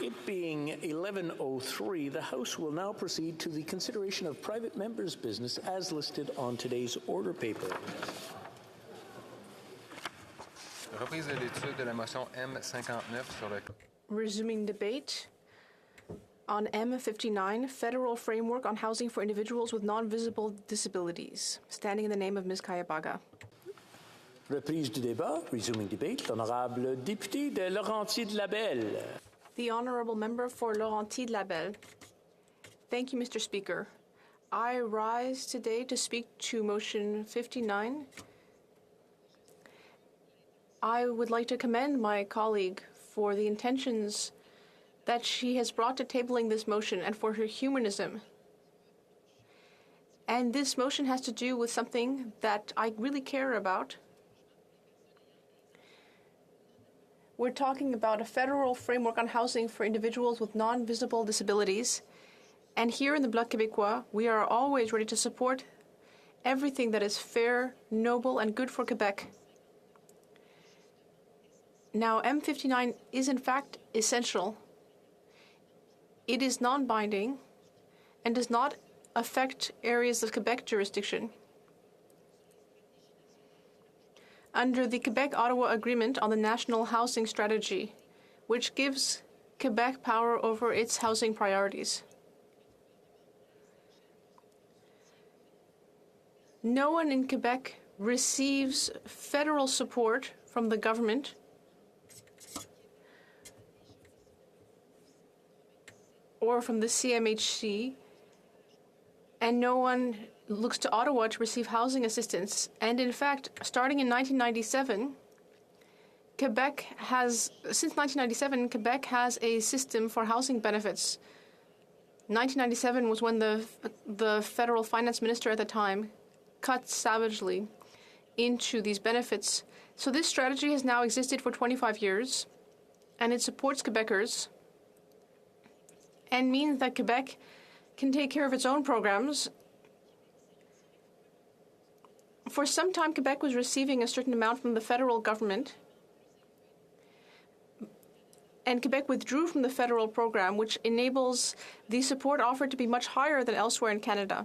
It being 11:03, the House will now proceed to the consideration of private members' business as listed on today's order paper. Reprise de l'étude de la motion M59 sur le... Resuming debate on M59, Federal Framework on Housing for Individuals with Non-Visible Disabilities. Standing in the name of Ms. Kayabaga. Reprise du débat, resuming debate, l'honorable député de Laurentides-Labelle. The Honourable Member for Laurentides-Labelle. Thank you, Mr. Speaker. I rise today to speak to Motion 59. I would like to commend my colleague for the intentions that she has brought to tabling this motion and for her humanism. And this motion has to do with something that I really care about. We're talking about a federal framework on housing for individuals with non-visible disabilities. And here in the Bloc Québécois, we are always ready to support everything that is fair, noble, and good for Quebec. Now, M59 is in fact essential. It is non-binding and does not affect areas of Quebec jurisdiction. Under the Quebec-Ottawa Agreement on the National Housing Strategy, which gives Quebec power over its housing priorities. No one in Quebec receives federal support from the government or from the CMHC, and no one looks to Ottawa to receive housing assistance. And in fact, starting in 1997, Quebec has a system for housing benefits. 1997 was when the federal finance minister at the time cut savagely into these benefits. So this strategy has now existed for 25 years, and it supports Quebecers and means that Quebec can take care of its own programs. For some time, Quebec was receiving a certain amount from the federal government, and Quebec withdrew from the federal program, which enables the support offered to be much higher than elsewhere in Canada.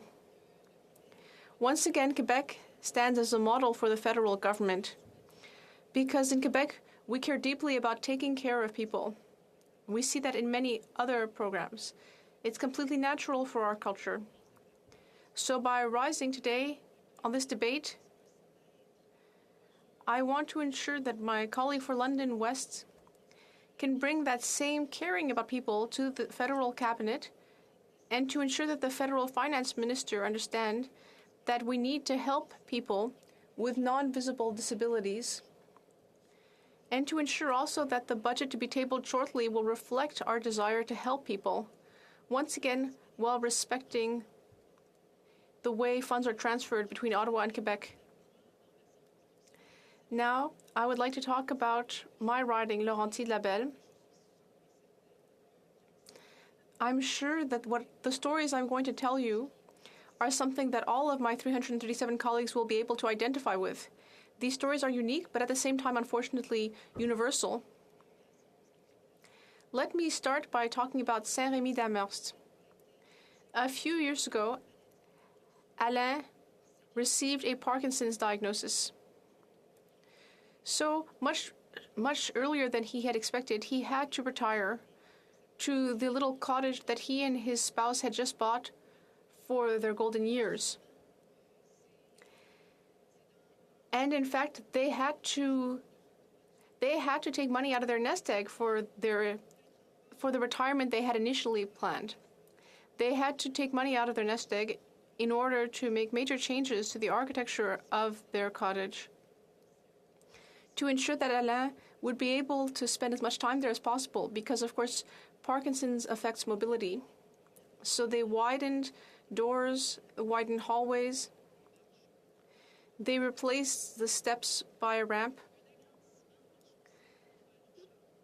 Once again, Quebec stands as a model for the federal government, because in Quebec, we care deeply about taking care of people. We see that in many other programs. It's completely natural for our culture. So by rising today on this debate, I want to ensure that my colleague for London West can bring that same caring about people to the federal cabinet, and to ensure that the federal finance minister understand that we need to help people with non-visible disabilities, and to ensure also that the budget to be tabled shortly will reflect our desire to help people, once again, while respecting the way funds are transferred between Ottawa and Quebec. Now, I would like to talk about my riding, Laurentides-Labelle. I'm sure that what the stories I'm going to tell you are something that all of my 337 colleagues will be able to identify with. These stories are unique, but at the same time, unfortunately, universal. Let me start by talking about Saint-Rémy-d'Amherst. A few years ago, Alain received a Parkinson's diagnosis. So much earlier than he had expected, he had to retire to the little cottage that he and his spouse had just bought for their golden years. And in fact, they had to take money out of their nest egg for the retirement they had initially planned. They had to take money out of their nest egg in order to make major changes to the architecture of their cottage, to ensure that Alain would be able to spend as much time there as possible, because of course Parkinson's affects mobility. So they widened doors, widened hallways. They replaced the steps by a ramp.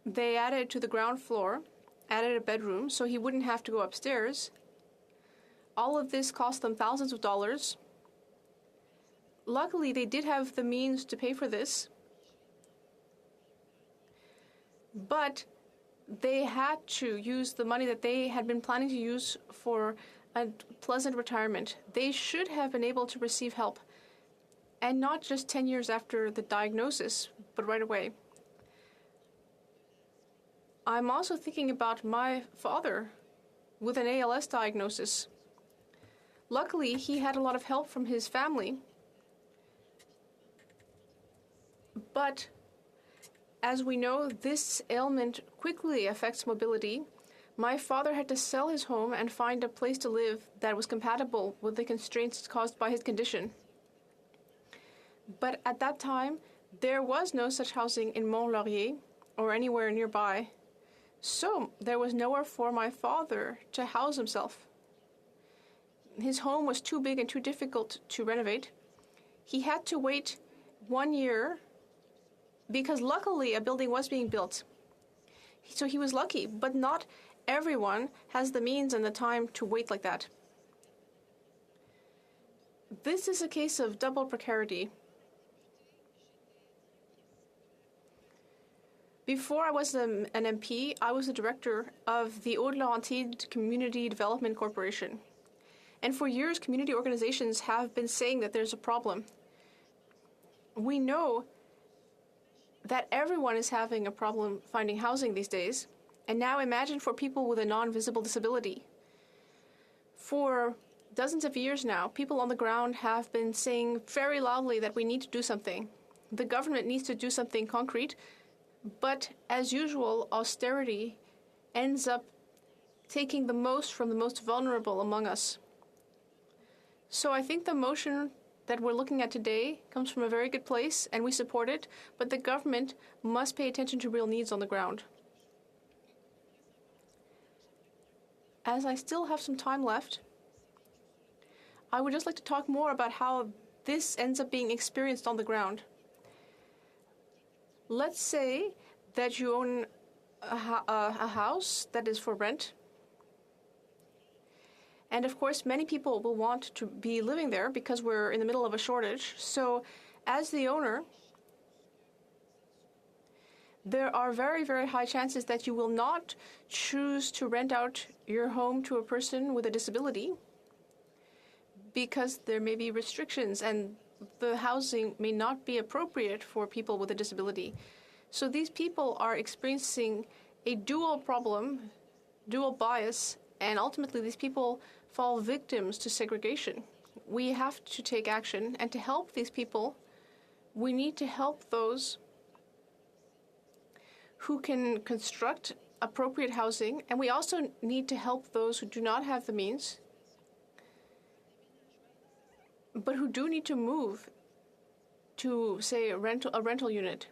They added to the ground floor, added a bedroom so he wouldn't have to go upstairs. All of this cost them thousands of dollars. Luckily, they did have the means to pay for this. But they had to use the money that they had been planning to use for a pleasant retirement. They should have been able to receive help, and not just 10 years after the diagnosis, but right away. I'm also thinking about my father with an ALS diagnosis. Luckily, he had a lot of help from his family. But as we know, this ailment quickly affects mobility. My father had to sell his home and find a place to live that was compatible with the constraints caused by his condition. But at that time, there was no such housing in Mont-Laurier or anywhere nearby. So there was nowhere for my father to house himself. His home was too big and too difficult to renovate. He had to wait 1 year because luckily a building was being built. So he was lucky, but not everyone has the means and the time to wait like that. This is a case of double precarity. Before I was an MP, I was the director of the Haute-Laurentide Community Development Corporation. And for years, community organizations have been saying that there's a problem. We know that everyone is having a problem finding housing these days. And now imagine for people with a non-visible disability. For dozens of years now, people on the ground have been saying very loudly that we need to do something. The government needs to do something concrete. But as usual, austerity ends up taking the most from the most vulnerable among us. So I think the motion that we're looking at today comes from a very good place, and we support it, but the government must pay attention to real needs on the ground. As I still have some time left, I would just like to talk more about how this ends up being experienced on the ground. Let's say that you own a house that is for rent. And of course, many people will want to be living there because we're in the middle of a shortage. So as the owner, there are very, very high chances that you will not choose to rent out your home to a person with a disability because there may be restrictions and the housing may not be appropriate for people with a disability. So these people are experiencing a dual problem, dual bias, and ultimately these people fall victims to segregation. We have to take action, and to help these people, we need to help those who can construct appropriate housing, and we also need to help those who do not have the means, but who do need to move to, say, a rental unit.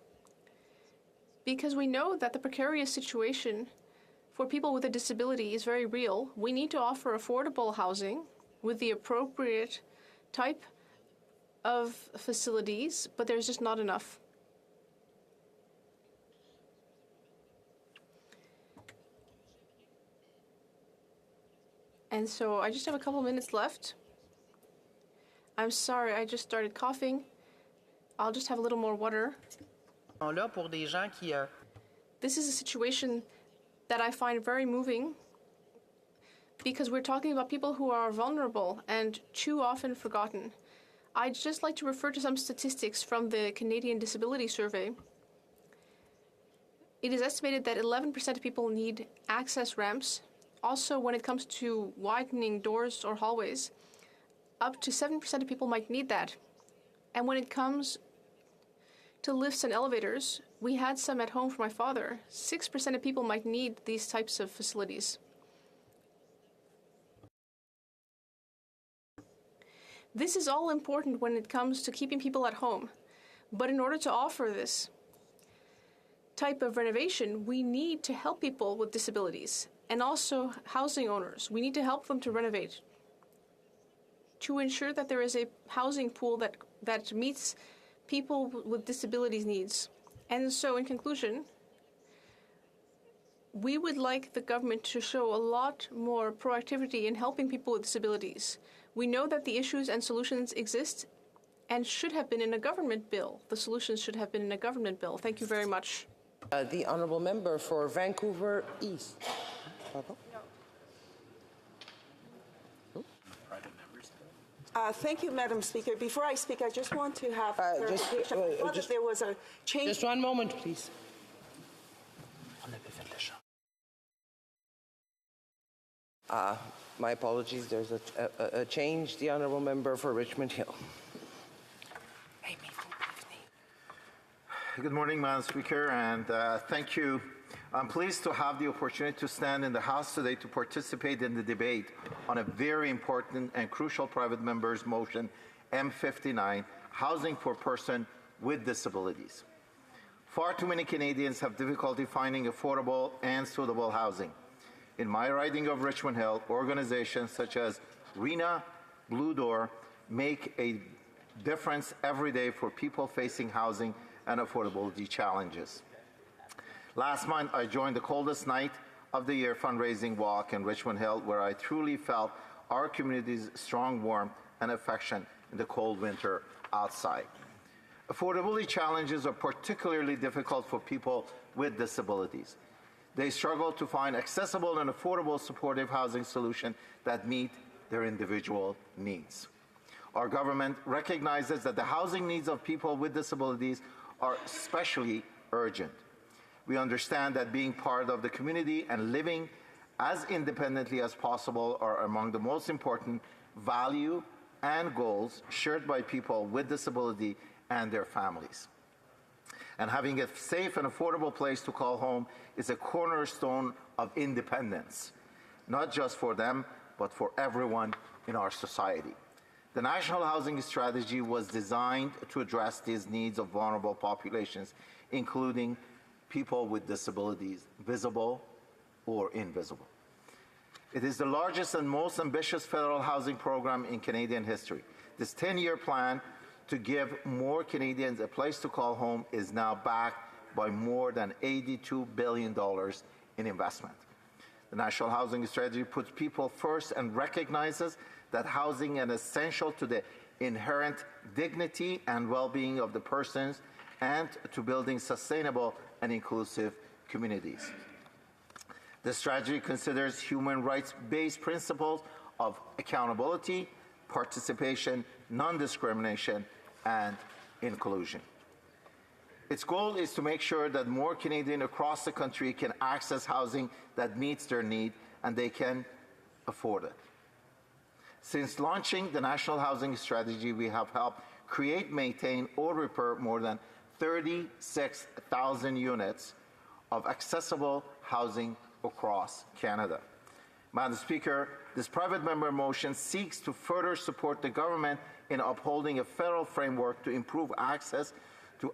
Because we know that the precarious situation for people with a disability is very real. We need to offer affordable housing with the appropriate type of facilities, but there's just not enough. And so I just have a couple minutes left. I'm sorry, I just started coughing. I'll just have a little more water. This is a situation that I find very moving because we're talking about people who are vulnerable and too often forgotten. I'd just like to refer to some statistics from the Canadian Disability Survey. It is estimated that 11% of people need access ramps. Also, when it comes to widening doors or hallways, up to 7% of people might need that. And when it comes to lifts and elevators, we had some at home for my father. 6% of people might need these types of facilities. This is all important when it comes to keeping people at home. But in order to offer this type of renovation, we need to help people with disabilities and also housing owners. We need to help them to renovate to ensure that there is a housing pool that meets people with disabilities needs. And so in conclusion, we would like the government to show a lot more proactivity in helping people with disabilities. We know that the issues and solutions exist and should have been in a government bill. The solutions should have been in a government bill. Thank you very much. The honourable member for Vancouver East. Pardon? Thank you, Madam Speaker. Before I speak, I just want to have clarification. I thought that there was a change. Just one moment, please. My apologies. There's a change. The honourable member for Richmond Hill. Good morning, Madam Speaker, and thank you. I'm pleased to have the opportunity to stand in the House today to participate in the debate on a very important and crucial private member's motion, M59, Housing for Persons with Disabilities. Far too many Canadians have difficulty finding affordable and suitable housing. In my riding of Richmond Hill, organizations such as RENA, Blue Door make a difference every day for people facing housing and affordability challenges. Last month, I joined the coldest night of the year fundraising walk in Richmond Hill, where I truly felt our community's strong warmth and affection in the cold winter outside. Affordability challenges are particularly difficult for people with disabilities. They struggle to find accessible and affordable supportive housing solutions that meet their individual needs. Our government recognizes that the housing needs of people with disabilities are especially urgent. We understand that being part of the community and living as independently as possible are among the most important value and goals shared by people with disability and their families. And having a safe and affordable place to call home is a cornerstone of independence, not just for them, but for everyone in our society. The National Housing Strategy was designed to address these needs of vulnerable populations, including people with disabilities, visible or invisible. It is the largest and most ambitious federal housing program in Canadian history. This 10-year plan to give more Canadians a place to call home is now backed by more than $82 billion in investment. The National Housing Strategy puts people first and recognizes that housing is essential to the inherent dignity and well-being of the persons and to building sustainable and inclusive communities. The strategy considers human rights-based principles of accountability, participation, non-discrimination, and inclusion. Its goal is to make sure that more Canadians across the country can access housing that meets their need and they can afford it. Since launching the National Housing Strategy, we have helped create, maintain, or repair more than 36,000 units of accessible housing across Canada. Madam Speaker, this private member motion seeks to further support the government in upholding a federal framework to improve access to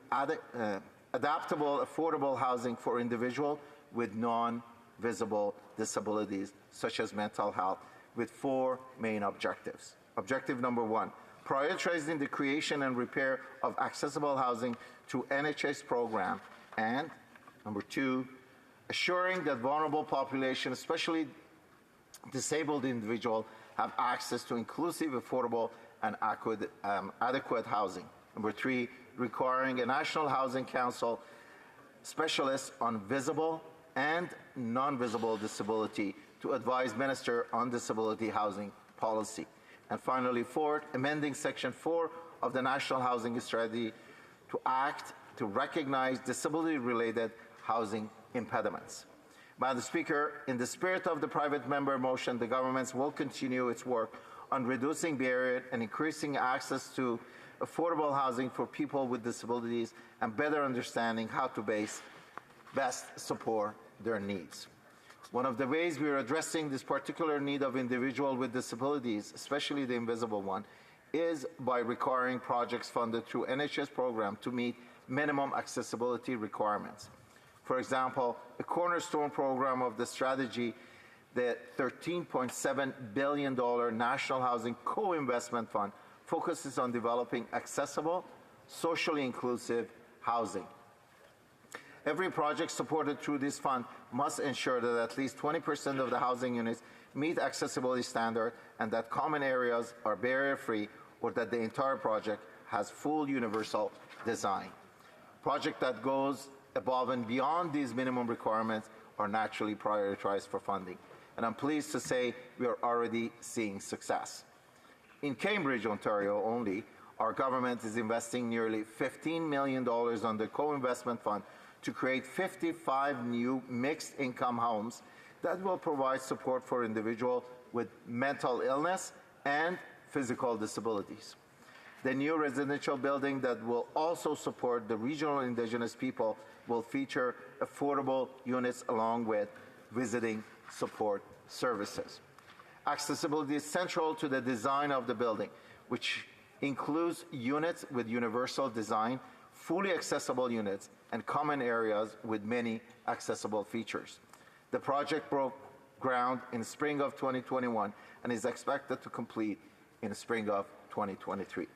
adaptable, affordable housing for individuals with non-visible disabilities, such as mental health, with four main objectives. Objective number one, prioritizing the creation and repair of accessible housing through NHS program. And number two, assuring that vulnerable populations, especially disabled individuals, have access to inclusive, affordable, and adequate housing. Number three, requiring a National Housing Council specialist on visible and non-visible disability to advise Minister on disability housing policy. And finally, fourth, amending Section 4 of the National Housing Strategy to act to recognize disability-related housing impediments. Madam Speaker, in the spirit of the private member motion, the government will continue its work on reducing barriers and increasing access to affordable housing for people with disabilities and better understanding how to best support their needs. One of the ways we are addressing this particular need of individuals with disabilities, especially the invisible one, is by requiring projects funded through NHS program to meet minimum accessibility requirements. For example, a cornerstone program of the strategy, the $13.7 billion National Housing Co-Investment Fund, focuses on developing accessible, socially inclusive housing. Every project supported through this fund must ensure that at least 20% of the housing units meet accessibility standards and that common areas are barrier-free or that the entire project has full universal design. Project that goes above and beyond these minimum requirements are naturally prioritized for funding. And I'm pleased to say we are already seeing success. In Cambridge, Ontario only, our government is investing nearly $15 million on the co-investment fund to create 55 new mixed-income homes that will provide support for individuals with mental illness and physical disabilities. The new residential building that will also support the regional Indigenous people will feature affordable units along with visiting support services. Accessibility is central to the design of the building, which includes units with universal design, fully accessible units, and common areas with many accessible features. The project broke ground in spring of 2021 and is expected to complete in spring of 2023.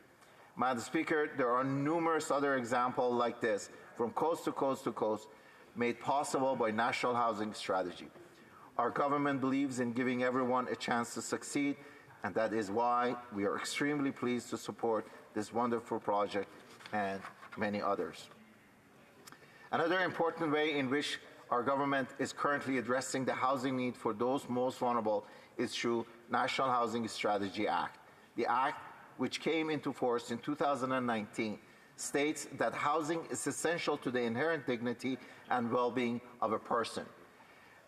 Madam Speaker, there are numerous other examples like this from coast to coast to coast made possible by National Housing Strategy. Our government believes in giving everyone a chance to succeed, and that is why we are extremely pleased to support this wonderful project and many others. Another important way in which our government is currently addressing the housing need for those most vulnerable is through National Housing Strategy Act. The Act, which came into force in 2019, states that housing is essential to the inherent dignity and well-being of a person,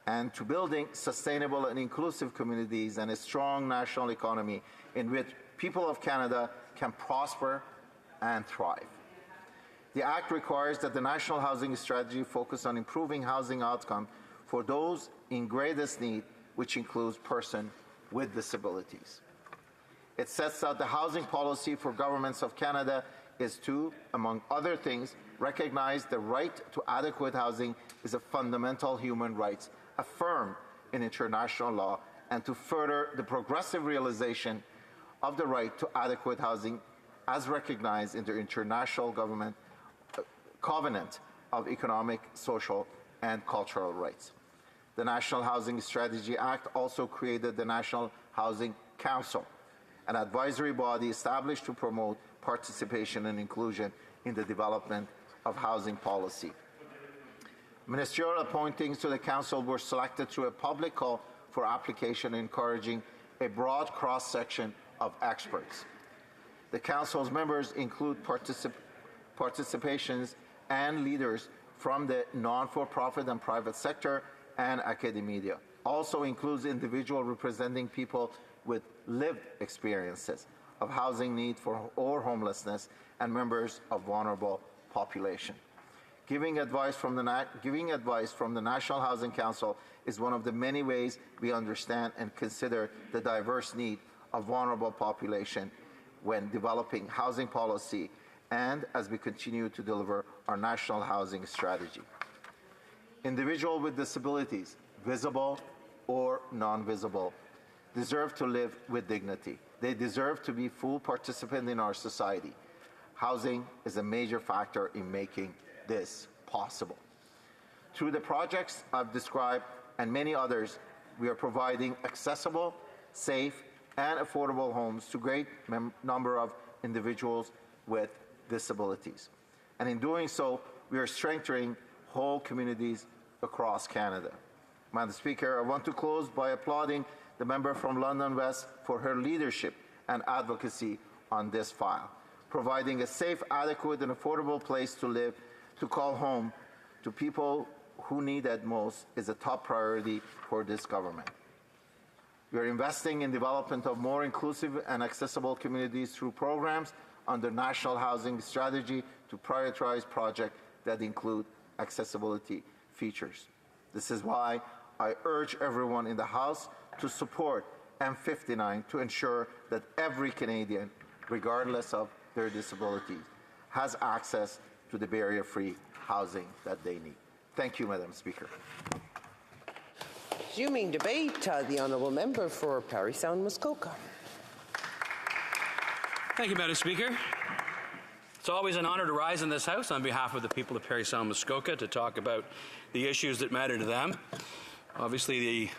and to building sustainable and inclusive communities and a strong national economy in which people of Canada can prosper and thrive. The Act requires that the National Housing Strategy focus on improving housing outcomes for those in greatest need, which includes persons with disabilities. It sets out the housing policy for governments of Canada is to, among other things, recognize the right to adequate housing is a fundamental human right affirmed in international law, and to further the progressive realization of the right to adequate housing as recognized in the International Covenant of Economic, Social, and Cultural Rights. The National Housing Strategy Act also created the National Housing Council, an advisory body established to promote participation and inclusion in the development of housing policy. Ministerial appointees to the Council were selected through a public call for application encouraging a broad cross-section of experts. The Council's members include participations and leaders from the non-for-profit and private sector and academia. Also includes individuals representing people with lived experiences of housing need or homelessness and members of vulnerable population. Giving advice from the National Housing Council is one of the many ways we understand and consider the diverse need of vulnerable population when developing housing policy and as we continue to deliver our national housing strategy. Individuals with disabilities, visible or non-visible, deserve to live with dignity. They deserve to be full participants in our society. Housing is a major factor in making this possible. Through the projects I've described and many others, we are providing accessible, safe, and affordable homes to a great number of individuals with disabilities. And in doing so, we are strengthening whole communities across Canada. Madam Speaker, I want to close by applauding the member from London West for her leadership and advocacy on this file. Providing a safe, adequate, and affordable place to live, to call home to people who need it most is a top priority for this government. We are investing in development of more inclusive and accessible communities through programs under National Housing Strategy to prioritize projects that include accessibility features. This is why I urge everyone in the House to support M59 to ensure that every Canadian, regardless of their disabilities, has access to the barrier-free housing that they need. Thank you, Madam Speaker. Resuming debate, the honourable member for Parry Sound Muskoka. Thank you, Madam Speaker. It's always an honour to rise in this House on behalf of the people of Parry Sound Muskoka to talk about the issues that matter to them. Obviously, the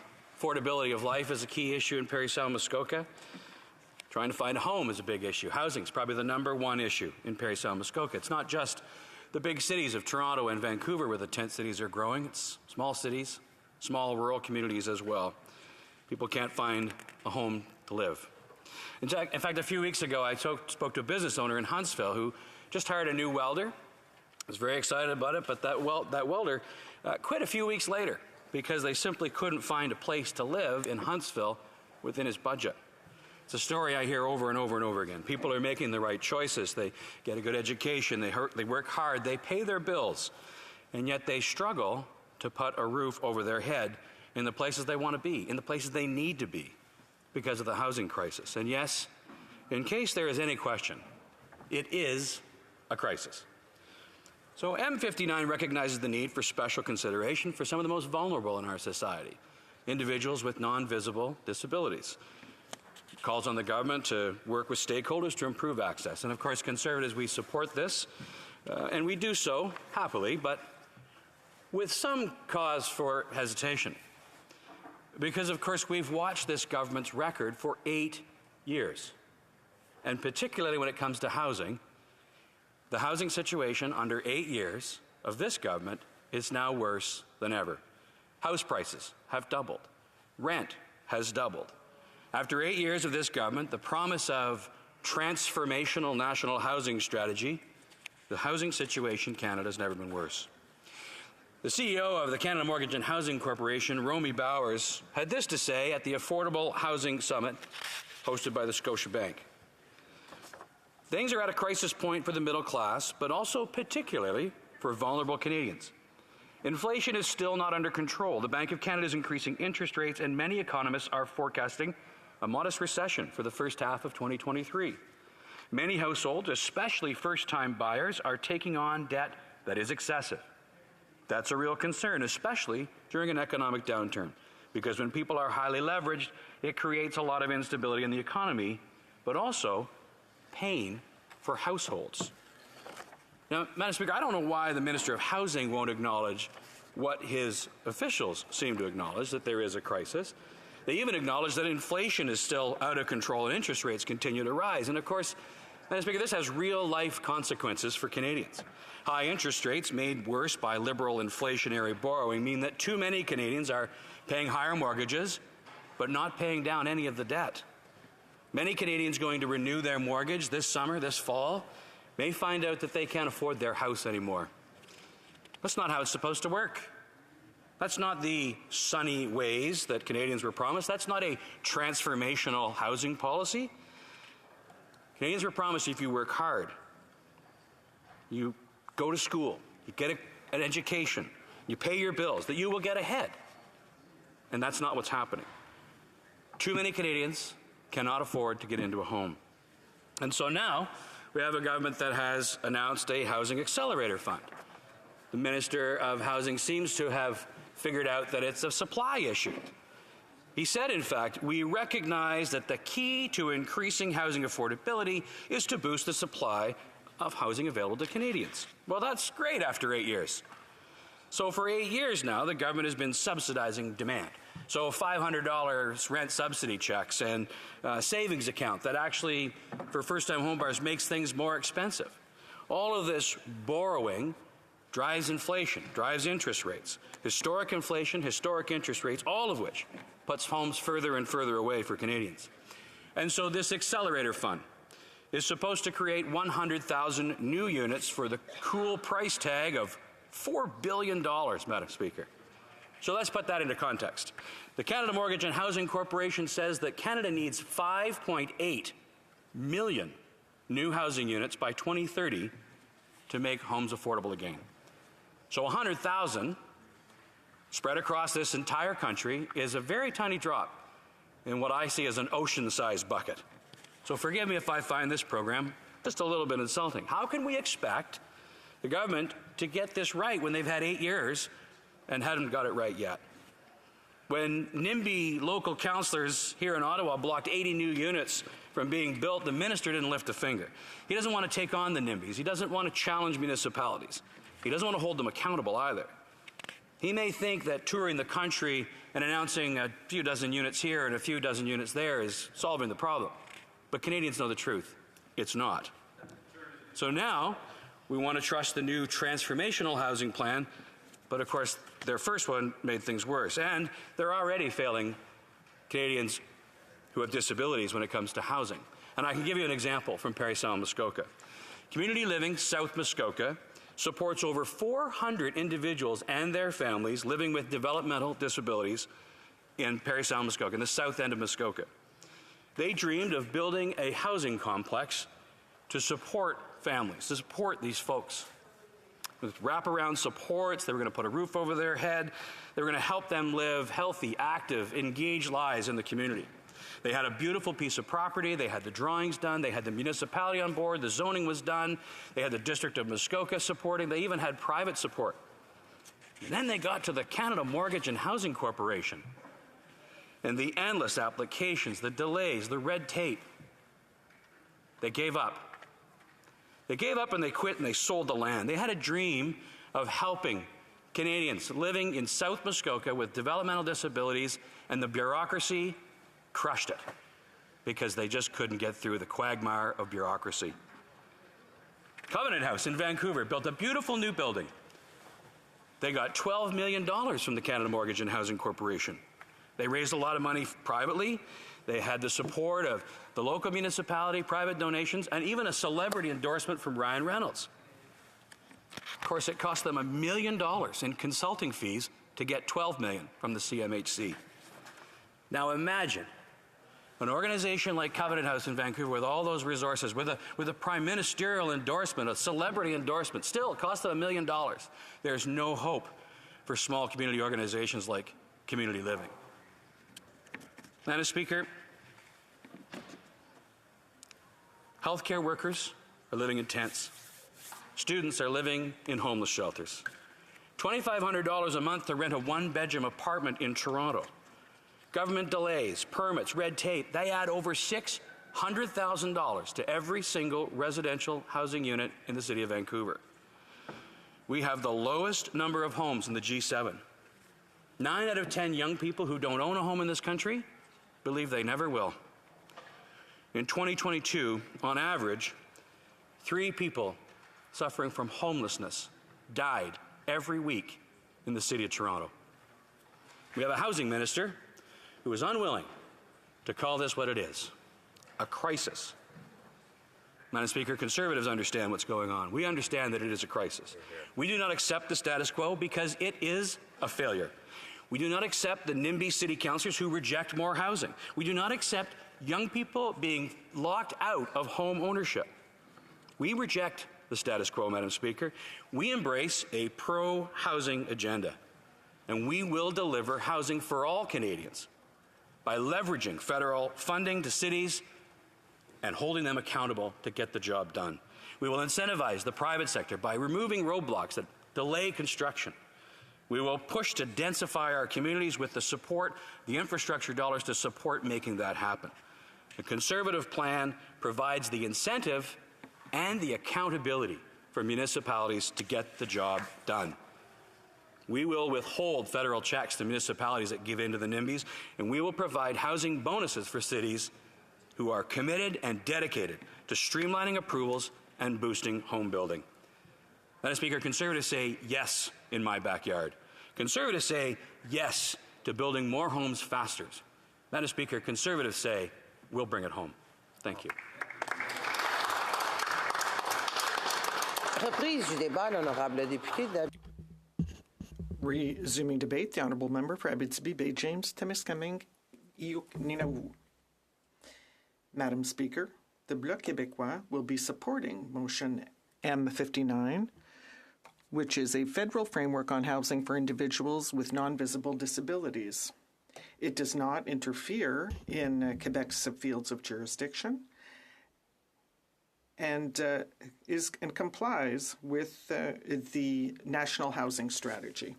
affordability of life is a key issue in Parry Sound Muskoka. Trying to find a home is a big issue. Housing is probably the #1 issue in Parry Sound Muskoka. It's not just the big cities of Toronto and Vancouver, where the tent cities are growing. It's small cities, small rural communities as well. People can't find a home to live. In fact, a few weeks ago, I spoke to a business owner in Huntsville who just hired a new welder. I was very excited about it, but that welder quit a few weeks later because they simply couldn't find a place to live in Huntsville within his budget. It's a story I hear over and over and over again. People are making the right choices. They get a good education. They work hard. They pay their bills. And yet they struggle to put a roof over their head in the places they want to be, in the places they need to be because of the housing crisis. And yes, in case there is any question, it is a crisis. So M59 recognizes the need for special consideration for some of the most vulnerable in our society, individuals with non-visible disabilities. It calls on the government to work with stakeholders to improve access. And of course, Conservatives, we support this, and we do so happily, but with some cause for hesitation. Because of course, we've watched this government's record for 8 years. And particularly when it comes to housing, the housing situation under 8 years of this government is now worse than ever. House prices have doubled. Rent has doubled. After 8 years of this government, the promise of transformational national housing strategy, the housing situation in Canada has never been worse. The CEO of the Canada Mortgage and Housing Corporation, Romy Bowers, had this to say at the Affordable Housing Summit hosted by the Scotiabank. Things are at a crisis point for the middle class, but also particularly for vulnerable Canadians. Inflation is still not under control. The Bank of Canada is increasing interest rates, and many economists are forecasting a modest recession for the first half of 2023. Many households, especially first-time buyers, are taking on debt that is excessive. That's a real concern, especially during an economic downturn, because when people are highly leveraged, it creates a lot of instability in the economy, but also pain for households. Now, Madam Speaker, I don't know why the Minister of Housing won't acknowledge what his officials seem to acknowledge, that there is a crisis. They even acknowledge that inflation is still out of control and interest rates continue to rise. And of course, Madam Speaker, this has real-life consequences for Canadians. High interest rates, made worse by liberal inflationary borrowing, mean that too many Canadians are paying higher mortgages, but not paying down any of the debt. Many Canadians going to renew their mortgage this summer, this fall, may find out that they can't afford their house anymore. That's not how it's supposed to work. That's not the sunny ways that Canadians were promised. That's not a transformational housing policy. Canadians were promised if you work hard, you go to school, you get an education, you pay your bills, that you will get ahead. And that's not what's happening. Too many Canadians cannot afford to get into a home. And so now we have a government that has announced a housing accelerator fund. The Minister of Housing seems to have figured out that it's a supply issue. He said, in fact, we recognize that the key to increasing housing affordability is to boost the supply of housing available to Canadians. Well, that's great after 8 years. So for 8 years now, the government has been subsidizing demand. So $500 rent subsidy checks and savings account that actually, for first-time homebuyers, makes things more expensive. All of this borrowing drives inflation, drives interest rates. Historic inflation, historic interest rates, all of which puts homes further and further away for Canadians. And so this accelerator fund is supposed to create 100,000 new units for the cool price tag of $4 billion, Madam Speaker. So let's put that into context. The Canada Mortgage and Housing Corporation says that Canada needs 5.8 million new housing units by 2030 to make homes affordable again. So 100,000 spread across this entire country is a very tiny drop in what I see as an ocean-sized bucket. So forgive me if I find this program just a little bit insulting. How can we expect the government to get this right when they've had 8 years and hadn't got it right yet? When NIMBY local councillors here in Ottawa blocked 80 new units from being built, the minister didn't lift a finger. He doesn't want to take on the NIMBYs. He doesn't want to challenge municipalities. He doesn't want to hold them accountable either. He may think that touring the country and announcing a few dozen units here and a few dozen units there is solving the problem. But Canadians know the truth. It's not. So now We want to trust the new transformational housing plan, but of course, their first one made things worse. And they're already failing Canadians who have disabilities when it comes to housing. And I can give you an example from Parry Sound Muskoka. Community Living South Muskoka supports over 400 individuals and their families living with developmental disabilities in Parry Sound Muskoka, in the south end of Muskoka. They dreamed of building a housing complex to support families, to support these folks. With wraparound supports, they were going to put a roof over their head. They were going to help them live healthy, active, engaged lives in the community. They had a beautiful piece of property. They had the drawings done. They had the municipality on board. The zoning was done. They had the District of Muskoka supporting. They even had private support. And then they got to the Canada Mortgage and Housing Corporation. And the endless applications, the delays, the red tape. They gave up. They gave up and they quit and they sold the land. They had a dream of helping Canadians living in South Muskoka with developmental disabilities, and the bureaucracy crushed it because they just couldn't get through the quagmire of bureaucracy. Covenant House in Vancouver built a beautiful new building. They got $12 million from the Canada Mortgage and Housing Corporation. They raised a lot of money privately. They had the support of the local municipality, private donations, and even a celebrity endorsement from Ryan Reynolds. Of course, it cost them $1 million in consulting fees to get $12 million from the CMHC. Now imagine an organization like Covenant House in Vancouver with all those resources, with a prime ministerial endorsement, a celebrity endorsement, still it cost them $1 million. There's no hope for small community organizations like Community Living. Madam Speaker, healthcare workers are living in tents. Students are living in homeless shelters. $2,500 a month to rent a one-bedroom apartment in Toronto. Government delays, permits, red tape, they add over $600,000 to every single residential housing unit in the city of Vancouver. We have the lowest number of homes in the G7. 9 out of 10 young people who don't own a home in this country believe they never will. In 2022, on average, 3 people suffering from homelessness died every week in the city of Toronto. We have a housing minister who is unwilling to call this what it is, a crisis. Madam Speaker, Conservatives understand what's going on. We understand that it is a crisis. We do not accept the status quo because it is a failure. We do not accept the NIMBY city councillors who reject more housing. We do not accept young people being locked out of home ownership. We reject the status quo, Madam Speaker. We embrace a pro-housing agenda, and we will deliver housing for all Canadians by leveraging federal funding to cities and holding them accountable to get the job done. We will incentivize the private sector by removing roadblocks that delay construction. We will push to densify our communities with the support, the infrastructure dollars to support making that happen. The Conservative plan provides the incentive and the accountability for municipalities to get the job done. We will withhold federal checks to municipalities that give in to the NIMBYs, and we will provide housing bonuses for cities who are committed and dedicated to streamlining approvals and boosting home building. Madam Speaker, Conservatives say yes in my backyard. Conservatives say yes to building more homes faster. Madam Speaker, Conservatives say we'll bring it home. Thank you. Reprise du débat, l'honorable député. Resuming debate, the Honourable Member for Abitibi Bay James Temiskaming Ninawu. Madam Speaker, the Bloc Québécois will be supporting motion M59, which is a federal framework on housing for individuals with non-visible disabilities. It does not interfere in Quebec's fields of jurisdiction and complies with the National Housing Strategy.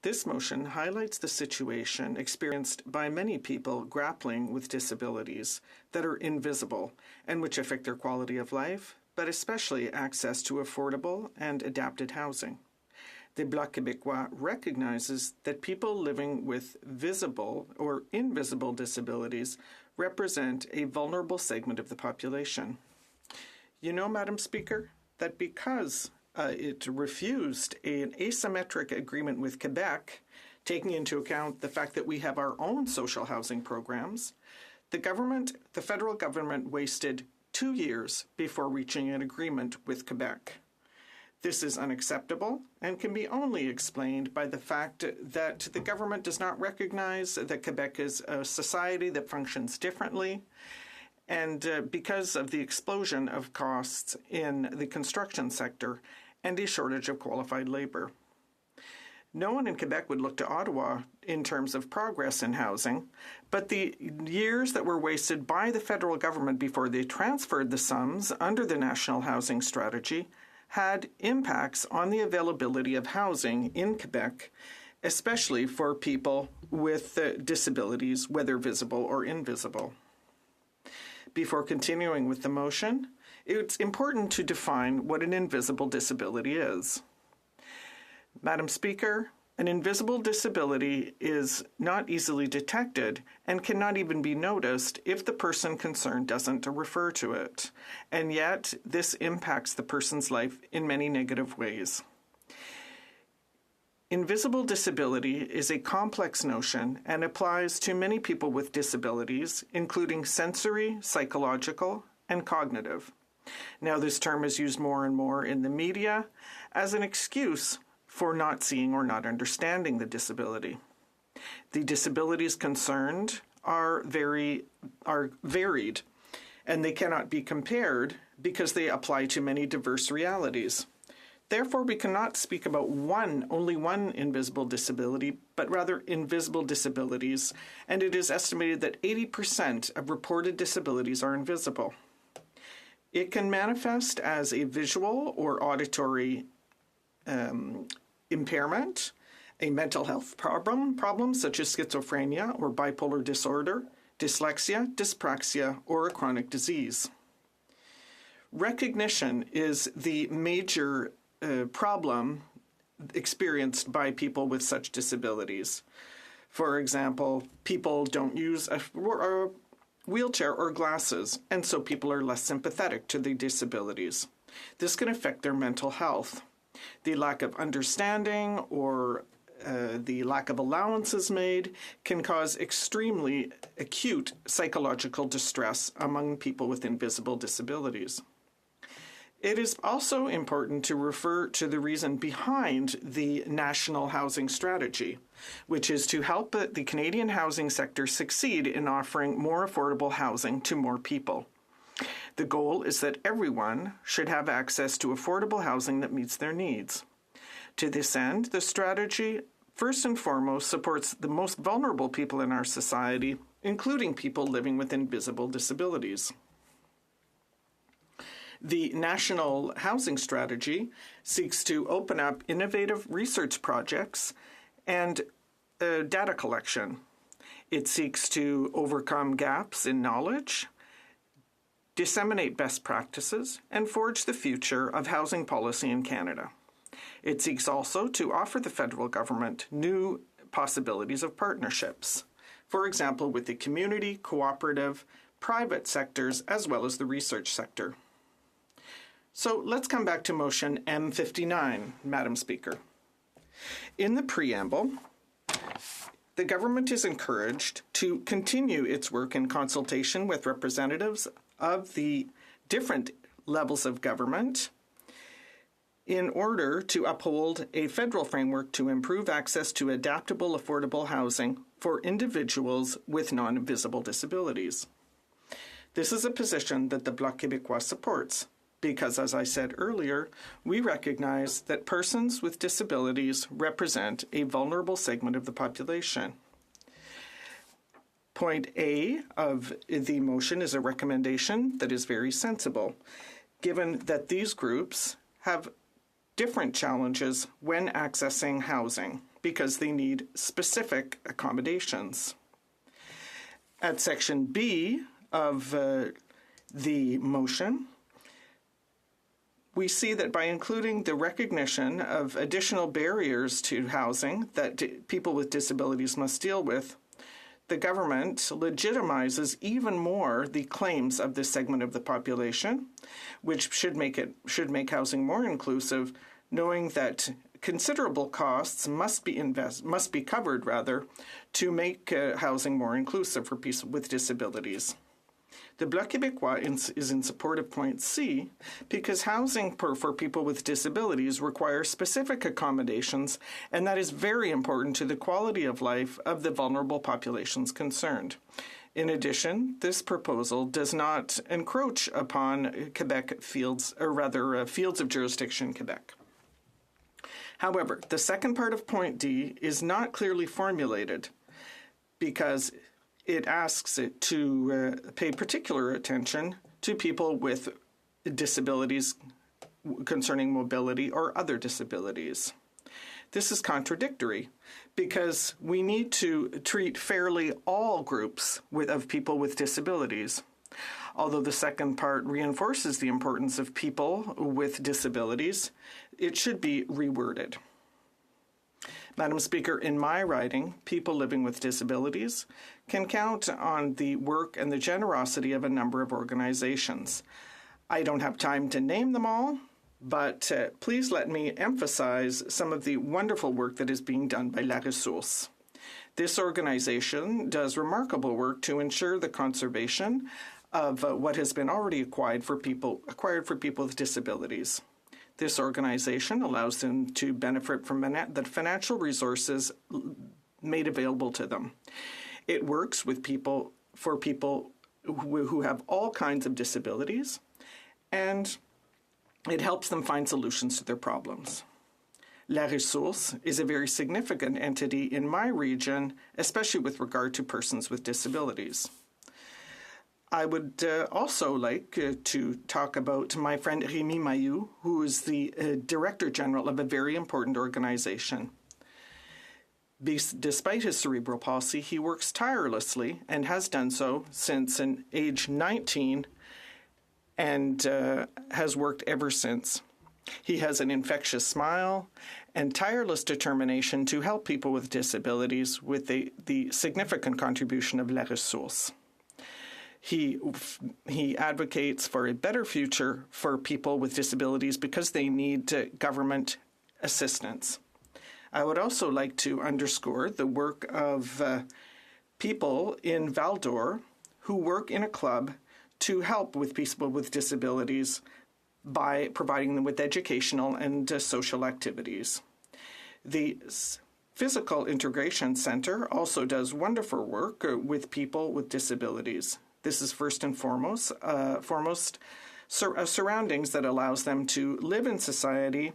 This motion highlights the situation experienced by many people grappling with disabilities that are invisible and which affect their quality of life, but especially access to affordable and adapted housing. The Bloc Québécois recognizes that people living with visible or invisible disabilities represent a vulnerable segment of the population. You know, Madam Speaker, that because it refused an asymmetric agreement with Quebec, taking into account the fact that we have our own social housing programs, the federal government wasted 2 years before reaching an agreement with Quebec. This is unacceptable and can be only explained by the fact that the government does not recognize that Quebec is a society that functions differently, and because of the explosion of costs in the construction sector and a shortage of qualified labor. No one in Quebec would look to Ottawa in terms of progress in housing, but the years that were wasted by the federal government before they transferred the sums under the National Housing Strategy had impacts on the availability of housing in Quebec, especially for people with disabilities, whether visible or invisible. Before continuing with the motion, it's important to define what an invisible disability is. Madam Speaker, an invisible disability is not easily detected and cannot even be noticed if the person concerned doesn't refer to it, and yet this impacts the person's life in many negative ways. Invisible disability is a complex notion and applies to many people with disabilities, including sensory, psychological, and cognitive. Now, this term is used more and more in the media as an excuse for not seeing or not understanding the disability. The disabilities concerned are varied, and they cannot be compared because they apply to many diverse realities. Therefore, we cannot speak about only one invisible disability, but rather invisible disabilities, and it is estimated that 80% of reported disabilities are invisible. It can manifest as a visual or auditory impairment, a mental health problem such as schizophrenia or bipolar disorder, dyslexia, dyspraxia, or a chronic disease. Recognition is the major problem experienced by people with such disabilities. For example, people don't use a wheelchair or glasses, and so people are less sympathetic to the disabilities. This can affect their mental health. The lack of understanding or the lack of allowances made can cause extremely acute psychological distress among people with invisible disabilities. It is also important to refer to the reason behind the National Housing Strategy, which is to help the Canadian housing sector succeed in offering more affordable housing to more people. The goal is that everyone should have access to affordable housing that meets their needs. To this end, the strategy first and foremost supports the most vulnerable people in our society, including people living with invisible disabilities. The National Housing Strategy seeks to open up innovative research projects and data collection. It seeks to overcome gaps in knowledge, disseminate best practices, and forge the future of housing policy in Canada. It seeks also to offer the federal government new possibilities of partnerships, for example, with the community, cooperative, private sectors, as well as the research sector. So let's come back to motion M59, Madam Speaker. In the preamble, the government is encouraged to continue its work in consultation with representatives of the different levels of government in order to uphold a federal framework to improve access to adaptable, affordable housing for individuals with non-visible disabilities. This is a position that the Bloc Québécois supports because, as I said earlier, we recognize that persons with disabilities represent a vulnerable segment of the population. Point A of the motion is a recommendation that is very sensible, given that these groups have different challenges when accessing housing because they need specific accommodations. At section B of the motion, we see that by including the recognition of additional barriers to housing that people with disabilities must deal with, the government legitimizes even more the claims of this segment of the population, which should make housing more inclusive, knowing that considerable costs must be covered to make housing more inclusive for people with disabilities. The Bloc Québécois is in support of point C because housing for people with disabilities requires specific accommodations, and that is very important to the quality of life of the vulnerable populations concerned. In addition, this proposal does not encroach upon Quebec fields of jurisdiction Quebec. However, the second part of point D is not clearly formulated because it asks it to pay particular attention to people with disabilities concerning mobility or other disabilities. This is contradictory because we need to treat fairly all groups of people with disabilities. Although the second part reinforces the importance of people with disabilities, it should be reworded. Madam Speaker, in my riding, people living with disabilities can count on the work and the generosity of a number of organizations. I don't have time to name them all, but please let me emphasize some of the wonderful work that is being done by La Ressource. This organization does remarkable work to ensure the conservation of what has been already acquired for people with disabilities. This organization allows them to benefit from the financial resources made available to them. It works with people who have all kinds of disabilities, and it helps them find solutions to their problems. La Ressource is a very significant entity in my region, especially with regard to persons with disabilities. I would also like to talk about my friend Rémi Mailloux, who is the Director General of a very important organization. Despite his cerebral palsy, he works tirelessly and has done so since age 19 and has worked ever since. He has an infectious smile and tireless determination to help people with disabilities with the significant contribution of La Ressource. He advocates for a better future for people with disabilities because they need government assistance. I would also like to underscore the work of people in Val d'Or who work in a club to help with people with disabilities by providing them with educational and social activities. The Physical Integration Center also does wonderful work with people with disabilities. This is first and foremost surroundings that allows them to live in society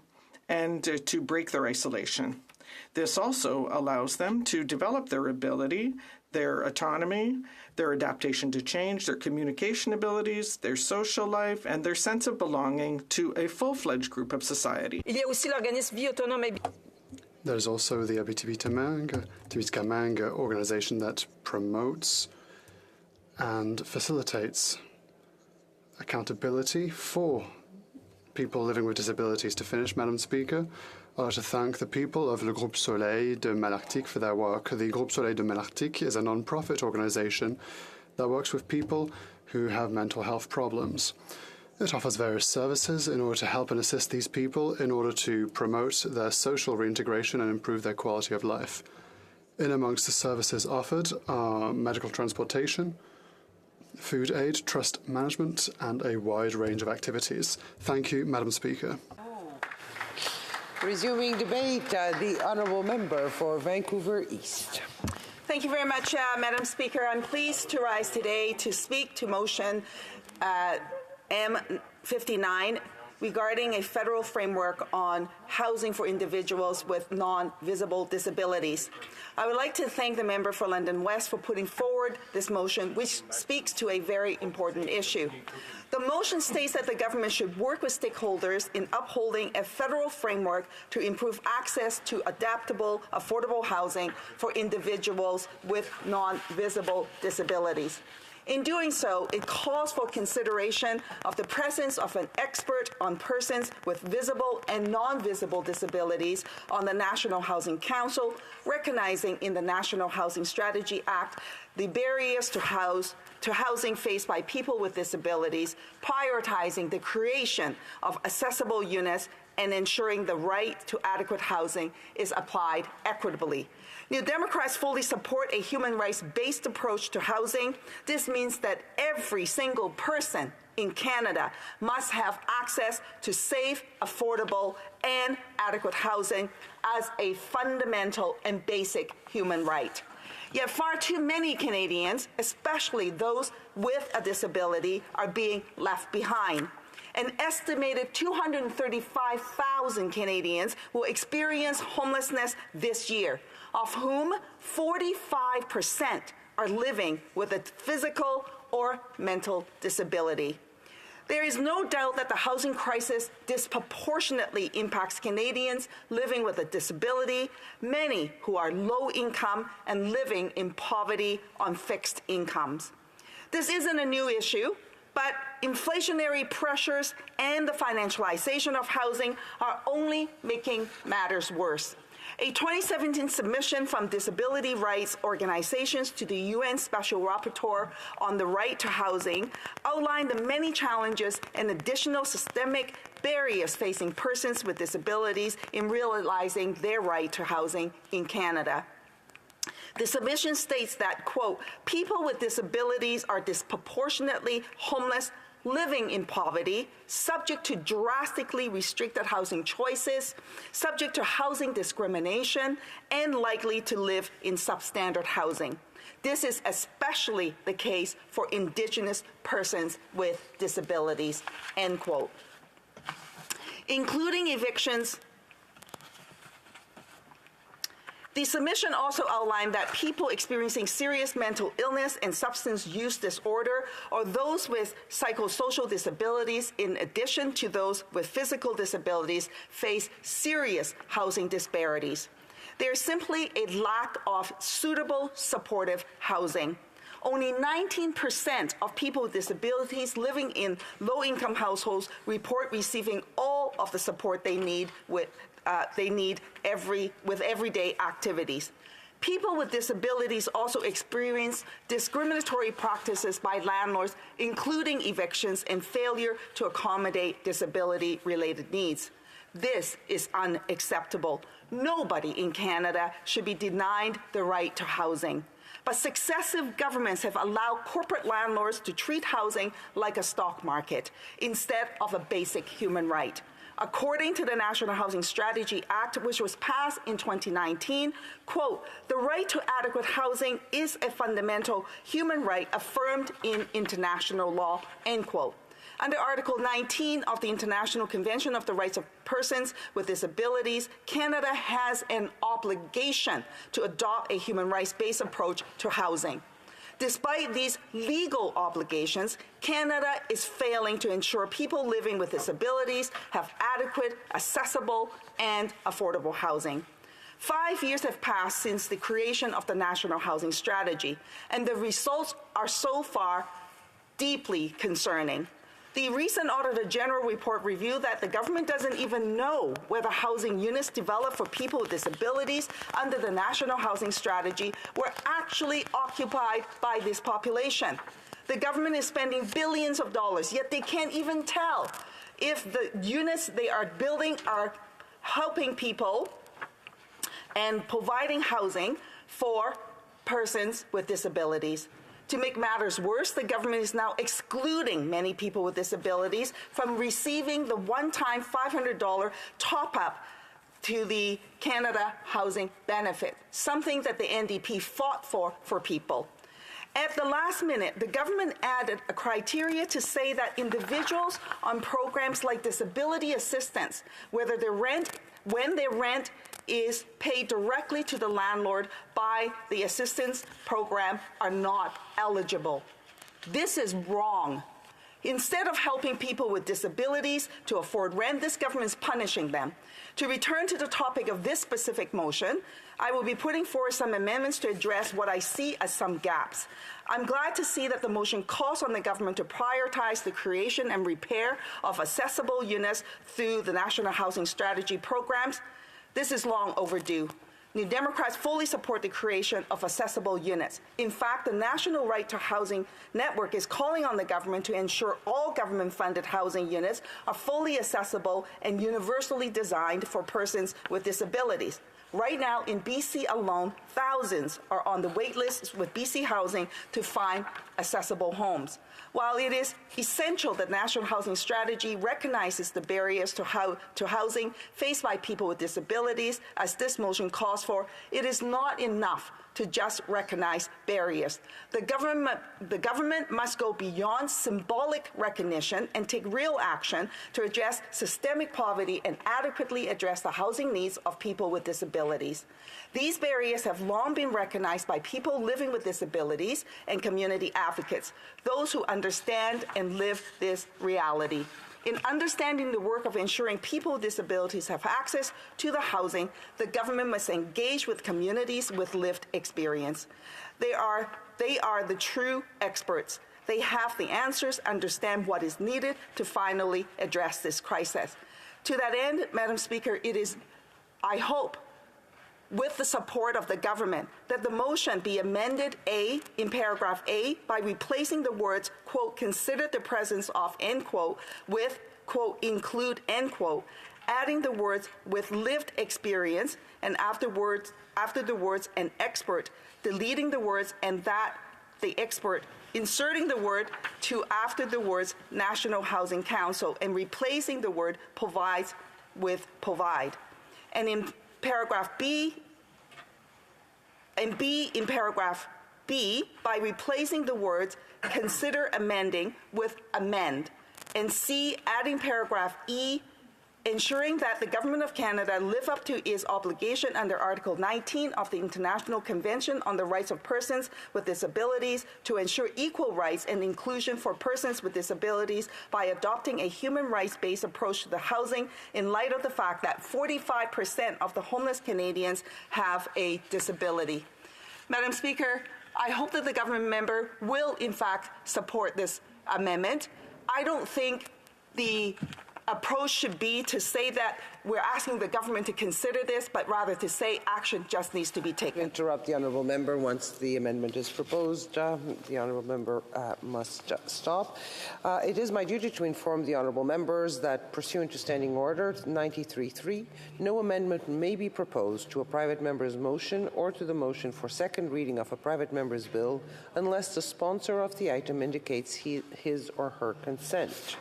and to break their isolation. This also allows them to develop their ability, their autonomy, their adaptation to change, their communication abilities, their social life, and their sense of belonging to a full-fledged group of society. There's also the Abitibi-Témiscamingue organization that promotes and facilitates accountability for people living with disabilities. To finish, Madam Speaker, I'd like to thank the people of Le Groupe Soleil de Malartic for their work. The Groupe Soleil de Malartic is a non-profit organization that works with people who have mental health problems. It offers various services in order to help and assist these people in order to promote their social reintegration and improve their quality of life. In amongst the services offered are medical transportation, food aid, trust management, and a wide range of activities. Thank you, Madam Speaker. Resuming debate, the Honourable Member for Vancouver East. Thank you very much, Madam Speaker. I'm pleased to rise today to speak to motion M59 regarding a federal framework on housing for individuals with non-visible disabilities. I would like to thank the member for London West for putting forward this motion, which speaks to a very important issue. The motion states that the government should work with stakeholders in upholding a federal framework to improve access to adaptable, affordable housing for individuals with non-visible disabilities. In doing so, it calls for consideration of the presence of an expert on persons with visible and non-visible disabilities on the National Housing Council, recognizing in the National Housing Strategy Act the barriers to housing faced by people with disabilities, prioritizing the creation of accessible units and ensuring the right to adequate housing is applied equitably. New Democrats fully support a human rights-based approach to housing. This means that every single person in Canada must have access to safe, affordable, and adequate housing as a fundamental and basic human right. Yet far too many Canadians, especially those with a disability, are being left behind. An estimated 235,000 Canadians will experience homelessness this year, of whom 45% are living with a physical or mental disability. There is no doubt that the housing crisis disproportionately impacts Canadians living with a disability, many who are low income and living in poverty on fixed incomes. This isn't a new issue, but inflationary pressures and the financialization of housing are only making matters worse. A 2017 submission from disability rights organizations to the UN Special Rapporteur on the right to housing outlined the many challenges and additional systemic barriers facing persons with disabilities in realizing their right to housing in Canada. The submission states that, quote, people with disabilities are disproportionately homeless, living in poverty, subject to drastically restricted housing choices, subject to housing discrimination, and likely to live in substandard housing. This is especially the case for Indigenous persons with disabilities, end quote. Including evictions. The submission also outlined that people experiencing serious mental illness and substance use disorder, or those with psychosocial disabilities in addition to those with physical disabilities, face serious housing disparities. There is simply a lack of suitable supportive housing. Only 19% of people with disabilities living in low-income households report receiving all of the support they need with everyday activities. People with disabilities also experience discriminatory practices by landlords, including evictions and failure to accommodate disability-related needs. This is unacceptable. Nobody in Canada should be denied the right to housing. But successive governments have allowed corporate landlords to treat housing like a stock market instead of a basic human right. According to the National Housing Strategy Act, which was passed in 2019, quote, the right to adequate housing is a fundamental human right affirmed in international law, end quote. Under Article 19 of the International Convention of the Rights of Persons with Disabilities, Canada has an obligation to adopt a human rights-based approach to housing. Despite these legal obligations, Canada is failing to ensure people living with disabilities have adequate, accessible, and affordable housing. 5 years have passed since the creation of the National Housing Strategy, and the results are so far deeply concerning. The recent Auditor General report revealed that the government doesn't even know whether housing units developed for people with disabilities under the National Housing Strategy were actually occupied by this population. The government is spending billions of dollars, yet they can't even tell if the units they are building are helping people and providing housing for persons with disabilities. To make matters worse, the government is now excluding many people with disabilities from receiving the one-time $500 top-up to the Canada Housing Benefit, something that the NDP fought for people. At the last minute, the government added a criteria to say that individuals on programs like disability assistance, when their rent is paid directly to the landlord by the assistance program, are not eligible. This is wrong. Instead of helping people with disabilities to afford rent, this government is punishing them. To return to the topic of this specific motion, I will be putting forward some amendments to address what I see as some gaps. I'm glad to see that the motion calls on the government to prioritize the creation and repair of accessible units through the National Housing Strategy programs. This is long overdue. New Democrats fully support the creation of accessible units. In fact, the National Right to Housing Network is calling on the government to ensure all government-funded housing units are fully accessible and universally designed for persons with disabilities. Right now, in BC alone, thousands are on the wait list with BC Housing to find accessible homes. While it is essential that National Housing Strategy recognizes the barriers to housing faced by people with disabilities, as this motion calls for, it is not enough to just recognize barriers. The government must go beyond symbolic recognition and take real action to address systemic poverty and adequately address the housing needs of people with disabilities. These barriers have long been recognized by people living with disabilities and community advocates, those who understand and live this reality. In understanding the work of ensuring people with disabilities have access to the housing, the government must engage with communities with lived experience. They are the true experts. They have the answers, understand what is needed to finally address this crisis. To that end, Madam Speaker, it is, I hope, with the support of the government, that the motion be amended in paragraph A by replacing the words, quote, consider the presence of, end quote, with, quote, include, end quote, adding the words with lived experience, and after the words an expert, deleting the words and that the expert, inserting the word to after the words National Housing Council, and replacing the word provides with provide. And in paragraph B, and B in paragraph B by replacing the words consider amending with amend, and C adding paragraph E, ensuring that the Government of Canada live up to its obligation under Article 19 of the International Convention on the Rights of Persons with Disabilities to ensure equal rights and inclusion for persons with disabilities by adopting a human rights-based approach to the housing in light of the fact that 45% of the homeless Canadians have a disability. Madam Speaker, I hope that the government member will, in fact, support this amendment. I don't think the approach should be to say that we're asking the government to consider this, but rather to say action just needs to be taken. Interrupt the honourable member. Once the amendment is proposed, the honourable member must stop. It is my duty to inform the honourable members that, pursuant to Standing Order 93.3, no amendment may be proposed to a private member's motion or to the motion for second reading of a private member's bill unless the sponsor of the item indicates his or her consent.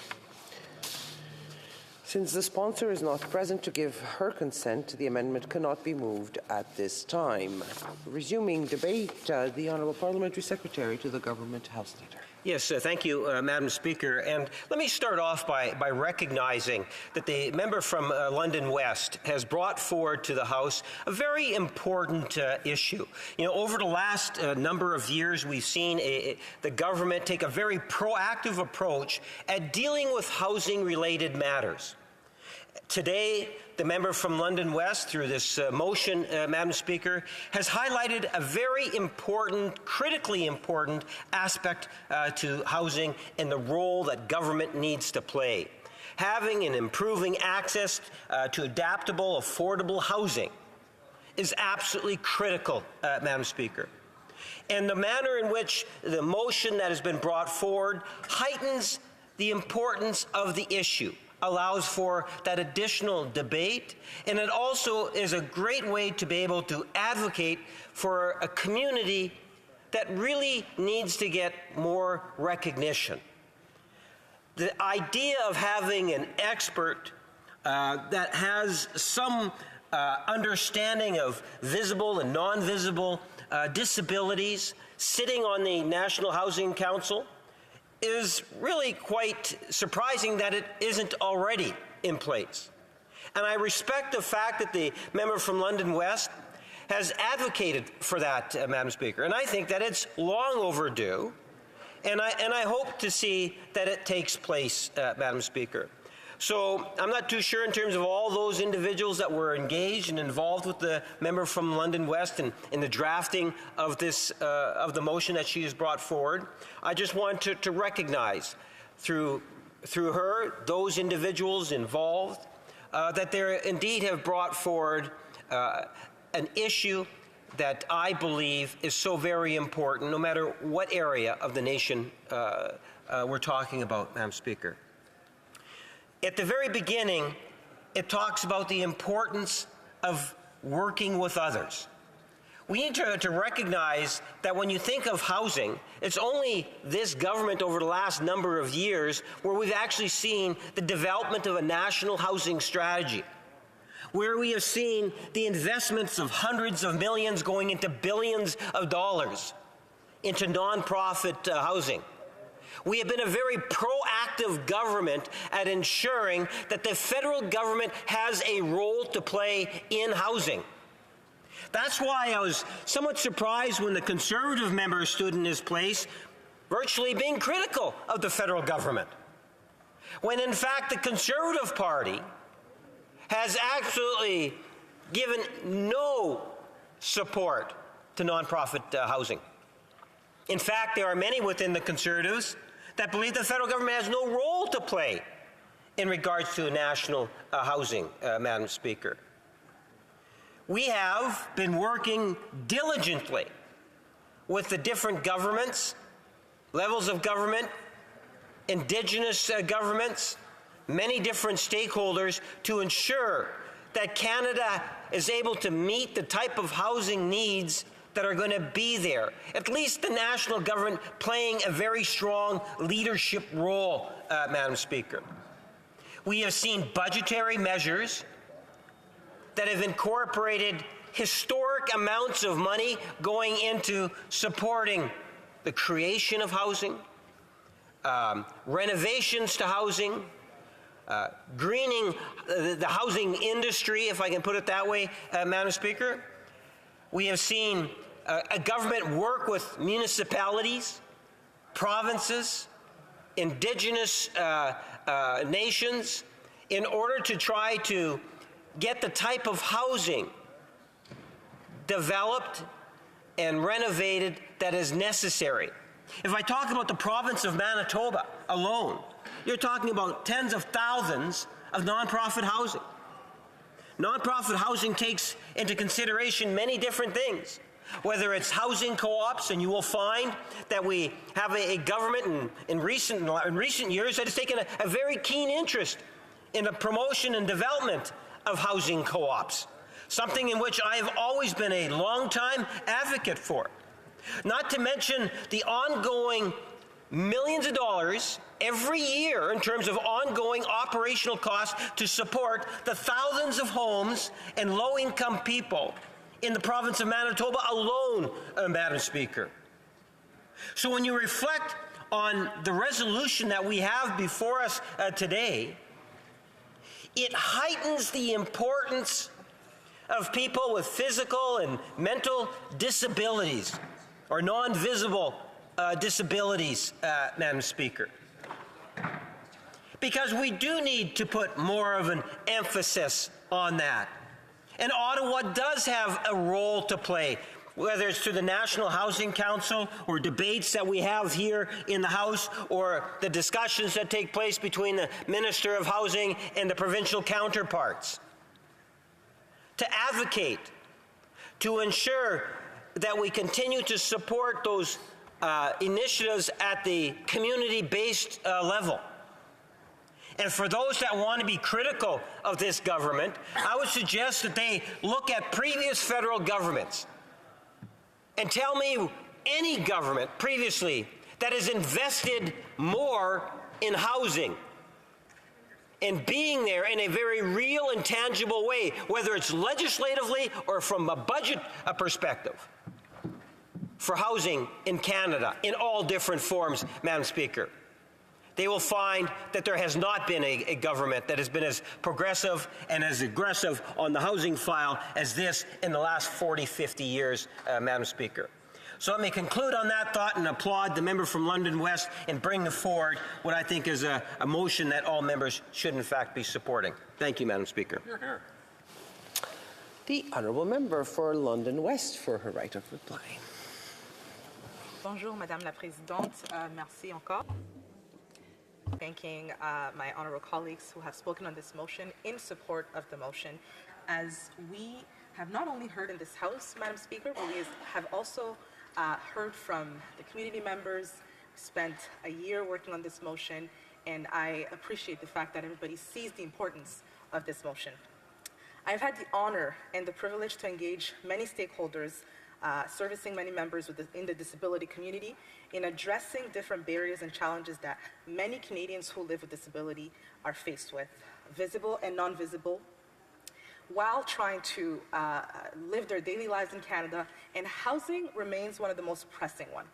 Since the sponsor is not present to give her consent, the amendment cannot be moved at this time. Resuming debate, the Honourable Parliamentary Secretary to the Government House Leader. Yes, thank you, Madam Speaker. And let me start off by recognizing that the member from London West has brought forward to the House a very important issue. You know, over the last number of years, we've seen the government take a very proactive approach at dealing with housing-related matters. Today, the member from London West, through this motion, Madam Speaker, has highlighted a very important, critically important aspect to housing and the role that government needs to play. Having and improving access to adaptable, affordable housing is absolutely critical, Madam Speaker. And the manner in which the motion that has been brought forward heightens the importance of the issue, allows for that additional debate, and it also is a great way to be able to advocate for a community that really needs to get more recognition. The idea of having an expert that has some understanding of visible and non-visible disabilities sitting on the National Housing Council is really quite surprising that it isn't already in place. And I respect the fact that the member from London West has advocated for that, Madam Speaker. And I think that it's long overdue, and I hope to see that it takes place, Madam Speaker. So I'm not too sure in terms of all those individuals that were engaged and involved with the member from London West and in the drafting of this of the motion that she has brought forward. I just want to recognize through her those individuals involved that they indeed have brought forward an issue that I believe is so very important, no matter what area of the nation we're talking about, Madam Speaker. At the very beginning, it talks about the importance of working with others. We need to recognize that when you think of housing, it's only this government over the last number of years where we've actually seen the development of a national housing strategy, where we have seen the investments of hundreds of millions going into billions of dollars into nonprofit housing. We have been a very proactive government at ensuring that the federal government has a role to play in housing. That's why I was somewhat surprised when the Conservative member stood in his place, virtually being critical of the federal government, when in fact the Conservative Party has absolutely given no support to nonprofit housing. In fact, there are many within the Conservatives that believe the federal government has no role to play in regards to national housing, Madam Speaker. We have been working diligently with the different governments, levels of government, Indigenous governments, many different stakeholders to ensure that Canada is able to meet the type of housing needs that are going to be there. At least the national government playing a very strong leadership role, Madam Speaker. We have seen budgetary measures that have incorporated historic amounts of money going into supporting the creation of housing, renovations to housing, greening the housing industry, if I can put it that way, Madam Speaker. We have seen a government work with municipalities, provinces, Indigenous nations in order to try to get the type of housing developed and renovated that is necessary. If I talk about the province of Manitoba alone, you're talking about tens of thousands of nonprofit housing. Nonprofit housing takes into consideration many different things, whether it's housing co-ops, and you will find that we have a government in recent years that has taken a very keen interest in the promotion and development of housing co-ops, something in which I have always been a long-time advocate for. Not to mention the ongoing millions of dollars every year in terms of ongoing operational costs to support the thousands of homes and low-income people in the province of Manitoba alone, Madam Speaker. So when you reflect on the resolution that we have before us today, it heightens the importance of people with physical and mental disabilities or non-visible disabilities, Madam Speaker. Because we do need to put more of an emphasis on that. And Ottawa does have a role to play, whether it's through the National Housing Council or debates that we have here in the House or the discussions that take place between the Minister of Housing and the provincial counterparts, to advocate, to ensure that we continue to support those initiatives at the community-based level. And for those that want to be critical of this government, I would suggest that they look at previous federal governments and tell me any government previously that has invested more in housing and being there in a very real and tangible way, whether it's legislatively or from a budget perspective, for housing in Canada in all different forms, Madam Speaker. They will find that there has not been a government that has been as progressive and as aggressive on the housing file as this in the last 40, 50 years, Madam Speaker. So let me conclude on that thought and applaud the member from London West in bringing forward what I think is a motion that all members should in fact be supporting. Thank you, Madam Speaker. Here, here. The honourable member for London West for her right of reply. Bonjour, Madame la Présidente. Merci encore. Thanking my honourable colleagues who have spoken on this motion in support of the motion. As we have not only heard in this House, Madam Speaker, but we have also heard from the community members, spent a year working on this motion, and I appreciate the fact that everybody sees the importance of this motion. I've had the honor and the privilege to engage many stakeholders, servicing many members in the disability community in addressing different barriers and challenges that many Canadians who live with disability are faced with, visible and non-visible, while trying to live their daily lives in Canada, and housing remains one of the most pressing ones.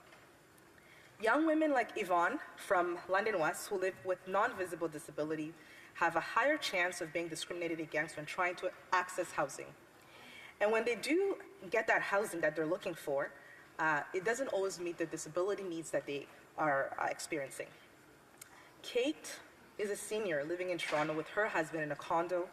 Young women like Yvonne from London West who live with non-visible disability have a higher chance of being discriminated against when trying to access housing. And when they do get that housing that they're looking for, it doesn't always meet the disability needs that they are experiencing. Kate is a senior living in Toronto with her husband in a condo.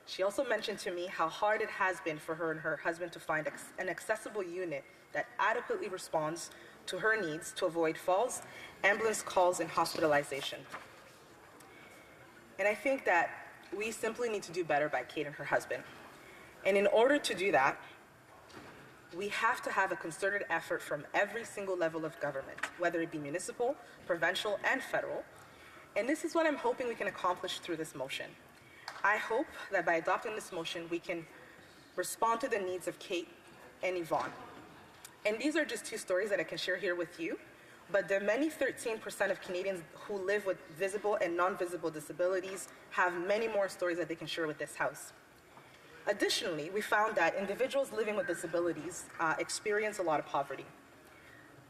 She also mentioned to me how hard it has been for her and her husband to find an accessible unit that adequately responds to her needs to avoid falls, ambulance calls, and hospitalization. And I think that we simply need to do better by Kate and her husband. And in order to do that, we have to have a concerted effort from every single level of government, whether it be municipal, provincial, and federal. And this is what I'm hoping we can accomplish through this motion. I hope that by adopting this motion, we can respond to the needs of Kate and Yvonne. And these are just two stories that I can share here with you, but the many 13% of Canadians who live with visible and non-visible disabilities have many more stories that they can share with this House. Additionally, we found that individuals living with disabilities experience a lot of poverty.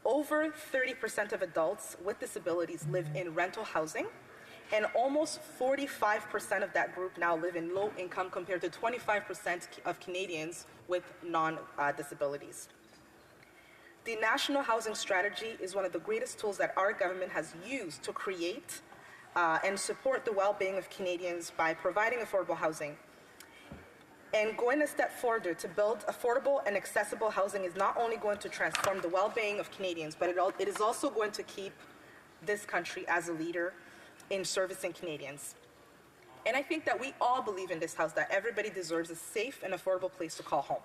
Over 30% of adults with disabilities live in rental housing, and almost 45% of that group now live in low income compared to 25% of Canadians with non-disabilities. The National Housing Strategy is one of the greatest tools that our government has used to create and support the well-being of Canadians by providing affordable housing. And going a step further to build affordable and accessible housing is not only going to transform the well-being of Canadians, but it is also going to keep this country as a leader in servicing Canadians. And I think that we all believe in this House that everybody deserves a safe and affordable place to call home.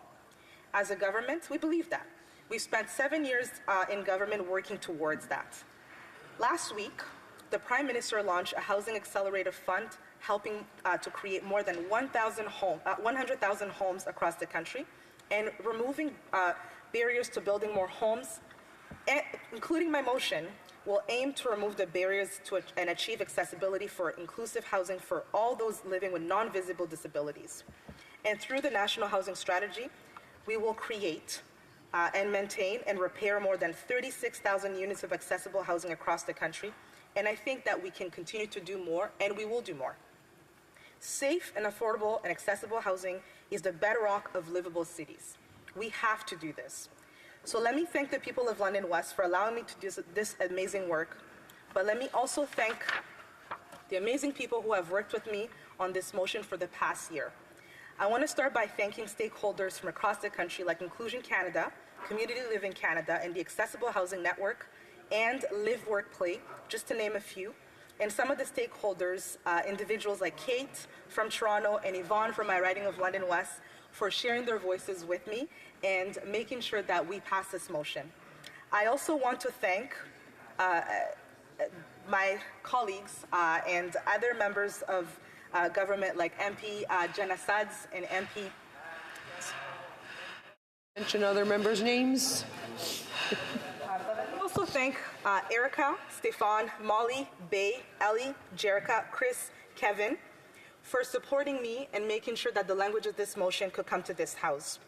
As a government, we believe that. We've spent 7 years in government working towards that. Last week, the Prime Minister launched a Housing Accelerator Fund helping to create more than 100,000 homes across the country and removing barriers to building more homes, including my motion, will aim to remove the barriers and achieve accessibility for inclusive housing for all those living with non-visible disabilities. And through the National Housing Strategy, we will create and maintain and repair more than 36,000 units of accessible housing across the country. And I think that we can continue to do more, and we will do more. Safe and affordable and accessible housing is the bedrock of livable cities. We have to do this. So let me thank the people of London West for allowing me to do this amazing work. But let me also thank the amazing people who have worked with me on this motion for the past year. I want to start by thanking stakeholders from across the country like Inclusion Canada, Community Living Canada, and the Accessible Housing Network, and Live, Work, Play, just to name a few. And some of the stakeholders, individuals like Kate from Toronto and Yvonne from my riding of London West, for sharing their voices with me and making sure that we pass this motion. I also want to thank my colleagues and other members of government like MP Jenna Suds and MP. Mention other members' names. I also thank Erica, Stefan, Molly, Bay, Ellie, Jerica, Chris, Kevin, for supporting me and making sure that the language of this motion could come to this House.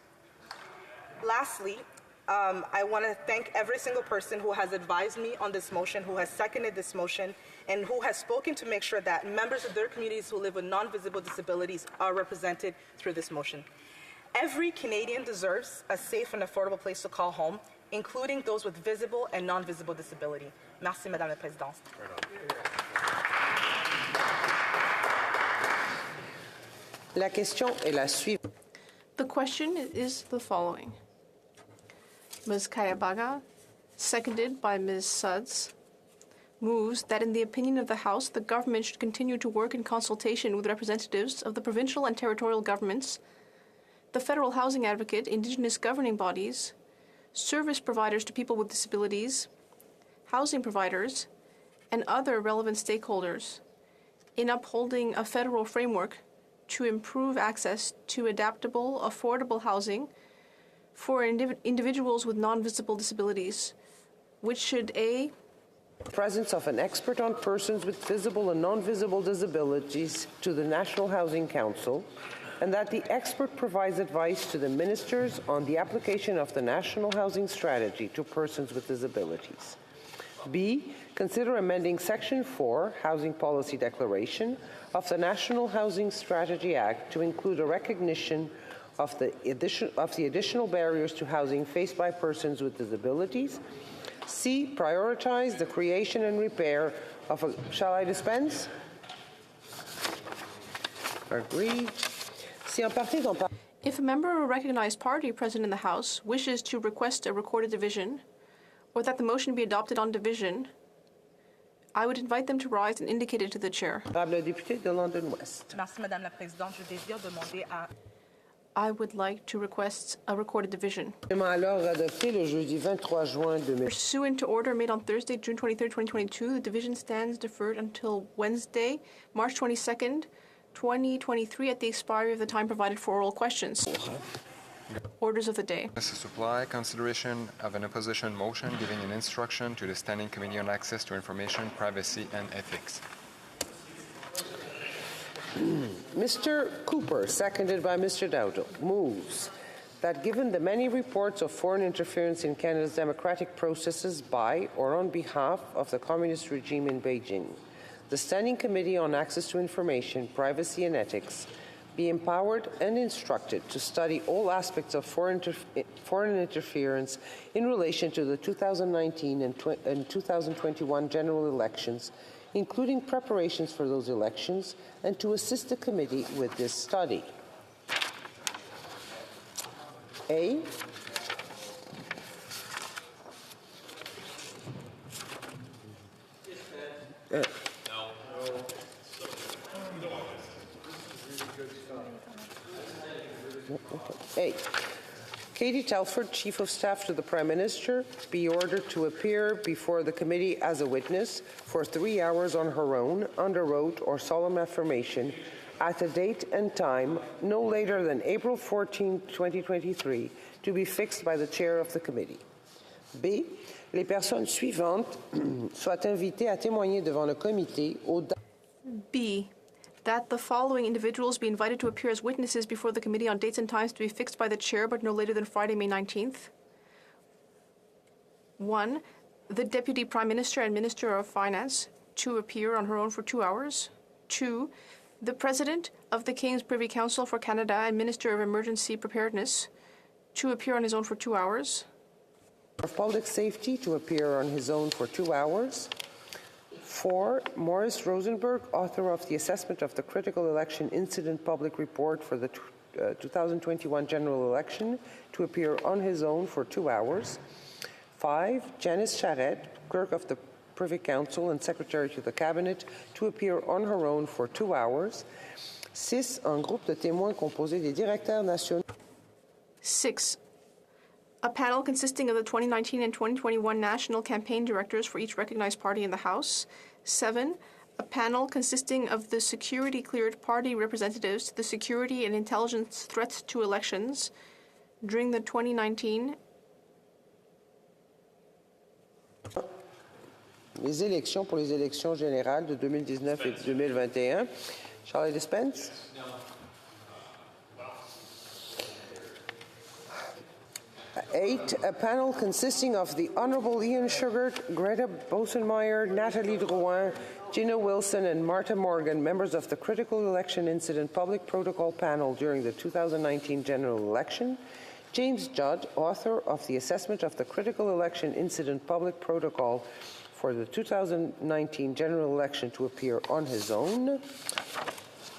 Lastly, I want to thank every single person who has advised me on this motion, who has seconded this motion, and who has spoken to make sure that members of their communities who live with non-visible disabilities are represented through this motion. Every Canadian deserves a safe and affordable place to call home, including those with visible and non-visible disability. Merci, Madame la Présidente. La question est la suivante. The question is the following. Ms. Kayabaga, seconded by Ms. Suds, moves that in the opinion of the House, the government should continue to work in consultation with representatives of the provincial and territorial governments, the Federal Housing Advocate, Indigenous governing bodies, service providers to people with disabilities, housing providers, and other relevant stakeholders in upholding a federal framework to improve access to adaptable, affordable housing for individuals with non-visible disabilities, which should A, presence of an expert on persons with visible and non-visible disabilities to the National Housing Council, and that the expert provides advice to the ministers on the application of the National Housing Strategy to persons with disabilities. B, consider amending Section 4, Housing Policy Declaration, of the National Housing Strategy Act to include a recognition of the additional barriers to housing faced by persons with disabilities. C, prioritize the creation and repair of a... Shall I dispense? Agreed. Si un parti dans... If a member of a recognized party present in the House wishes to request a recorded division, or that the motion be adopted on division, I would invite them to rise and indicate it to the chair. Député de London West. Merci, Madame la Présidente. Je désire demander à... I would like to request a recorded division. Alors adopté le jeudi 23 juin 2000. Pursuant to order made on Thursday, June 23, 2022, the division stands deferred until Wednesday, March 22nd, 2023, at the expiry of the time provided for oral questions. Orders of the day. Mr. Supply, consideration of an opposition motion giving an instruction to the Standing Committee on Access to Information, Privacy and Ethics. Mr. Cooper, seconded by Mr. Dowdell, moves that given the many reports of foreign interference in Canada's democratic processes by or on behalf of the communist regime in Beijing, the Standing Committee on Access to Information, Privacy and Ethics be empowered and instructed to study all aspects of foreign interference in relation to the 2019 and 2021 general elections, including preparations for those elections, and to assist the committee with this study. A, A. Katie Telford, Chief of Staff to the Prime Minister, be ordered to appear before the committee as a witness for 3 hours on her own, under oath or solemn affirmation, at a date and time no later than April 14, 2023, to be fixed by the chair of the committee. B. Les personnes suivantes soient invitées à témoigner devant le comité aux dates. B, that the following individuals be invited to appear as witnesses before the committee on dates and times to be fixed by the chair, but no later than Friday, May 19th. 1. The Deputy Prime Minister and Minister of Finance to appear on her own for 2 hours. 2. The President of the King's Privy Council for Canada and Minister of Emergency Preparedness to appear on his own for 2 hours. Of Public Safety to appear on his own for 2 hours. 4. Maurice Rosenberg, author of the Assessment of the Critical Election Incident Public Report for the 2021 general election, to appear on his own for 2 hours. 5. Janice Charette, Clerk of the Privy Council and Secretary to the Cabinet, to appear on her own for 2 hours. 6. Un groupe de témoins composé des directeurs nationaux. 6. A panel consisting of the 2019 and 2021 national campaign directors for each recognized party in the House. 7. A panel consisting of the security-cleared party representatives to the security and intelligence threats to elections during the 2019. Les élections pour les élections générales de 2019 et 2021. Shall I dispense? 8, a panel consisting of the Honourable Ian Sugart, Greta Bosenmeyer, Natalie Drouin, Gina Wilson, and Martha Morgan, members of the Critical Election Incident Public Protocol Panel during the 2019 general election, James Judd, author of the Assessment of the Critical Election Incident Public Protocol for the 2019 general election, to appear on his own.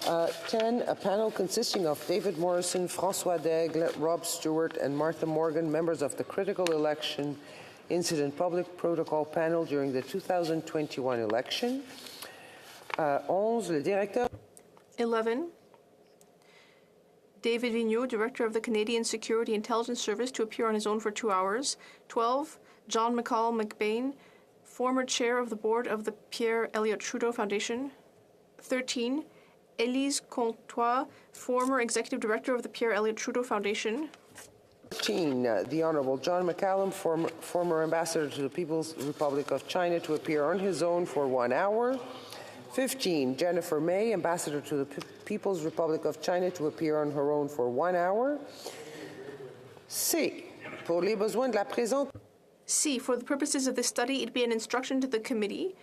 10, a panel consisting of David Morrison, François Daigle, Rob Stewart, and Martha Morgan, members of the Critical Election Incident Public Protocol panel during the 2021 election. 11, le directeur. 11. David Vigneault, Director of the Canadian Security Intelligence Service, to appear on his own for 2 hours. 12. John McCall McBain, former Chair of the Board of the Pierre Elliott Trudeau Foundation. 13. Élise Comtois, former Executive Director of the Pierre Elliott Trudeau Foundation. 14. The Honourable John McCallum, former Ambassador to the People's Republic of China, to appear on his own for 1 hour. 15. Jennifer May, Ambassador to the People's Republic of China, to appear on her own for 1 hour. C. Pour les besoins de la présente. C. For the purposes of this study, it be an instruction to the committee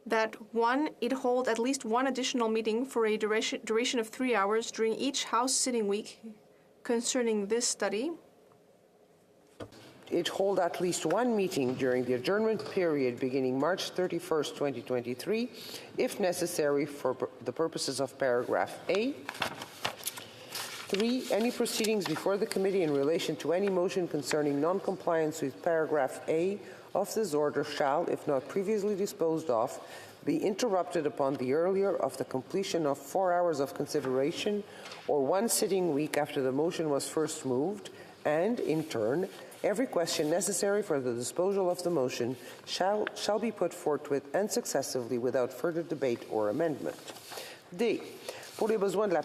that 1. It hold at least one additional meeting for a duration of 3 hours during each House sitting week concerning this study. It hold at least one meeting during the adjournment period beginning March 31st, 2023, if necessary for the purposes of paragraph A. 3. Any proceedings before the committee in relation to any motion concerning non-compliance with paragraph A of this order shall, if not previously disposed of, be interrupted upon the earlier of the completion of 4 hours of consideration or one sitting week after the motion was first moved, and, in turn, every question necessary for the disposal of the motion shall be put forthwith and successively without further debate or amendment. D. Pour les besoins de la...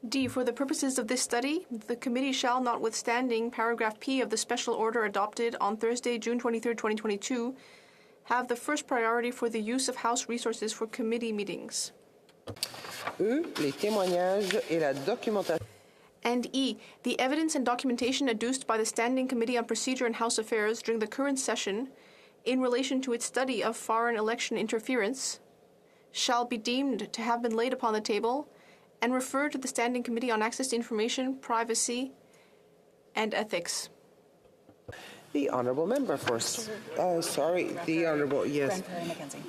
D. For the purposes of this study, the committee shall, notwithstanding paragraph P of the special order adopted on Thursday, June 23, 2022, have the first priority for the use of House resources for committee meetings. E. Les témoignages et la documentation. And E. The evidence and documentation adduced by the Standing Committee on Procedure and House Affairs during the current session in relation to its study of foreign election interference shall be deemed to have been laid upon the table and referred to the Standing Committee on Access to Information, Privacy, and Ethics. The Honourable Member for... the Honourable... Yes.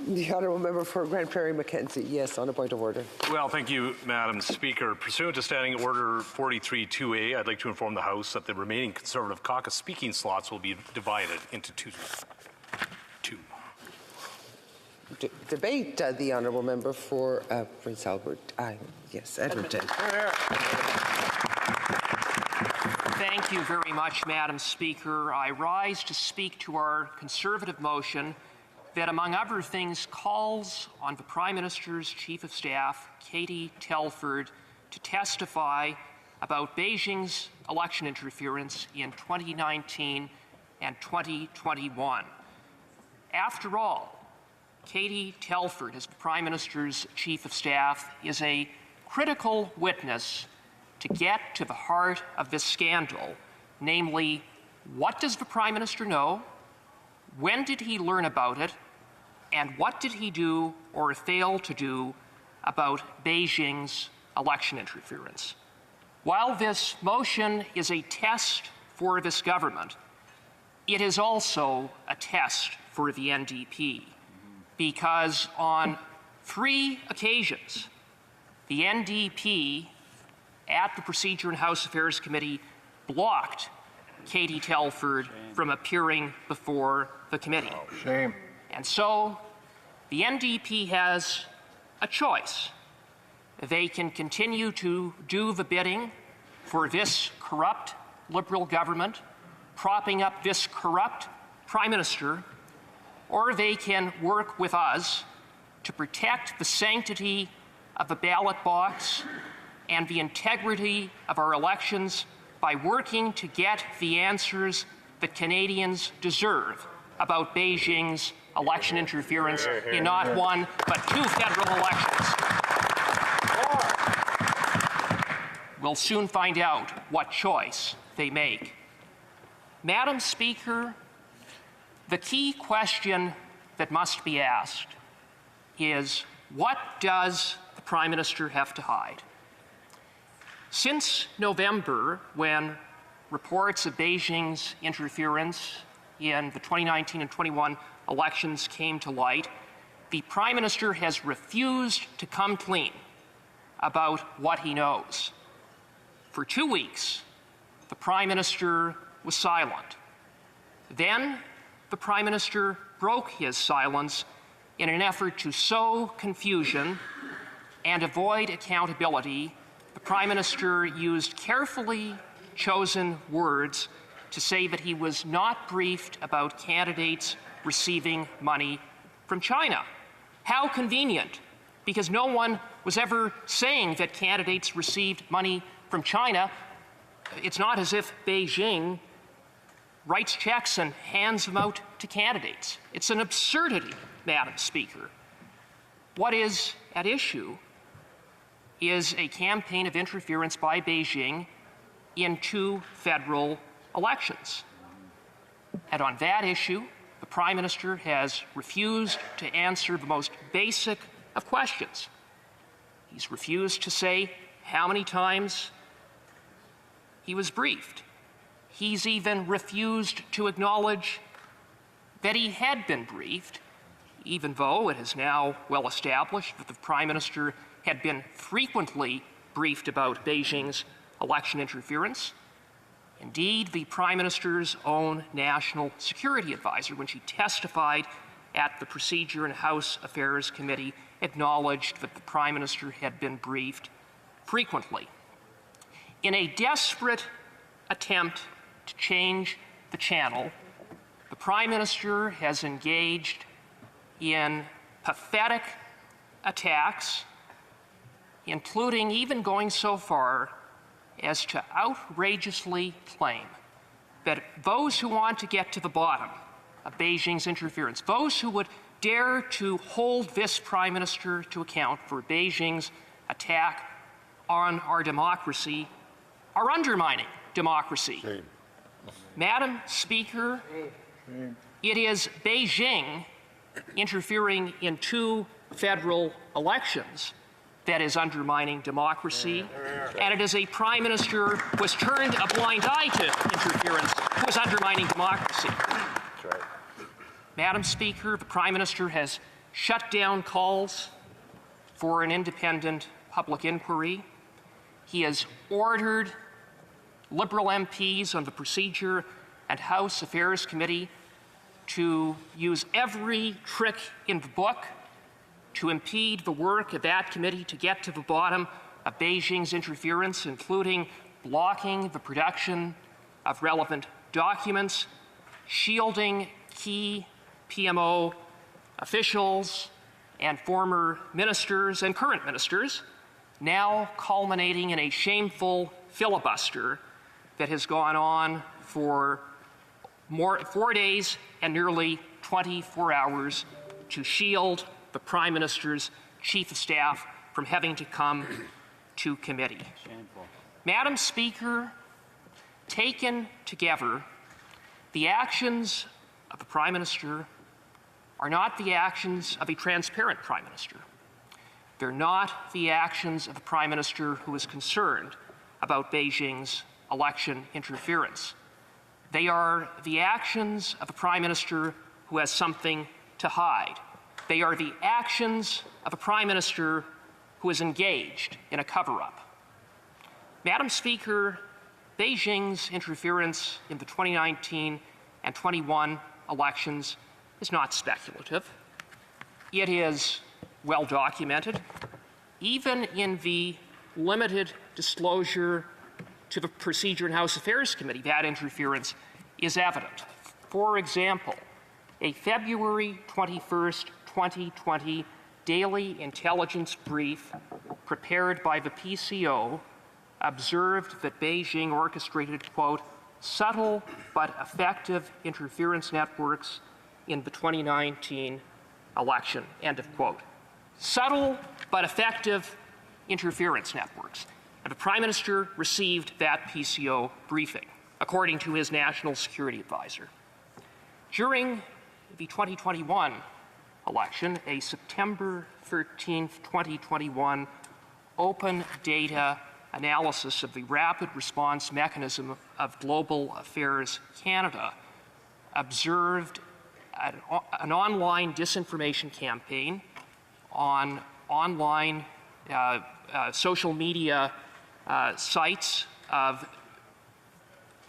The Honourable Member for Grande Prairie Mackenzie. Yes, on a point of order. Well, thank you, Madam Speaker. Pursuant to Standing Order 43-2A, I'd like to inform the House that the remaining Conservative caucus speaking slots will be divided into two. Debate the Honourable Member for Prince Albert. Yes, Edmonton. Thank you very much, Madam Speaker. I rise to speak to our Conservative motion that, among other things, calls on the Prime Minister's Chief of Staff, Katie Telford, to testify about Beijing's election interference in 2019 and 2021. After all, Katie Telford, as the Prime Minister's Chief of Staff, is a critical witness to get to the heart of this scandal, namely, what does the Prime Minister know, when did he learn about it, and what did he do or fail to do about Beijing's election interference? While this motion is a test for this government, it is also a test for the NDP, because on 3 occasions, the NDP at the Procedure and House Affairs Committee blocked Katie Telford from appearing before the committee. Shame. And so the NDP has a choice. They can continue to do the bidding for this corrupt Liberal government, propping up this corrupt Prime Minister, or they can work with us to protect the sanctity of the ballot box and the integrity of our elections by working to get the answers that Canadians deserve about Beijing's election interference in not one, but 2 federal elections. We'll soon find out what choice they make. Madam Speaker, the key question that must be asked is, what does the Prime Minister have to hide? Since November, when reports of Beijing's interference in the 2019 and 21 elections came to light, the Prime Minister has refused to come clean about what he knows. For 2 weeks, the Prime Minister was silent. Then, the Prime Minister broke his silence in an effort to sow confusion and avoid accountability. The Prime Minister used carefully chosen words to say that he was not briefed about candidates receiving money from China. How convenient, because no one was ever saying that candidates received money from China. It's not as if Beijing writes checks and hands them out to candidates. It's an absurdity, Madam Speaker. What is at issue is a campaign of interference by Beijing in 2 federal elections. And on that issue, the Prime Minister has refused to answer the most basic of questions. He's refused to say how many times he was briefed. He's even refused to acknowledge that he had been briefed, even though it is now well established that the Prime Minister had been frequently briefed about Beijing's election interference. Indeed, the Prime Minister's own National Security Advisor, when she testified at the Procedure and House Affairs Committee, acknowledged that the Prime Minister had been briefed frequently. In a desperate attempt to change the channel, the Prime Minister has engaged in pathetic attacks, including even going so far as to outrageously claim that those who want to get to the bottom of Beijing's interference, those who would dare to hold this Prime Minister to account for Beijing's attack on our democracy, are undermining democracy. Madam Speaker, it is Beijing interfering in 2 federal elections that is undermining democracy, and it is a Prime Minister who has turned a blind eye to interference who is undermining democracy. That's right. Madam Speaker, the Prime Minister has shut down calls for an independent public inquiry. He has ordered Liberal MPs on the Procedure and House Affairs Committee to use every trick in the book to impede the work of that committee to get to the bottom of Beijing's interference, including blocking the production of relevant documents, shielding key PMO officials and former ministers and current ministers, now culminating in a shameful filibuster that has gone on for 4 days and nearly 24 hours to shield the Prime Minister's Chief of Staff from having to come to committee. Shameful. Madam Speaker, taken together, the actions of the Prime Minister are not the actions of a transparent Prime Minister. They're not the actions of a Prime Minister who is concerned about Beijing's election interference. They are the actions of a Prime Minister who has something to hide. They are the actions of a Prime Minister who is engaged in a cover-up. Madam Speaker, Beijing's interference in the 2019 and 21 elections is not speculative. It is well documented, even in the limited disclosure to the Procedure and House Affairs Committee. That interference is evident. For example, a February 21st, 2020 daily intelligence brief prepared by the PCO observed that Beijing orchestrated, quote, subtle but effective interference networks in the 2019 election, end of quote. Subtle but effective interference networks. And the Prime Minister received that PCO briefing, according to his National Security Advisor. During the 2021 election, a September 13th, 2021 open data analysis of the rapid response mechanism of Global Affairs Canada observed an online disinformation campaign on online social media sites of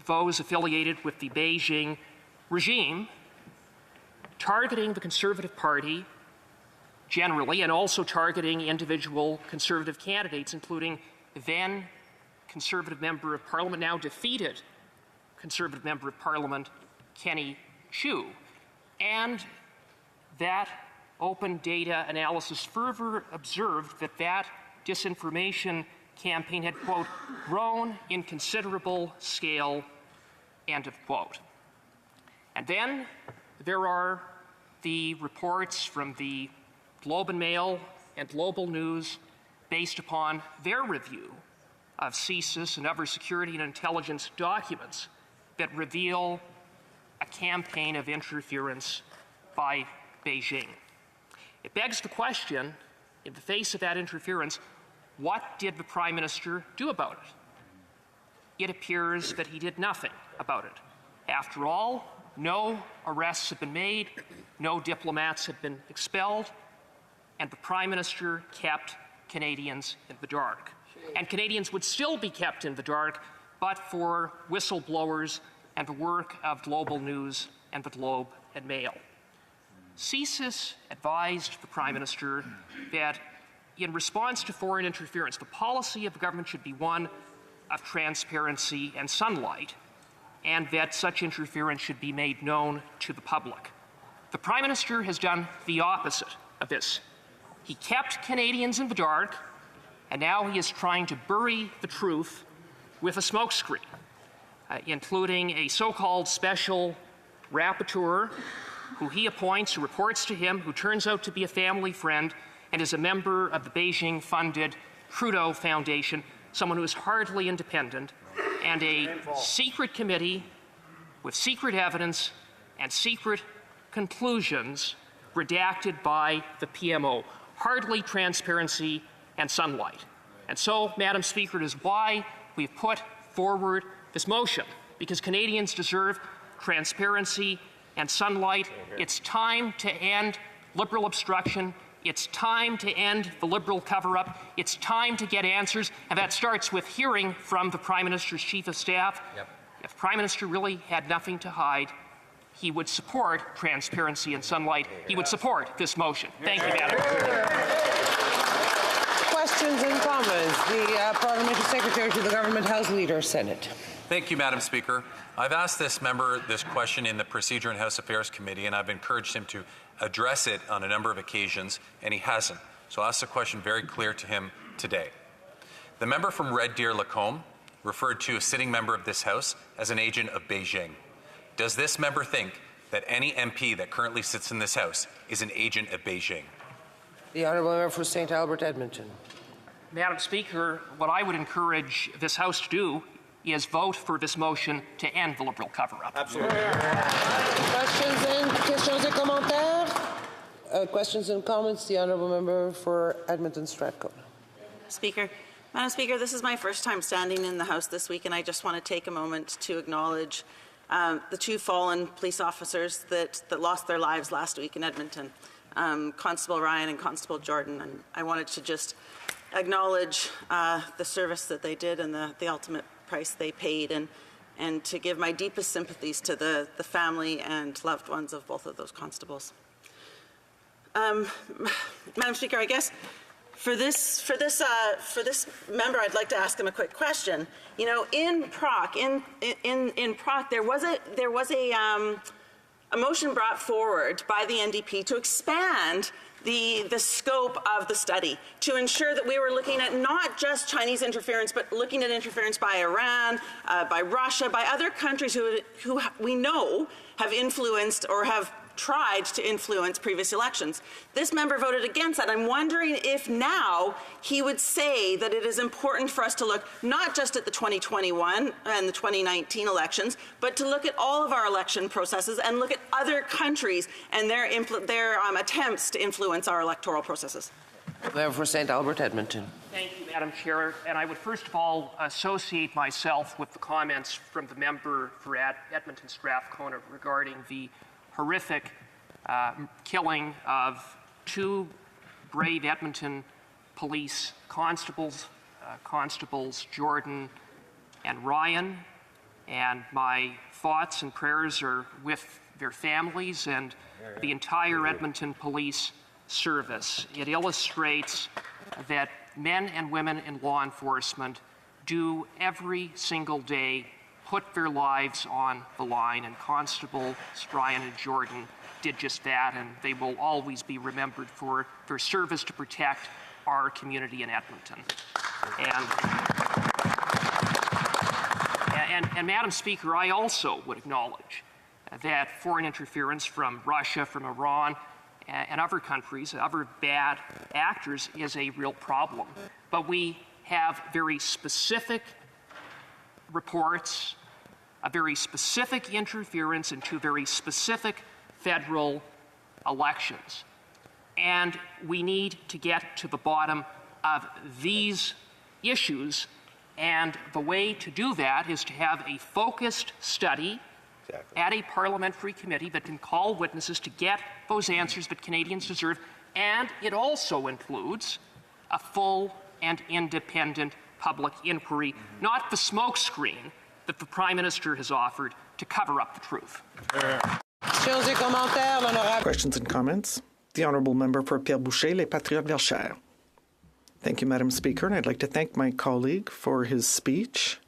those affiliated with the Beijing regime, targeting the Conservative Party generally, and also targeting individual Conservative candidates, including then Conservative Member of Parliament, now defeated Conservative Member of Parliament, Kenny Chiu. And that open data analysis further observed that that disinformation campaign had, quote, grown in considerable scale, end of quote. And then there are the reports from the Globe and Mail and Global News based upon their review of CSIS and other security and intelligence documents that reveal a campaign of interference by Beijing. It begs the question, in the face of that interference, what did the Prime Minister do about it? It appears that he did nothing about it. After all, no arrests have been made, no diplomats have been expelled, and the Prime Minister kept Canadians in the dark. And Canadians would still be kept in the dark but for whistleblowers and the work of Global News and the Globe and Mail. CSIS advised the Prime Minister that in response to foreign interference, the policy of the government should be one of transparency and sunlight, and that such interference should be made known to the public. The Prime Minister has done the opposite of this. He kept Canadians in the dark, and now he is trying to bury the truth with a smokescreen, including a so-called special rapporteur who he appoints, who reports to him, who turns out to be a family friend and is a member of the Beijing-funded Trudeau Foundation, someone who is hardly independent, and a secret committee with secret evidence and secret conclusions redacted by the PMO. Hardly transparency and sunlight. And so, Madam Speaker, it is why we've put forward this motion, because Canadians deserve transparency and sunlight. It's time to end Liberal obstruction. It's time to end the Liberal cover-up. It's time to get answers, and that starts with hearing from the Prime Minister's Chief of Staff. If the Prime Minister really had nothing to hide, he would support transparency and sunlight. He would support this motion. Thank you, Madam. Questions and comments. The Parliamentary Secretary to the Government House Leader, Senate. Thank you, Madam Speaker. I've asked this member this question in the Procedure and House Affairs Committee, and I've encouraged him to address it on a number of occasions, and he hasn't. So I'll ask the question very clear to him today. The member from Red Deer Lacombe referred to a sitting member of this House as an agent of Beijing. Does this member think that any MP that currently sits in this House is an agent of Beijing? The Honourable Member for St. Albert Edmonton. Madam Speaker, what I would encourage this House to do is vote for this motion to end the Liberal cover-up. Absolutely. Questions and commentaires? Questions and comments. The Honourable Member for Edmonton Strathcona. Speaker. Madam Speaker, this is my first time standing in the House this week, and I just want to take a moment to acknowledge the two fallen police officers that lost their lives last week in Edmonton, Constable Ryan and Constable Jordan. And I wanted to just acknowledge the service that they did and the ultimate price they paid, and to give my deepest sympathies to the family and loved ones of both of those constables. Madam Speaker, I guess for this member, I'd like to ask him a quick question. You know, in Proc, there was a motion brought forward by the NDP to expand the scope of the study to ensure that we were looking at not just Chinese interference, but looking at interference by Iran, by Russia, by other countries who we know have influenced or have tried to influence previous elections. This member voted against that. I'm wondering if now he would say that it is important for us to look not just at the 2021 and the 2019 elections, but to look at all of our election processes and look at other countries and their attempts to influence our electoral processes. Member for St. Albert Edmonton. Thank you, Madam Chair, and I would first of all associate myself with the comments from the member for Edmonton Strathcona regarding the horrific killing of two brave Edmonton police constables, Constables Jordan and Ryan, and my thoughts and prayers are with their families and the entire Edmonton Police Service. It illustrates that men and women in law enforcement do every single day put their lives on the line, and Constable Ryan and Jordan did just that, and they will always be remembered for their service to protect our community in Edmonton. And Madam Speaker, I also would acknowledge that foreign interference from Russia, from Iran, and other countries, other bad actors, is a real problem. But we have very specific reports, a very specific interference into very specific federal elections. And we need to get to the bottom of these issues, and the way to do that is to have a focused study at a parliamentary committee that can call witnesses to get those answers that Canadians deserve, and it also includes a full and independent public inquiry, not the smokescreen that the Prime Minister has offered to cover up the truth. Questions and comments? The Honourable Member for Pierre Boucher, Les Patriotes Verchères. Thank you, Madam Speaker, and I'd like to thank my colleague for his speech.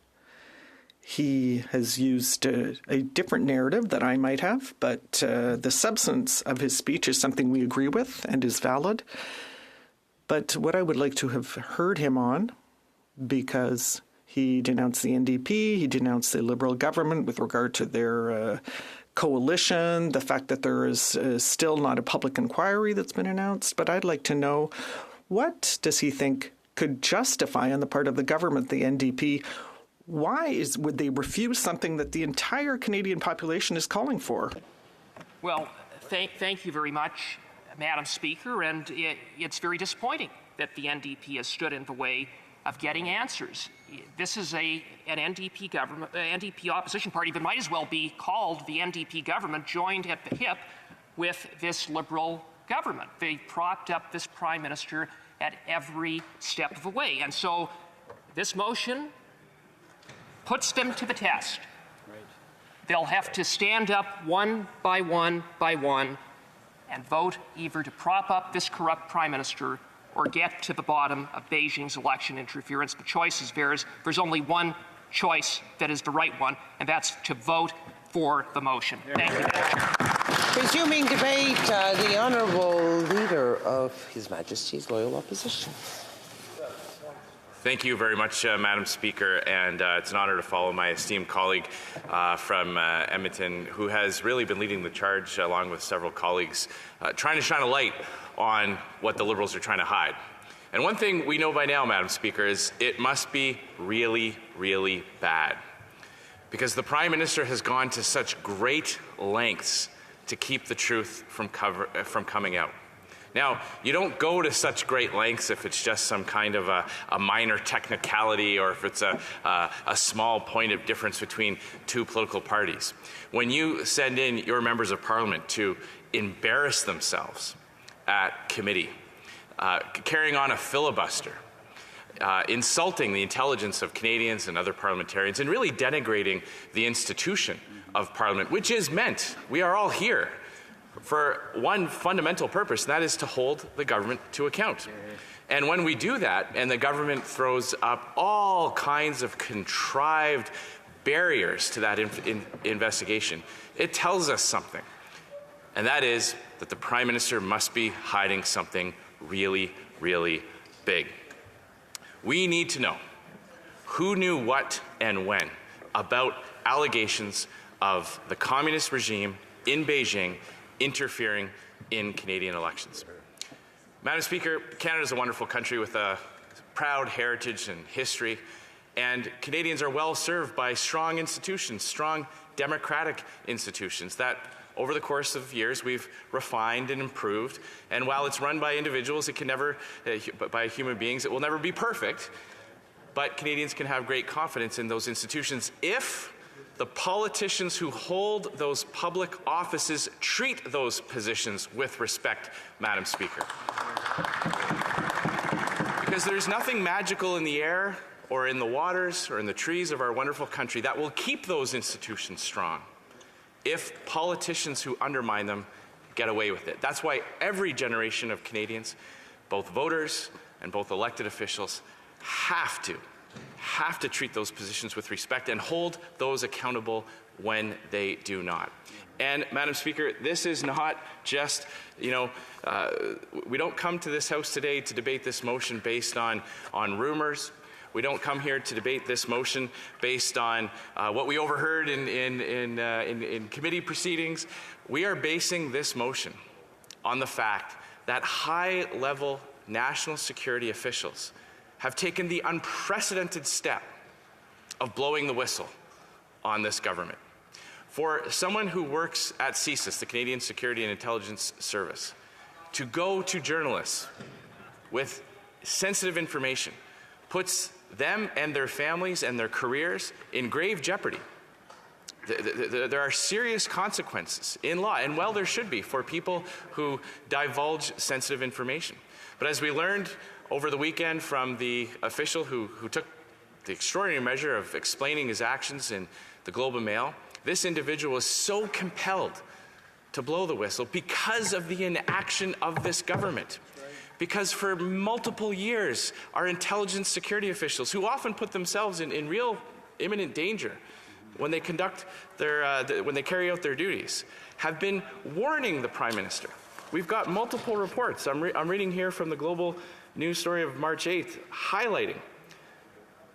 He has used a different narrative that I might have, but the substance of his speech is something we agree with and is valid. But what I would like to have heard him on, because he denounced the NDP, he denounced the Liberal government with regard to their coalition, the fact that there is still not a public inquiry that's been announced, but I'd like to know, what does he think could justify on the part of the government, the NDP, would they refuse something that the entire Canadian population is calling for? Well, thank you very much, Madam Speaker, and it's very disappointing that the NDP has stood in the way of getting answers. This is an NDP government, NDP opposition party that might as well be called the NDP government, joined at the hip with this Liberal government. They propped up this Prime Minister at every step of the way. And so this motion puts them to the test. Right. They'll have to stand up one by one by one and vote either to prop up this corrupt Prime Minister or get to the bottom of Beijing's election interference. The choice is theirs. There's only one choice that is the right one, and that's to vote for the motion. Thank you, Madam Chair. Resuming debate, the Honourable Leader of His Majesty's Loyal Opposition. Thank you very much, Madam Speaker, and it's an honor to follow my esteemed colleague from Edmonton, who has really been leading the charge, along with several colleagues, trying to shine a light on what the Liberals are trying to hide. And one thing we know by now, Madam Speaker, is it must be really, really bad, because the Prime Minister has gone to such great lengths to keep the truth from coming out. Now, you don't go to such great lengths if it's just some kind of a minor technicality, or if it's a small point of difference between two political parties. When you send in your members of Parliament to embarrass themselves at committee, carrying on a filibuster, insulting the intelligence of Canadians and other parliamentarians, and really denigrating the institution of Parliament, which is meant, we are all here for one fundamental purpose, and that is to hold the government to account. And when we do that, and the government throws up all kinds of contrived barriers to that investigation, it tells us something. And that is that the Prime Minister must be hiding something really, really big. We need to know who knew what and when about allegations of the communist regime in Beijing interfering in Canadian elections. Madam Speaker, Canada is a wonderful country with a proud heritage and history, and Canadians are well served by strong institutions, strong democratic institutions that over the course of years, we've refined and improved. And while it's run by individuals, it can never, by human beings, it will never be perfect. But Canadians can have great confidence in those institutions if the politicians who hold those public offices treat those positions with respect, Madam Speaker. Because there's nothing magical in the air or in the waters or in the trees of our wonderful country that will keep those institutions strong if politicians who undermine them get away with it. That's why every generation of Canadians, both voters and both elected officials, have to treat those positions with respect and hold those accountable when they do not. And, Madam Speaker, this is not just, we don't come to this House today to debate this motion based on rumors. We don't come here to debate this motion based on what we overheard in committee proceedings. We are basing this motion on the fact that high-level national security officials have taken the unprecedented step of blowing the whistle on this government. For someone who works at CSIS, the Canadian Security and Intelligence Service, to go to journalists with sensitive information puts them and their families and their careers in grave jeopardy. There are serious consequences in law, and well, there should be, for people who divulge sensitive information. But as we learned over the weekend from the official who took the extraordinary measure of explaining his actions in the Globe and Mail, this individual was so compelled to blow the whistle because of the inaction of this government. Because for multiple years, our intelligence security officials, who often put themselves in real imminent danger when they conduct when they carry out their duties, have been warning the Prime Minister. We've got multiple reports. I'm reading here from the Global News story of March 8th, highlighting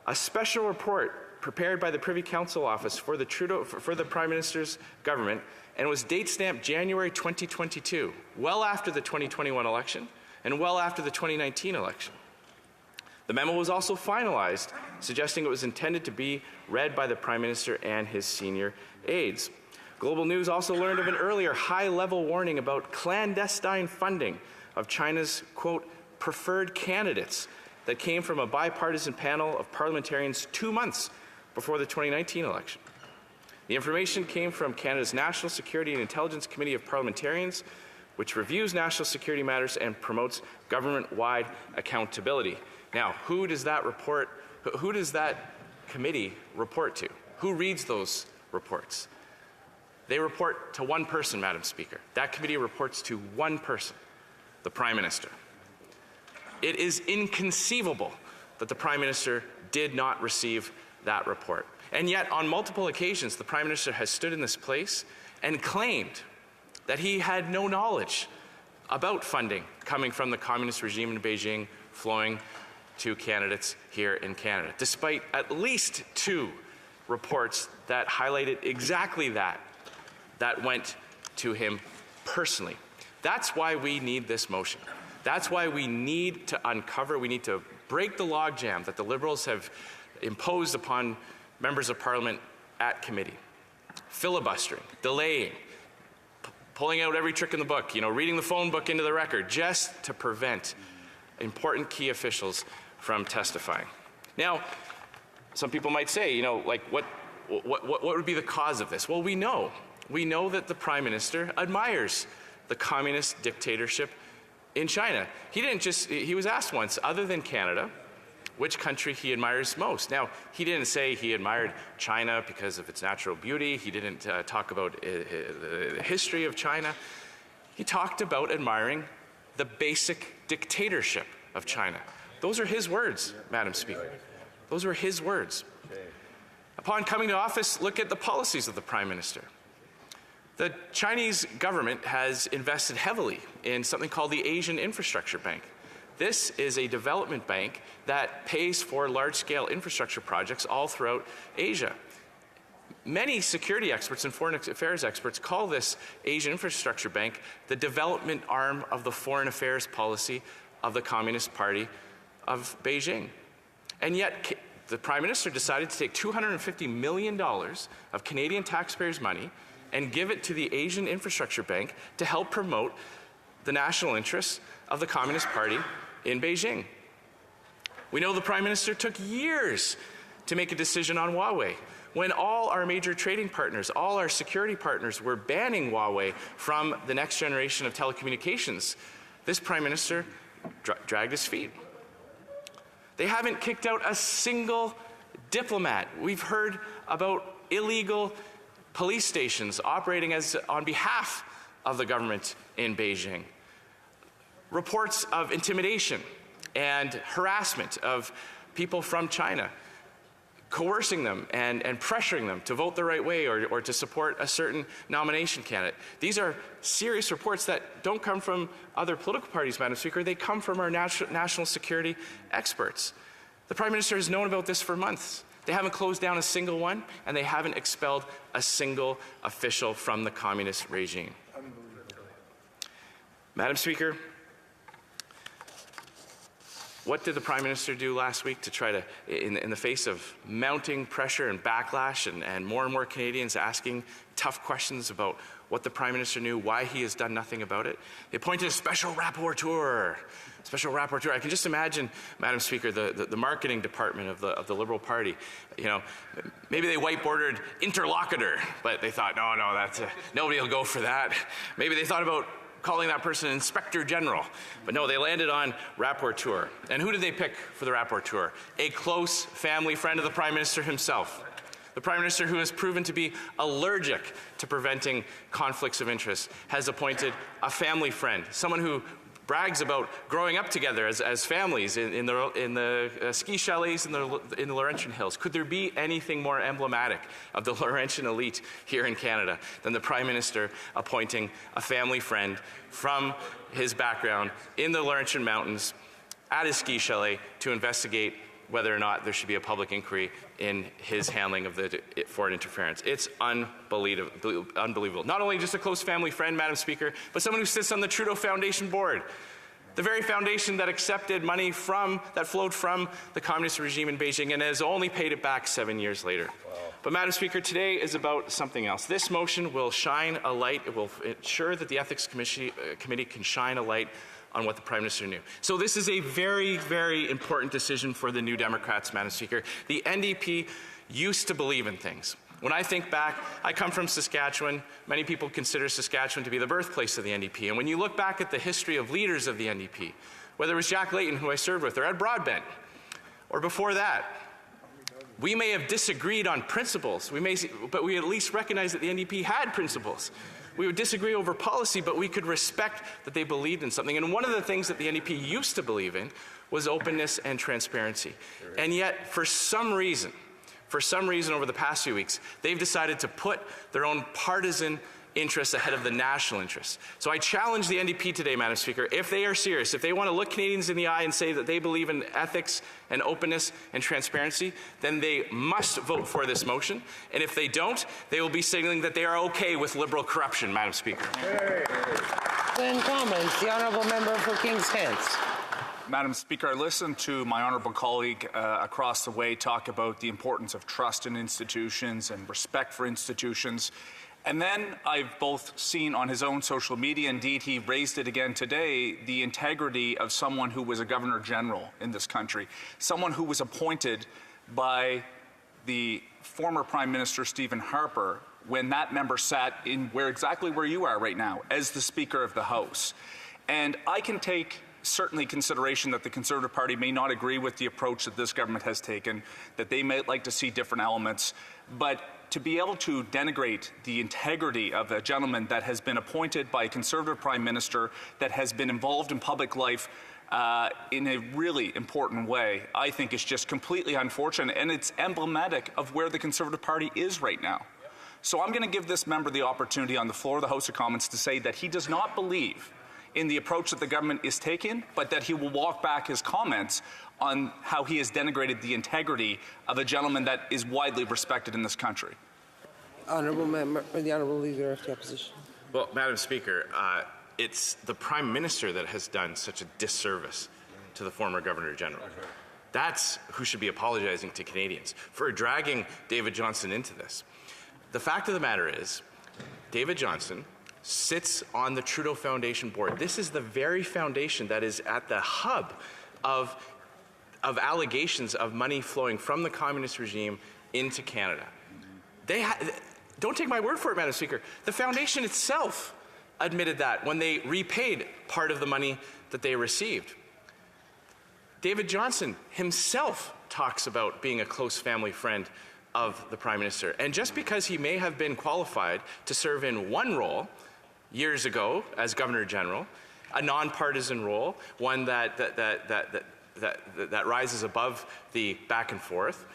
a special report prepared by the Privy Council Office for the Prime Minister's government, and it was date-stamped January 2022, well after the 2021 election and well after the 2019 election. The memo was also finalized, suggesting it was intended to be read by the Prime Minister and his senior aides. Global News also learned of an earlier high-level warning about clandestine funding of China's, quote, preferred candidates that came from a bipartisan panel of parliamentarians 2 months before the 2019 election. The information came from Canada's National Security and Intelligence Committee of Parliamentarians, which reviews national security matters and promotes government-wide accountability. Now, who does that committee report to? Who reads those reports? They report to one person, Madam Speaker. That committee reports to one person, the Prime Minister. It is inconceivable that the Prime Minister did not receive that report. And yet, on multiple occasions, the Prime Minister has stood in this place and claimed that he had no knowledge about funding coming from the communist regime in Beijing flowing to candidates here in Canada, despite at least 2 reports that highlighted exactly that went to him personally. That's why we need this motion. That's why we need to we need to break the logjam that the Liberals have imposed upon members of Parliament at committee. Filibustering, delaying, pulling out every trick in the book, reading the phone book into the record, just to prevent important key officials from testifying. Now, some people might say, what would be the cause of this? Well, we know that the Prime Minister admires the communist dictatorship in China. He was asked once, other than Canada, which country he admires most. Now, he didn't say he admired China because of its natural beauty. He didn't talk about the history of China. He talked about admiring the basic dictatorship of China. Those are his words, Madam Speaker. Those were his words. Upon coming to office, look at the policies of the Prime Minister. The Chinese government has invested heavily in something called the Asian Infrastructure Bank. This is a development bank that pays for large-scale infrastructure projects all throughout Asia. Many security experts and foreign affairs experts call this Asian Infrastructure Bank the development arm of the foreign affairs policy of the Communist Party of Beijing. And yet, the Prime Minister decided to take $250 million of Canadian taxpayers' money and give it to the Asian Infrastructure Bank to help promote the national interests of the Communist Party in Beijing. We know the Prime Minister took years to make a decision on Huawei, when all our major trading partners, all our security partners were banning Huawei from the next generation of telecommunications. This Prime Minister dragged his feet. They haven't kicked out a single diplomat. We've heard about illegal police stations operating on behalf of the government in Beijing. Reports of intimidation and harassment of people from China, coercing them and pressuring them to vote the right way or to support a certain nomination candidate. These are serious reports that don't come from other political parties, Madam Speaker. They come from our national security experts. The Prime Minister has known about this for months. They haven't closed down a single one, and they haven't expelled a single official from the communist regime. Madam Speaker, what did the Prime Minister do last week to try to, in the face of mounting pressure and backlash and more Canadians asking tough questions about what the Prime Minister knew, why he has done nothing about it? They appointed a special rapporteur. I can just imagine, Madam Speaker, the marketing department of the Liberal Party. You know, maybe they whiteboarded interlocutor, but they thought, no, that's nobody will go for that. Maybe they thought about calling that person Inspector General. But no, they landed on rapporteur. And who did they pick for the rapporteur? A close family friend of the Prime Minister himself. The Prime Minister, who has proven to be allergic to preventing conflicts of interest, has appointed a family friend, someone who brags about growing up together as families in the ski chalets in the Laurentian Hills. Could there be anything more emblematic of the Laurentian elite here in Canada than the Prime Minister appointing a family friend from his background in the Laurentian Mountains at his ski chalet to investigate whether or not there should be a public inquiry in his handling of the foreign interference? It's unbelievable. Not only just a close family friend, Madam Speaker, but someone who sits on the Trudeau Foundation board, the very foundation that accepted money that flowed from the communist regime in Beijing and has only paid it back 7 years later. Wow. But Madam Speaker, today is about something else. This motion will shine a light. It will ensure that the Ethics Committee can shine a light on what the Prime Minister knew. So this is a very, very important decision for the New Democrats, Madam Speaker. The NDP used to believe in things. When I think back, I come from Saskatchewan. Many people consider Saskatchewan to be the birthplace of the NDP. And when you look back at the history of leaders of the NDP, whether it was Jack Layton, who I served with, or Ed Broadbent, or before that, we may have disagreed on principles, but we at least recognize that the NDP had principles. We would disagree over policy, but we could respect that they believed in something. And one of the things that the NDP used to believe in was openness and transparency. And yet, for some reason over the past few weeks, they've decided to put their own partisan interests ahead of the national interests. So I challenge the NDP today, Madam Speaker, if they are serious, if they want to look Canadians in the eye and say that they believe in ethics and openness and transparency, then they must vote for this motion. And if they don't, they will be signaling that they are okay with Liberal corruption, Madam Speaker. Then comments. The Honourable Member for Kings Hants. Madam Speaker, I listened to my honourable colleague across the way talk about the importance of trust in institutions and respect for institutions. And then I've both seen on his own social media, indeed he raised it again today, the integrity of someone who was a Governor General in this country, someone who was appointed by the former Prime Minister Stephen Harper when that member sat in exactly where you are right now, as the Speaker of the House. And I can take certainly consideration that the Conservative Party may not agree with the approach that this government has taken, that they may like to see different elements, but to be able to denigrate the integrity of a gentleman that has been appointed by a Conservative Prime Minister, that has been involved in public life in a really important way, I think is just completely unfortunate, and it's emblematic of where the Conservative Party is right now. So I'm going to give this member the opportunity on the floor of the House of Commons to say that he does not believe in the approach that the government is taking, but that he will walk back his comments on how he has denigrated the integrity of a gentleman that is widely respected in this country. Honourable Member, the Honourable Leader of the Opposition. Well, Madam Speaker, it's the Prime Minister that has done such a disservice to the former Governor General. That's who should be apologizing to Canadians for dragging David Johnston into this. The fact of the matter is David Johnson, sits on the Trudeau Foundation board. This is the very foundation that is at the hub of allegations of money flowing from the communist regime into Canada. Don't take my word for it, Madam Speaker. The foundation itself admitted that when they repaid part of the money that they received. David Johnson himself talks about being a close family friend of the Prime Minister. And just because he may have been qualified to serve in one role years ago as Governor General, a nonpartisan role, one that rises above the back and forth,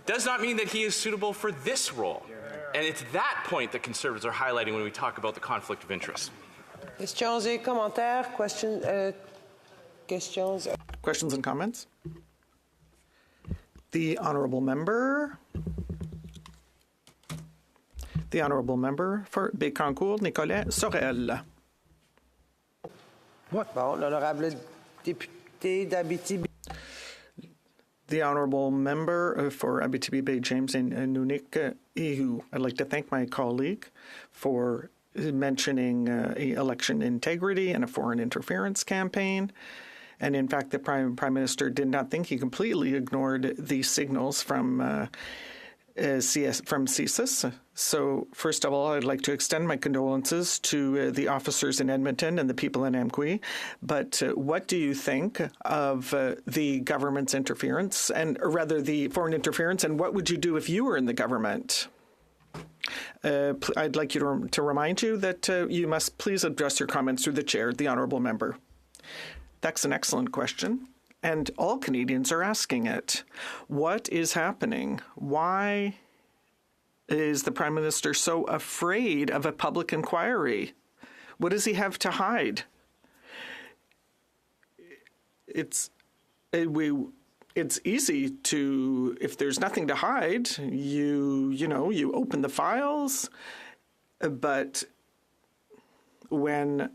does not mean that he is suitable for this role. And it's that point that Conservatives are highlighting when we talk about the conflict of interest. Questions et commentaires? Questions? Questions and comments? The honourable member for Bécancour, Nicolas Sorel. Bon, l'honorable député d'Abitibi. The honourable member for Abitibi-Bay James and Nunavik Ihu. I'd like to thank my colleague for mentioning election integrity and a foreign interference campaign. And in fact, the Prime Minister did not think he completely ignored the signals from CSIS. So first of all, I'd like to extend my condolences to the officers in Edmonton and the people in Amqui. But what do you think of the government's interference, and or rather the foreign interference, and what would you do if you were in the government? I'd like you to remind you that you must please address your comments through the chair, the honourable member. That's an excellent question. And all Canadians are asking it. What is happening? Why is the Prime Minister so afraid of a public inquiry? What does he have to hide? It's easy to, if there's nothing to hide, you open the files. But when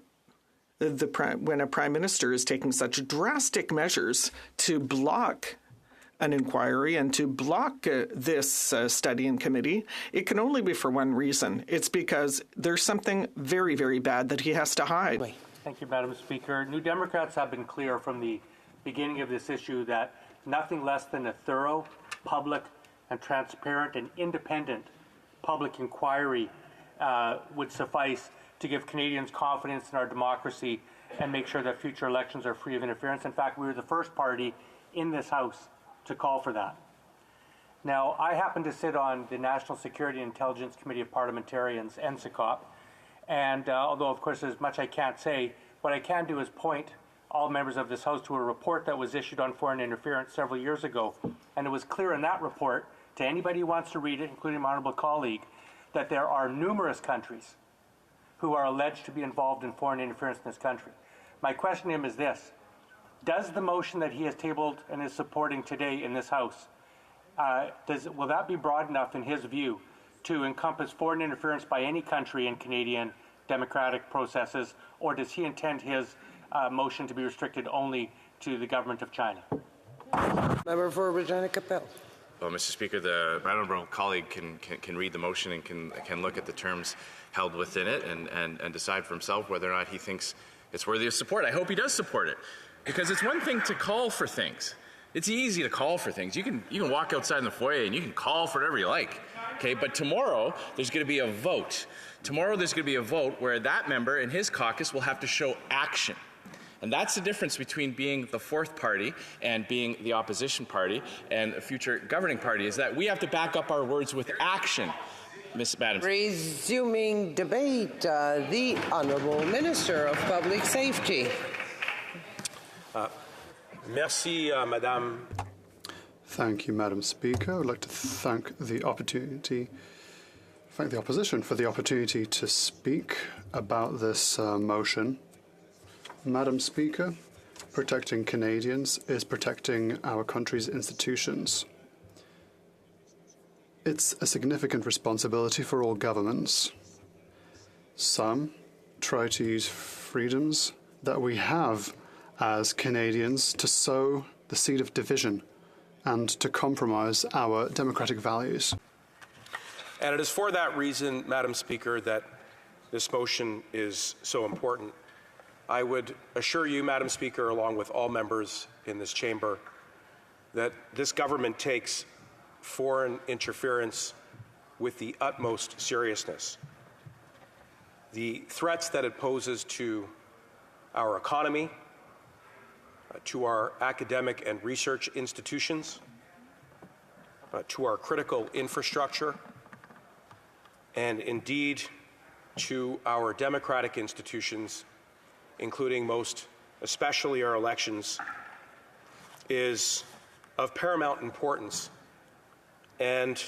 a Prime Minister is taking such drastic measures to block an inquiry and to block this study in committee, it can only be for one reason. It's because there's something very, very bad that he has to hide. Thank you, Madam Speaker. New Democrats have been clear from the beginning of this issue that nothing less than a thorough, public, and transparent and independent public inquiry would suffice to give Canadians confidence in our democracy and make sure that future elections are free of interference. In fact, we were the first party in this House to call for that. Now, I happen to sit on the National Security and Intelligence Committee of Parliamentarians, NSICOP, and although, of course, there's much I can't say, what I can do is point all members of this House to a report that was issued on foreign interference several years ago. And it was clear in that report, to anybody who wants to read it, including my honourable colleague, that there are numerous countries who are alleged to be involved in foreign interference in this country. My question to him is this: does the motion that he has tabled and is supporting today in this House, will that be broad enough in his view to encompass foreign interference by any country in Canadian democratic processes, or does he intend his motion to be restricted only to the government of China? Member for Regina Capel. Well, Mr. Speaker, my honourable colleague can read the motion and can look at the terms held within it and decide for himself whether or not he thinks it's worthy of support. I hope he does support it, because it's one thing to call for things. It's easy to call for things. You can walk outside in the foyer and you can call for whatever you like. Okay, but tomorrow there's going to be a vote. Tomorrow there's going to be a vote where that member and his caucus will have to show action. And that's the difference between being the fourth party and being the opposition party and a future governing party, is that we have to back up our words with action. Madam. Resuming debate, the Honourable Minister of Public Safety. Merci, Madame. Thank you, Madam Speaker. I would like to thank the opposition for the opportunity to speak about this motion. Madam Speaker, protecting Canadians is protecting our country's institutions. It's a significant responsibility for all governments. Some try to use freedoms that we have as Canadians to sow the seed of division and to compromise our democratic values. And it is for that reason, Madam Speaker, that this motion is so important. I would assure you, Madam Speaker, along with all members in this chamber, that this government takes foreign interference with the utmost seriousness. The threats that it poses to our economy, to our academic and research institutions, to our critical infrastructure, and indeed to our democratic institutions, including most especially our elections, is of paramount importance, and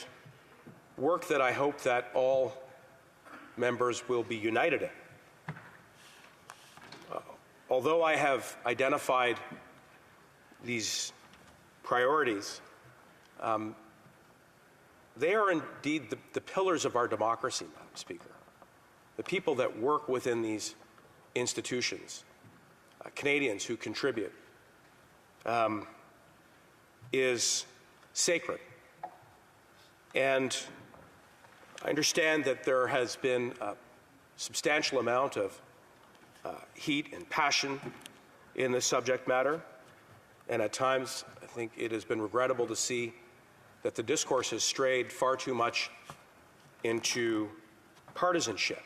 work that I hope that all members will be united in. Although I have identified these priorities, they are indeed the pillars of our democracy, Madam Speaker. The people that work within these institutions, Canadians who contribute, is sacred. And I understand that there has been a substantial amount of heat and passion in this subject matter, and at times I think it has been regrettable to see that the discourse has strayed far too much into partisanship.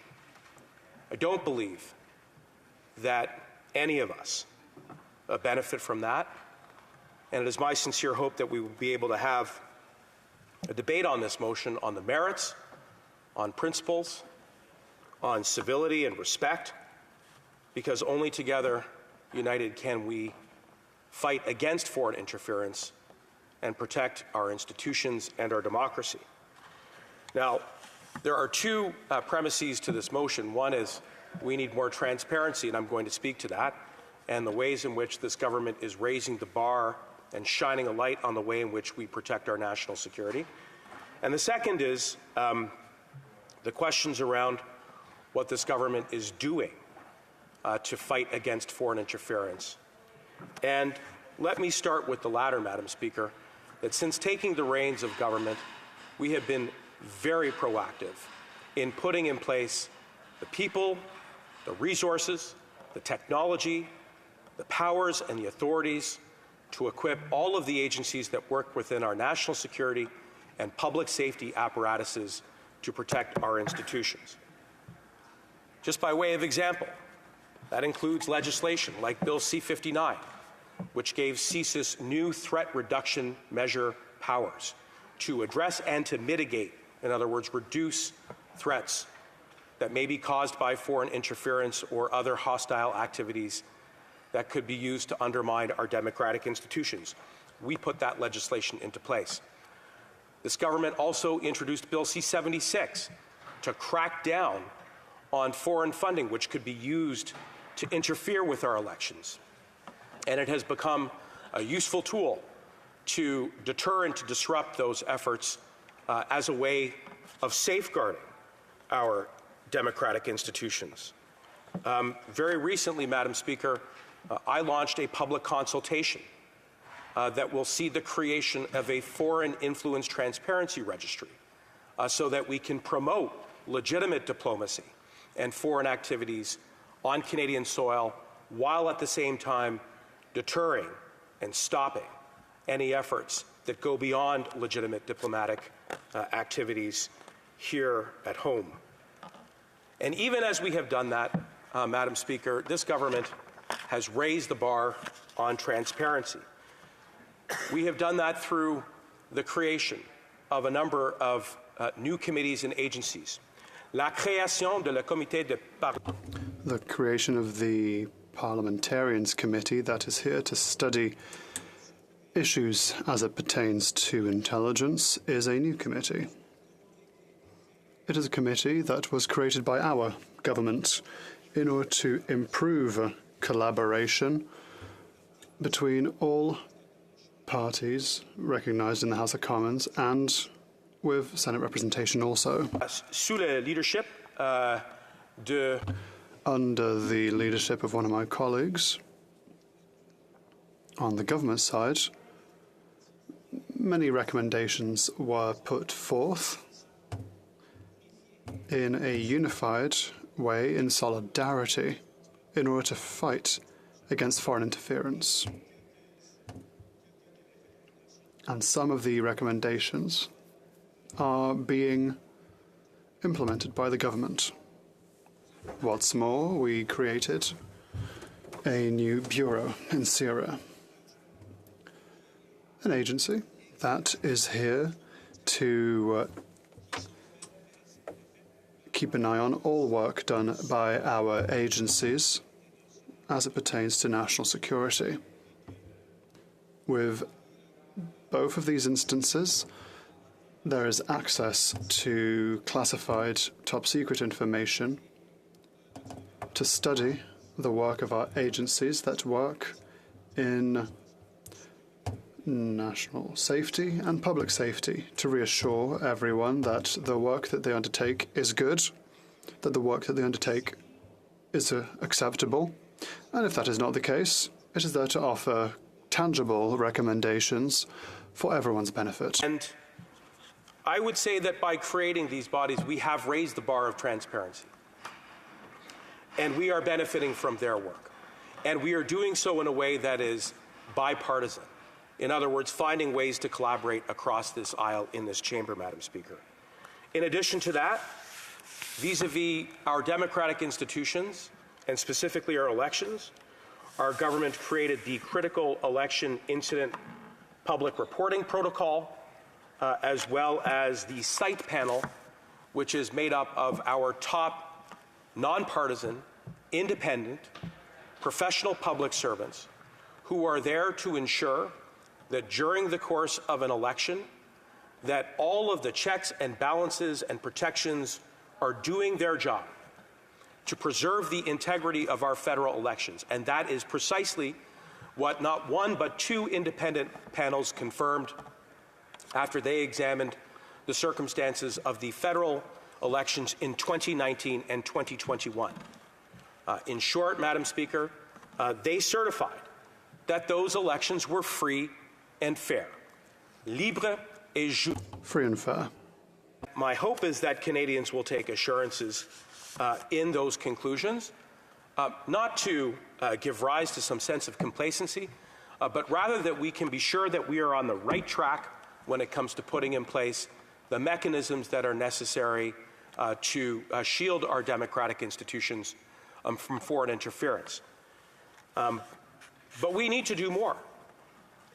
I don't believe that any of us benefit from that, and it is my sincere hope that we will be able to have a debate on this motion on the merits, on principles, on civility and respect, because only together, united, can we fight against foreign interference and protect our institutions and our democracy. Now, there are two premises to this motion. One is we need more transparency, and I'm going to speak to that, and the ways in which this government is raising the bar and shining a light on the way in which we protect our national security. And the second is the questions around what this government is doing to fight against foreign interference. And let me start with the latter, Madam Speaker, that since taking the reins of government, we have been very proactive in putting in place the people, the resources, the technology, the powers, and the authorities to equip all of the agencies that work within our national security and public safety apparatuses to protect our institutions. Just by way of example, that includes legislation like Bill C-59, which gave CSIS new threat reduction measure powers to address and to mitigate, in other words, reduce threats that may be caused by foreign interference or other hostile activities that could be used to undermine our democratic institutions. We put that legislation into place. This government also introduced Bill C-76 to crack down on foreign funding which could be used to interfere with our elections. And it has become a useful tool to deter and to disrupt those efforts as a way of safeguarding our democratic institutions. Very recently, Madam Speaker, I launched a public consultation that will see the creation of a foreign influence transparency registry so that we can promote legitimate diplomacy and foreign activities on Canadian soil while at the same time deterring and stopping any efforts that go beyond legitimate diplomatic activities here at home. And even as we have done that, Madam Speaker, this government has raised the bar on transparency. We have done that through the creation of a number of new committees and agencies. La création de la comité de The creation of the Parliamentarians Committee that is here to study issues as it pertains to intelligence is a new committee. It is a committee that was created by our government in order to improve collaboration between all parties recognised in the House of Commons and with Senate representation also. Sous le leadership under the leadership of one of my colleagues on the government side, many recommendations were put forth in a unified way, in solidarity, in order to fight against foreign interference. And some of the recommendations are being implemented by the government. What's more, we created a new bureau in Syria, an agency that is here to keep an eye on all work done by our agencies as it pertains to national security. With both of these instances, there is access to classified top-secret information to study the work of our agencies that work in national safety and public safety, to reassure everyone that the work that they undertake is good, that the work that they undertake is acceptable, and if that is not the case, it is there to offer tangible recommendations for everyone's benefit. And I would say that by creating these bodies, we have raised the bar of transparency. And we are benefiting from their work. And we are doing so in a way that is bipartisan. In other words, finding ways to collaborate across this aisle in this chamber, Madam Speaker. In addition to that, vis-a-vis our democratic institutions, and specifically our elections, our government created the Critical Election Incident Public Reporting Protocol, as well as the SITE panel, which is made up of our top nonpartisan, independent, professional public servants who are there to ensure that during the course of an election, that all of the checks and balances and protections are doing their job to preserve the integrity of our federal elections. And that is precisely what not one but two independent panels confirmed after they examined the circumstances of the federal elections in 2019 and 2021. In short, Madam Speaker, they certified that those elections were free and fair. Libre et juste. Free and fair. My hope is that Canadians will take assurances in those conclusions, not to give rise to some sense of complacency, but rather that we can be sure that we are on the right track when it comes to putting in place the mechanisms that are necessary to shield our democratic institutions from foreign interference. But we need to do more.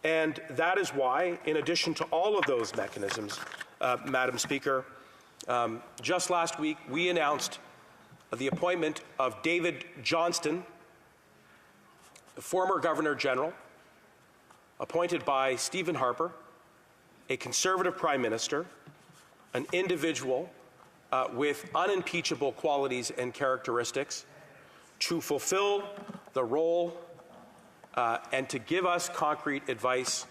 And that is why, in addition to all of those mechanisms, Madam Speaker, just last week we announced the appointment of David Johnston, the former Governor General, appointed by Stephen Harper, a Conservative Prime Minister, an individual with unimpeachable qualities and characteristics, to fulfill the role and to give us concrete advice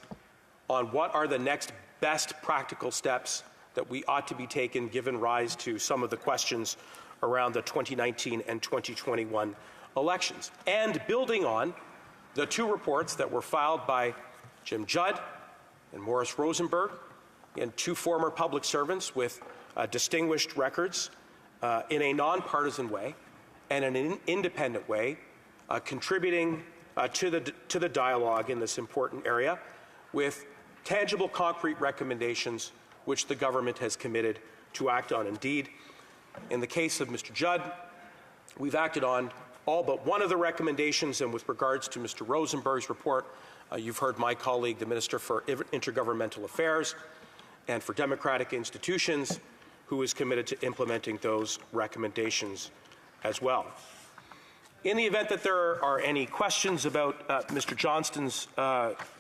on what are the next best practical steps that we ought to be taken, given rise to some of the questions around the 2019 and 2021 elections, and building on the two reports that were filed by Jim Judd and Morris Rosenberg, and two former public servants with distinguished records in a nonpartisan way and in an independent way, contributing to the dialogue in this important area with tangible, concrete recommendations which the government has committed to act on. Indeed, in the case of Mr. Judd, we've acted on all but one of the recommendations, and with regards to Mr. Rosenberg's report, you've heard my colleague, the Minister for Intergovernmental Affairs and for Democratic Institutions, who is committed to implementing those recommendations as well. In the event that there are any questions about Mr. Johnston's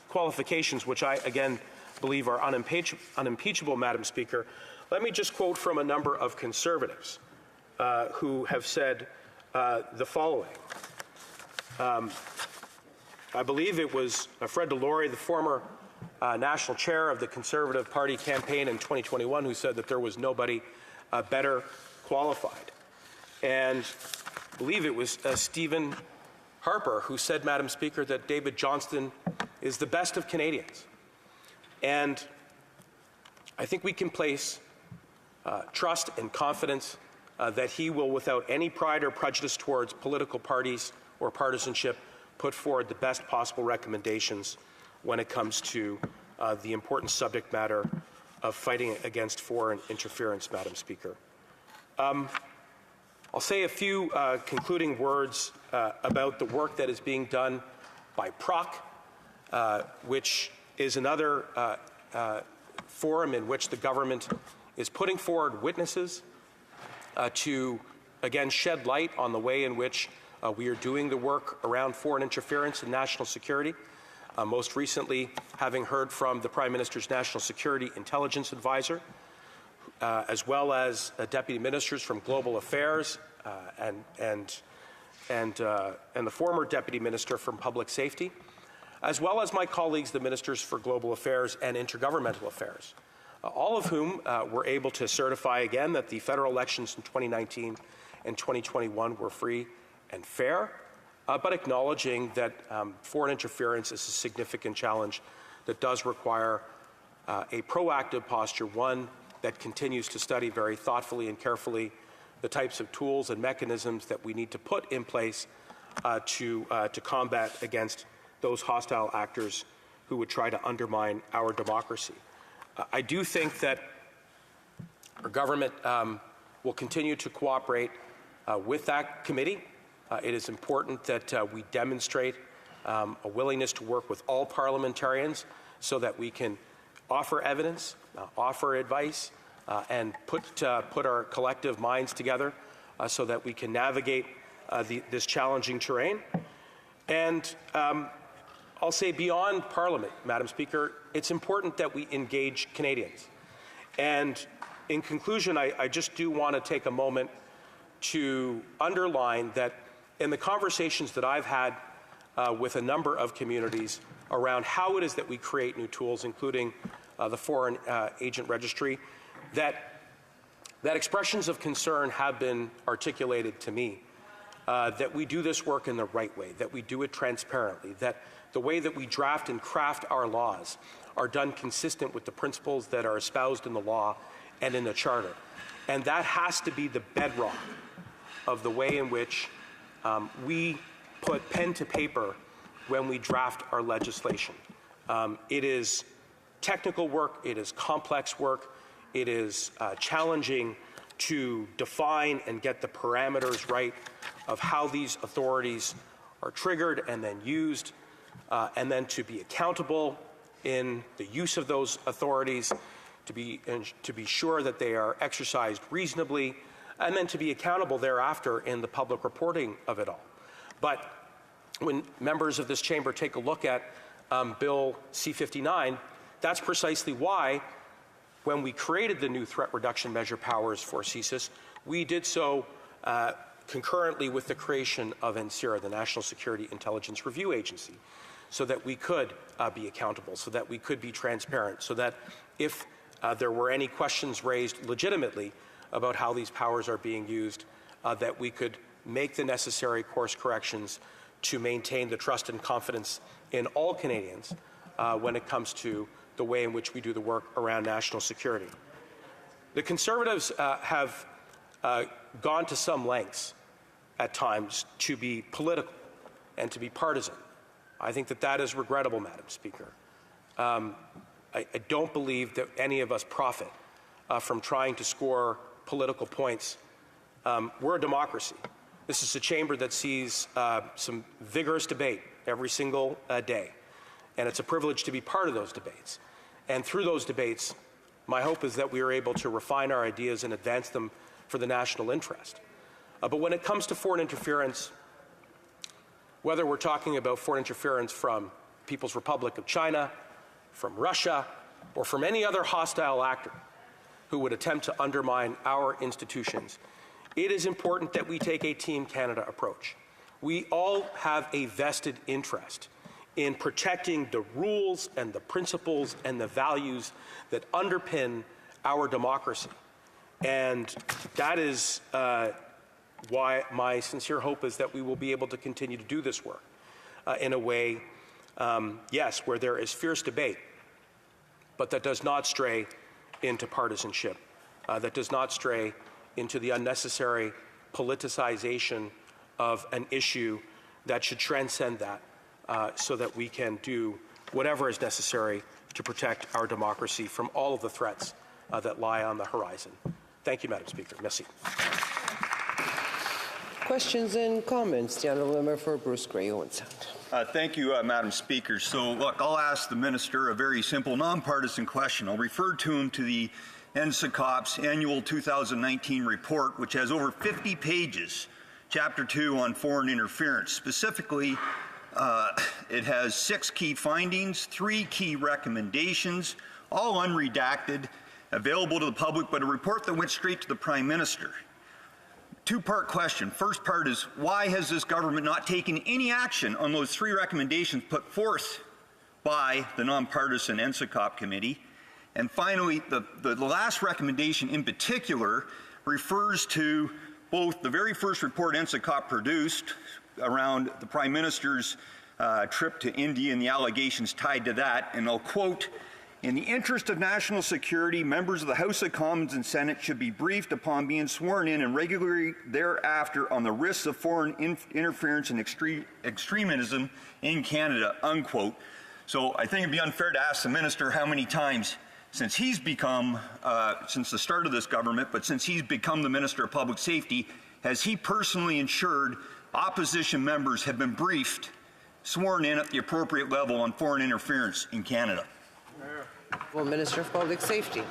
qualifications, which I, again, believe are unimpeachable, Madam Speaker, let me just quote from a number of Conservatives who have said the following. I believe it was Fred Delory, the former national chair of the Conservative Party campaign in 2021, who said that there was nobody better qualified. And I believe it was Stephen Harper who said, Madam Speaker, that David Johnston is the best of Canadians. And I think we can place trust and confidence that he will, without any pride or prejudice towards political parties or partisanship, put forward the best possible recommendations when it comes to the important subject matter of fighting against foreign interference, Madam Speaker. I'll say a few concluding words about the work that is being done by PROC, which is another forum in which the government is putting forward witnesses to, again, shed light on the way in which we are doing the work around foreign interference and national security. Most recently, having heard from the Prime Minister's National Security Intelligence Advisor, as well as deputy ministers from Global Affairs and the former deputy minister from Public Safety, as well as my colleagues, the ministers for Global Affairs and Intergovernmental Affairs, all of whom were able to certify again that the federal elections in 2019 and 2021 were free and fair, but acknowledging that foreign interference is a significant challenge that does require a proactive posture, one that continues to study very thoughtfully and carefully the types of tools and mechanisms that we need to put in place to combat against those hostile actors who would try to undermine our democracy. I do think that our government will continue to cooperate with that committee. It is important that we demonstrate a willingness to work with all parliamentarians so that we can offer evidence, offer advice, and put our collective minds together so that we can navigate this challenging terrain. And I'll say beyond Parliament, Madam Speaker, it's important that we engage Canadians. And in conclusion, I just do want to take a moment to underline that in the conversations that I've had with a number of communities around how it is that we create new tools, including the Foreign Agent Registry, that expressions of concern have been articulated to me, that we do this work in the right way, that we do it transparently, that the way that we draft and craft our laws are done consistent with the principles that are espoused in the law and in the Charter. And that has to be the bedrock of the way in which we put pen to paper when we draft our legislation. It is technical work, it is complex work, it is challenging to define and get the parameters right of how these authorities are triggered and then used, and then to be accountable in the use of those authorities, to be sure that they are exercised reasonably, and then to be accountable thereafter in the public reporting of it all. But when members of this chamber take a look at Bill C-59, that's precisely why, when we created the new threat reduction measure powers for CSIS, we did so concurrently with the creation of NSIRA, the National Security Intelligence Review Agency, so that we could be accountable, so that we could be transparent, so that if there were any questions raised legitimately about how these powers are being used, that we could make the necessary course corrections to maintain the trust and confidence in all Canadians when it comes to the way in which we do the work around national security. The Conservatives have gone to some lengths at times to be political and to be partisan. I think that that is regrettable, Madam Speaker. I don't believe that any of us profit from trying to score political points. We're a democracy. This is a chamber that sees some vigorous debate every single day, and it's a privilege to be part of those debates. And through those debates, my hope is that we are able to refine our ideas and advance them for the national interest. But when it comes to foreign interference, whether we're talking about foreign interference from People's Republic of China, from Russia, or from any other hostile actor who would attempt to undermine our institutions, it is important that we take a Team Canada approach. We all have a vested interest in protecting the rules and the principles and the values that underpin our democracy. And that is why my sincere hope is that we will be able to continue to do this work in a way, yes, where there is fierce debate, but that does not stray into partisanship, that does not stray into the unnecessary politicization of an issue that should transcend that so that we can do whatever is necessary to protect our democracy from all of the threats that lie on the horizon. Thank you, Madam Speaker. Merci. Questions and comments? The Honourable Member for Bruce Grey Owen Sound. Thank you, Madam Speaker. So, look, I'll ask the Minister a very simple, nonpartisan question. I'll refer to him to the HoC's annual 2019 report, which has over 50 pages, Chapter 2 on foreign interference. Specifically, it has 6 key findings, 3 key recommendations, all unredacted, available to the public, but a report that went straight to the Prime Minister. Two-part question. First part is, why has this government not taken any action on those 3 recommendations put forth by the nonpartisan HoC committee? And finally, the last recommendation in particular refers to both the very first report HoC produced around the Prime Minister's trip to India and the allegations tied to that, and I'll quote, "In the interest of national security, members of the House of Commons and Senate should be briefed upon being sworn in and regularly thereafter on the risks of foreign interference and extremism in Canada," unquote. So I think it'd be unfair to ask the Minister how many times since he's become, since the start of this government, but since he's become the Minister of Public Safety, has he personally ensured opposition members have been briefed, sworn in at the appropriate level on foreign interference in Canada? Well, Minister of Public Safety.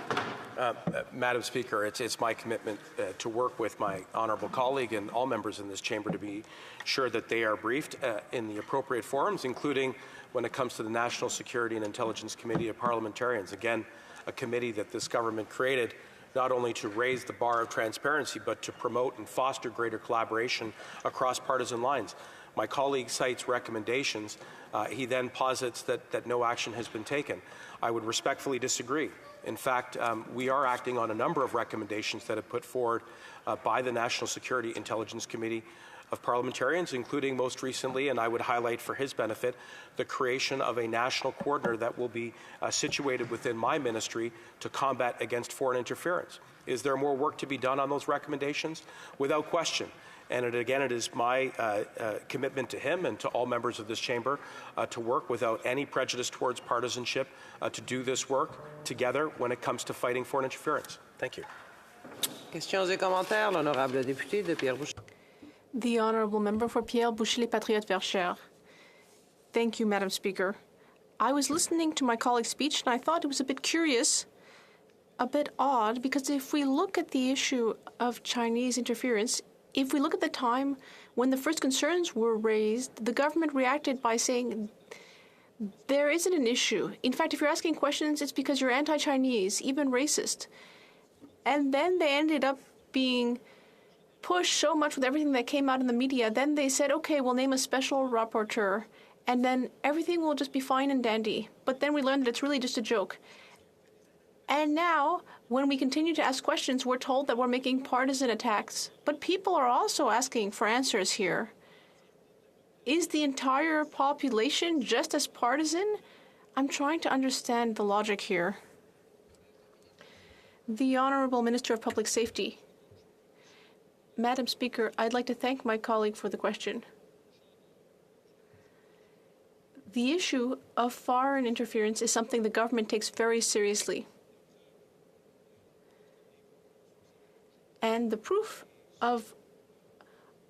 Madam Speaker, it's my commitment to work with my honourable colleague and all members in this chamber to be sure that they are briefed in the appropriate forums, including when it comes to the National Security and Intelligence Committee of Parliamentarians. Again, a committee that this government created not only to raise the bar of transparency, but to promote and foster greater collaboration across partisan lines. My colleague cites recommendations. He then posits that no action has been taken. I would respectfully disagree. In fact, we are acting on a number of recommendations that have put forward by the National Security Intelligence Committee of Parliamentarians, including most recently, and I would highlight for his benefit, the creation of a national coordinator that will be situated within my ministry to combat against foreign interference. Is there more work to be done on those recommendations? Without question. And it is my commitment to him and to all members of this chamber to work without any prejudice towards partisanship to do this work together when it comes to fighting foreign interference. Thank you. Questions et commentaires, l'honorable député de Pierre Boucher. The Honourable Member for Pierre Boucher, les Patriotes Verchères. Thank you, Madam Speaker. I was listening to my colleague's speech and I thought it was a bit curious, a bit odd, because if we look at the issue of Chinese interference, if we look at the time when the first concerns were raised, the government reacted by saying there isn't an issue. In fact, if you're asking questions, it's because you're anti-Chinese, even racist. And then they ended up being pushed so much with everything that came out in the media. Then they said, okay, we'll name a special rapporteur, and then everything will just be fine and dandy. But then we learned that it's really just a joke. And now, when we continue to ask questions, we're told that we're making partisan attacks. But people are also asking for answers here. Is the entire population just as partisan? I'm trying to understand the logic here. The Honourable Minister of Public Safety. Madam Speaker, I'd like to thank my colleague for the question. The issue of foreign interference is something the government takes very seriously. And the proof of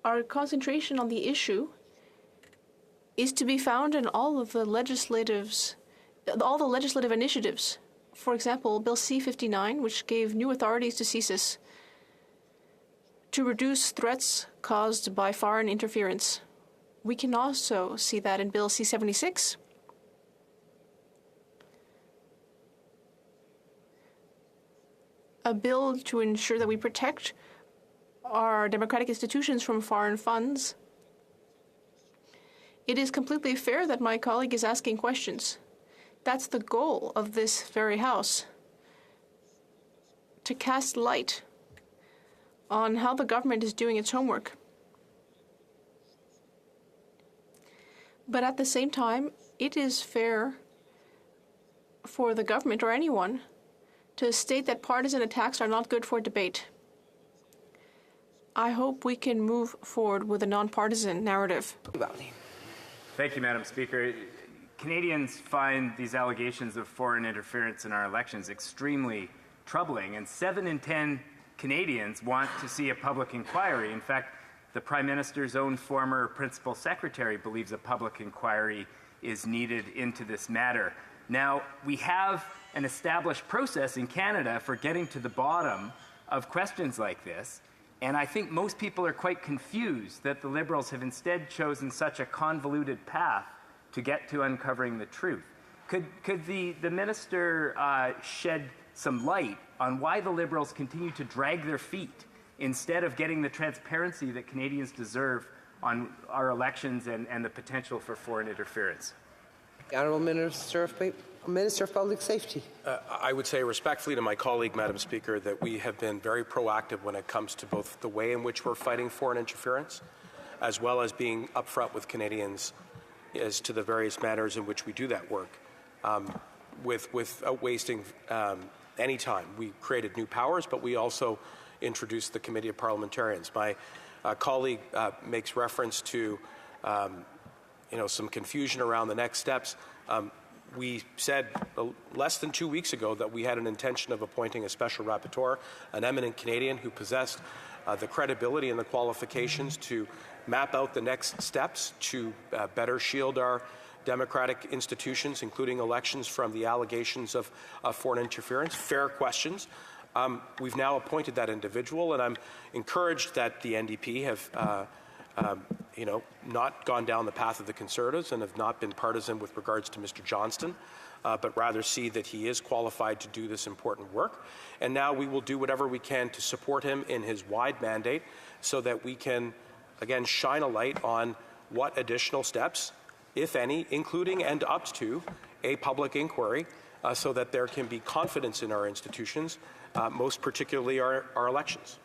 our concentration on the issue is to be found in all the legislative initiatives. For example, Bill C-59, which gave new authorities to CSIS to reduce threats caused by foreign interference. We can also see that in Bill C-76. A bill to ensure that we protect our democratic institutions from foreign funds. It is completely fair that my colleague is asking questions. That's the goal of this very House, to cast light on how the government is doing its homework. But at the same time, it is fair for the government or anyone to state that partisan attacks are not good for debate. I hope we can move forward with a nonpartisan narrative. Thank you, Madam Speaker. Canadians find these allegations of foreign interference in our elections extremely troubling, and 7 in 10 Canadians want to see a public inquiry. In fact, the Prime Minister's own former Principal Secretary believes a public inquiry is needed into this matter. Now, we have an established process in Canada for getting to the bottom of questions like this, and I think most people are quite confused that the Liberals have instead chosen such a convoluted path to get to uncovering the truth. Could the Minister shed some light on why the Liberals continue to drag their feet instead of getting the transparency that Canadians deserve on our elections and the potential for foreign interference? The Honourable Minister of Public Safety. I would say respectfully to my colleague, Madam Speaker, that we have been very proactive when it comes to both the way in which we're fighting foreign interference, as well as being upfront with Canadians as to the various manners in which we do that work, without wasting any time. We created new powers, but we also introduced the Committee of Parliamentarians. My colleague makes reference to some confusion around the next steps. We said less than 2 weeks ago that we had an intention of appointing a special rapporteur, an eminent Canadian who possessed the credibility and the qualifications to map out the next steps to better shield our democratic institutions, including elections, from the allegations of foreign interference. Fair questions. We've now appointed that individual, and I'm encouraged that the NDP have not gone down the path of the Conservatives and have not been partisan with regards to Mr. Johnston, but rather see that he is qualified to do this important work. And now we will do whatever we can to support him in his wide mandate so that we can, again, shine a light on what additional steps, if any, including and up to a public inquiry, so that there can be confidence in our institutions, most particularly our elections.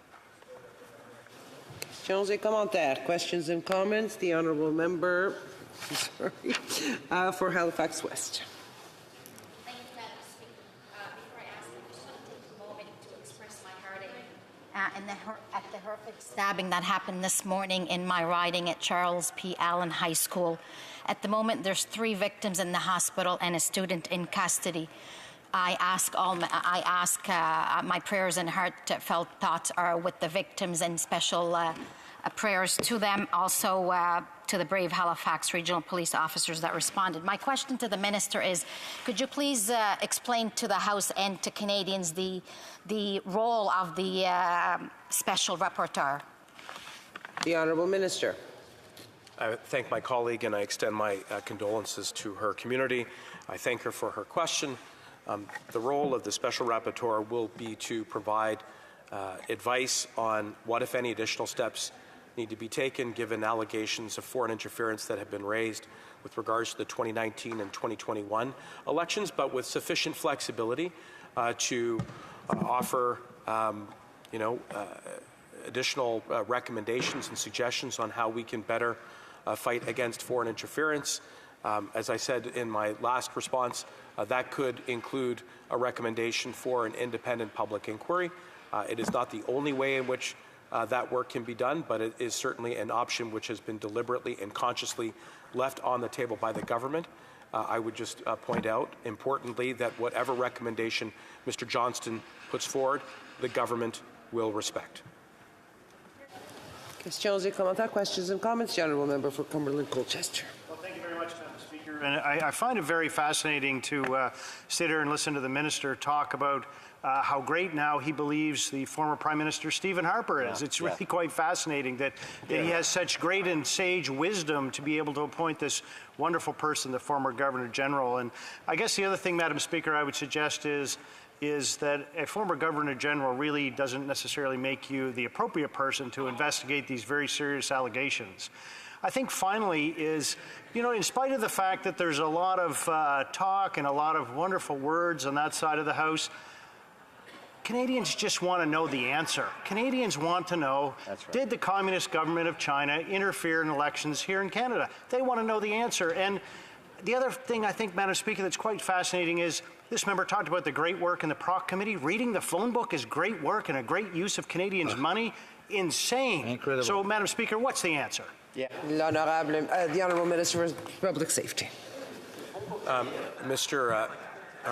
Questions and comments. The Honourable Member for Halifax West. Thank you, Madam Speaker. Before I ask, I just want to take a moment to express my heartache at the horrific stabbing that happened this morning in my riding at Charles P. Allen High School. At the moment, there's 3 victims in the hospital and a student in custody. I ask my prayers and heartfelt thoughts are with the victims and special prayers to them, also to the brave Halifax Regional Police officers that responded. My question to the Minister is, could you please explain to the House and to Canadians the role of the Special Rapporteur? The Honourable Minister. I thank my colleague and I extend my condolences to her community. I thank her for her question. The role of the Special Rapporteur will be to provide advice on what, if any, additional steps need to be taken given allegations of foreign interference that have been raised with regards to the 2019 and 2021 elections, but with sufficient flexibility to offer additional recommendations and suggestions on how we can better fight against foreign interference. As I said in my last response, that could include a recommendation for an independent public inquiry. It is not the only way in which that work can be done, but it is certainly an option which has been deliberately and consciously left on the table by the government. I would just point out, importantly, that whatever recommendation Mr. Johnston puts forward, the government will respect. Questions and comments. The Honourable Member for Cumberland Colchester. Well, thank you very much, Madam Speaker. And I find it very fascinating to sit here and listen to the Minister talk about how great now he believes the former Prime Minister Stephen Harper is. It's really quite fascinating that he has such great and sage wisdom to be able to appoint this wonderful person, the former Governor General. And I guess the other thing, Madam Speaker, I would suggest is that a former Governor General really doesn't necessarily make you the appropriate person to investigate these very serious allegations. I think finally is, in spite of the fact that there's a lot of talk and a lot of wonderful words on that side of the House, Canadians just want to know the answer. Canadians want to know, did the Communist government of China interfere in elections here in Canada? They want to know the answer. And the other thing I think, Madam Speaker, that's quite fascinating is this member talked about the great work in the Proc Committee. Reading the phone book is great work and a great use of Canadians' money. insane. Incredible. So, Madam Speaker, what's the answer? The Honourable Minister for Public Safety.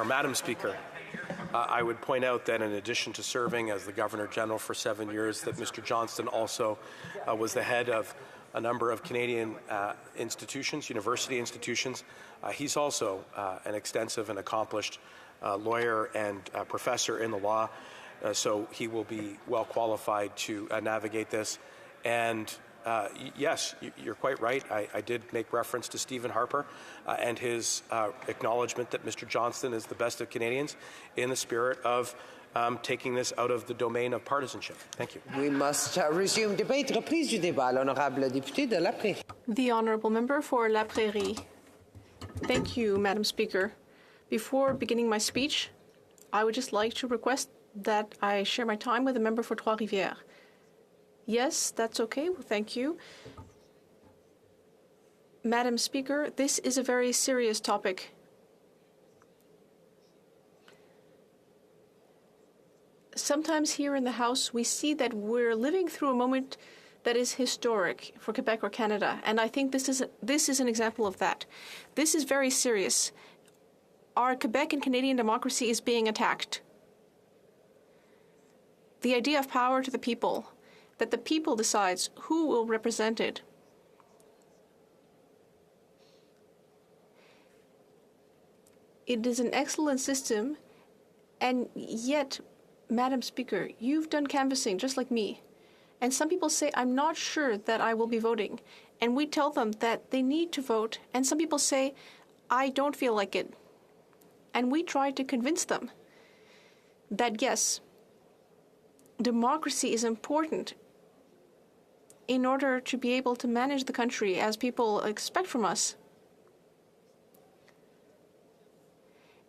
Madam Speaker, I would point out that in addition to serving as the Governor General for 7 years, that Mr. Johnston also was the head of a number of Canadian institutions, university institutions. He's also an extensive and accomplished lawyer and professor in the law, so he will be well qualified to navigate this. And yes, you're quite right. I did make reference to Stephen Harper and his acknowledgement that Mr. Johnston is the best of Canadians in the spirit of taking this out of the domain of partisanship. Thank you. We must resume debate. Reprise du débat. L'honorable député de La Prairie. The Honourable Member for La Prairie. Thank you, Madam Speaker. Before beginning my speech, I would just like to request that I share my time with the member for Trois-Rivières. Yes, that's okay. Well, thank you. Madam Speaker, this is a very serious topic. Sometimes here in the House, we see that we're living through a moment that is historic for Quebec or Canada, and I think this is an example of that. This is very serious. Our Quebec and Canadian democracy is being attacked. The idea of power to the people, that the people decides who will represent it. It is an excellent system, and yet, Madam Speaker, you've done canvassing just like me. And some people say, I'm not sure that I will be voting. And we tell them that they need to vote. And some people say, I don't feel like it. And we try to convince them that, yes, democracy is important in order to be able to manage the country as people expect from us.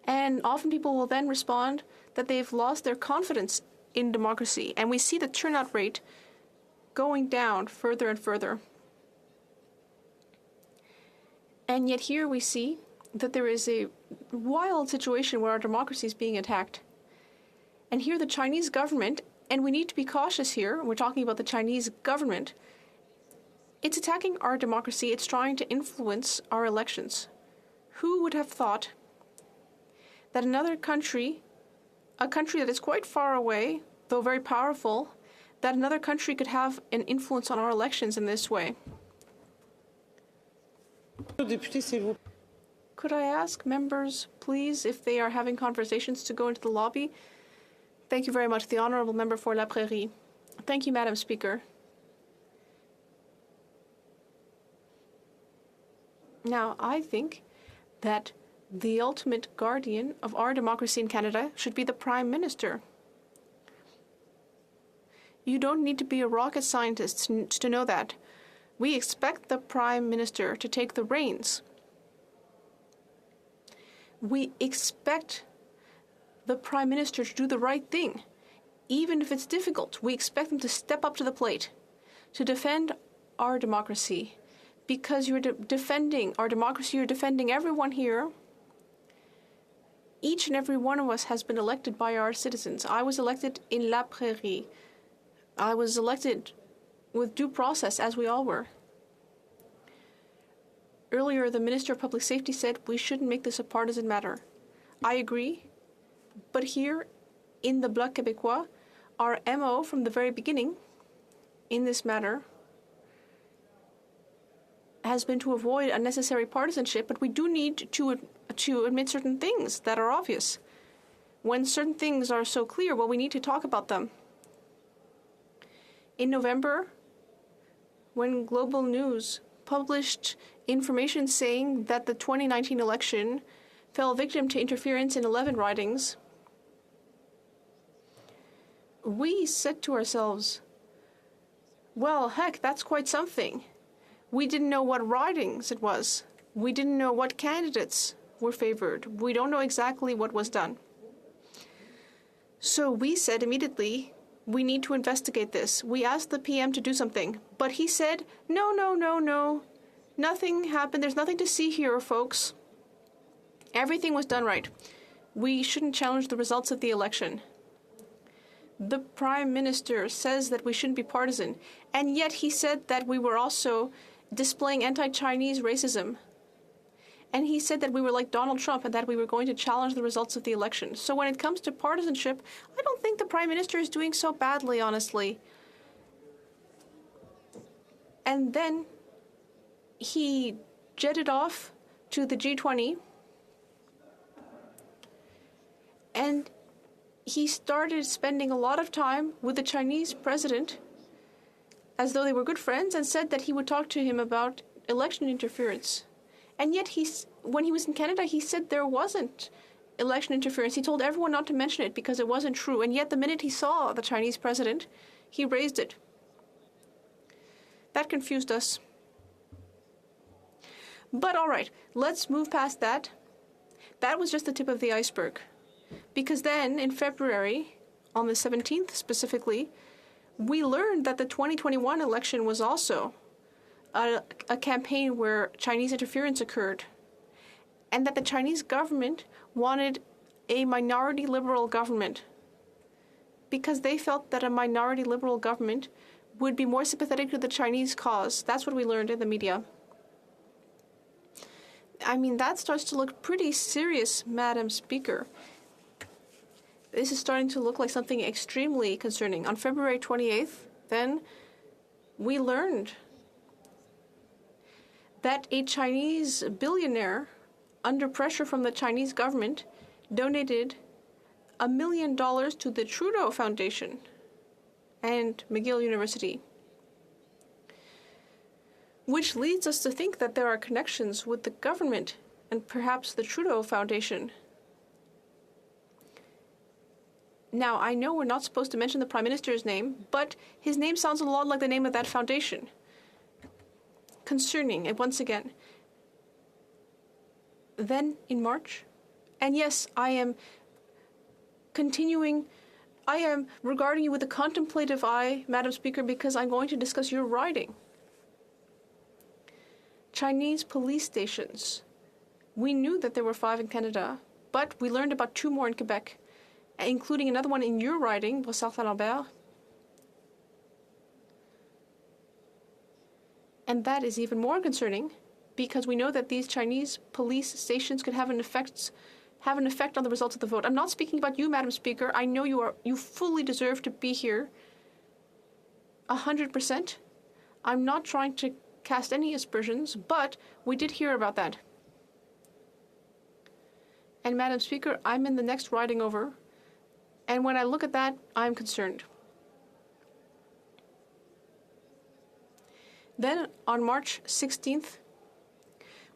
And often people will then respond that they've lost their confidence in democracy. And we see the turnout rate going down further and further. And yet here we see that there is a wild situation where our democracy is being attacked. And here the Chinese government, and we need to be cautious here, we're talking about the Chinese government, it's attacking our democracy, it's trying to influence our elections. Who would have thought that another country, a country that is quite far away, though very powerful, that another country could have an influence on our elections in this way? Could I ask members, please, if they are having conversations, to go into the lobby? Thank you very much. The Honourable Member for La Prairie. Thank you, Madam Speaker. Now, I think that the ultimate guardian of our democracy in Canada should be the Prime Minister. You don't need to be a rocket scientist to know that. We expect the Prime Minister to take the reins. We expect the Prime Minister to do the right thing. Even if it's difficult, we expect them to step up to the plate, to defend our democracy. Because you're defending our democracy, you're defending everyone here. Each and every one of us has been elected by our citizens. I was elected in La Prairie. I was elected with due process, as we all were. Earlier, the Minister of Public Safety said we shouldn't make this a partisan matter. I agree, but here in the Bloc Québécois, our MO from the very beginning in this matter has been to avoid unnecessary partisanship, but we do need to admit certain things that are obvious. When certain things are so clear, well, we need to talk about them. In November, when Global News published information saying that the 2019 election fell victim to interference in 11 ridings, we said to ourselves, well, heck, that's quite something. We didn't know what ridings it was. We didn't know what candidates were favored. We don't know exactly what was done. So we said immediately, we need to investigate this. We asked the PM to do something, but he said, no. Nothing happened. There's nothing to see here, folks. Everything was done right. We shouldn't challenge the results of the election. the Prime Minister says that we shouldn't be partisan, and yet he said that we were also displaying anti-Chinese racism. And he said that we were like Donald Trump and that we were going to challenge the results of the election. So when it comes to partisanship, I don't think the Prime Minister is doing so badly, honestly. And then he jetted off to the G20, and he started spending a lot of time with the Chinese president as though they were good friends, and said that he would talk to him about election interference. And yet when he was in Canada, he said there wasn't election interference. He told everyone not to mention it because it wasn't true. And yet the minute he saw the Chinese president, he raised it. That confused us. But all right, let's move past that. That was just the tip of the iceberg. Because then, in February, on the 17th specifically, we learned that the 2021 election was also a campaign where Chinese interference occurred, and that the Chinese government wanted a minority liberal government because they felt that a minority liberal government would be more sympathetic to the Chinese cause. That's what we learned in the media. I mean, that starts to look pretty serious, Madam Speaker. This is starting to look like something extremely concerning. On February 28th, then, we learned that a Chinese billionaire, under pressure from the Chinese government, donated $1 million to the Trudeau Foundation and McGill University. Which leads us to think that there are connections with the government and perhaps the Trudeau Foundation. Now, I know we're not supposed to mention the Prime Minister's name, but his name sounds a lot like the name of that foundation. Concerning, and once again. Then, in March, and yes, I am regarding you with a contemplative eye, Madam Speaker, because I'm going to discuss your riding. Chinese police stations. We knew that there were 5 in Canada, but we learned about 2 more in Quebec, including another one in your riding, Brossard-Saint-Lambert. And that is even more concerning because we know that these Chinese police stations could have an effect on the results of the vote. I'm not speaking about you, Madam Speaker. I know you fully deserve to be here 100%. I'm not trying to cast any aspersions, but we did hear about that. And Madam Speaker, I'm in the next riding over. And when I look at that, I'm concerned. Then, on March 16th,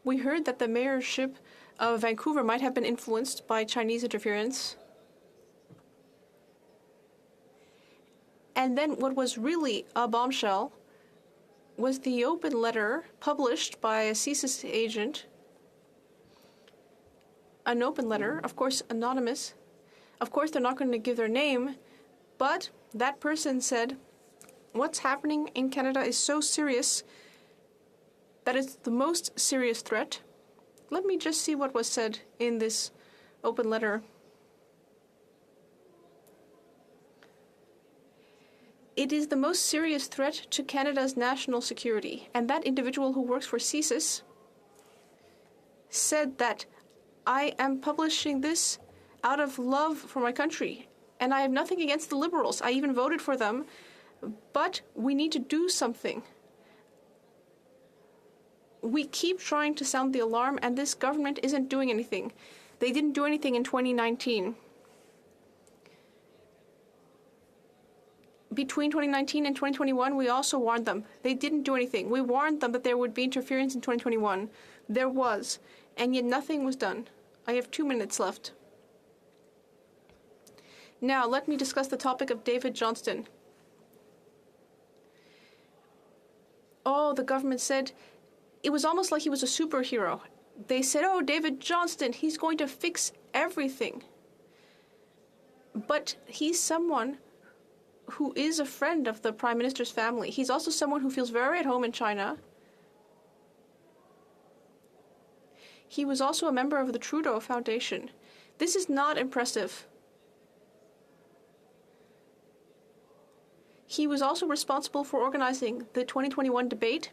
we heard that the mayorship of Vancouver might have been influenced by Chinese interference. And then what was really a bombshell was the open letter published by a CSIS agent. An open letter, of course anonymous. Of course, they're not going to give their name, but that person said, what's happening in Canada is so serious that it's the most serious threat. Let me just see what was said in this open letter. It is the most serious threat to Canada's national security. And that individual who works for CSIS said that I am publishing this out of love for my country. And I have nothing against the Liberals. I even voted for them. But we need to do something. We keep trying to sound the alarm, and this government isn't doing anything. They didn't do anything in 2019. Between 2019 and 2021, we also warned them. They didn't do anything. We warned them that there would be interference in 2021. There was, and yet nothing was done. I have 2 minutes left. Now, let me discuss the topic of David Johnston. Oh, the government said it was almost like he was a superhero. They said, oh, David Johnston, he's going to fix everything. But he's someone who is a friend of the Prime Minister's family. He's also someone who feels very at home in China. He was also a member of the Trudeau Foundation. This is not impressive. He was also responsible for organizing the 2021 debate.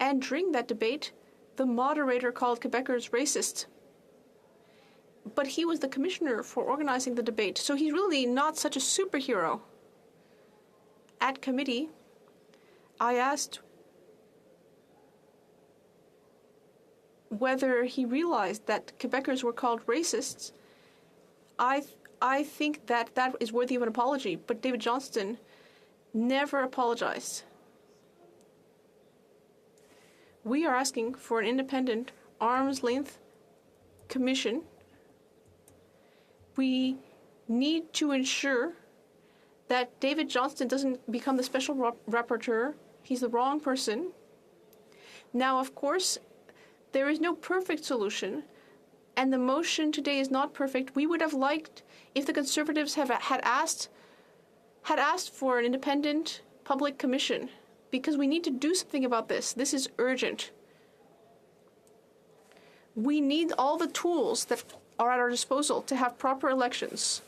And during that debate, the moderator called Quebecers racist. But he was the commissioner for organizing the debate, so he's really not such a superhero. At committee, I asked whether he realized that Quebecers were called racists. I think that that is worthy of an apology, but David Johnston never apologized. We are asking for an independent, arm's-length commission. We need to ensure that David Johnston doesn't become the special rapporteur. He's the wrong person. Now, of course, there is no perfect solution, and the motion today is not perfect. We would have liked if the Conservatives had asked for an independent public commission, because we need to do something about this. This is urgent. We need all the tools that are at our disposal to have proper elections.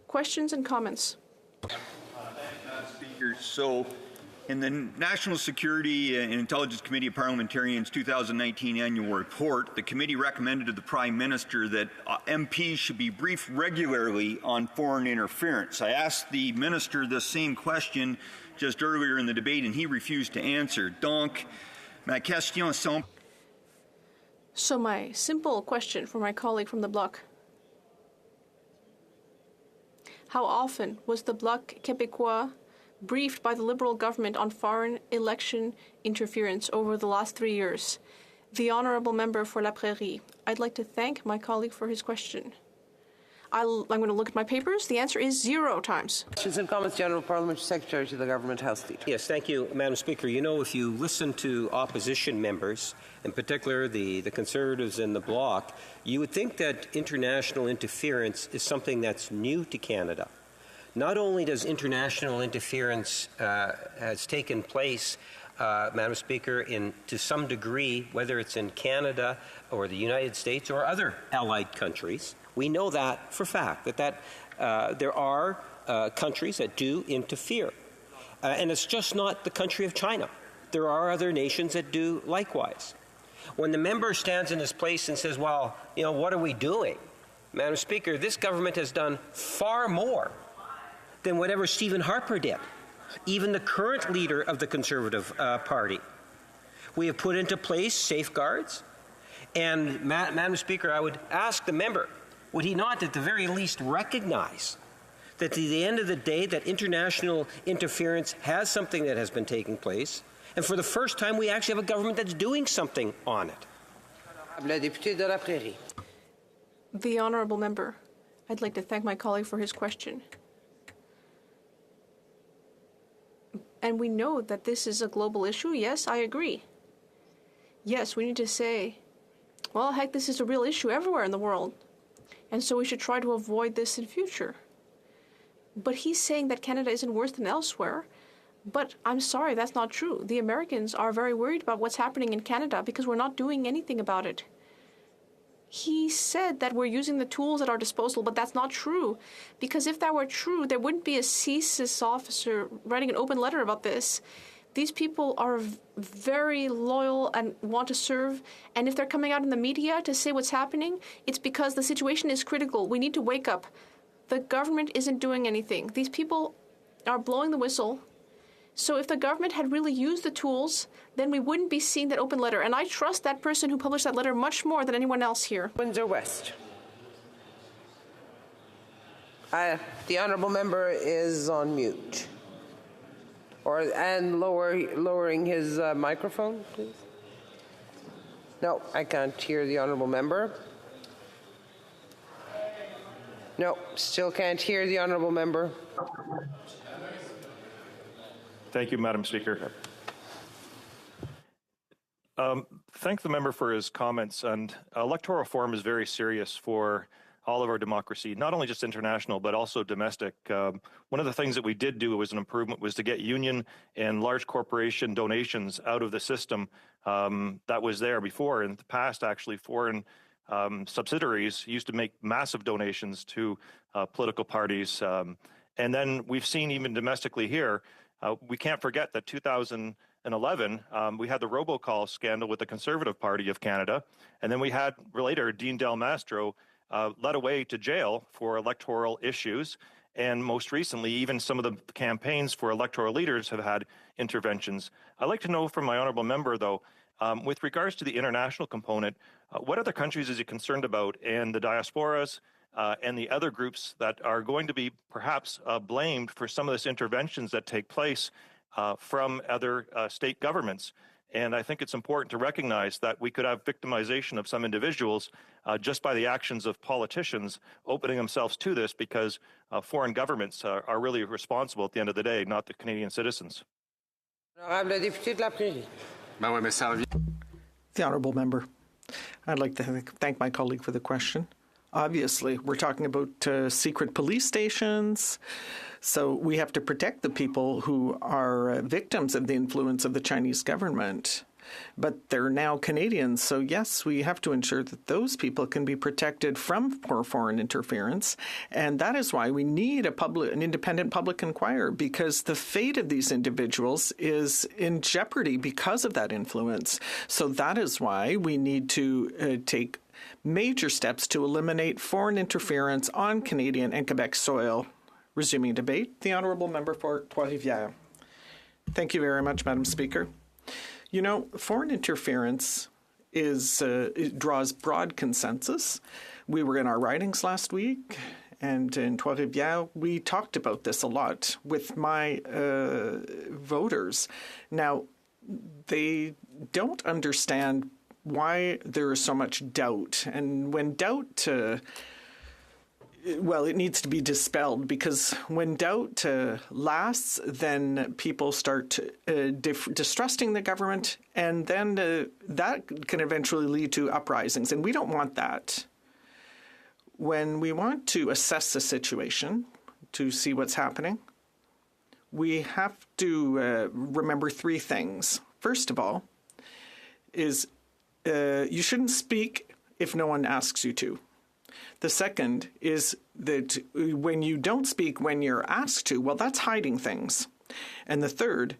Questions and comments? Thank you, Madam Speaker. So, in the National Security and Intelligence Committee of Parliamentarians 2019 annual report, the committee recommended to the Prime Minister that MPs should be briefed regularly on foreign interference. I asked the Minister the same question just earlier in the debate, and he refused to answer. Donc, ma question simple. So my simple question for my colleague from the Bloc. How often was the Bloc Québécois briefed by the Liberal government on foreign election interference over the last 3 years? The Honourable Member for La Prairie. I'd like to thank my colleague for his question. I'm going to look at my papers. The answer is 0 times. Questions and comments, General Parliamentary Secretary to the Government House Leader. Yes, thank you, Madam Speaker. You know, if you listen to opposition members, in particular the Conservatives in the Bloc, you would think that international interference is something that's new to Canada. Not only does international interference has taken place, Madam Speaker, to some degree, whether it's in Canada or the United States or other allied countries, we know that for fact, that there are countries that do interfere. And it's just not the country of China. There are other nations that do likewise. When the member stands in his place and says, well, you know, what are we doing? Madam Speaker, this government has done far more than whatever Stephen Harper did, even the current leader of the Conservative Party. We have put into place safeguards. And, Madam Speaker, I would ask the member, would he not at the very least recognize that at the end of the day that international interference has something that has been taking place, and for the first time we actually have a government that's doing something on it? La députée de La Prairie. The Honourable Member. I'd like to thank my colleague for his question. And we know that this is a global issue. Yes, I agree. Yes, we need to say, well, heck, this is a real issue everywhere in the world. And so we should try to avoid this in future. But he's saying that Canada isn't worse than elsewhere. But I'm sorry, that's not true. The Americans are very worried about what's happening in Canada because we're not doing anything about it. He said that we're using the tools at our disposal, but that's not true. Because if that were true, there wouldn't be a CSIS officer writing an open letter about this. These people are very loyal and want to serve. And if they're coming out in the media to say what's happening, it's because the situation is critical. We need to wake up. The government isn't doing anything. These people are blowing the whistle. So if the government had really used the tools, then we wouldn't be seeing that open letter. And I trust that person who published that letter much more than anyone else here. Windsor West. The Honourable Member is on mute. And lowering his microphone, please. No, I can't hear the Honourable Member. No, still can't hear the Honourable Member. Thank you, Madam Speaker. Thank the member for his comments. And electoral reform is very serious for all of our democracy, not only just international, but also domestic. One of the things that we did do as an improvement was to get union and large corporation donations out of the system that was there before. In the past, actually, foreign subsidiaries used to make massive donations to political parties And then we've seen even domestically here, we can't forget that 2011, we had the robocall scandal with the Conservative Party of Canada. And then we had later Dean Del Mastro led away to jail for electoral issues. And most recently, even some of the campaigns for electoral leaders have had interventions. I'd like to know from my honourable member, though, with regards to the international component, what other countries is he concerned about, and the diasporas and the other groups that are going to be perhaps blamed for some of this interventions that take place from other state governments? And I think it's important to recognize that we could have victimization of some individuals just by the actions of politicians opening themselves to this, because foreign governments are really responsible at the end of the day, not the Canadian citizens. The honourable member. I'd like to thank my colleague for the question. Obviously, we're talking about secret police stations, so we have to protect the people who are victims of the influence of the Chinese government. But they're now Canadians, so yes, we have to ensure that those people can be protected from foreign interference, and that is why we need an independent public inquiry, because the fate of these individuals is in jeopardy because of that influence. So that is why we need to take major steps to eliminate foreign interference on Canadian and Quebec soil. Resuming debate, the honourable member for Trois-Rivières. Thank you very much, Madam Speaker. You know, foreign interference it draws broad consensus. We were in our ridings last week, and in Trois-Rivières, we talked about this a lot with my voters. Now, they don't understand why there is so much doubt. And when doubt, it needs to be dispelled, because when doubt lasts, then people start distrusting the government, and then that can eventually lead to uprisings. And we don't want that. When we want to assess the situation to see what's happening, we have to remember three things. First of all, is you shouldn't speak if no one asks you to. The second is that when you don't speak when you're asked to, well, that's hiding things. And the third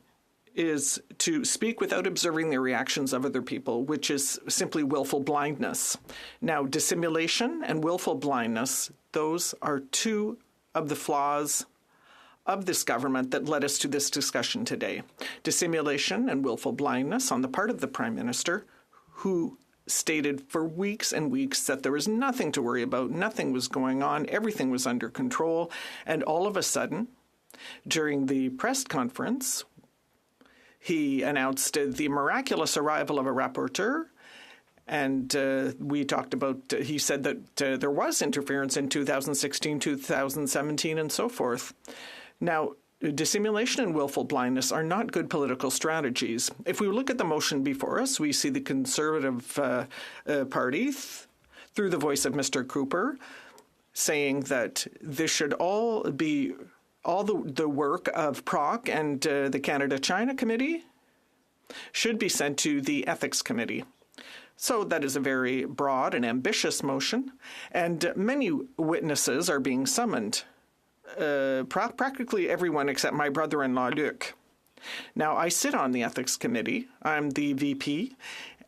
is to speak without observing the reactions of other people, which is simply willful blindness. Now, dissimulation and willful blindness, those are two of the flaws of this government that led us to this discussion today. Dissimulation and willful blindness on the part of the Prime Minister, who stated for weeks and weeks that there was nothing to worry about, nothing was going on, everything was under control, and all of a sudden, during the press conference, he announced the miraculous arrival of a rapporteur, and we talked about, he said that there was interference in 2016, 2017, and so forth. Now, dissimulation and willful blindness are not good political strategies. If we look at the motion before us, we see the Conservative Party, through the voice of Mr. Cooper, saying that this should all be the work of PROC and the Canada-China Committee should be sent to the Ethics Committee. So that is a very broad and ambitious motion, and many witnesses are being summoned. Practically everyone except my brother-in-law, Luc. Now, I sit on the Ethics Committee. I'm the VP,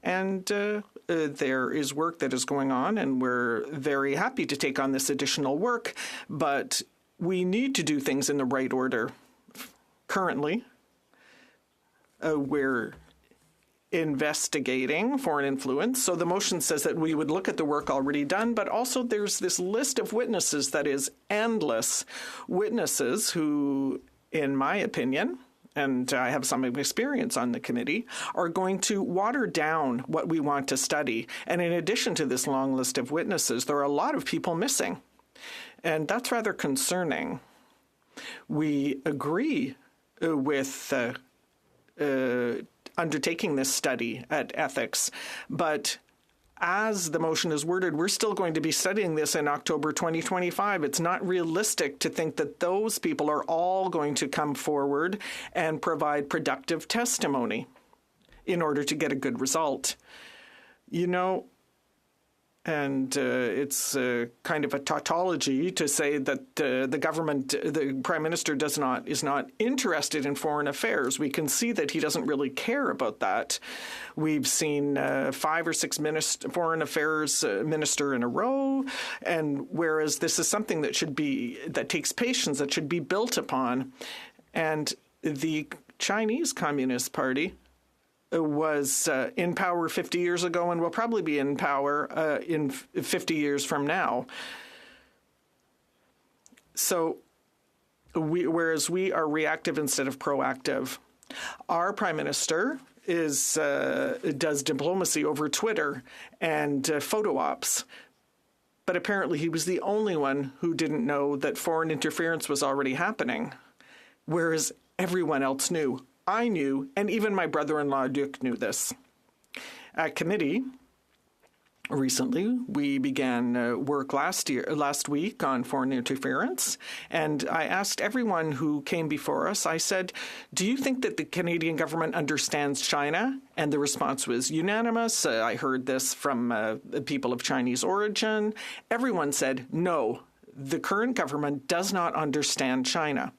and there is work that is going on, and we're very happy to take on this additional work, but we need to do things in the right order. Currently, we're investigating foreign influence. So the motion says that we would look at the work already done, but also there's this list of witnesses that is endless. Witnesses who, in my opinion, and I have some experience on the committee, are going to water down what we want to study. And in addition to this long list of witnesses, there are a lot of people missing. And that's rather concerning. We agree with undertaking this study at ethics, but as the motion is worded, we're still going to be studying this in October 2025. It's not realistic to think that those people are all going to come forward and provide productive testimony in order to get a good result. You know, And it's kind of a tautology to say that the government, the Prime Minister is not interested in foreign affairs. We can see that he doesn't really care about that. We've seen 5 or 6 foreign affairs minister in a row, and whereas this is something that takes patience, that should be built upon. And the Chinese Communist Party was in power 50 years ago and will probably be in power in 50 years from now. So whereas we are reactive instead of proactive, our Prime Minister does diplomacy over Twitter and photo ops. But apparently he was the only one who didn't know that foreign interference was already happening, whereas everyone else knew. I knew, and even my brother-in-law Duke knew this. At committee, recently, we began work last week on foreign interference, and I asked everyone who came before us, I said, do you think that the Canadian government understands China? And the response was unanimous. I heard this from people of Chinese origin. Everyone said, no, the current government does not understand China.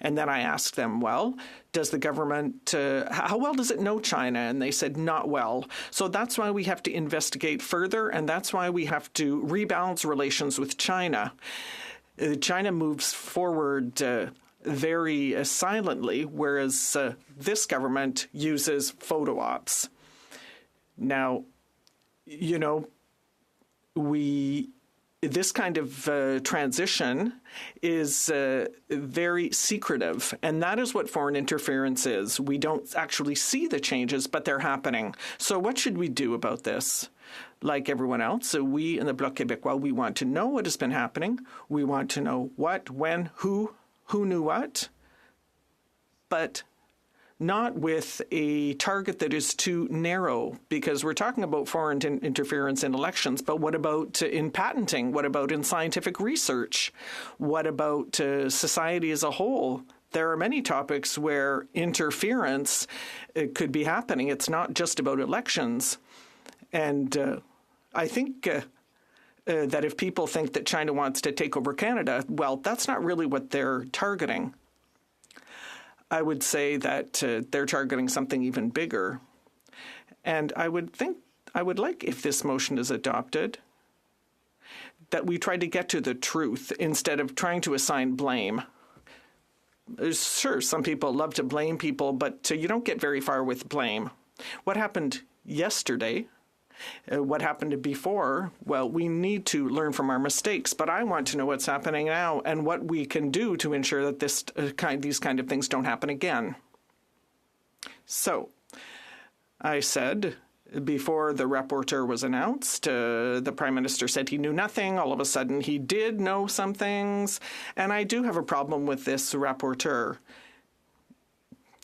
And then I asked them, well, does the government, how well does it know China? And they said, not well. So that's why we have to investigate further, and that's why we have to rebalance relations with China. China moves forward very silently, whereas this government uses photo ops. Now, you know, this kind of transition is very secretive, and that is what foreign interference is. We don't actually see the changes, but they're happening. So what should we do about this? Like everyone else, we in the Bloc Québécois, we want to know what has been happening. We want to know what, when, who knew what, but not with a target that is too narrow, because we're talking about foreign interference in elections, but what about in patenting? What about in scientific research? What about society as a whole? There are many topics where interference could be happening. It's not just about elections. And I think that if people think that China wants to take over Canada, well, that's not really what they're targeting. I would say that they're targeting something even bigger. And I would like, if this motion is adopted, that we try to get to the truth instead of trying to assign blame. Sure, some people love to blame people, but you don't get very far with blame. What happened yesterday? What happened before? Well, we need to learn from our mistakes, but I want to know what's happening now and what we can do to ensure that these kind of things don't happen again. So, I said, before the rapporteur was announced, the Prime Minister said he knew nothing. All of a sudden, he did know some things, and I do have a problem with this rapporteur.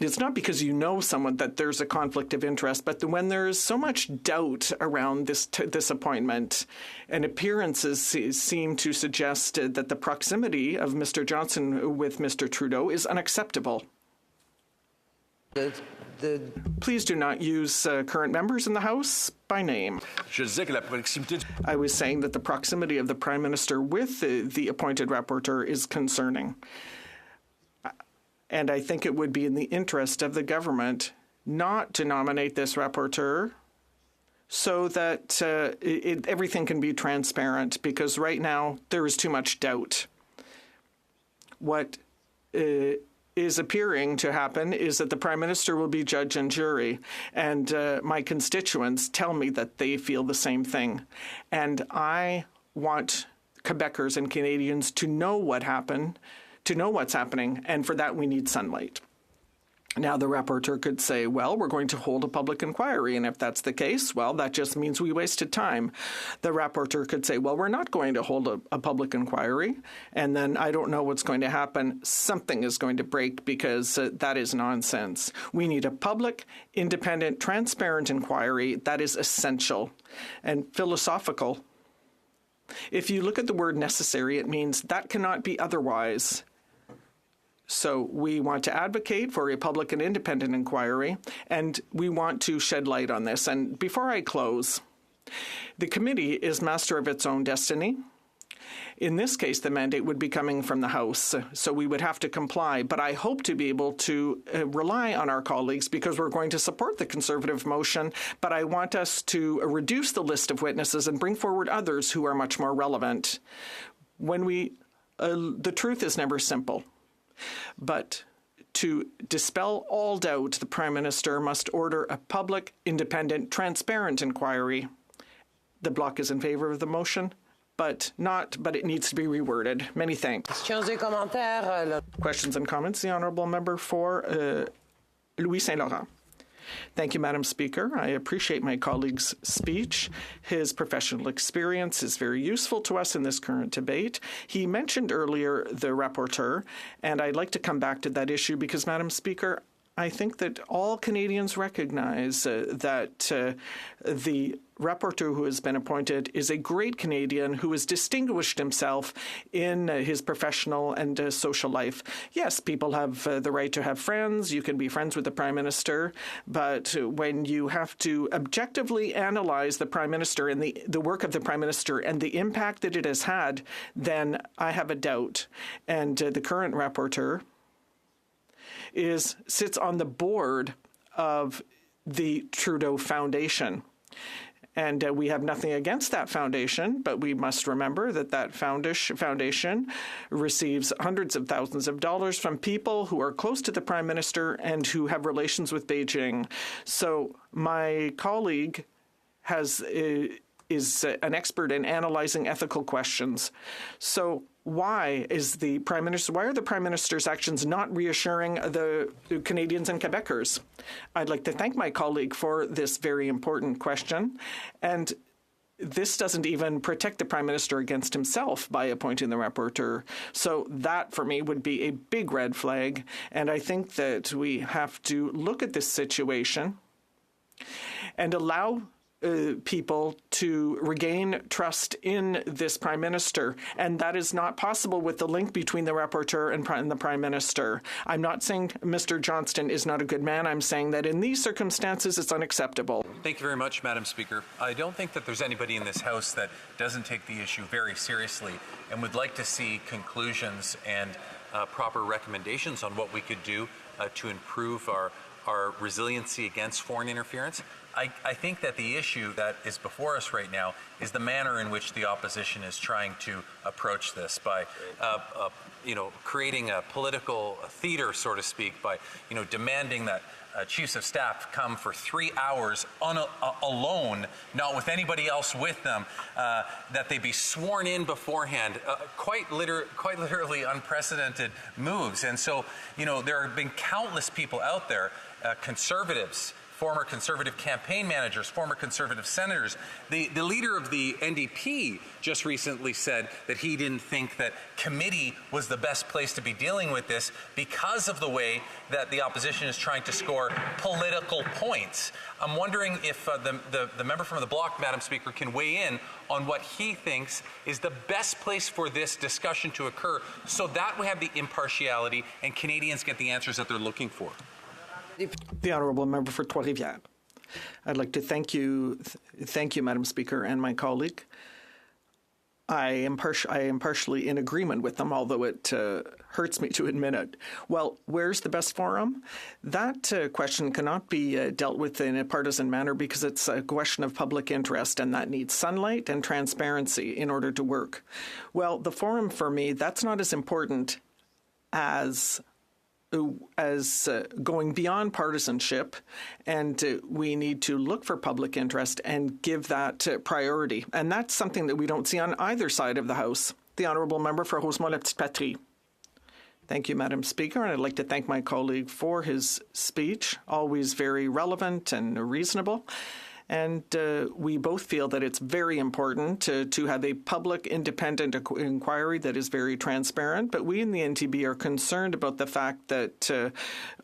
It's not because you know someone that there's a conflict of interest, but when there's so much doubt around this appointment, and appearances seem to suggest that the proximity of Mr. Johnson with Mr. Trudeau is unacceptable. Please do not use current members in the House by name. I was saying that the proximity of the Prime Minister with the appointed rapporteur is concerning. And I think it would be in the interest of the government not to nominate this rapporteur so that everything can be transparent, because right now there is too much doubt. What is appearing to happen is that the Prime Minister will be judge and jury, and my constituents tell me that they feel the same thing. And I want Quebecers and Canadians to know what happened, to know what's happening, and for that we need sunlight. Now, the rapporteur could say, well, we're going to hold a public inquiry, and if that's the case, well, that just means we wasted time. The rapporteur could say, well, we're not going to hold a public inquiry, and then I don't know what's going to happen. Something is going to break, because that is nonsense. We need a public, independent, transparent inquiry. That is essential and philosophical. If you look at the word necessary, it means that cannot be otherwise. So we want to advocate for a public and independent inquiry, and we want to shed light on this. And before I close, The committee is master of its own destiny. In this case, the mandate would be coming from the House, so we would have to comply. But I hope to be able to rely on our colleagues because we're going to support the Conservative motion, but I want us to reduce the list of witnesses and bring forward others who are much more relevant. The truth is never simple, but to dispel all doubt, the Prime Minister must order a public, independent, transparent inquiry. The Bloc is in favour of the motion, but it needs to be reworded. Many thanks. Questions and comments? The Honourable Member for Louis Saint Laurent. Thank you, Madam Speaker. I appreciate my colleague's speech. His professional experience is very useful to us in this current debate. He mentioned earlier the rapporteur, and I'd like to come back to that issue because, Madam Speaker, I think that all Canadians recognize that the rapporteur who has been appointed is a great Canadian who has distinguished himself in his professional and social life. Yes, people have the right to have friends. You can be friends with the Prime Minister. But when you have to objectively analyze the Prime Minister and the work of the Prime Minister and the impact that it has had, then I have a doubt. And the current rapporteur sits on the board of the Trudeau Foundation. And we have nothing against that foundation, but we must remember that that foundation receives hundreds of thousands of dollars from people who are close to the Prime Minister and who have relations with Beijing. So my colleague is an expert in analyzing ethical questions. So why are the Prime Minister's actions not reassuring the Canadians and Quebecers? I'd like to thank my colleague for this very important question. And this doesn't even protect the Prime Minister against himself by appointing the rapporteur. So that, for me, would be a big red flag. And I think that we have to look at this situation and allow people to regain trust in this Prime Minister. And that is not possible with the link between the rapporteur and the Prime Minister. I'm not saying Mr. Johnston is not a good man. I'm saying that in these circumstances, it's unacceptable. Thank you very much, Madam Speaker. I don't think that there's anybody in this House that doesn't take the issue very seriously and would like to see conclusions and proper recommendations on what we could do to improve our resiliency against foreign interference. I think that the issue that is before us right now is the manner in which the opposition is trying to approach this by, creating a political theater, so to speak, by, demanding that chiefs of staff come for 3 hours alone, not with anybody else with them, that they be sworn in beforehand, quite literally unprecedented moves. And so, there have been countless people out there, conservatives, former Conservative campaign managers, former Conservative senators. The leader of the NDP just recently said that he didn't think that committee was the best place to be dealing with this because of the way that the opposition is trying to score political points. I'm wondering if the member from the Bloc, Madam Speaker, can weigh in on what he thinks is the best place for this discussion to occur so that we have the impartiality and Canadians get the answers that they're looking for. The Honourable Member for Trois-Rivières. I'd like to thank you, Madam Speaker, and my colleague. I am partially in agreement with them, although it hurts me to admit it. Well, where's the best forum? That question cannot be dealt with in a partisan manner because it's a question of public interest, and that needs sunlight and transparency in order to work. Well, the forum for me, that's not as important as going beyond partisanship, and we need to look for public interest and give that priority. And that's something that we don't see on either side of the House. The Honourable Member for Rosemont-la-Petite-Patrie. Thank you, Madam Speaker, and I'd like to thank my colleague for his speech, always very relevant and reasonable. And we both feel that it's very important to have a public, independent inquiry that is very transparent. But we in the NTB are concerned about the fact that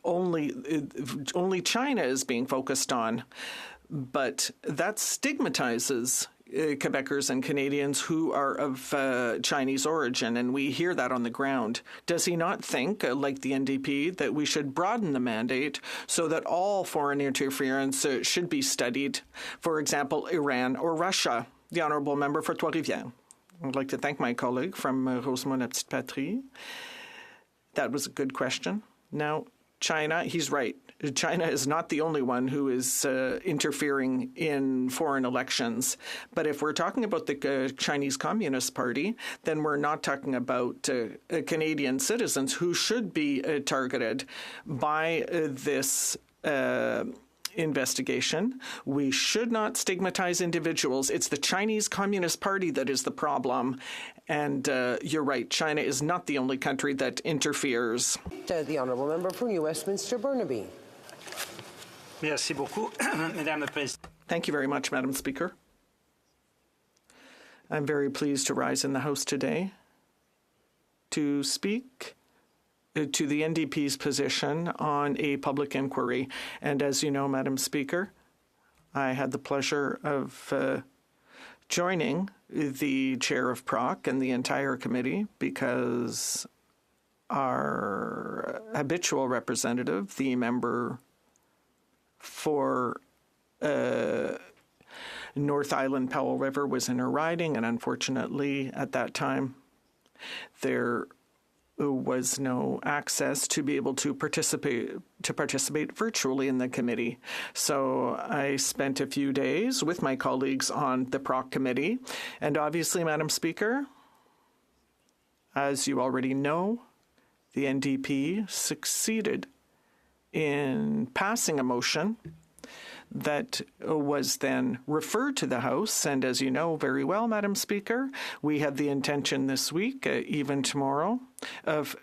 only China is being focused on. But that stigmatizes Quebecers and Canadians who are of Chinese origin, and we hear that on the ground. Does he not think, like the NDP, that we should broaden the mandate so that all foreign interference should be studied, for example, Iran or Russia? The Honourable Member for Trois-Rivières. I'd like to thank my colleague from Rosemont La Petite Patrie. That was a good question. Now, China, he's right. China is not the only one who is interfering in foreign elections. But if we're talking about the Chinese Communist Party, then we're not talking about Canadian citizens who should be targeted by this investigation. We should not stigmatize individuals. It's the Chinese Communist Party that is the problem. And you're right, China is not the only country that interferes. The Honourable Member for New Westminster Burnaby. Merci beaucoup, Madame la Présidente. Thank you very much, Madam Speaker. I'm very pleased to rise in the House today to speak to the NDP's position on a public inquiry. And as you know, Madam Speaker, I had the pleasure of joining the chair of PROC and the entire committee because our habitual representative, the member for North Island Powell River, was in her riding, and unfortunately at that time there was no access to be able to participate virtually in the committee. So I spent a few days with my colleagues on the PROC committee, and obviously, Madam Speaker, as you already know, the NDP succeeded in passing a motion that was then referred to the House. And as you know very well, Madam Speaker, we have the intention this week, even tomorrow, of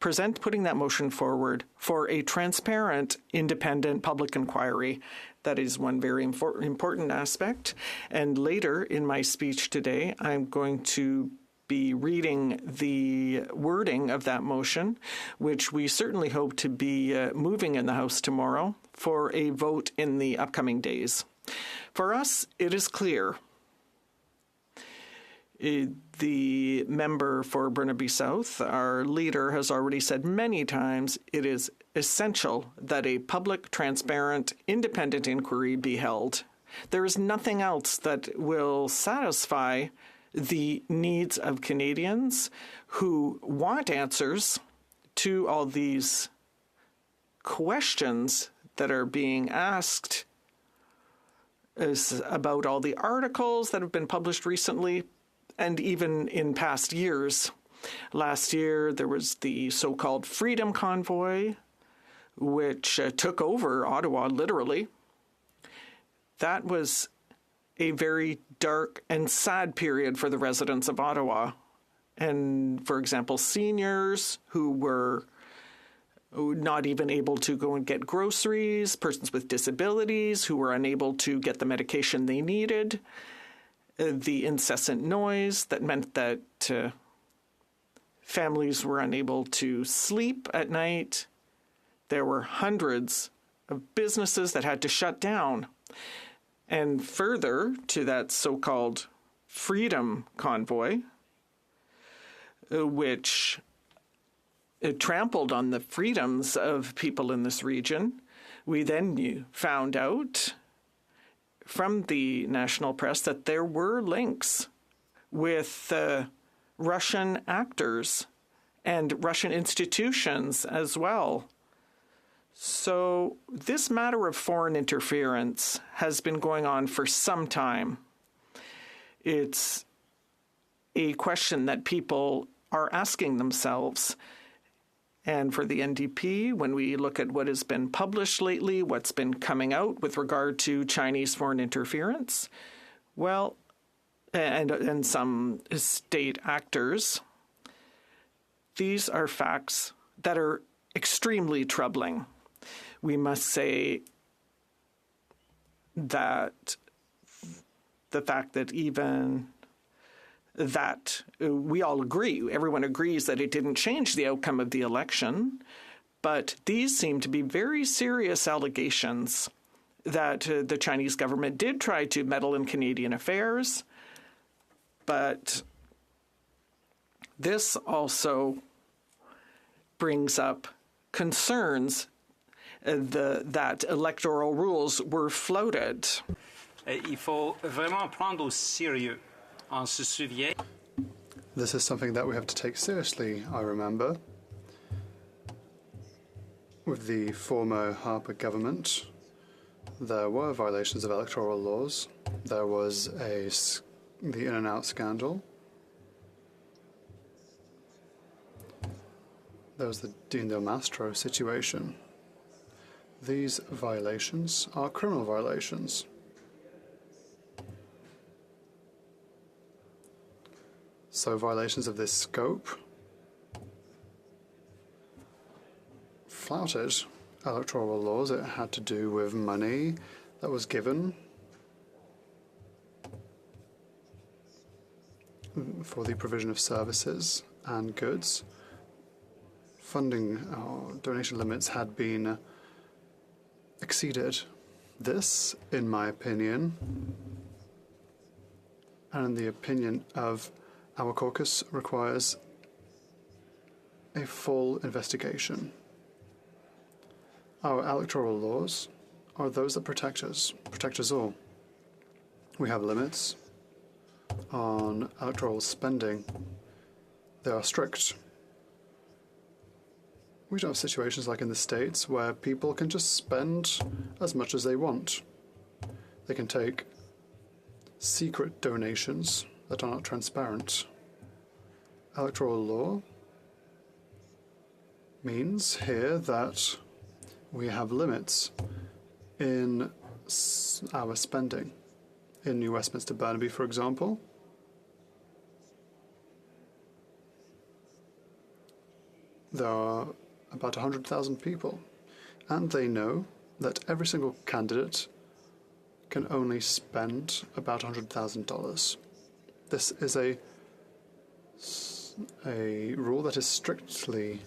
putting that motion forward for a transparent, independent public inquiry. That is one very important aspect. And later in my speech today, I'm going to be reading the wording of that motion, which we certainly hope to be moving in the House tomorrow for a vote in the upcoming days. For us, it is clear. The member for Burnaby South, our leader, has already said many times it is essential that a public, transparent, independent inquiry be held. There is nothing else that will satisfy the needs of Canadians who want answers to all these questions that are being asked about all the articles that have been published recently and even in past years. Last year, there was the so-called Freedom Convoy, which took over Ottawa, literally. That was a very dark and sad period for the residents of Ottawa. And, for example, seniors who were not even able to go and get groceries, persons with disabilities who were unable to get the medication they needed, the incessant noise that meant that families were unable to sleep at night. There were hundreds of businesses that had to shut down. And further to that so-called Freedom Convoy, which trampled on the freedoms of people in this region, we then found out from the national press that there were links with Russian actors and Russian institutions as well. So this matter of foreign interference has been going on for some time. It's a question that people are asking themselves. And for the NDP, when we look at what has been published lately, what's been coming out with regard to Chinese foreign interference, well, and some state actors, these are facts that are extremely troubling. We must say that the fact that even that we all agree, everyone agrees that it didn't change the outcome of the election, but these seem to be very serious allegations that the Chinese government did try to meddle in Canadian affairs, but this also brings up concerns that electoral rules were floated. Il faut vraiment prendre au sérieux. On se souvient. This is something that we have to take seriously, I remember. With the former Harper government, there were violations of electoral laws. There was the In-N-Out scandal. There was the Dean Del Mastro situation. These violations are criminal violations. So violations of this scope flouted electoral laws. It had to do with money that was given for the provision of services and goods. Funding or donation limits had been exceeded. This, in my opinion, and in the opinion of our caucus, requires a full investigation. Our electoral laws are those that protect us all. We have limits on electoral spending. They are strict. We don't have situations like in the States where people can just spend as much as they want. They can take secret donations that are not transparent. Electoral law means here that we have limits in our spending. In New Westminster Burnaby, for example, there are about 100,000 people, and they know that every single candidate can only spend about $100,000. This is a rule that is strictly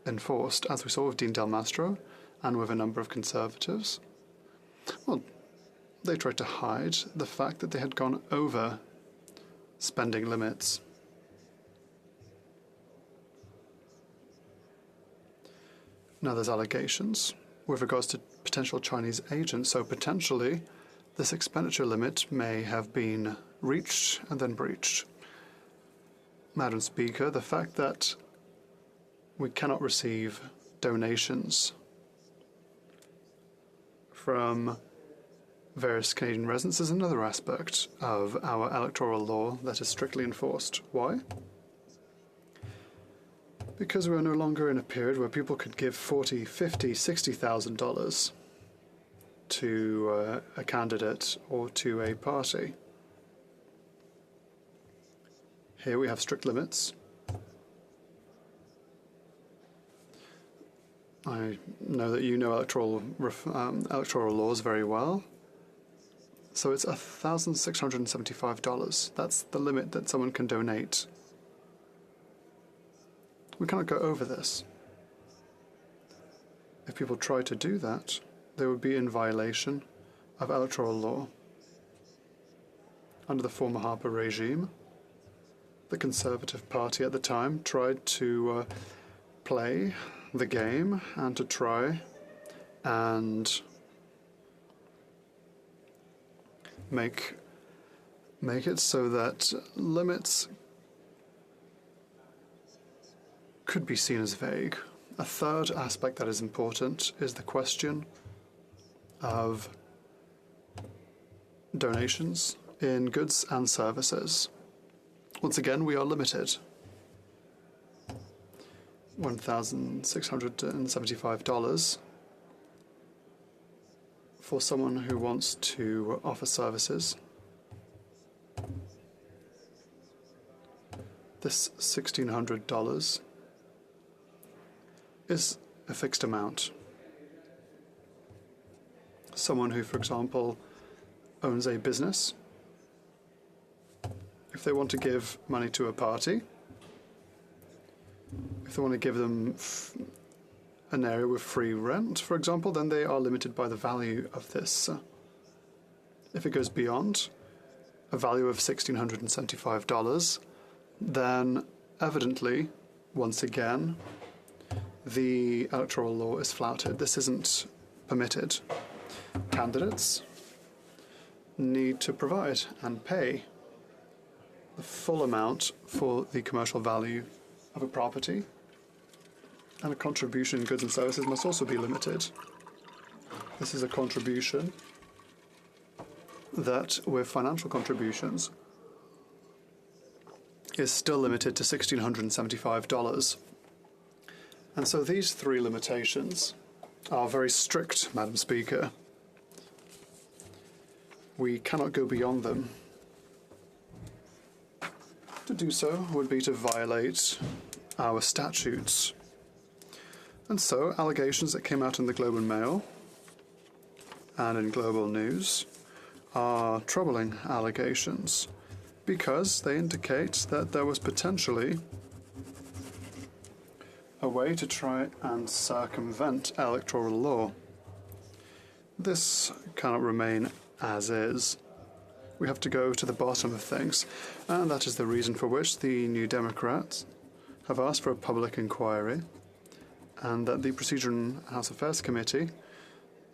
enforced, as we saw with Dean Del Mastro and with a number of conservatives. Well, they tried to hide the fact that they had gone over spending limits. Now there's allegations with regards to potential Chinese agents, so potentially this expenditure limit may have been reached and then breached. Madam Speaker, the fact that we cannot receive donations from various Canadian residents is another aspect of our electoral law that is strictly enforced. Why? Because we're no longer in a period where people could give $40,000, $50,000, $60,000 to a candidate or to a party. Here we have strict limits. I know that you know electoral laws very well. So it's $1,675. That's the limit that someone can donate. We cannot go over this. If people try to do that, they would be in violation of electoral law. Under the former Harper regime, the Conservative Party at the time tried to play the game and to try and make it so that limits could be seen as vague. A third aspect that is important is the question of donations in goods and services. Once again, we are limited. $1,675 for someone who wants to offer services. This $1,600 is a fixed amount. Someone who, for example, owns a business, if they want to give money to a party, if they want to give them an area with free rent, for example, then they are limited by the value of this. If it goes beyond a value of $1,675, then evidently, once again, the electoral law is flouted. This isn't permitted. Candidates need to provide and pay the full amount for the commercial value of a property, and a contribution in goods and services must also be limited. This is a contribution that, with financial contributions, is still limited to $1,675. And so these three limitations are very strict, Madam Speaker. We cannot go beyond them. To do so would be to violate our statutes. And so, allegations that came out in the Globe and Mail and in Global News are troubling allegations because they indicate that there was potentially a way to try and circumvent electoral law. This cannot remain as is. We have to go to the bottom of things, and that is the reason for which the New Democrats have asked for a public inquiry, and that the Procedure and House Affairs Committee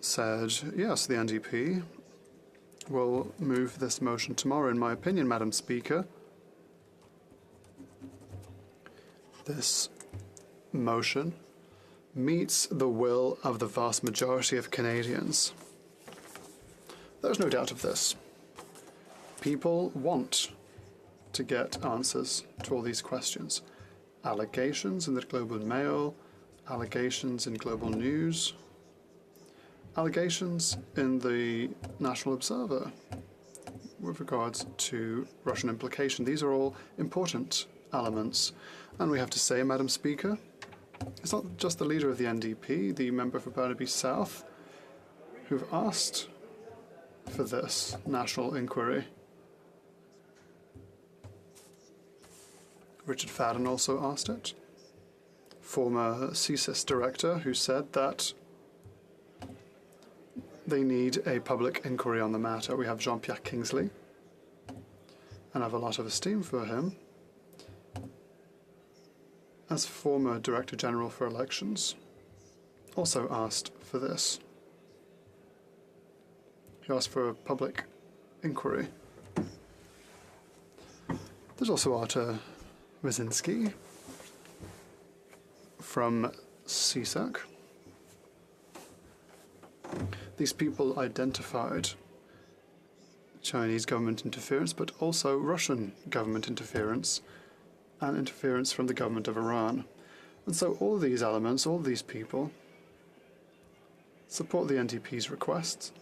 said, yes, the NDP will move this motion tomorrow. In my opinion, Madam Speaker, this motion meets the will of the vast majority of Canadians. There's no doubt of this. People want to get answers to all these questions. Allegations in the Globe and Mail, allegations in Global News, allegations in the National Observer with regards to Russian implication. These are all important elements. And we have to say, Madam Speaker, it's not just the leader of the NDP, the member for Burnaby South, who've asked for this national inquiry. Richard Fadden also asked it. Former CSIS director who said that they need a public inquiry on the matter. We have Jean-Pierre Kingsley, and I have a lot of esteem for him. As former Director General for Elections, also asked for this. He asked for a public inquiry. There's also Artur Wyszynski from CSAC. These people identified Chinese government interference, but also Russian government interference and interference from the government of Iran. And so all these elements, all these people, support the NDP's request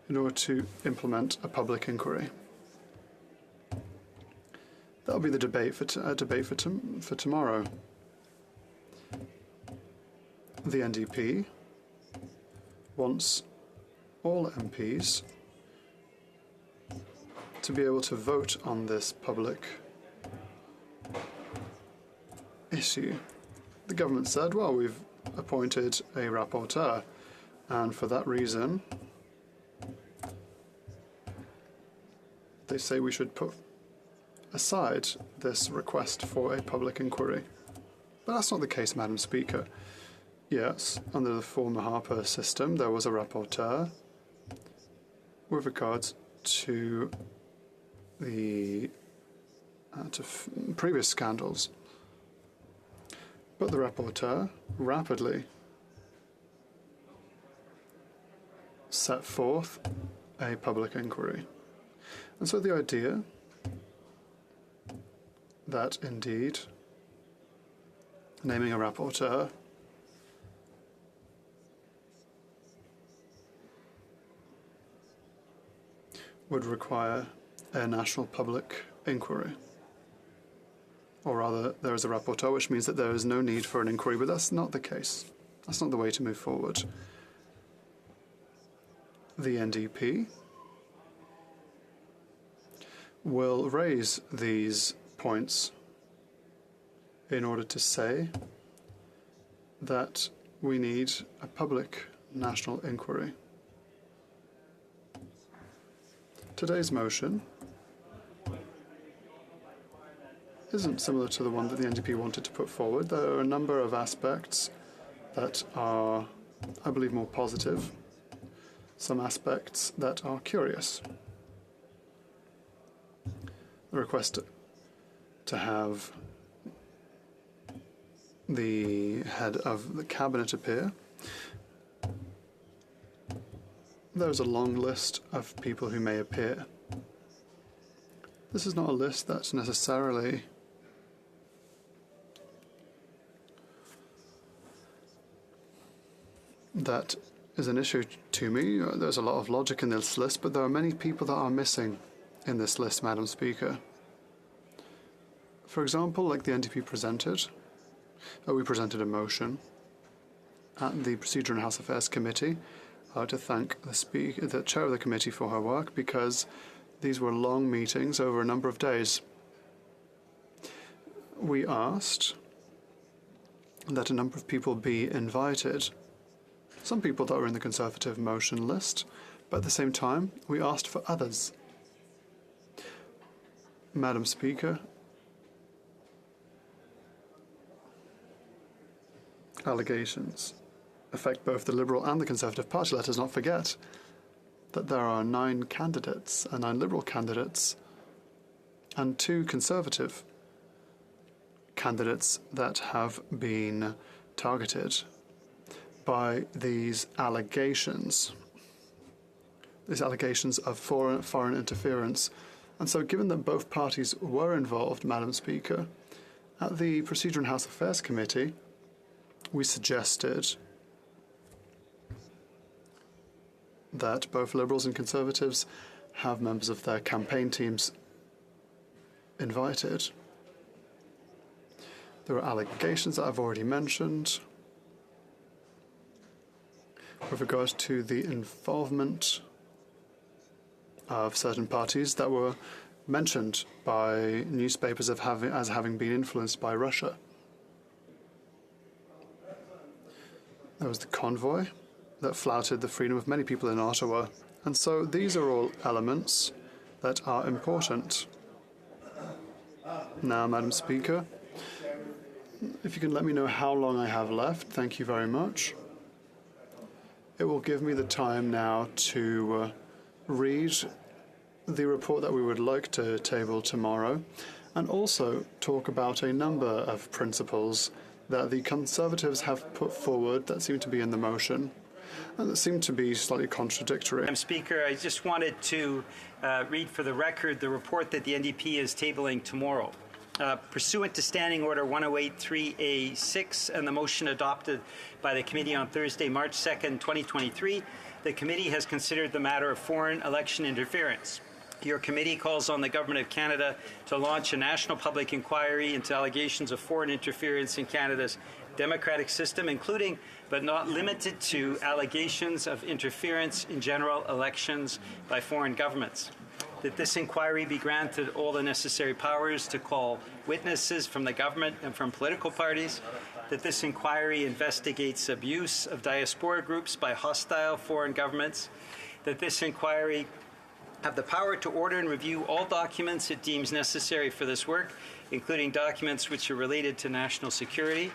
in order to implement a public inquiry. That'll be the debate for tomorrow. The NDP wants all MPs to be able to vote on this public issue. The government said, well, we've appointed a rapporteur, and for that reason, they say we should put aside this request for a public inquiry. But that's not the case, Madam Speaker. Yes, under the former Harper system, there was a rapporteur with regards to the previous scandals. But the rapporteur rapidly set forth a public inquiry. And so the idea that indeed naming a rapporteur would require a national public inquiry. Or rather, there is a rapporteur, which means that there is no need for an inquiry, but that's not the case. That's not the way to move forward. The NDP will raise these points in order to say that we need a public national inquiry. Today's motion isn't similar to the one that the NDP wanted to put forward. There are a number of aspects that are, I believe, more positive, some aspects that are curious. The request to have the head of the cabinet appear. There's a long list of people who may appear. This is not a list that's necessarily that is an issue to me. There's a lot of logic in this list, but there are many people that are missing in this list, Madam Speaker. For example, like the NDP presented, we presented a motion at the Procedure and House Affairs Committee to thank the chair of the committee for her work, because these were long meetings over a number of days. We asked that a number of people be invited, some people that were in the Conservative motion list, but at the same time, we asked for others. Madam Speaker, allegations affect both the Liberal and the Conservative Party. Let us not forget that there are 9 candidates, 9 Liberal candidates, and 2 Conservative candidates that have been targeted by these allegations of foreign interference. And so, given that both parties were involved, Madam Speaker, at the Procedure and House Affairs Committee, we suggested that both Liberals and Conservatives have members of their campaign teams invited. There are allegations that I've already mentioned with regards to the involvement of certain parties that were mentioned by newspapers as having been influenced by Russia. There was the convoy that flouted the freedom of many people in Ottawa. And so these are all elements that are important. Now, Madam Speaker, if you can let me know how long I have left, thank you very much. It will give me the time now to read the report that we would like to table tomorrow, and also talk about a number of principles that the Conservatives have put forward that seem to be in the motion, and that seem to be slightly contradictory. Madam Speaker, I just wanted to read for the record the report that the NDP is tabling tomorrow. Pursuant to Standing Order 1083A6 and the motion adopted by the committee on Thursday, March 2nd, 2023, the committee has considered the matter of foreign election interference. Your committee calls on the Government of Canada to launch a national public inquiry into allegations of foreign interference in Canada's democratic system, including but not limited to allegations of interference in general elections by foreign governments. That this inquiry be granted all the necessary powers to call witnesses from the government and from political parties. That this inquiry investigates abuse of diaspora groups by hostile foreign governments. That this inquiry have the power to order and review all documents it deems necessary for this work, including documents which are related to national security.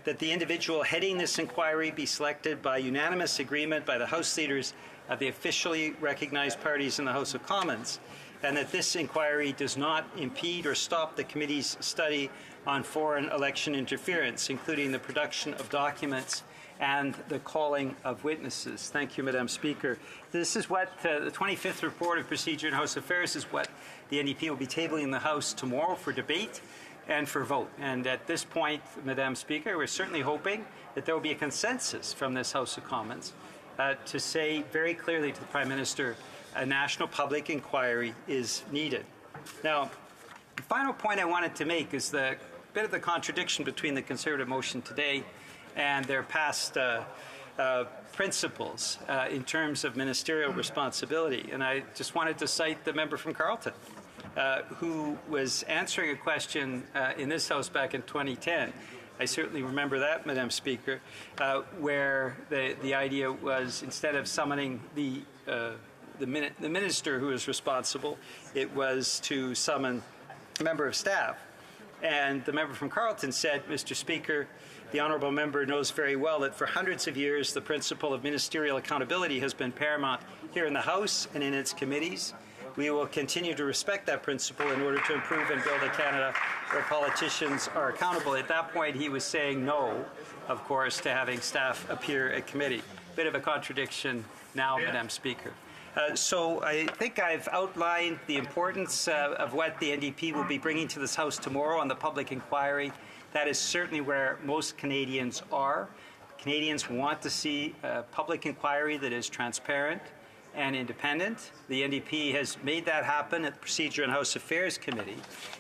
That the individual heading this inquiry be selected by unanimous agreement by the House leaders of the officially recognized parties in the House of Commons, and that this inquiry does not impede or stop the committee's study on foreign election interference, including the production of documents and the calling of witnesses. Thank you, Madam Speaker. This is what the 25th report of Procedure and House Affairs is what the NDP will be tabling in the House tomorrow for debate and for vote. And at this point, Madam Speaker, we're certainly hoping that there will be a consensus from this House of Commons to say very clearly to the Prime Minister a national public inquiry is needed. Now, the final point I wanted to make is the bit of the contradiction between the Conservative motion today and their past principles in terms of ministerial responsibility. And I just wanted to cite the member from Carleton, who was answering a question in this House back in 2010 I certainly remember that, Madam Speaker, where the idea was instead of summoning the minister who is responsible, it was to summon a member of staff. And the member from Carleton said, Mr. Speaker, the honourable member knows very well that for hundreds of years the principle of ministerial accountability has been paramount here in the House and in its committees. We will continue to respect that principle in order to improve and build a Canada where politicians are accountable. At that point, he was saying no, of course, to having staff appear at committee. Bit of a contradiction now, Madam Speaker. So I think I've outlined the importance of what the NDP will be bringing to this House tomorrow on the public inquiry. That is certainly where most Canadians are. Canadians want to see a public inquiry that is transparent and independent. The NDP has made that happen at the Procedure and House Affairs Committee,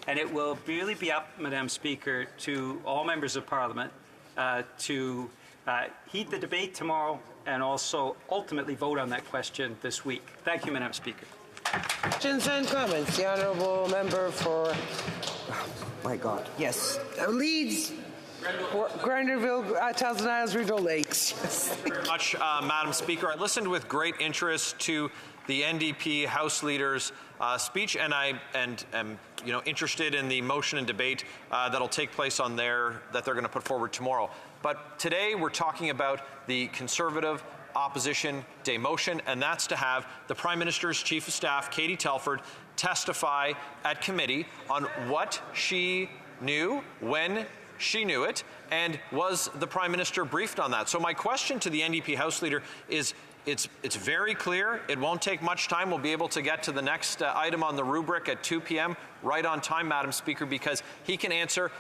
and it will really be up, Madam Speaker, to all members of Parliament to heed the debate tomorrow and also ultimately vote on that question this week. Thank you, Madam Speaker. Questions and comments. The honourable member for, Leeds, Granderville, Thousand Isles, Rideau Lakes. Thank you very much, Madam Speaker. I listened with great interest to the NDP House Leader's speech, and I am interested in the motion and debate that'll take place on that they're going to put forward tomorrow. But today we're talking about the Conservative Opposition Day motion, and that's to have the Prime Minister's Chief of Staff, Katie Telford, testify at committee on what she knew, when she knew it, and was the Prime Minister briefed on that? So my question to the NDP House Leader is, it's very clear. It won't take much time. We'll be able to get to the next item on the rubric at 2 p.m. right on time, Madam Speaker, because he can answer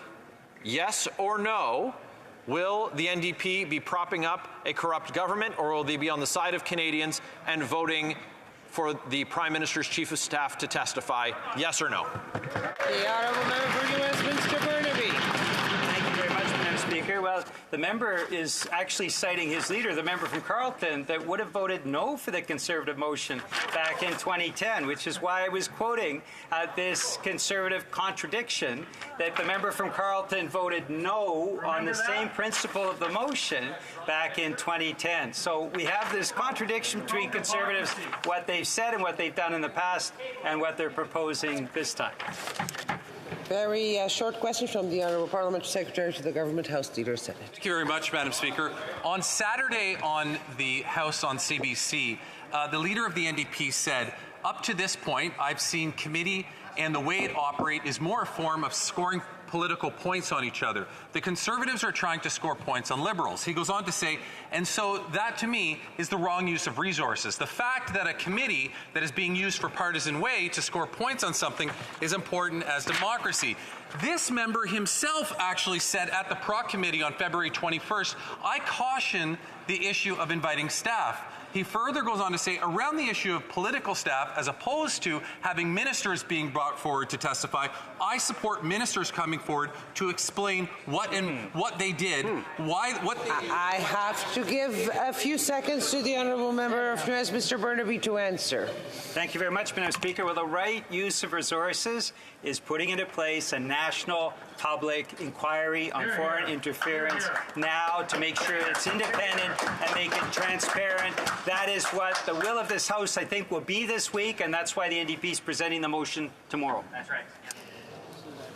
yes or no. Will the NDP be propping up a corrupt government, or will they be on the side of Canadians and voting for the Prime Minister's Chief of Staff to testify, yes or no? The honourable member for New Westminster Burnaby. Thank you very much, Madam Speaker. Well, the member is actually citing his leader, the member from Carleton, that would have voted no for the Conservative motion back in 2010, which is why I was quoting this Conservative contradiction, that the member from Carleton voted no on the same principle of the motion back in 2010. So we have this contradiction between Conservatives, what they've said and what they've done in the past, and what they're proposing this time. Very short question from the Honourable Parliamentary Secretary to the Government House Leader, Senate. Thank you very much, Madam Speaker. On Saturday on the House on CBC, the leader of the NDP said, up to this point, I've seen committee and the way it operates is more a form of scoring political points on each other. The Conservatives are trying to score points on Liberals. He goes on to say, and so that to me is the wrong use of resources. The fact that a committee that is being used for partisan way to score points on something is important as democracy. This member himself actually said at the Proc Committee on February 21st, I caution the issue of inviting staff. He further goes on to say, around the issue of political staff, as opposed to having ministers being brought forward to testify, I support ministers coming forward to explain what they did, I have to give a few seconds to the honourable member of New Westminster Burnaby to answer. Thank you very much, Madam Speaker. Well, the right use of resources is putting into place a national public inquiry on foreign interference now to make sure it's independent and make it transparent. That is what the will of this House, I think, will be this week, and that's why the NDP is presenting the motion tomorrow. That's right.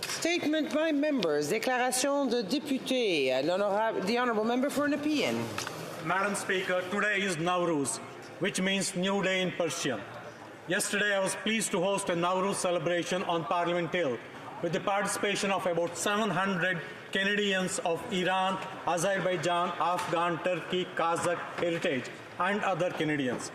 Statement by members. Déclaration de député. The honourable member for Nepean. Madam Speaker, today is Nowruz, which means New Day in Persian. Yesterday, I was pleased to host a Nowruz celebration on Parliament Hill with the participation of about 700 Canadians of Iran, Azerbaijan, Afghan, Turkey, Kazakh heritage, and other Canadians.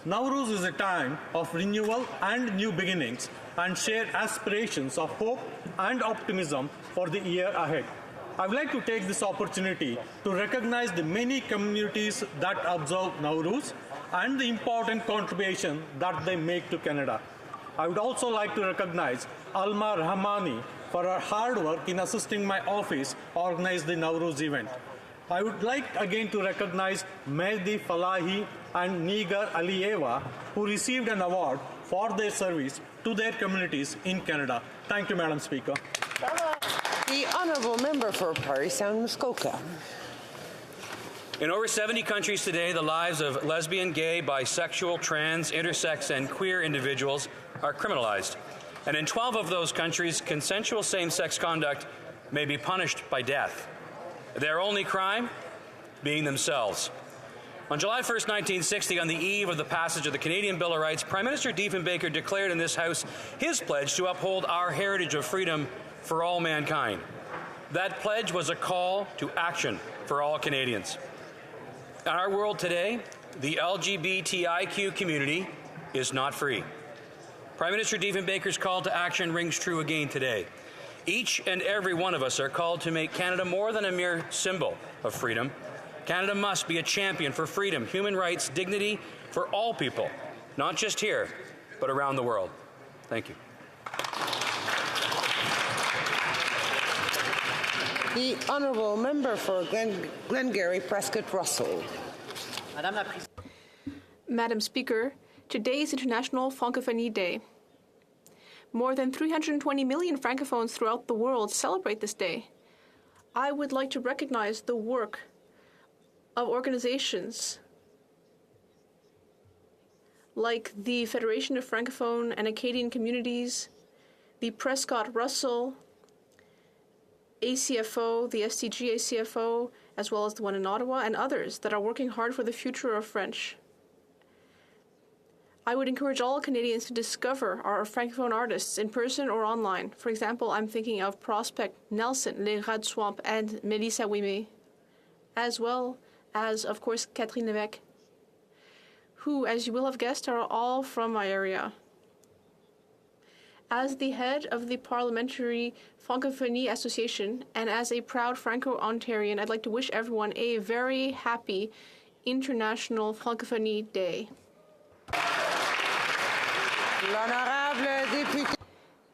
Nowruz is a time of renewal and new beginnings and shared aspirations of hope and optimism for the year ahead. I would like to take this opportunity to recognize the many communities that observe Nowruz and the important contribution that they make to Canada. I would also like to recognize Alma Rahmani for her hard work in assisting my office organize the Nowruz event. I would like again to recognize Mehdi Falahi and Nigar Aliyeva, who received an award for their service to their communities in Canada. Thank you, Madam Speaker. The honourable member for Parry Sound Muskoka. In over 70 countries today, the lives of lesbian, gay, bisexual, trans, intersex, and queer individuals are criminalized. And in 12 of those countries, consensual same-sex conduct may be punished by death. Their only crime being themselves. On July 1st, 1960, on the eve of the passage of the Canadian Bill of Rights, Prime Minister Diefenbaker declared in this House his pledge to uphold our heritage of freedom for all mankind. That pledge was a call to action for all Canadians. In our world today, the LGBTIQ community is not free. Prime Minister Diefenbaker's call to action rings true again today. Each and every one of us are called to make Canada more than a mere symbol of freedom. Canada must be a champion for freedom, human rights, dignity for all people, not just here, but around the world. Thank you. The honourable member for Glengarry Prescott Russell. Madam Speaker, today is International Francophonie Day. More than 320 million Francophones throughout the world celebrate this day. I would like to recognize the work of organizations like the Federation of Francophone and Acadian Communities, the Prescott Russell ACFO, the STG ACFO, as well as the one in Ottawa, and others that are working hard for the future of French. I would encourage all Canadians to discover our Francophone artists in person or online. For example, I'm thinking of Prospect Nelson, Les Rats de Swamp, and Melissa Ouimet, as well as, of course, Catherine Lévesque, who, as you will have guessed, are all from my area. As the head of the Parliamentary Francophonie Association and as a proud Franco-Ontarian, I'd like to wish everyone a very happy International Francophonie Day.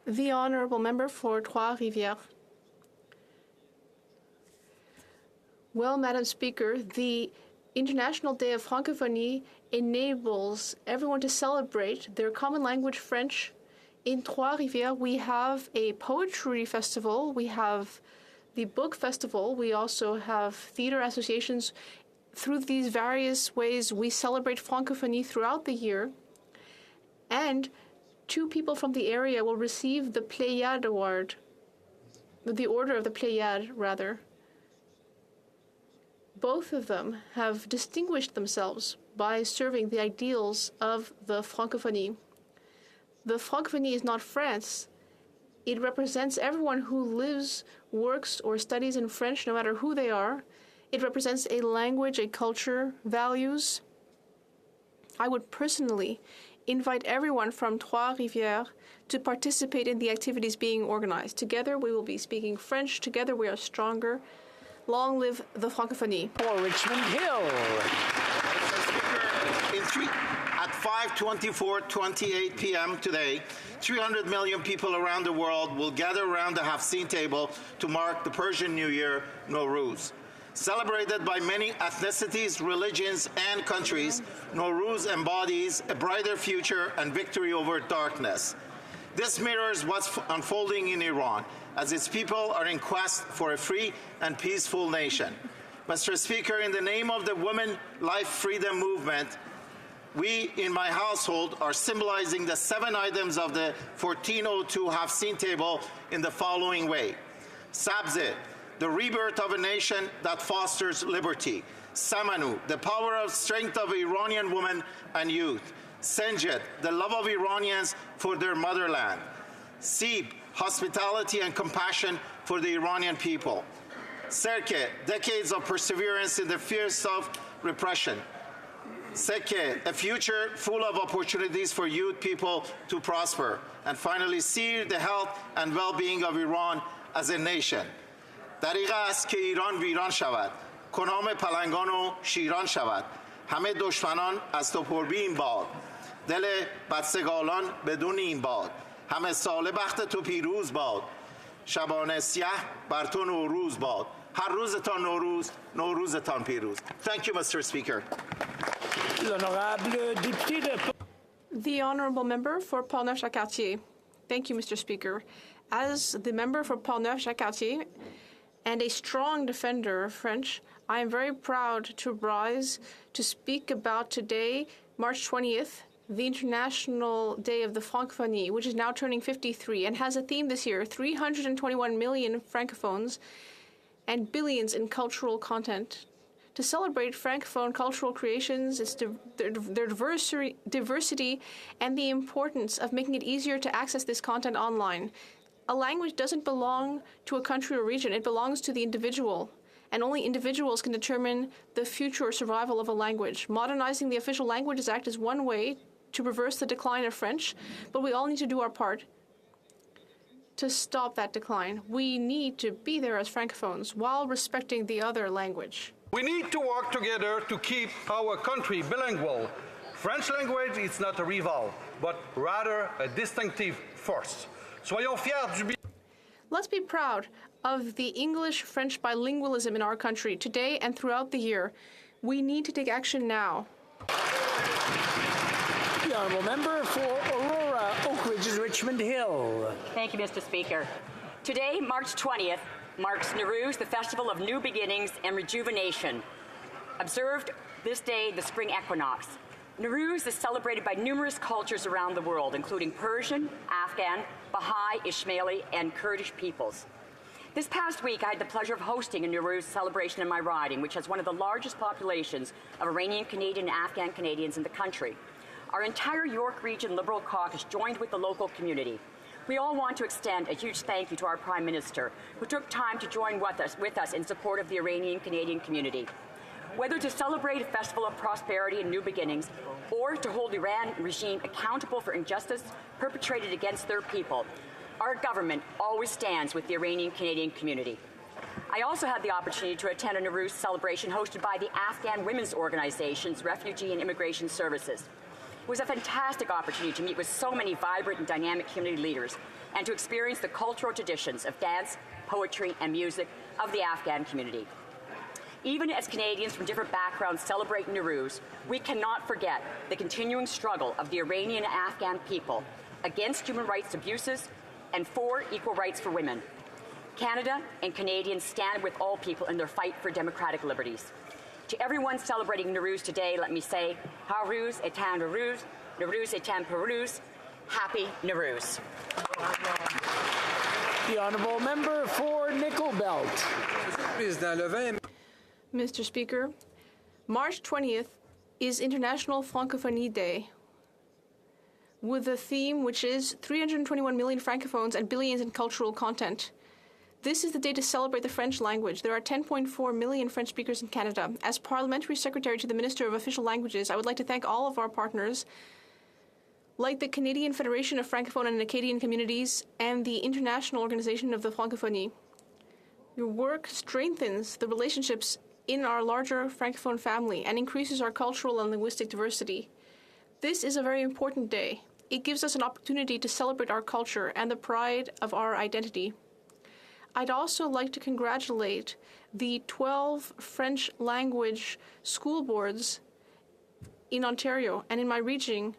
The Honourable Member for Trois-Rivières. Well, Madam Speaker, the International Day of Francophonie enables everyone to celebrate their common language, French. In Trois-Rivières, we have a poetry festival, we have the book festival, we also have theater associations. Through these various ways, we celebrate Francophonie throughout the year. And 2 people from the area will receive the Pléiade Award, the Order of the Pléiade, rather. Both of them have distinguished themselves by serving the ideals of the Francophonie. The Francophonie is not France. It represents everyone who lives, works, or studies in French, no matter who they are. It represents a language, a culture, values. I would personally invite everyone from Trois-Rivières to participate in the activities being organized. Together we will be speaking French. Together we are stronger. Long live the Francophonie. For Richmond Hill. At 5:24:28 p.m. today, 300 million people around the world will gather around the HoC table to mark the Persian New Year, Nowruz. Celebrated by many ethnicities, religions, and countries, Nowruz embodies a brighter future and victory over darkness. This mirrors what's unfolding in Iran, as its people are in quest for a free and peaceful nation. Mr. Speaker, in the name of the Women Life Freedom Movement, we in my household are symbolizing the 7 items of the 1402 HoC table in the following way. Sabze, the rebirth of a nation that fosters liberty. Samanu, the power of strength of Iranian women and youth. Senjet, the love of Iranians for their motherland. Sib, hospitality and compassion for the Iranian people. Serke, decades of perseverance in the fierce of repression. Seke, a future full of opportunities for youth people to prosper. And finally, Sir, the health and well-being of Iran as a nation. دریغه است که ایران ویران شود، کنام پلنگان و شیران شود، همه دشمنان از تو پربین باد، دل بدسگالان بدون این باد، همه سال بخت تو پیروز باد، شبانه سیاه بر تو نوروز باد، هر روزتان نوروز، نوروزتان پیروز. Thank you, Mr. Speaker. The Honourable Member for Portneuf-Jacques-Cartier. Thank you, Mr. Speaker. As the member for Portneuf-Jacques-Cartier and a strong defender of French, I am very proud to rise to speak about today, March 20th, the International Day of the Francophonie, which is now turning 53 and has a theme this year, 321 million francophones and billions in cultural content. To celebrate Francophone cultural creations, their diversity, and the importance of making it easier to access this content online. A language doesn't belong to a country or region, it belongs to the individual, and only individuals can determine the future survival of a language. Modernizing the Official Languages Act is one way to reverse the decline of French, but we all need to do our part to stop that decline. We need to be there as Francophones while respecting the other language. We need to work together to keep our country bilingual. French language is not a rival, but rather a distinctive force. Soyons fiers du... Let's be proud of the English-French bilingualism in our country today and throughout the year. We need to take action now. The Honourable Member for Aurora, Oak Ridges, Richmond Hill. Thank you, Mr. Speaker. Today, March 20th, marks Nowruz, the festival of new beginnings and rejuvenation. Observed this day, the spring equinox. Nowruz is celebrated by numerous cultures around the world, including Persian, Afghan, Baha'i, Ismaili, and Kurdish peoples. This past week, I had the pleasure of hosting a Nowruz celebration in my riding, which has one of the largest populations of Iranian Canadian and Afghan Canadians in the country. Our entire York Region Liberal Caucus joined with the local community. We all want to extend a huge thank you to our Prime Minister, who took time to join with us in support of the Iranian Canadian community. Whether to celebrate a festival of prosperity and new beginnings, or to hold the Iran regime accountable for injustice perpetrated against their people, our government always stands with the Iranian Canadian community. I also had the opportunity to attend a Nowruz celebration hosted by the Afghan Women's Organization's Refugee and Immigration Services. It was a fantastic opportunity to meet with so many vibrant and dynamic community leaders and to experience the cultural traditions of dance, poetry, and music of the Afghan community. Even as Canadians from different backgrounds celebrate Nowruz, we cannot forget the continuing struggle of the Iranian and Afghan people against human rights abuses and for equal rights for women. Canada and Canadians stand with all people in their fight for democratic liberties. To everyone celebrating Nowruz today, let me say, Nowruz est un Nowruz, Nowruz est un Nowruz, Happy Nowruz. The Honourable Member for Nickel Belt. Mr. Speaker, March 20th is International Francophonie Day, with a theme which is 321 million francophones and billions in cultural content. This is the day to celebrate the French language. There are 10.4 million French speakers in Canada. As Parliamentary Secretary to the Minister of Official Languages, I would like to thank all of our partners, like the Canadian Federation of Francophone and Acadian Communities and the International Organization of the Francophonie. Your work strengthens the relationships in our larger Francophone family and increases our cultural and linguistic diversity. This is a very important day. It gives us an opportunity to celebrate our culture and the pride of our identity. I'd also like to congratulate the 12 French language school boards in Ontario and in my region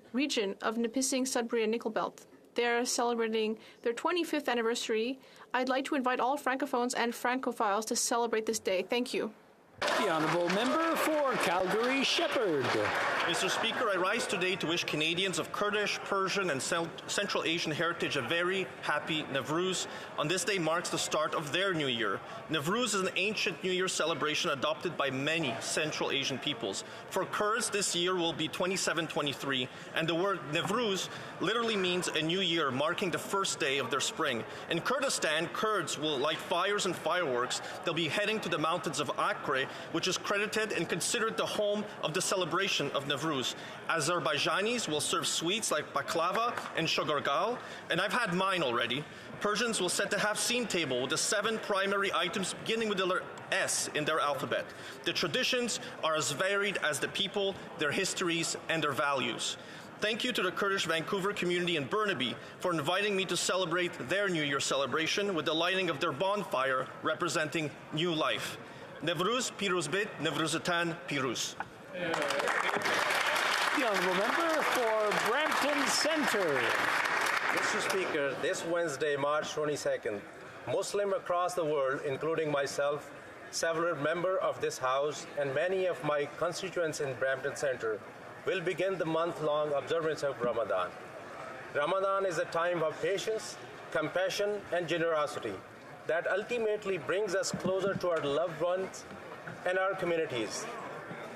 of Nipissing, Sudbury, and Nickel Belt. They're celebrating their 25th anniversary. I'd like to invite all Francophones and Francophiles to celebrate this day. Thank you. The Honourable Member for Calgary Shepherd. Mr. Speaker, I rise today to wish Canadians of Kurdish, Persian, and Central Asian heritage a very happy Nowruz. On this day marks the start of their new year. Nowruz is an ancient New Year celebration adopted by many Central Asian peoples. For Kurds, this year will be 2723, and the word Nowruz literally means a new year, marking the first day of their spring. In Kurdistan, Kurds will light fires and fireworks. They'll be heading to the mountains of Akre, which is credited and considered the home of the celebration of Nowruz. Azerbaijanis will serve sweets like baklava and shogargal, and I've had mine already. Persians will set the Hafsin table with the 7 primary items beginning with the letter S in their alphabet. The traditions are as varied as the people, their histories, and their values. Thank you to the Kurdish Vancouver community in Burnaby for inviting me to celebrate their New Year celebration with the lighting of their bonfire representing new life. Nowruz Piruz Bit, Nowruzatan Piruz. The Honourable Member for Brampton Centre. Mr. Speaker, this Wednesday, March 22nd, Muslims across the world, including myself, several members of this House, and many of my constituents in Brampton Centre, will begin the month-long observance of Ramadan. Ramadan is a time of patience, compassion, and generosity that ultimately brings us closer to our loved ones and our communities.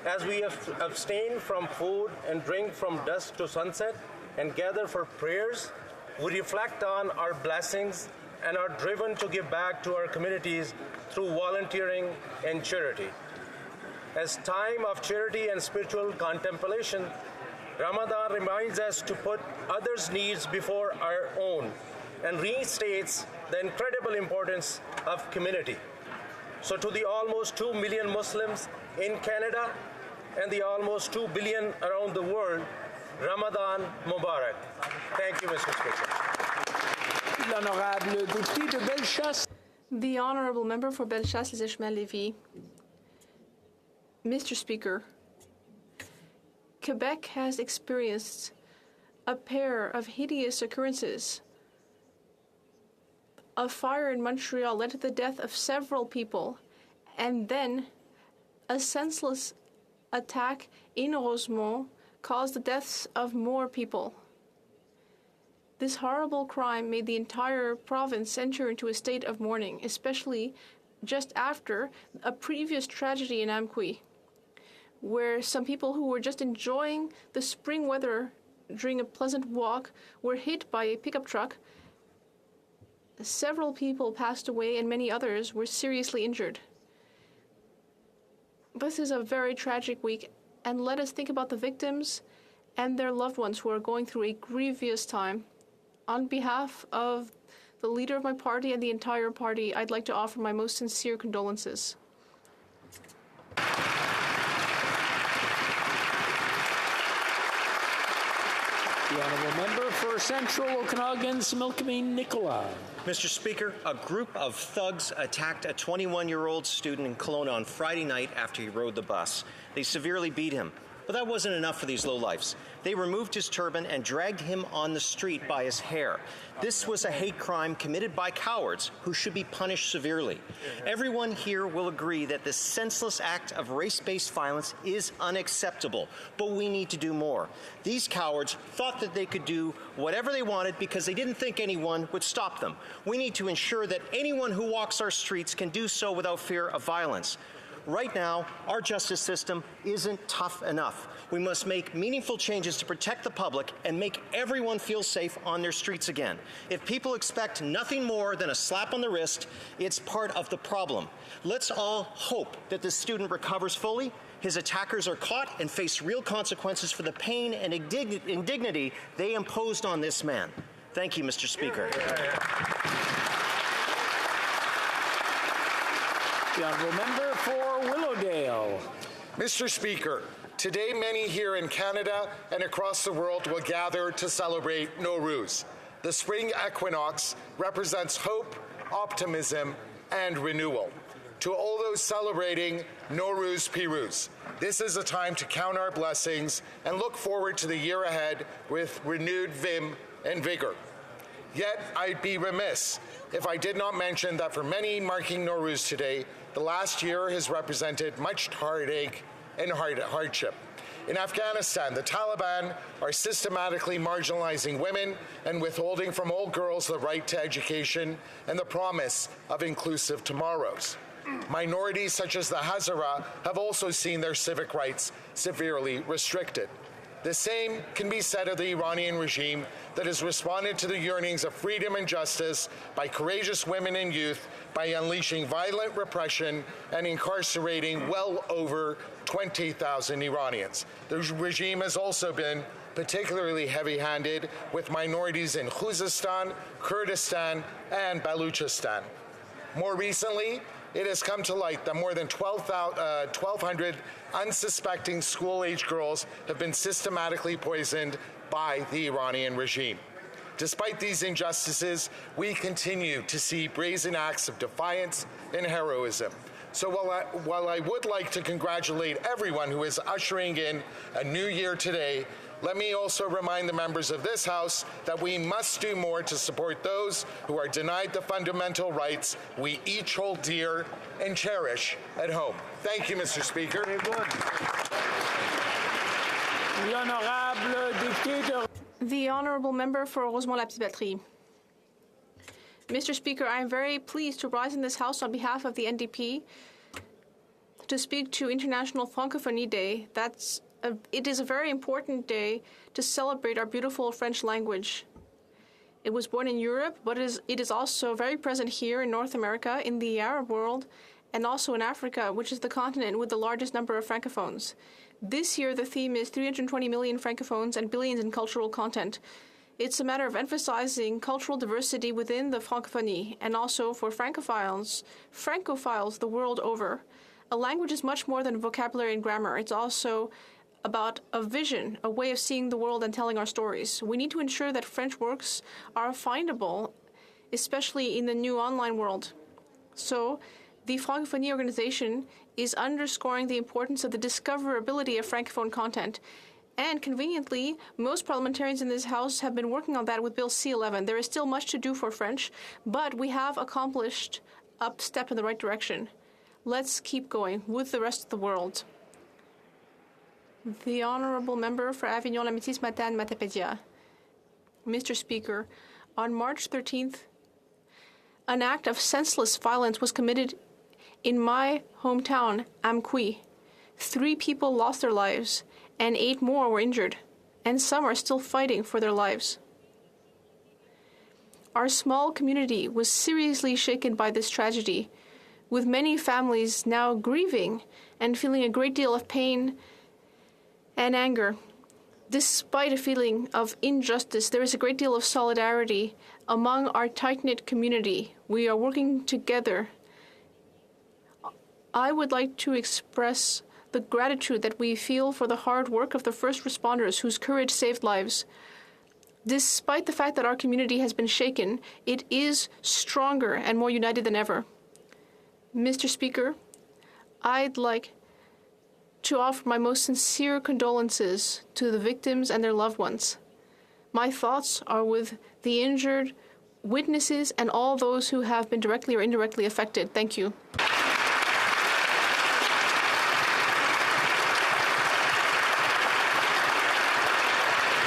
As we abstain from food and drink from dusk to sunset and gather for prayers, we reflect on our blessings and are driven to give back to our communities through volunteering and charity. As time of charity and spiritual contemplation, Ramadan reminds us to put others' needs before our own and restates the incredible importance of community. So to the almost 2 million Muslims in Canada and the almost 2 billion around the world, Ramadan Mubarak. Thank you, Mr. Speaker. L'honorable député de Bellechasse. The honourable member for Bellechasse-les-Échemins-Lévis. Mr. Speaker, Quebec has experienced a pair of hideous occurrences. A fire in Montreal led to the death of several people, and then a senseless attack in Rosemont caused the deaths of more people. This horrible crime made the entire province enter into a state of mourning, especially just after a previous tragedy in Amqui, where some people who were just enjoying the spring weather during a pleasant walk were hit by a pickup truck. Several people passed away and many others were seriously injured. This is a very tragic week, and let us think about the victims and their loved ones who are going through a grievous time. On behalf of the leader of my party and the entire party, I'd like to offer my most sincere condolences. The honourable member for Central Okanagan, Similkameen, Nicola. Mr. Speaker, a group of thugs attacked a 21-year-old student in Kelowna on Friday night after he rode the bus. They severely beat him. But that wasn't enough for these lowlifes. They removed his turban and dragged him on the street by his hair. This was a hate crime committed by cowards who should be punished severely. Everyone here will agree that this senseless act of race-based violence is unacceptable, but we need to do more. These cowards thought that they could do whatever they wanted because they didn't think anyone would stop them. We need to ensure that anyone who walks our streets can do so without fear of violence. Right now, our justice system isn't tough enough. We must make meaningful changes to protect the public and make everyone feel safe on their streets again. If people expect nothing more than a slap on the wrist, it's part of the problem. Let's all hope that this student recovers fully, his attackers are caught, and face real consequences for the pain and indignity they imposed on this man. Thank you, Mr. Speaker. The honourable member for Willowdale. Mr. Speaker, today many here in Canada and across the world will gather to celebrate Nowruz. The spring equinox represents hope, optimism, and renewal. To all those celebrating Nowruz Piruz, this is a time to count our blessings and look forward to the year ahead with renewed vim and vigor. Yet, I'd be remiss if I did not mention that for many marking Nowruz today, the last year has represented much heartache and hardship. In Afghanistan, the Taliban are systematically marginalizing women and withholding from all girls the right to education and the promise of inclusive tomorrows. Minorities such as the Hazara have also seen their civic rights severely restricted. The same can be said of the Iranian regime that has responded to the yearnings of freedom and justice by courageous women and youth by unleashing violent repression and incarcerating well over 20,000 Iranians. The regime has also been particularly heavy-handed with minorities in Khuzestan, Kurdistan, and Baluchistan. More recently, it has come to light that more than 1,200 unsuspecting school-age girls have been systematically poisoned by the Iranian regime. Despite these injustices, we continue to see brazen acts of defiance and heroism. So while I would like to congratulate everyone who is ushering in a new year today, Let me also remind the members of this House that we must do more to support those who are denied the fundamental rights we each hold dear and cherish at home. Thank you, Mr. Speaker. The Honourable Member for Rosemont-la-Petite-Patrie. Mr. Speaker, I am very pleased to rise in this House on behalf of the NDP to speak to International Francophonie Day. It is a very important day to celebrate our beautiful French language. It was born in Europe, but it is also very present here in North America, in the Arab world, and also in Africa, which is the continent with the largest number of francophones. This year, the theme is 320 million francophones and billions in cultural content. It's a matter of emphasizing cultural diversity within the francophonie, and also for francophiles the world over. A language is much more than vocabulary and grammar. It's also about a vision, a way of seeing the world and telling our stories. We need to ensure that French works are findable, especially in the new online world. So, the Francophonie organization is underscoring the importance of the discoverability of Francophone content. And conveniently, most parliamentarians in this House have been working on that with Bill C-11. There is still much to do for French, but we have accomplished a step in the right direction. Let's keep going with the rest of the world. The Honourable Member for Avignon-Lamitis-Matane-Matapédia. Mr. Speaker, on March 13th, an act of senseless violence was committed in my hometown, Amqui. 3 people lost their lives, and 8 more were injured, and some are still fighting for their lives. Our small community was seriously shaken by this tragedy, with many families now grieving and feeling a great deal of pain and anger. Despite a feeling of injustice, there is a great deal of solidarity among our tight-knit community. We are working together. I would like to express the gratitude that we feel for the hard work of the first responders whose courage saved lives. Despite the fact that our community has been shaken, it is stronger and more united than ever. Mr. Speaker, I'd like to offer my most sincere condolences to the victims and their loved ones. My thoughts are with the injured, witnesses, and all those who have been directly or indirectly affected. Thank you.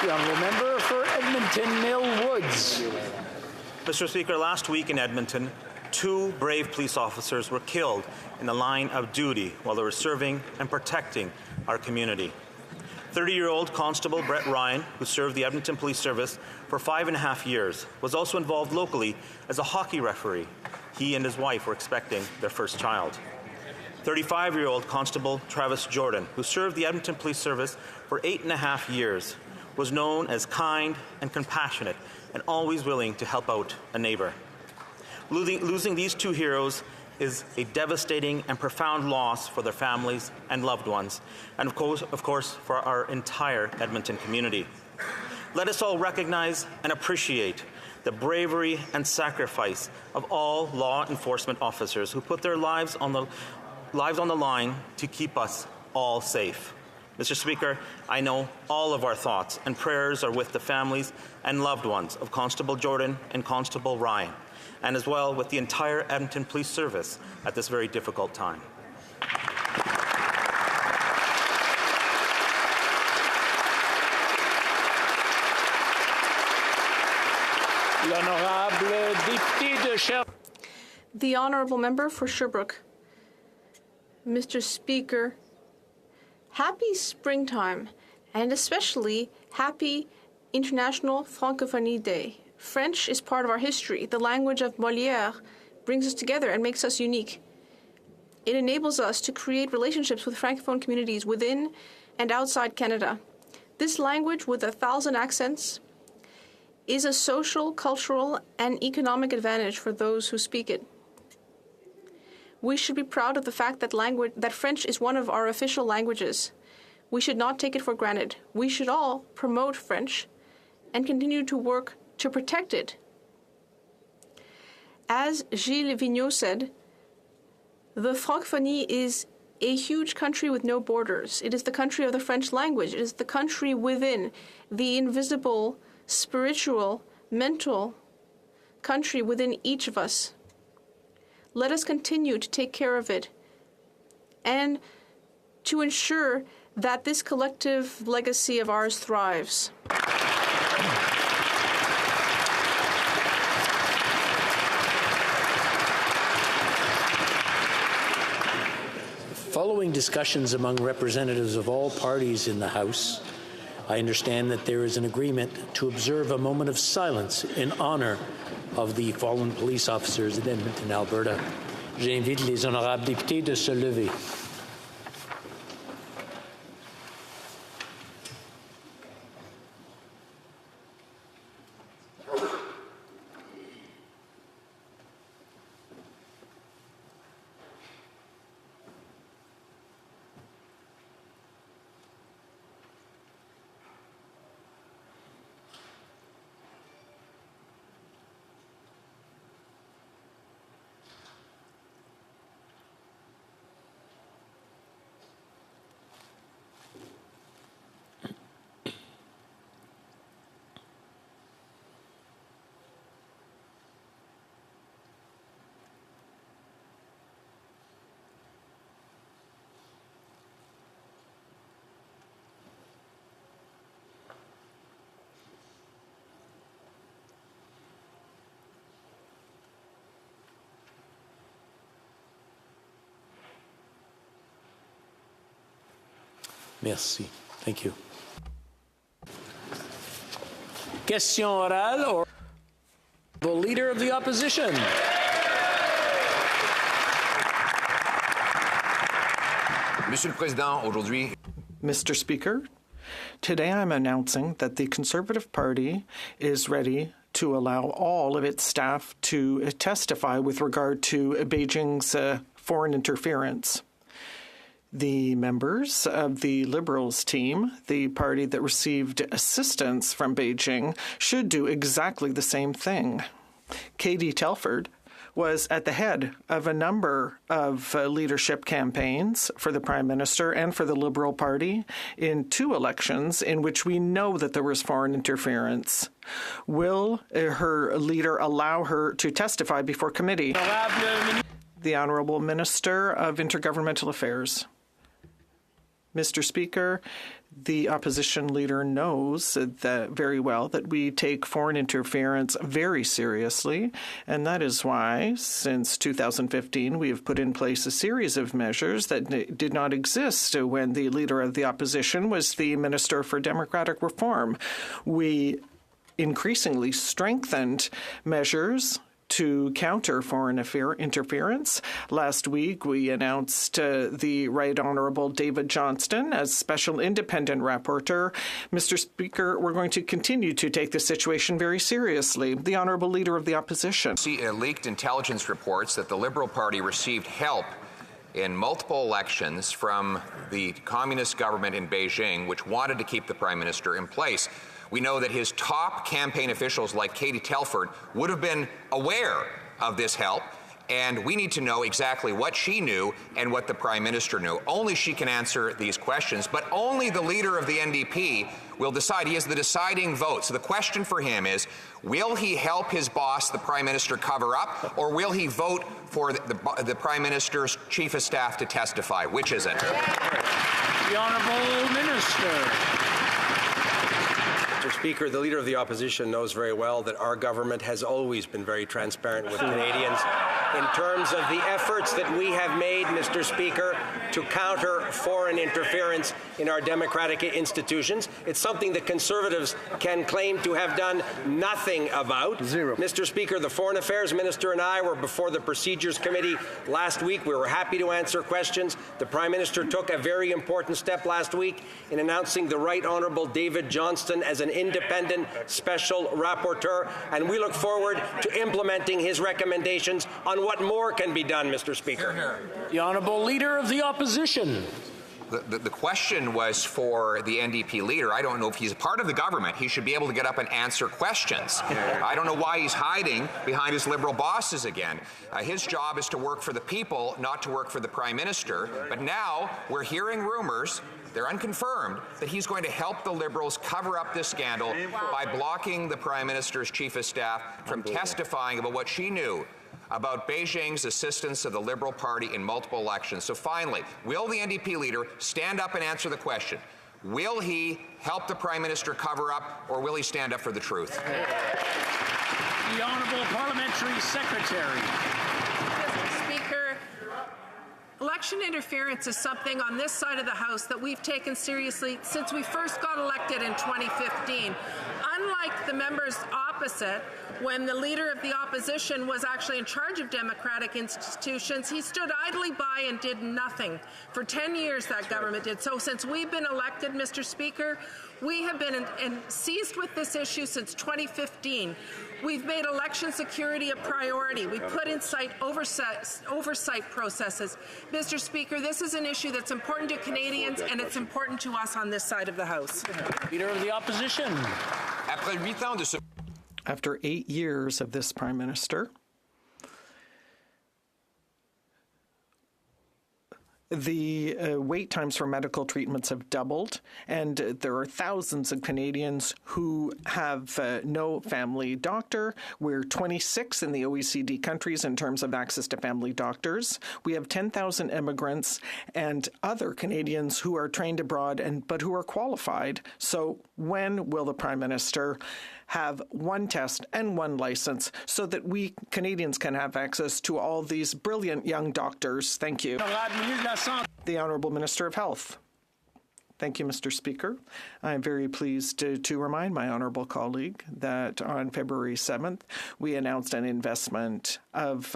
The Honourable Member for Edmonton Mill Woods. Mr. Speaker, last week in Edmonton, 2 brave police officers were killed in the line of duty while they were serving and protecting our community. 30-year-old Constable Brett Ryan, who served the Edmonton Police Service for 5.5 years, was also involved locally as a hockey referee. He and his wife were expecting their first child. 35-year-old Constable Travis Jordan, who served the Edmonton Police Service for 8.5 years, was known as kind and compassionate and always willing to help out a neighbor. Losing these 2 heroes is a devastating and profound loss for their families and loved ones, and of course, for our entire Edmonton community. Let us all recognize and appreciate the bravery and sacrifice of all law enforcement officers who put their lives on the line to keep us all safe. Mr. Speaker, I know all of our thoughts and prayers are with the families and loved ones of Constable Jordan and Constable Ryan, and as well with the entire Edmonton Police Service at this very difficult time. The Honourable Member for Sherbrooke. Mr. Speaker, happy springtime, and especially happy International Francophonie Day. French is part of our history. The language of Molière brings us together and makes us unique. It enables us to create relationships with Francophone communities within and outside Canada. This language, with 1,000 accents, is a social, cultural, and economic advantage for those who speak it. We should be proud of the fact that French is one of our official languages. We should not take it for granted. We should all promote French and continue to work to protect it. As Gilles Vigneault said, the francophonie is a huge country with no borders. It is the country of the French language. It is the country within the invisible, spiritual, mental country within each of us. Let us continue to take care of it and to ensure that this collective legacy of ours thrives. Following discussions among representatives of all parties in the House, I understand that there is an agreement to observe a moment of silence in honor of the fallen police officers in Edmonton, Alberta. J'invite les honorables députés de se lever. Merci. Thank you. Question orale or the Leader of the Opposition. Monsieur le Président, aujourd'hui. Mr. Speaker, today I'm announcing that the Conservative Party is ready to allow all of its staff to testify with regard to Beijing's foreign interference. The members of the Liberals team, the party that received assistance from Beijing, should do exactly the same thing. Katie Telford was at the head of a number of leadership campaigns for the Prime Minister and for the Liberal Party in 2 elections in which we know that there was foreign interference. Will her leader allow her to testify before committee? The Honourable Minister of Intergovernmental Affairs. Mr. Speaker, the opposition leader knows that very well that we take foreign interference very seriously, and that is why, since 2015, we have put in place a series of measures that did not exist when the leader of the opposition was the Minister for Democratic Reform. We increasingly strengthened measures to counter foreign interference. Last week, we announced the Right Honourable David Johnston as Special Independent Rapporteur. Mr. Speaker, we're going to continue to take this situation very seriously. The Honourable Leader of the Opposition. Leaked intelligence reports that the Liberal Party received help in multiple elections from the communist government in Beijing, which wanted to keep the Prime Minister in place. We know that his top campaign officials like Katie Telford would have been aware of this help, and we need to know exactly what she knew and what the Prime Minister knew. Only she can answer these questions, but only the leader of the NDP will decide. He has the deciding vote. So the question for him is, will he help his boss, the Prime Minister, cover up, or will he vote for the Prime Minister's Chief of Staff to testify? Which is it? The Honourable Minister. Mr. Speaker, the Leader of the Opposition knows very well that our government has always been very transparent with Canadians in terms of the efforts that we have made, Mr. Speaker, to counter foreign interference in our democratic institutions. It's something that Conservatives can claim to have done nothing about. Zero. Mr. Speaker, the Foreign Affairs Minister and I were before the Procedures Committee last week. We were happy to answer questions. The Prime Minister took a very important step last week in announcing the Right Honourable David Johnston as an independent special rapporteur, and we look forward to implementing his recommendations on what more can be done, Mr. Speaker. The Honourable Leader of the Opposition. The question was for the NDP leader. I don't know if he's a part of the government. He should be able to get up and answer questions. I don't know why he's hiding behind his Liberal bosses again. His job is to work for the people, not to work for the Prime Minister. But now we're hearing rumors, they're unconfirmed, that he's going to help the Liberals cover up this scandal by blocking the Prime Minister's Chief of Staff from testifying about what she knew about Beijing's assistance to the Liberal Party in multiple elections. So finally, will the NDP leader stand up and answer the question? Will he help the Prime Minister cover up, or will he stand up for the truth? The Honourable Parliamentary Secretary. Mr. Speaker, election interference is something on this side of the House that we've taken seriously since we first got elected in 2015. Unlike the members opposite, when the leader of the opposition was actually in charge of democratic institutions, he stood idly by and did nothing. For 10 years, that government did. So since we've been elected, Mr. Speaker, we have been seized with this issue since 2015. We've made election security a priority. We put in oversight processes. Mr. Speaker, this is an issue that's important to Canadians, and it's important to us on this side of the House. Leader of the Opposition. After 8 years of this Prime Minister, the wait times for medical treatments have doubled, and there are thousands of Canadians who have no family doctor. We're 26 in the OECD countries in terms of access to family doctors. We have 10,000 immigrants and other Canadians who are trained abroad but who are qualified. So when will the Prime Minister have one test and one license so that we Canadians can have access to all these brilliant young doctors? Thank you. The Honourable Minister of Health. Thank you, Mr. Speaker. I'm very pleased to remind my honourable colleague that on February 7th, we announced an investment of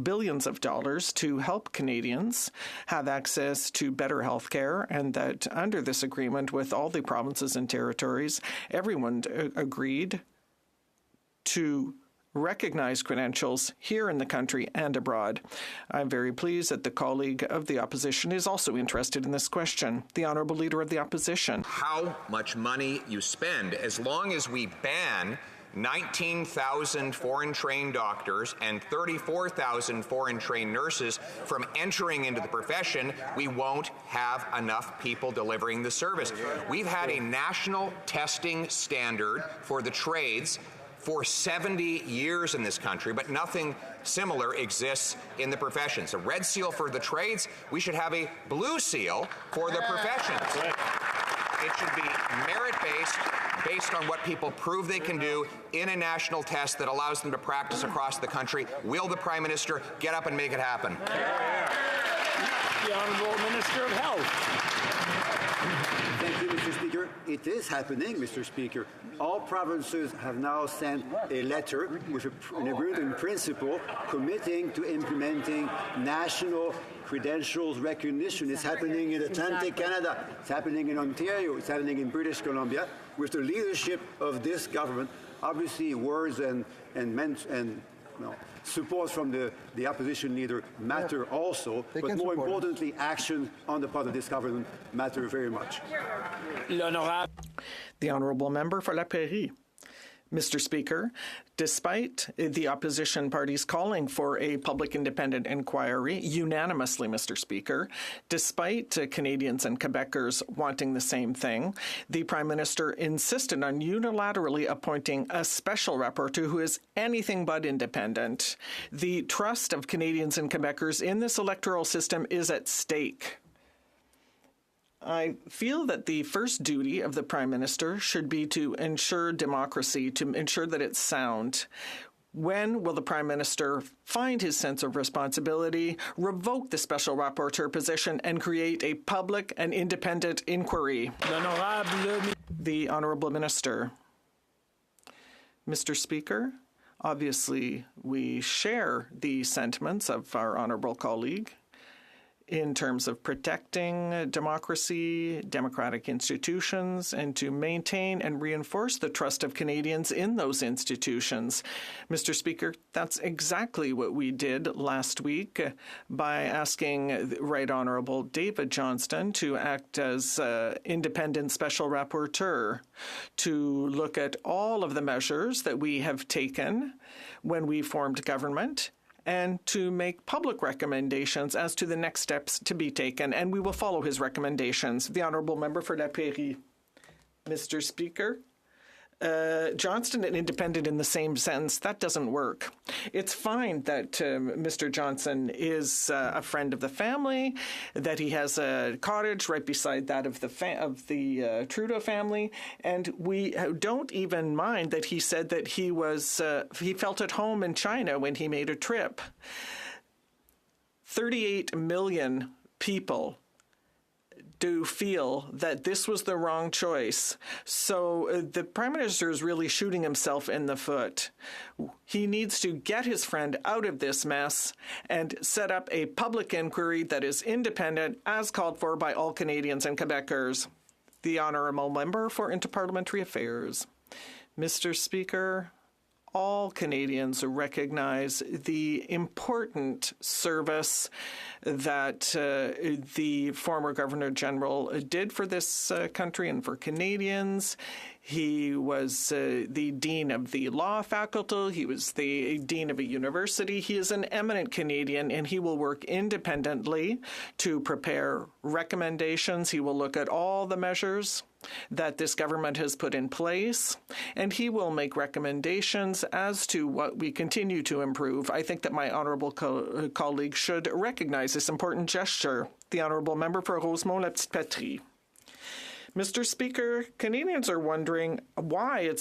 billions of dollars to help Canadians have access to better health care, and that under this agreement with all the provinces and territories, everyone agreed to recognize credentials here in the country and abroad. I'm very pleased that the colleague of the opposition is also interested in this question. The Honourable Leader of the Opposition. How much money you spend, as long as we ban 19,000 foreign-trained doctors and 34,000 foreign-trained nurses from entering into the profession, we won't have enough people delivering the service. We've had a national testing standard for the trades for 70 years in this country, but nothing similar exists in the professions. A red seal for the trades, we should have a blue seal for the professions. It should be merit-based, based on what people prove they can do in a national test that allows them to practice across the country. Will the Prime Minister get up and make it happen? The Honourable Minister of Health. Thank you, Mr. Speaker. It is happening, Mr. Speaker. All provinces have now sent a letter with an agreement in principle committing to implementing national credentials recognition. It's happening in Atlantic Canada. It's happening in Ontario. It's happening in British Columbia. With the leadership of this government, obviously words and support from the opposition leader matter also, but more importantly, action on the part of this government matter very much. The Honourable Member for La Prairie. Mr. Speaker, despite the opposition parties calling for a public independent inquiry unanimously, Mr. Speaker, despite Canadians and Quebecers wanting the same thing, the Prime Minister insisted on unilaterally appointing a special rapporteur who is anything but independent. The trust of Canadians and Quebecers in this electoral system is at stake. I feel that the first duty of the Prime Minister should be to ensure democracy, to ensure that it's sound. When will the Prime Minister find his sense of responsibility, revoke the special rapporteur position, and create a public and independent inquiry? The Honourable Minister. Mr. Speaker, obviously we share the sentiments of our honourable colleague. in terms of protecting democracy, democratic institutions, and to maintain and reinforce the trust of Canadians in those institutions. Mr. Speaker, that's exactly what we did last week by asking Right Honourable David Johnston to act as independent special rapporteur to look at all of the measures that we have taken when we formed government and to make public recommendations as to the next steps to be taken, and we will follow his recommendations. The Honourable Member for La Prairie. Mr. Speaker, Johnston and independent in the same sentence, that doesn't work. It's fine that Mr. Johnson is a friend of the family, that he has a cottage right beside that of the Trudeau family, and we don't even mind that he said that he felt at home in China when he made a trip. 38 million people do feel that this was the wrong choice. So the Prime Minister is really shooting himself in the foot. He needs to get his friend out of this mess and set up a public inquiry that is independent, as called for by all Canadians and Quebecers. The Honourable Member for Interparliamentary Affairs. Mr. Speaker, all Canadians recognize the important service that the former Governor General did for this country and for Canadians. He was the dean of the law faculty. He was the dean of a university. He is an eminent Canadian, and he will work independently to prepare recommendations. He will look at all the measures that this government has put in place, and he will make recommendations as to what we continue to improve. I think that my honourable colleague should recognize this important gesture. The Honourable Member for Rosemont-la-Petite-Patrie. Mr. Speaker, Canadians are wondering why it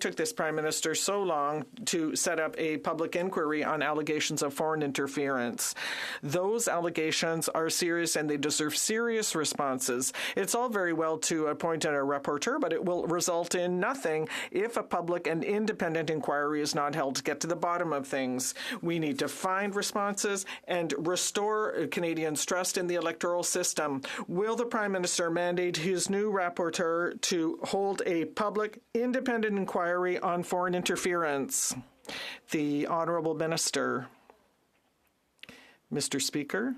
took this Prime Minister so long to set up a public inquiry on allegations of foreign interference. Those allegations are serious and they deserve serious responses. It's all very well to appoint a rapporteur, but it will result in nothing if a public and independent inquiry is not held to get to the bottom of things. We need to find responses and restore Canadians' trust in the electoral system. Will the Prime Minister mandate his new rapporteur to hold a public, independent inquiry on foreign interference? The Honourable Minister. Mr. Speaker,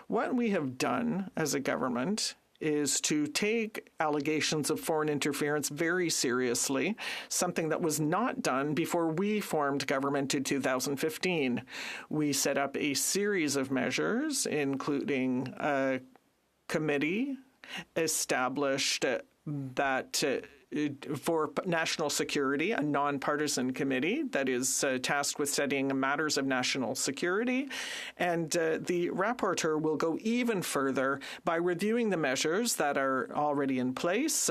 what we have done as a government is to take allegations of foreign interference very seriously, something that was not done before we formed government in 2015. We set up a series of measures, including a committee established that for national security, a nonpartisan committee that is tasked with studying matters of national security. And the rapporteur will go even further by reviewing the measures that are already in place,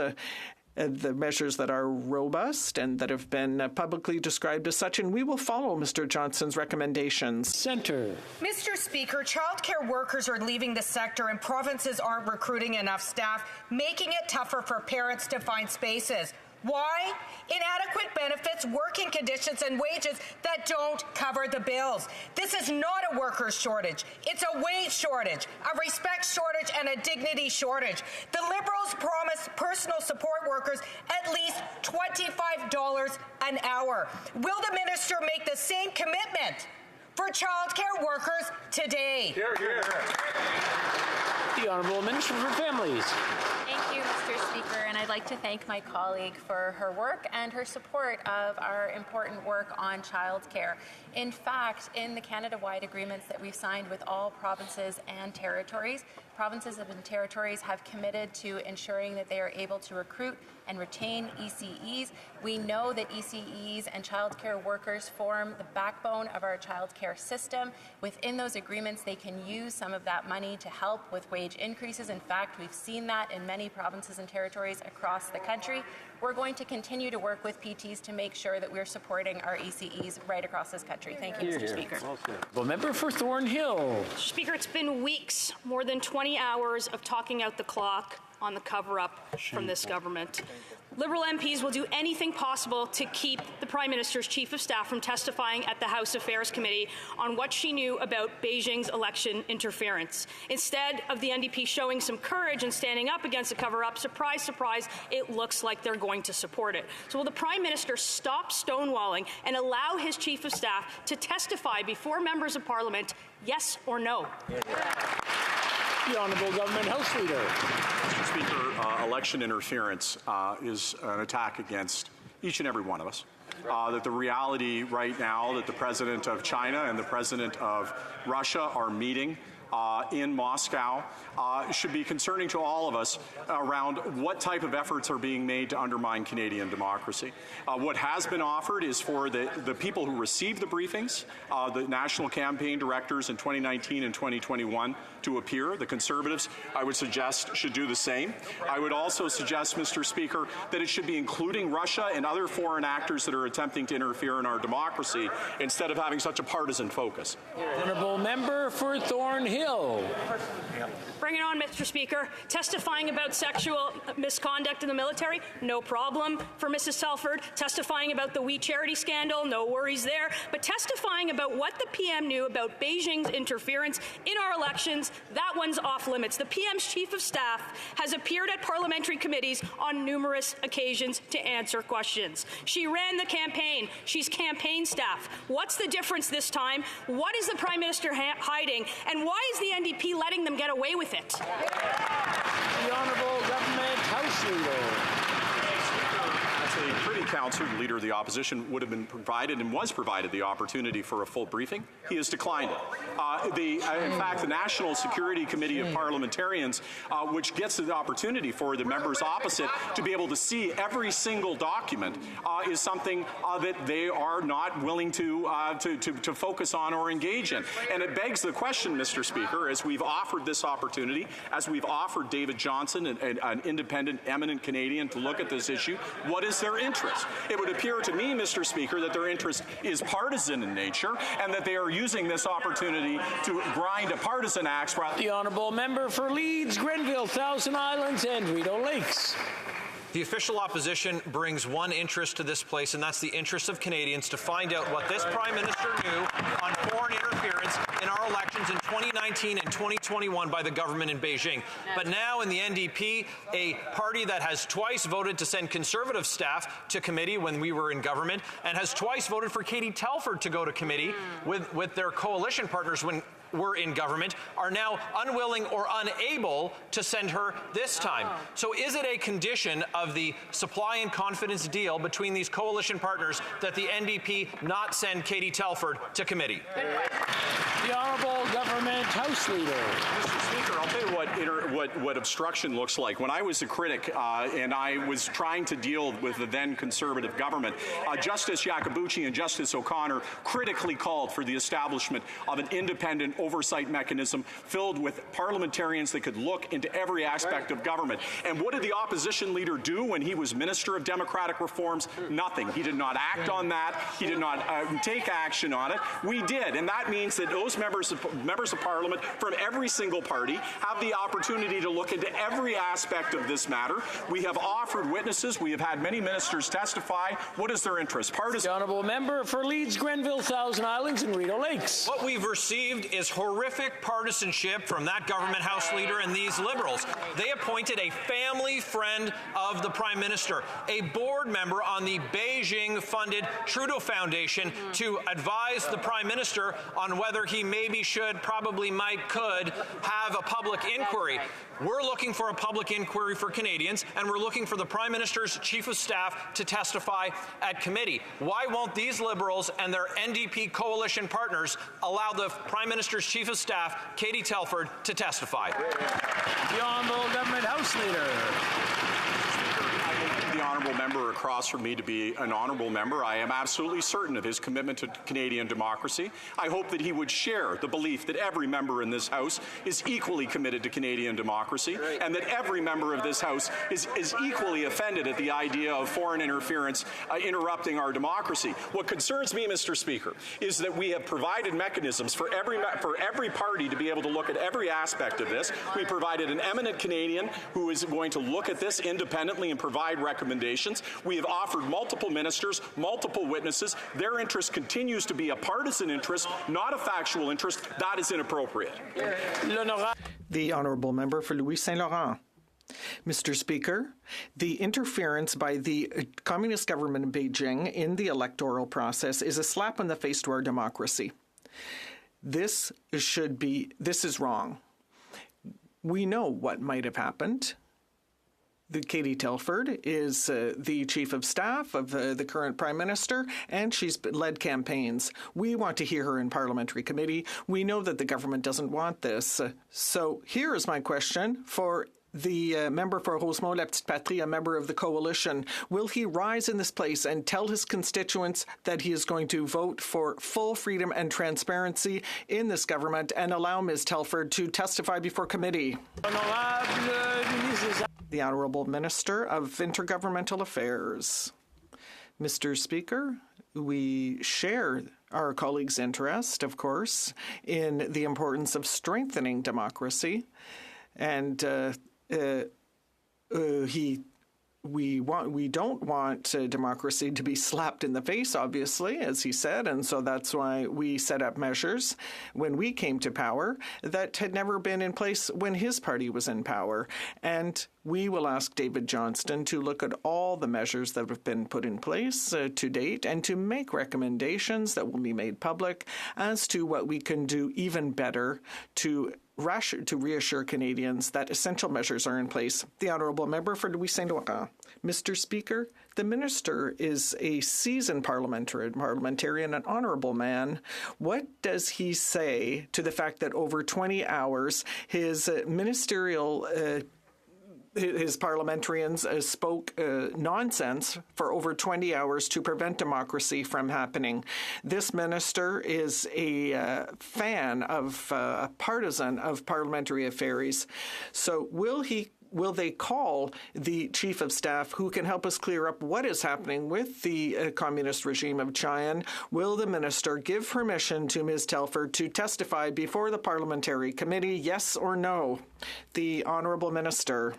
the measures that are robust and that have been publicly described as such, and we will follow Mr. Johnson's recommendations. Centre. Mr. Speaker, childcare workers are leaving the sector and provinces aren't recruiting enough staff, making it tougher for parents to find spaces. Why? Inadequate benefits, working conditions, and wages that don't cover the bills. This is not a workers' shortage. It's a wage shortage, a respect shortage, and a dignity shortage. The Liberals promised personal support workers at least $25 an hour. Will the minister make the same commitment for childcare workers today? Hear, hear. The Honourable Minister for Families. Thank you, Mr. Speaker, and I'd like to thank my colleague for her work and her support of our important work on childcare. In fact, in the Canada-wide agreements that we've signed with all provinces and territories, provinces and territories have committed to ensuring that they are able to recruit and retain ECEs. We know that ECEs and childcare workers form the backbone of our childcare system. Within those agreements, they can use some of that money to help with wage increases. In fact, we've seen that in many provinces and territories across the country. We're going to continue to work with PTs to make sure that we're supporting our ECEs right across this country. Thank you, Mr. Speaker. Well, Member for Thornhill. Speaker, it's been weeks, more than 20 hours of talking out the clock on the cover-up from this government. Liberal MPs will do anything possible to keep the Prime Minister's Chief of Staff from testifying at the House Affairs Committee on what she knew about Beijing's election interference. Instead of the NDP showing some courage and standing up against the cover-up, surprise, surprise, it looks like they're going to support it. So will the Prime Minister stop stonewalling and allow his Chief of Staff to testify before members of Parliament, yes or no? The Honourable Government House Leader. Mr. Speaker, election interference is an attack against each and every one of us. That the reality right now that the President of China and the President of Russia are meeting in Moscow should be concerning to all of us around what type of efforts are being made to undermine Canadian democracy. What has been offered is for the people who received the briefings, the national campaign directors in 2019 and 2021 to appear. The Conservatives, I would suggest, should do the same. I would also suggest, Mr. Speaker, that it should be including Russia and other foreign actors that are attempting to interfere in our democracy instead of having such a partisan focus. Honourable Member for Thornhill. Bring it on, Mr. Speaker. Testifying about sexual misconduct in the military, no problem for Mrs. Telford. Testifying about the We Charity scandal, no worries there. But testifying about what the PM knew about Beijing's interference in our elections, that one's off limits. The PM's Chief of Staff has appeared at parliamentary committees on numerous occasions to answer questions. She ran the campaign. She's campaign staff. What's the difference this time? What is the Prime Minister hiding? And why is the NDP letting them get away with it? The Honourable Government House Leader. As a Privy Councillor, the Leader of the Opposition would have been provided and was provided the opportunity for a full briefing. He has declined it. In fact, the National Security Committee of Parliamentarians, which gets the opportunity for the members opposite to be able to see every single document, is something that they are not willing to focus on or engage in. And it begs the question, Mr. Speaker, as we've offered this opportunity, as we've offered David Johnson, an independent, eminent Canadian, to look at this issue, what is their interest? It would appear to me, Mr. Speaker, that their interest is partisan in nature and that they are using this opportunity to grind a partisan axe. The Honourable Member for Leeds, Grenville, Thousand Islands and Rideau Lakes. The official opposition brings one interest to this place, and that's the interest of Canadians to find out what this Prime Minister knew on foreign interference in our elections in 2019 and 2021 by the government in Beijing. But now in the NDP, a party that has twice voted to send Conservative staff to committee when we were in government, and has twice voted for Katie Telford to go to committee with their coalition partners when we're in government, are now unwilling or unable to send her this time. So is it a condition of the supply and confidence deal between these coalition partners that the NDP not send Katie Telford to committee? The Honourable Government House Leader. Mr. Speaker, I'll tell you what obstruction looks like. When I was a critic and I was trying to deal with the then Conservative government, Justice Iacobucci and Justice O'Connor critically called for the establishment of an independent oversight mechanism filled with parliamentarians that could look into every aspect of government. And what did the opposition leader do when he was Minister of Democratic Reforms? Nothing. He did not act on that. He did not take action on it. We did, and that means that those members of Parliament from every single party have the opportunity to look into every aspect of this matter. We have offered witnesses. We have had many ministers testify. What is their interest? Partisan. The Honourable Member for Leeds, Grenville, Thousand Islands and Rideau Lakes. What we've received is horrific partisanship from that government House Leader and these Liberals. They appointed a family friend of the Prime Minister, a board member on the Beijing-funded Trudeau Foundation, to advise the Prime Minister on whether he maybe should, probably might, could have a public inquiry. We're looking for a public inquiry for Canadians, and we're looking for the Prime Minister's Chief of Staff to testify at committee. Why won't these Liberals and their NDP coalition partners allow the Prime Minister's Chief of Staff, Katie Telford, to testify? The Honourable Government House Leader. The honourable member across from me to be an honourable member. I am absolutely certain of his commitment to Canadian democracy. I hope that he would share the belief that every member in this House is equally committed to Canadian democracy, and that every member of this House is equally offended at the idea of foreign interference interrupting our democracy. What concerns me, Mr. Speaker, is that we have provided mechanisms for every party to be able to look at every aspect of this. We provided an eminent Canadian who is going to look at this independently and provide recommendations. We have offered multiple ministers, multiple witnesses. Their interest continues to be a partisan interest, not a factual interest. That is inappropriate. The honourable member for Louis Saint Laurent. Mr. Speaker, the interference by the Communist government in Beijing in the electoral process is a slap in the face to our democracy. This is wrong. We know what might have happened. Katie Telford is the chief of staff of the current prime minister, and she's led campaigns. We want to hear her in parliamentary committee. We know that the government doesn't want this. So here is my question for the member for Rosemont La Petite Patrie, a member of the coalition. Will he rise in this place and tell his constituents that he is going to vote for full freedom and transparency in this government and allow Ms. Telford to testify before committee? The Honourable Minister of Intergovernmental Affairs. Mr. Speaker, we share our colleague's interest, of course, in the importance of strengthening democracy, and we don't want democracy to be slapped in the face, obviously, as he said, and so that's why we set up measures when we came to power that had never been in place when his party was in power. And we will ask David Johnston to look at all the measures that have been put in place to date and to make recommendations that will be made public as to what we can do even better to reassure Canadians that essential measures are in place. The Honourable Member for Louis Saint Laurent. Mr. Speaker, the Minister is a seasoned parliamentarian, an honourable man. What does he say to the fact that over 20 hours his his parliamentarians spoke nonsense for over 20 hours to prevent democracy from happening? This minister is a fan of, a partisan of parliamentary affairs. So will they call the chief of staff who can help us clear up what is happening with the communist regime of China? Will the minister give permission to Ms. Telford to testify before the parliamentary committee, yes or no? The Honourable Minister.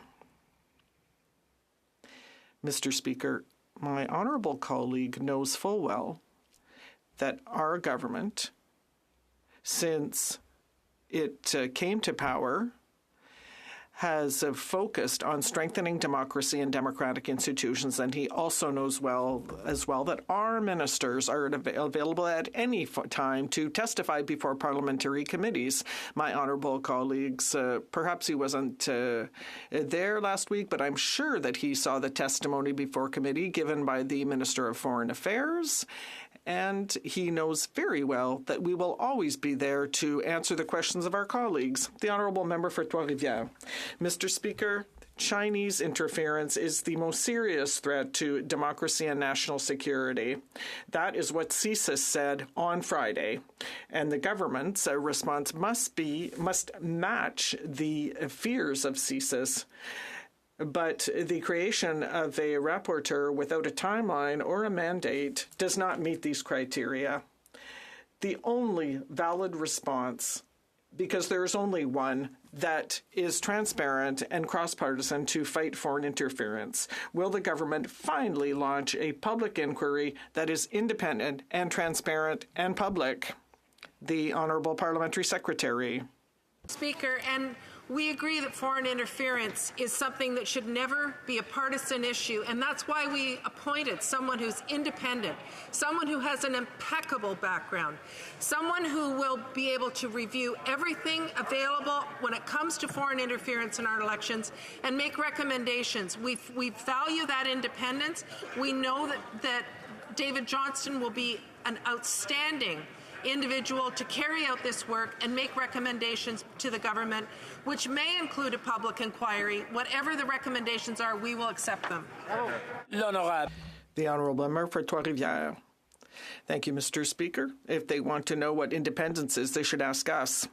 Mr. Speaker, my honourable colleague knows full well that our government, since it came to power, has focused on strengthening democracy and democratic institutions, and he also knows as well that our ministers are available at any time to testify before parliamentary committees. My honourable colleagues, perhaps he wasn't there last week, but I'm sure that he saw the testimony before committee given by the Minister of Foreign Affairs, and he knows very well that we will always be there to answer the questions of our colleagues. The Honourable Member for Trois-Rivières. Mr. Speaker, Chinese interference is the most serious threat to democracy and national security. That is what CSIS said on Friday. And the government's response must match the fears of CSIS. But the creation of a rapporteur without a timeline or a mandate does not meet these criteria. The only valid response, because there is only one, that is transparent and cross-partisan to fight foreign interference. Will the government finally launch a public inquiry that is independent and transparent and public? The Honourable Parliamentary Secretary. Speaker, and we agree that foreign interference is something that should never be a partisan issue, and that's why we appointed someone who's independent, someone who has an impeccable background, someone who will be able to review everything available when it comes to foreign interference in our elections and make recommendations. We value that independence. We know that David Johnston will be an outstanding individual to carry out this work and make recommendations to the government, which may include a public inquiry. Whatever the recommendations are, we will accept them. The Honourable Member for Trois-Rivières. Thank you, Mr. Speaker. If they want to know what independence is, they should ask us.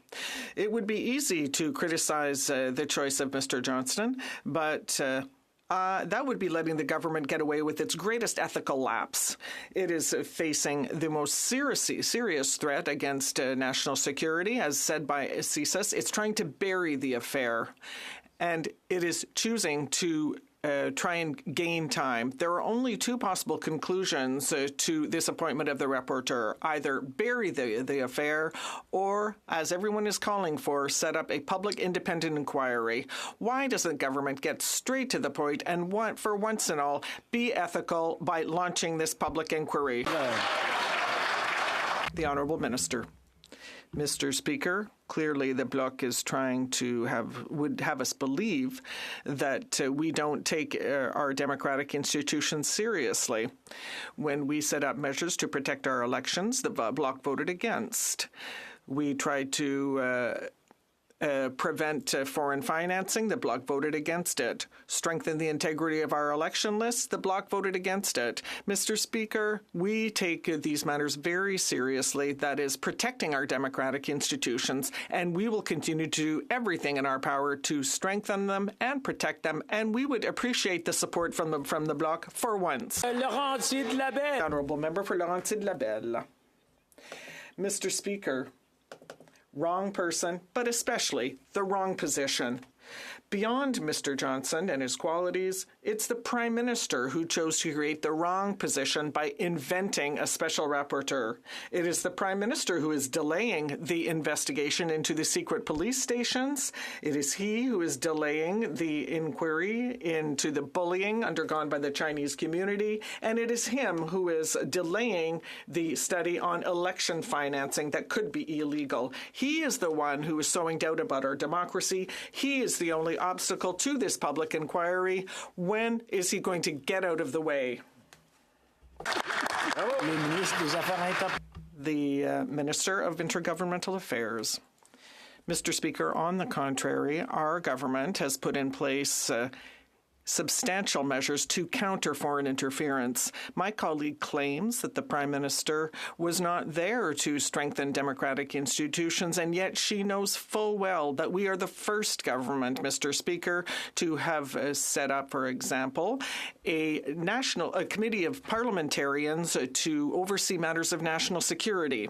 It would be easy to criticize the choice of Mr. Johnston, but that would be letting the government get away with its greatest ethical lapse. It is facing the most serious threat against national security, as said by CSIS. It's trying to bury the affair, and it is choosing to try and gain time. There are only two possible conclusions to this appointment of the rapporteur. Either bury the affair or, as everyone is calling for, set up a public independent inquiry. Why doesn't government get straight to the point and for once and all be ethical by launching this public inquiry? The Honourable Minister. Mr. Speaker, clearly the Bloc is trying to would have us believe that we don't take our democratic institutions seriously. When we set up measures to protect our elections, the Bloc voted against. We tried to prevent foreign financing, the Bloc voted against it. Strengthen the integrity of our election lists, the Bloc voted against it. Mr. Speaker, we take these matters very seriously, that is, protecting our democratic institutions, and we will continue to do everything in our power to strengthen them and protect them, and we would appreciate the support from the Bloc for once. Honourable Member for Laurentides-de-la-Belle. Mr. Speaker, wrong person, but especially the wrong position. Beyond Mr. Johnson and his qualities, it's the Prime Minister who chose to create the wrong position by inventing a special rapporteur. It is the Prime Minister who is delaying the investigation into the secret police stations. It is he who is delaying the inquiry into the bullying undergone by the Chinese community. And it is him who is delaying the study on election financing that could be illegal. He is the one who is sowing doubt about our democracy. He is the only obstacle to this public inquiry. When is he going to get out of the way? The Minister of Intergovernmental Affairs. Mr. Speaker, on the contrary, our government has put in place substantial measures to counter foreign interference. My colleague claims that the Prime Minister was not there to strengthen democratic institutions, and yet she knows full well that we are the first government, Mr. Speaker, to have set up, for example, a committee of parliamentarians to oversee matters of national security.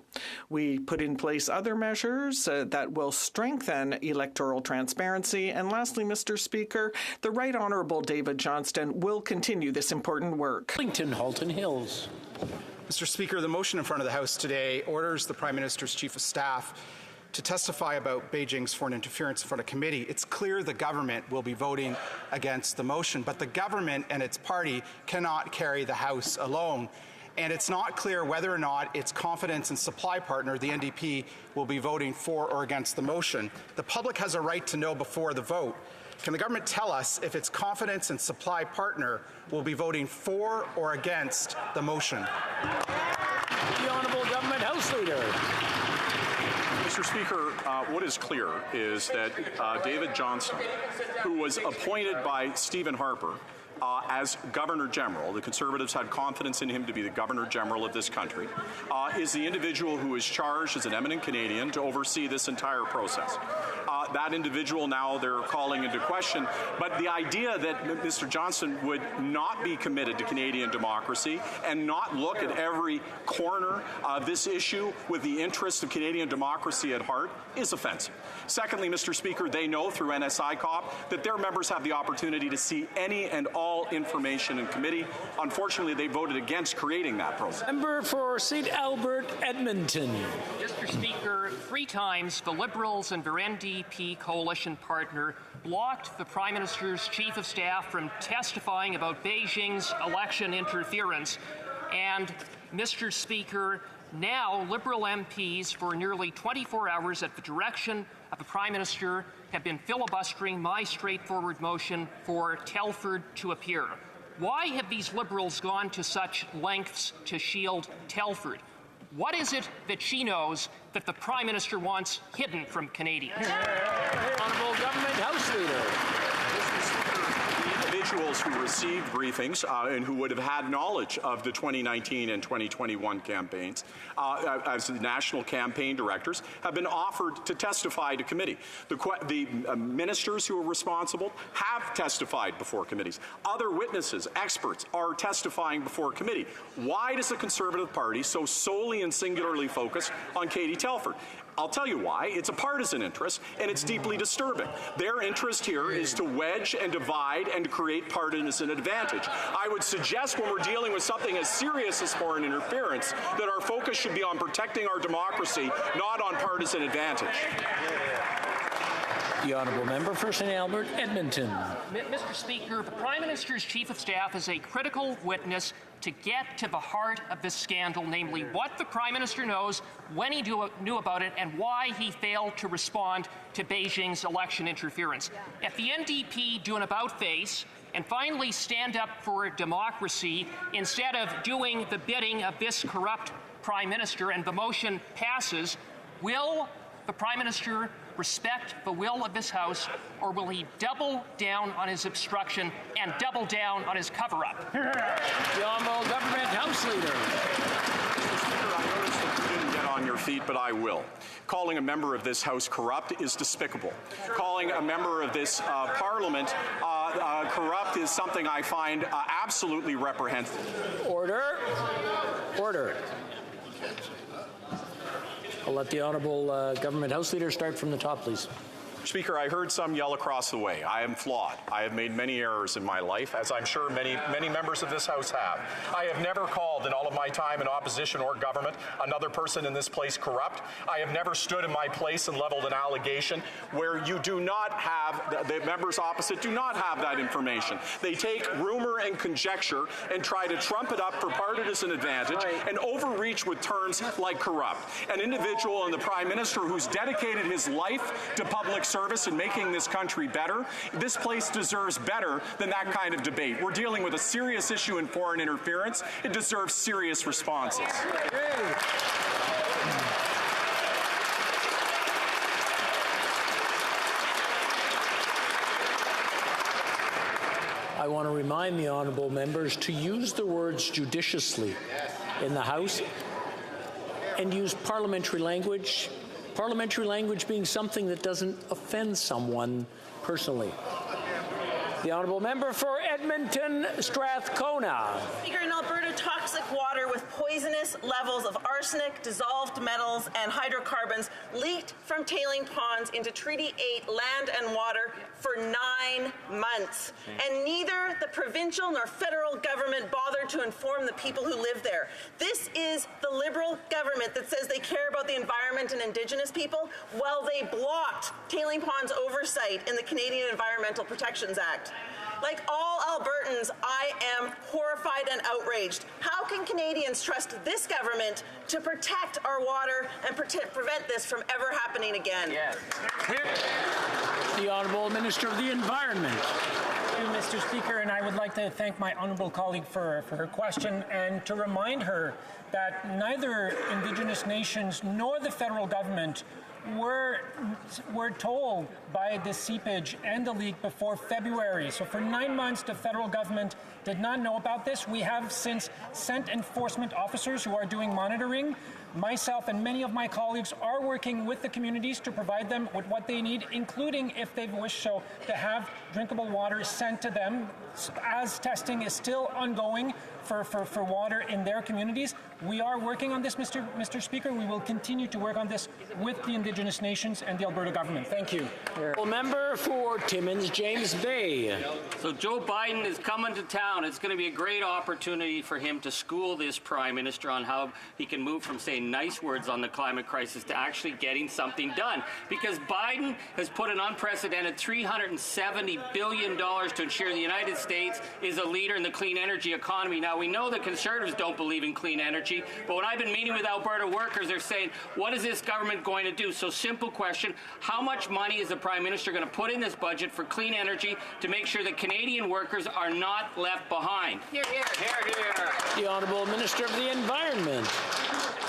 We put in place other measures that will strengthen electoral transparency. And lastly, Mr. Speaker, the Right Honourable David Johnston will continue this important work. Halton Hills. Mr. Speaker, the motion in front of the House today orders the Prime Minister's Chief of Staff to testify about Beijing's foreign interference in front of committee. It's clear the government will be voting against the motion, but the government and its party cannot carry the House alone. And it's not clear whether or not its confidence and supply partner, the NDP, will be voting for or against the motion. The public has a right to know before the vote. Can the government tell us if its confidence and supply partner will be voting for or against the motion? The Honourable Government House Leader. Mr. Speaker, what is clear is that David Johnston, who was appointed by Stephen Harper as Governor General, the Conservatives had confidence in him to be the Governor General of this country, is the individual who is charged as an eminent Canadian to oversee this entire process. That individual now they're calling into question, but the idea that Mr. Johnston would not be committed to Canadian democracy and not look at every corner of this issue with the interests of Canadian democracy at heart is offensive. Secondly, Mr. Speaker, they know through NSICOP that their members have the opportunity to see any and all information in committee. Unfortunately, they voted against creating that process. Member for St. Albert, Edmonton. Mr. Speaker, 3 times the Liberals and their NDP coalition partner blocked the Prime Minister's Chief of Staff from testifying about Beijing's election interference. And, Mr. Speaker, now Liberal MPs for nearly 24 hours at the direction of the Prime Minister have been filibustering my straightforward motion for Telford to appear. Why have these Liberals gone to such lengths to shield Telford? What is it that she knows that the Prime Minister wants hidden from Canadians? Honourable Government House Leader. Individuals who received briefings and who would have had knowledge of the 2019 and 2021 campaigns as the national campaign directors have been offered to testify to committee. The ministers who are responsible have testified before committees. Other witnesses, experts, are testifying before committee. Why does the Conservative Party so solely and singularly focus on Katie Telford? I'll tell you why. It's a partisan interest, and it's deeply disturbing. Their interest here is to wedge and divide and to create partisan advantage. I would suggest when we're dealing with something as serious as foreign interference that our focus should be on protecting our democracy, not on partisan advantage. The Honourable Member for St. Albert, Edmonton. Mr. Speaker, the Prime Minister's Chief of Staff is a critical witness to get to the heart of this scandal, namely what the Prime Minister knows, when he knew about it, and why he failed to respond to Beijing's election interference. If the NDP do an about-face and finally stand up for democracy instead of doing the bidding of this corrupt Prime Minister and the motion passes, will the Prime Minister respect the will of this House, or will he double down on his obstruction and double down on his cover-up? The Honourable Government House Leader. Mr. Speaker, I noticed that you didn't get on your feet, but I will. Calling a member of this House corrupt is despicable. Calling a member of this Parliament corrupt is something I find absolutely reprehensible. Order. Order. I'll let the Honourable Government House Leader start from the top, please. Speaker, I heard some yell across the way. I am flawed. I have made many errors in my life, as I'm sure many members of this House have. I have never called in all of my time in opposition or government another person in this place corrupt. I have never stood in my place and leveled an allegation where you do not have, the members opposite do not have that information. They take rumor and conjecture and try to trump it up for partisan advantage and overreach with terms like corrupt. An individual and the Prime Minister who's dedicated his life to public service and making this country better, this place deserves better than that kind of debate. We're dealing with a serious issue in foreign interference. It deserves serious responses. I want to remind the honourable members to use the words judiciously in the House and use parliamentary language being something that doesn't offend someone personally. The Honourable Member for Edmonton, Strathcona. Speaker, in Alberta, toxic water with poisonous levels of arsenic, dissolved metals, and hydrocarbons leaked from tailing ponds into Treaty 8 land and water for 9 months. And neither the provincial nor federal government bothered to inform the people who live there. This is the Liberal government that says they care about the environment and Indigenous people, while they blocked tailing ponds oversight in the Canadian Environmental Protections Act. Like all Albertans, I am horrified and outraged. How can Canadians trust this government to protect our water and prevent this from ever happening again? Yes. The Honourable Minister of the Environment. Thank you, Mr. Speaker, and I would like to thank my honourable colleague for her question and to remind her that neither Indigenous nations nor the federal government were told by the seepage and the leak before February. So for 9 months, the federal government did not know about this. We have since sent enforcement officers who are doing monitoring. Myself and many of my colleagues are working with the communities to provide them with what they need, including, if they wish so, to have drinkable water sent to them as testing is still ongoing for water in their communities. We are working on this, Mr. Speaker. We will continue to work on this with the Indigenous nations and the Alberta government. Thank you. Member for Timmins, James Bay. So Joe Biden is coming to town. It's going to be a great opportunity for him to school this Prime Minister on how he can move from saying nice words on the climate crisis to actually getting something done. Because Biden has put an unprecedented $370 billion to ensure the United States is a leader in the clean energy economy. Now, we know the Conservatives don't believe in clean energy, but when I've been meeting with Alberta workers, they're saying, what is this government going to do? So simple question, how much money is the Prime Minister going to put in this budget for clean energy to make sure that Canadian workers are not left behind? Hear, hear. Hear, hear. The Honourable Minister of the Environment.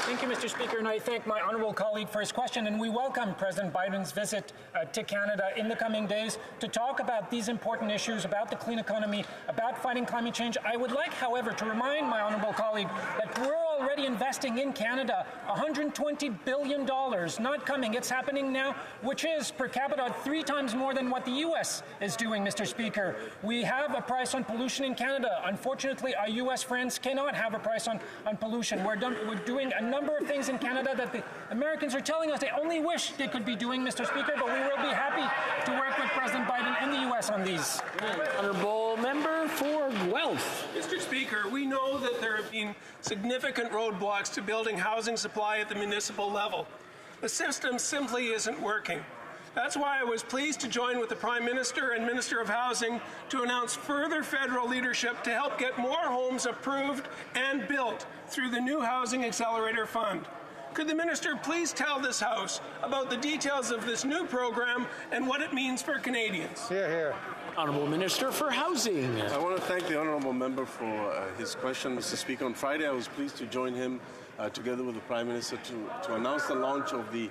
Thank you, Mr. Speaker, and I thank my honourable colleague for his question, and we welcome President Biden's visit to Canada in the coming days to talk about these important issues, about the clean economy, about fighting climate change. I would like, however, to remind my honourable colleague that we're already investing in Canada $120 billion, not coming, it's happening now, which is per capita 3 times more than what the U.S. is doing, Mr. Speaker. We have a price on pollution in Canada. Unfortunately, our U.S. friends cannot have a price on pollution. We're doing a number of things in Canada that the Americans are telling us they only wish they could be doing, Mr. Speaker, but we will be happy to work with President Biden and the U.S. on these. Honourable member for Guelph. Mr. Speaker, we know that there have been significant roadblocks to building housing supply at the municipal level. The system simply isn't working. That's why I was pleased to join with the Prime Minister and Minister of Housing to announce further federal leadership to help get more homes approved and built through the new Housing Accelerator Fund. Could the Minister please tell this House about the details of this new program and what it means for Canadians? Hear, hear. Honourable Minister for Housing. I want to thank the honourable member for his question, Mr. Speaker. On Friday, I was pleased to join him together with the Prime Minister to announce the launch of the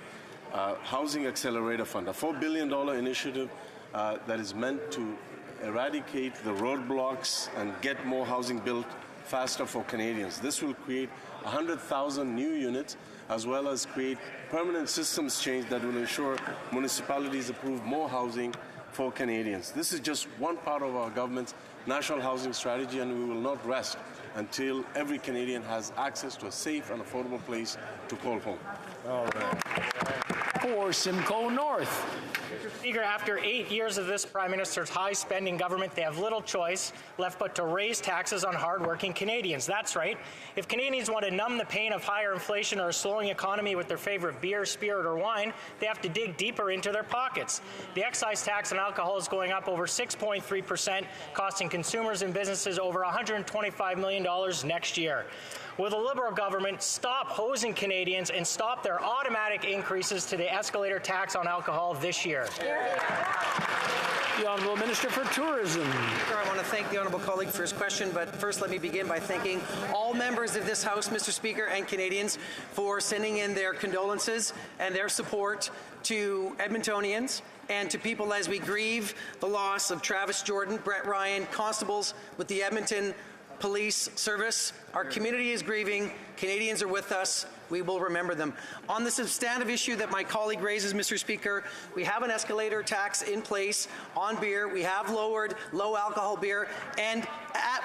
Housing Accelerator Fund, a $4 billion initiative that is meant to eradicate the roadblocks and get more housing built faster for Canadians. This will create 100,000 new units, as well as create permanent systems change that will ensure municipalities approve more housing for Canadians. This is just one part of our government's national housing strategy, and we will not rest until every Canadian has access to a safe and affordable place to call home. All right. For Simcoe North. Mr. Speaker, after 8 years of this Prime Minister's high-spending government, they have little choice left but to raise taxes on hard-working Canadians. That's right. If Canadians want to numb the pain of higher inflation or a slowing economy with their favorite beer, spirit, or wine, they have to dig deeper into their pockets. The excise tax on alcohol is going up over 6.3%, costing consumers and businesses over $125 million next year. Will the Liberal government stop hosing Canadians and stop their automatic increases to the escalator tax on alcohol this year? The Honourable Minister for Tourism. I want to thank the Honourable colleague for his question, but first let me begin by thanking all members of this House, Mr. Speaker, and Canadians for sending in their condolences and their support to Edmontonians and to people as we grieve the loss of Travis Jordan, Brett Ryan, constables with the Edmonton Police Service. Our community is grieving. Canadians are with us. We will remember them. On the substantive issue that my colleague raises, Mr. Speaker, we have an escalator tax in place on beer. We have lowered low alcohol beer. And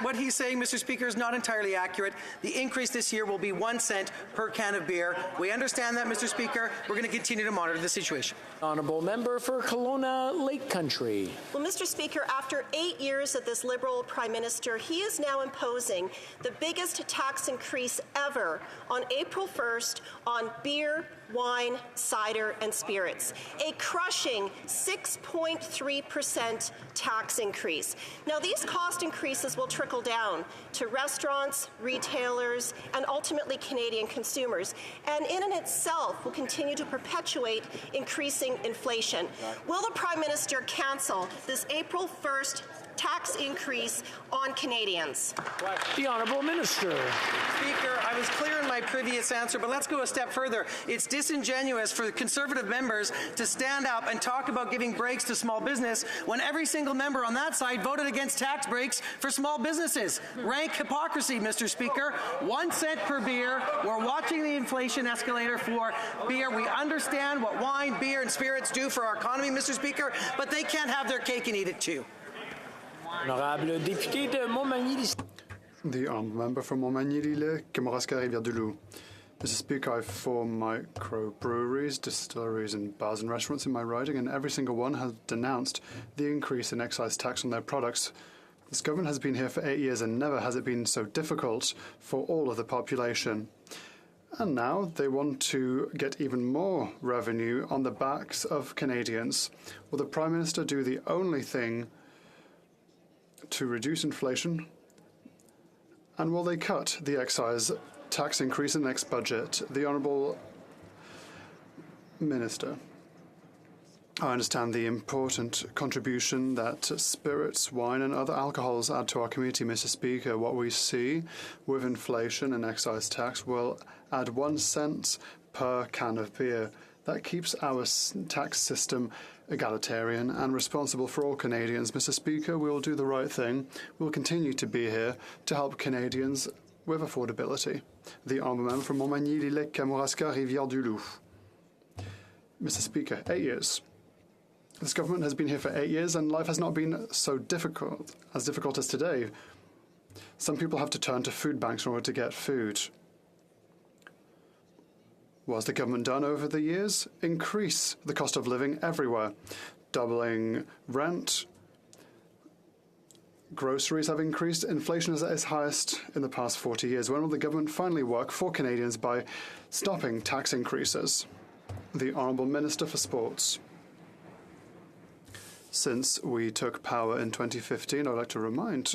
what he's saying, Mr. Speaker, is not entirely accurate. The increase this year will be 1 cent per can of beer. We understand that, Mr. Speaker. We're going to continue to monitor the situation. Honourable Member for Kelowna Lake Country. Well, Mr. Speaker, after 8 years of this Liberal Prime Minister, he is now imposing the biggest tax increase ever on April 1st on beer, wine, cider, and spirits. A crushing 6.3% tax increase. Now, these cost increases will trickle down to restaurants, retailers, and ultimately Canadian consumers, and in and itself will continue to perpetuate increasing inflation. Will the Prime Minister cancel this April 1st tax increase on Canadians? The Honourable Minister. Speaker, I was clear in my previous answer, but let's go a step further. It's disingenuous for Conservative members to stand up and talk about giving breaks to small business when every single member on that side voted against tax breaks for small businesses. Rank hypocrisy, Mr. Speaker. 1 cent per beer. We're watching the inflation escalator for beer. We understand what wine, beer, and spirits do for our economy, Mr. Speaker, but they can't have their cake and eat it too. Honorable député de Montmagny. The honourable member from Montmagny-Lille, Kamouraska-Rivière-du-Loup. Mr. Speaker, I have 4 microbreweries, distilleries and bars and restaurants in my riding, and every single one has denounced the increase in excise tax on their products. This government has been here for 8 years and never has it been so difficult for all of the population. And now they want to get even more revenue on the backs of Canadians. Will the Prime Minister do the only thing to reduce inflation? And will they cut the excise tax increase in the next budget? The Honourable Minister. I understand the important contribution that spirits, wine and other alcohols add to our community, Mr. Speaker. What we see with inflation and excise tax will add 1 cent per can of beer. That keeps our tax system egalitarian and responsible for all Canadians. Mr. Speaker, we will do the right thing. We will continue to be here to help Canadians with affordability. The honourable member from Montmagny-Lillet, Kamouraska, Rivière-du-Loup. Mr. Speaker, 8 years. This government has been here for 8 years and life has not been so difficult as today. Some people have to turn to food banks in order to get food. What has the government done over the years? Increase the cost of living everywhere. Doubling rent. Groceries have increased. Inflation is at its highest in the past 40 years. When will the government finally work for Canadians by stopping tax increases? The Honourable Minister for Sports. Since we took power in 2015, I'd like to remind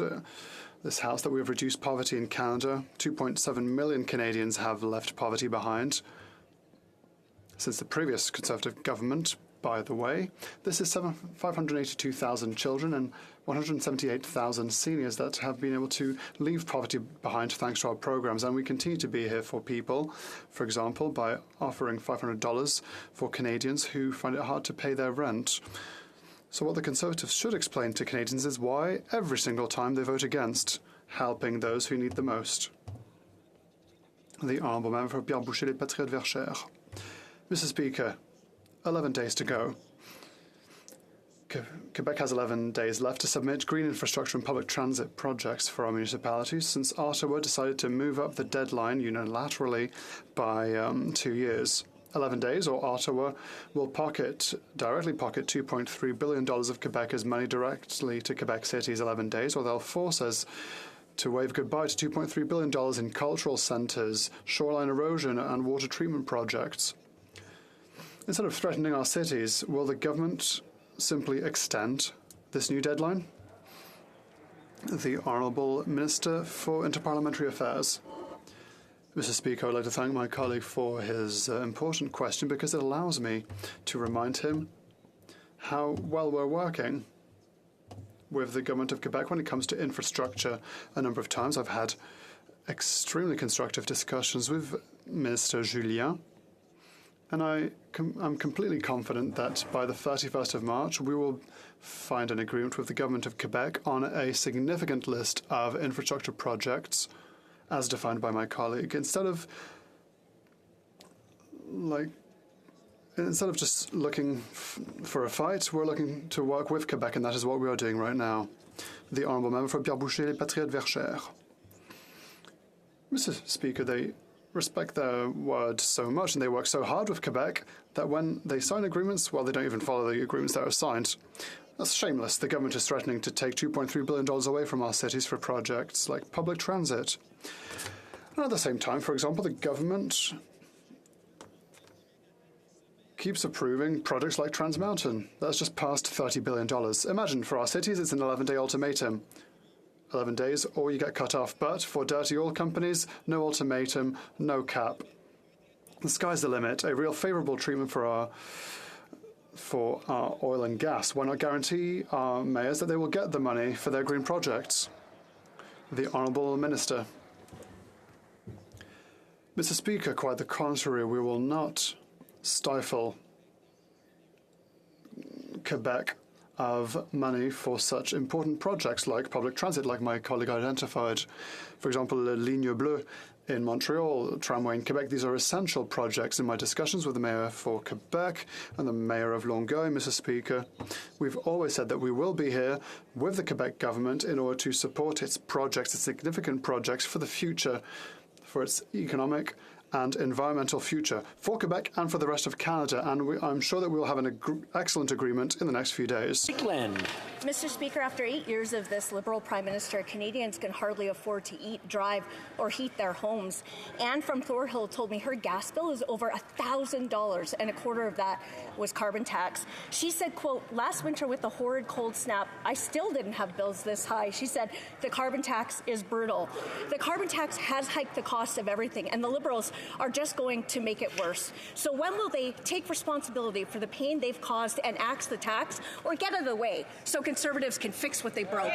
this House that we have reduced poverty in Canada. 2.7 million Canadians have left poverty behind. Since the previous Conservative government, by the way, this is 582,000 children and 178,000 seniors that have been able to leave poverty behind thanks to our programs. And we continue to be here for people, for example, by offering $500 for Canadians who find it hard to pay their rent. So what the Conservatives should explain to Canadians is why every single time they vote against helping those who need the most. The Honourable Member for Pierre Boucher, Les Patriotes Verchères. Mr. Speaker, 11 days to go. Quebec has 11 days left to submit green infrastructure and public transit projects for our municipalities since Ottawa decided to move up the deadline unilaterally by 2 years. 11 days, or Ottawa will directly pocket $2.3 billion of Quebecers' money directly to Quebec City's 11 days, or they'll force us to wave goodbye to $2.3 billion in cultural centres, shoreline erosion and water treatment projects. Instead of threatening our cities, will the government simply extend this new deadline? The Honourable Minister for Interparliamentary Affairs. Mr. Speaker, I'd like to thank my colleague for his important question because it allows me to remind him how well we're working with the Government of Quebec when it comes to infrastructure. A number of times I've had extremely constructive discussions with Minister Julien, and I'm completely confident that by the 31st of March we will find an agreement with the Government of Quebec on a significant list of infrastructure projects as defined by my colleague. Instead of just looking for a fight, we're looking to work with Quebec, and that is what we are doing right now. The Honourable Member for Pierre Boucher, Les Patriotes Verchères. Mr. Speaker, they respect their word so much and they work so hard with Quebec that when they sign agreements, well, they don't even follow the agreements that are signed. That's shameless. The government is threatening to take $2.3 billion away from our cities for projects like public transit. And at the same time, for example, the government keeps approving projects like Trans Mountain. That's just past $30 billion. Imagine, for our cities, it's an 11-day ultimatum. 11 days, or you get cut off. But for dirty oil companies, no ultimatum, no cap. The sky's the limit. A real favourable treatment for our oil and gas. Why not guarantee our mayors that they will get the money for their green projects? The Honourable Minister. Mr. Speaker, quite the contrary, we will not stifle Quebec of money for such important projects like public transit, like my colleague identified. For example, La Ligne Bleue in Montreal, tramway in Quebec. These are essential projects. In my discussions with the Mayor for Quebec and the Mayor of Longueuil, Mr. Speaker, we've always said that we will be here with the Quebec government in order to support its projects, its significant projects for the future, for its economic and environmental future for Quebec and for the rest of Canada. And I'm sure that we'll have an excellent agreement in the next few days. Mr. Speaker, after 8 years of this Liberal Prime Minister, Canadians can hardly afford to eat, drive, or heat their homes. Anne from Thorhill told me her gas bill is over $1,000, and a quarter of that was carbon tax. She said, quote, last winter with the horrid cold snap, I still didn't have bills this high. She said, the carbon tax is brutal. The carbon tax has hiked the cost of everything, and the Liberals are just going to make it worse. So when will they take responsibility for the pain they've caused and axe the tax, or get out of the way so Conservatives can fix what they broke?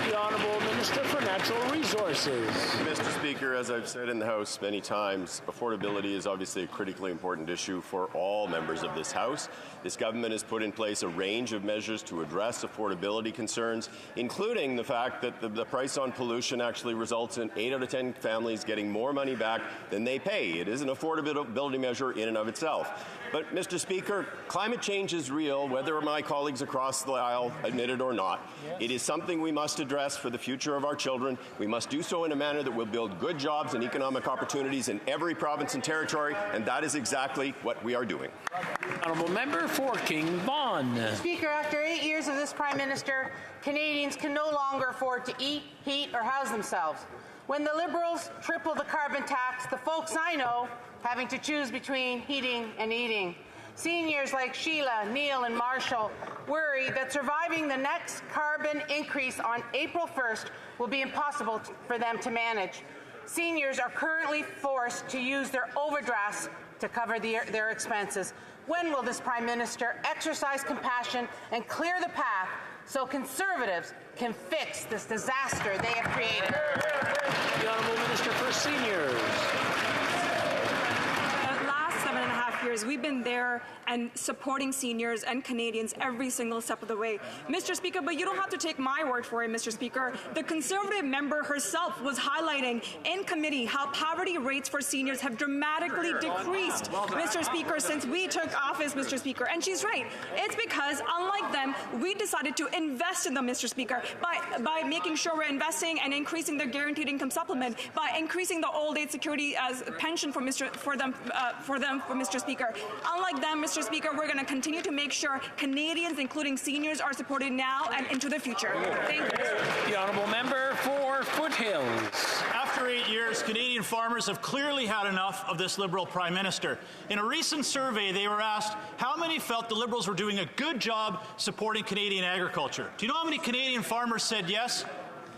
The Honourable Minister for Natural Resources. Mr. Speaker, as I've said in the House many times, affordability is obviously a critically important issue for all members of this House. This government has put in place a range of measures to address affordability concerns, including the fact that the price on pollution actually results in 8 out of 10 families getting more money back than they pay. It is an affordability measure in and of itself. But, Mr. Speaker, climate change is real, whether my colleagues across the aisle admit it or not. Yes. It is something we must address for the future of our children. We must do so in a manner that will build good jobs and economic opportunities in every province and territory, and that is exactly what we are doing. Honourable Member for King Vaughan. Speaker, after 8 years of this Prime Minister, Canadians can no longer afford to eat, heat, or house themselves. When the Liberals triple the carbon tax, the folks I know having to choose between heating and eating. Seniors like Sheila, Neil, and Marshall worry that surviving the next carbon increase on April 1st will be impossible for them to manage. Seniors are currently forced to use their overdrafts to cover their expenses. When will this Prime Minister exercise compassion and clear the path so Conservatives can fix this disaster they have created? The Honourable Minister for Seniors. Years, we've been there and supporting seniors and Canadians every single step of the way. Mr. Speaker, but you don't have to take my word for it, Mr. Speaker. The Conservative member herself was highlighting in committee how poverty rates for seniors have dramatically decreased, Mr. Speaker, since we took office, Mr. Speaker. And she's right. It's because, unlike them, we decided to invest in them, Mr. Speaker, by making sure we're investing and increasing their guaranteed income supplement, by increasing the old age security as pension for them, Mr. Speaker. Unlike them, Mr. Speaker, we're going to continue to make sure Canadians, including seniors, are supported now and into the future. Thank you. The Honourable Member for Foothills. After 8 years, Canadian farmers have clearly had enough of this Liberal Prime Minister. In a recent survey, they were asked how many felt the Liberals were doing a good job supporting Canadian agriculture. Do you know how many Canadian farmers said yes?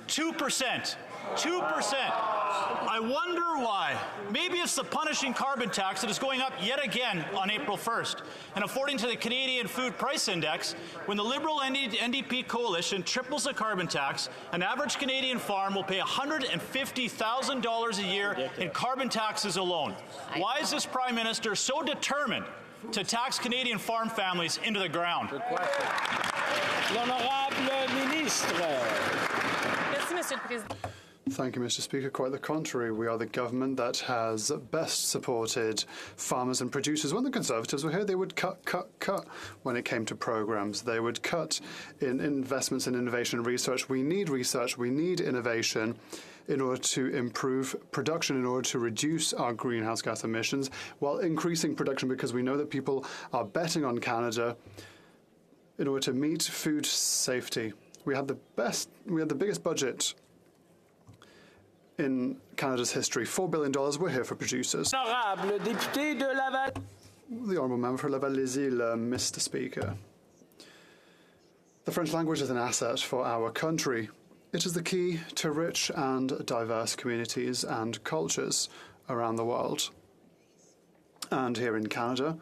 2%. 2%. I wonder why. Maybe it's the punishing carbon tax that is going up yet again on April 1st. And according to the Canadian Food Price Index, when the Liberal NDP coalition triples the carbon tax, an average Canadian farm will pay $150,000 a year in carbon taxes alone. Why is this Prime Minister so determined to tax Canadian farm families into the ground? Good question. L'Honorable Ministre. Merci, Monsieur le Président. Thank you, Mr. Speaker. Quite the contrary. We are the government that has best supported farmers and producers. When the Conservatives were here, they would cut when it came to programs. They would cut in investments in innovation and research. We need research. We need innovation in order to improve production, in order to reduce our greenhouse gas emissions, while increasing production, because we know that people are betting on Canada in order to meet food safety. We had the biggest budget in Canada's history. $4 billion. We're here for producers. The Honourable Member for Laval-les-Îles, Mr. Speaker. The French language is an asset for our country. It is the key to rich and diverse communities and cultures around the world. And here in Canada,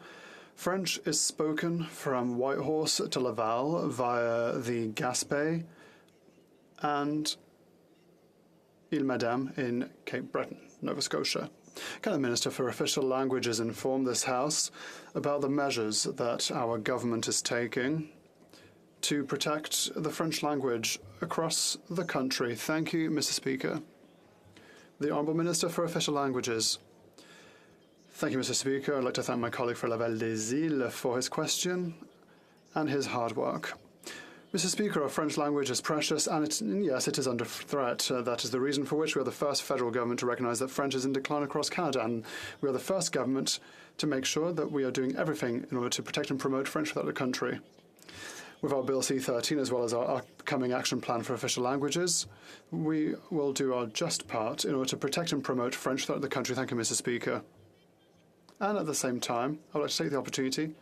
French is spoken from Whitehorse to Laval via the Gaspé and Île-Madame in Cape Breton, Nova Scotia. Can the Minister for Official Languages inform this House about the measures that our government is taking to protect the French language across the country? Thank you, Mr. Speaker. The Honourable Minister for Official Languages. Thank you, Mr. Speaker. I'd like to thank my colleague for Laval-les-Îles for his question and his hard work. Mr. Speaker, our French language is precious, and yes, it is under threat. That is the reason for which we are the first federal government to recognise that French is in decline across Canada, and we are the first government to make sure that we are doing everything in order to protect and promote French throughout the country. With our Bill C-13, as well as our upcoming action plan for official languages, we will do our just part in order to protect and promote French throughout the country. Thank you, Mr. Speaker. And at the same time, I would like to take the opportunity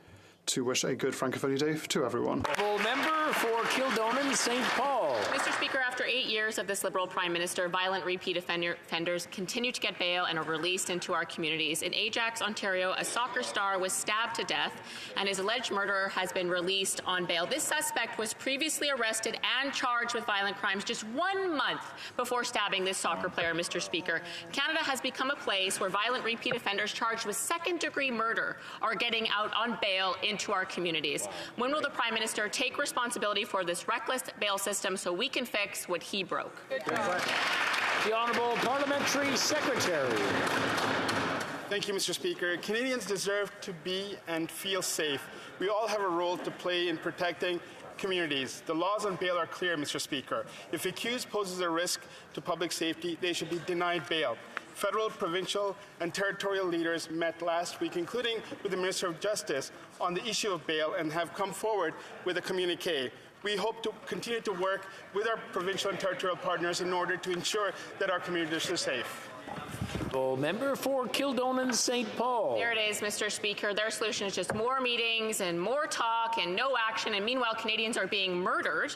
to wish a good Francophonie Day to everyone. Member for Kildonan St. Paul. Mr. Speaker, after 8 years of this Liberal Prime Minister, violent repeat offenders continue to get bail and are released into our communities. In Ajax, Ontario, a soccer star was stabbed to death and his alleged murderer has been released on bail. This suspect was previously arrested and charged with violent crimes just 1 month before stabbing this soccer player, Mr. Speaker. Canada has become a place where violent repeat offenders charged with second-degree murder are getting out on bail into our communities. When will the Prime Minister take responsibility for this reckless bail system so we can fix what he broke? The Honourable Parliamentary Secretary. Thank you, Mr. Speaker. Canadians deserve to be and feel safe. We all have a role to play in protecting communities. The laws on bail are clear, Mr. Speaker. If accused poses a risk to public safety, they should be denied bail. Federal, provincial, and territorial leaders met last week, including with the Minister of Justice, on the issue of bail and have come forward with a communique. We hope to continue to work with our provincial and territorial partners in order to ensure that our communities are safe. Member for Kildonan St. Paul. There it is, Mr. Speaker. Their solution is just more meetings and more talk and no action, and meanwhile Canadians are being murdered.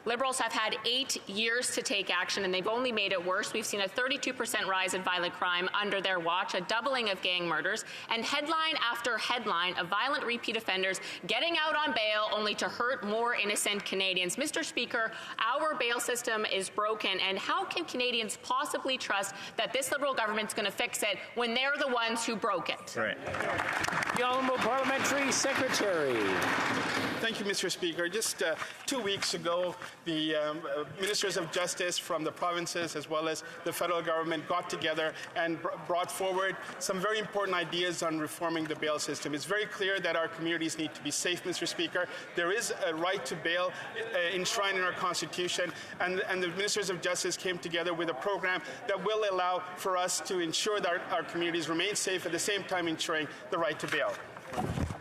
Liberals have had 8 years to take action, and they've only made it worse. We've seen a 32% rise in violent crime under their watch, a doubling of gang murders, and headline after headline of violent repeat offenders getting out on bail only to hurt more innocent Canadians. Mr. Speaker, our bail system is broken, and how can Canadians possibly trust that this Liberal government's going to fix it when they're the ones who broke it? Right. The Honourable Parliamentary Secretary. Thank you, Mr. Speaker. Just 2 weeks ago, the Ministers of Justice from the provinces as well as the federal government got together and brought forward some very important ideas on reforming the bail system. It's very clear that our communities need to be safe, Mr. Speaker. There is a right to bail enshrined in our Constitution, and the Ministers of Justice came together with a program that will allow for us to ensure that our communities remain safe, at the same time ensuring the right to bail.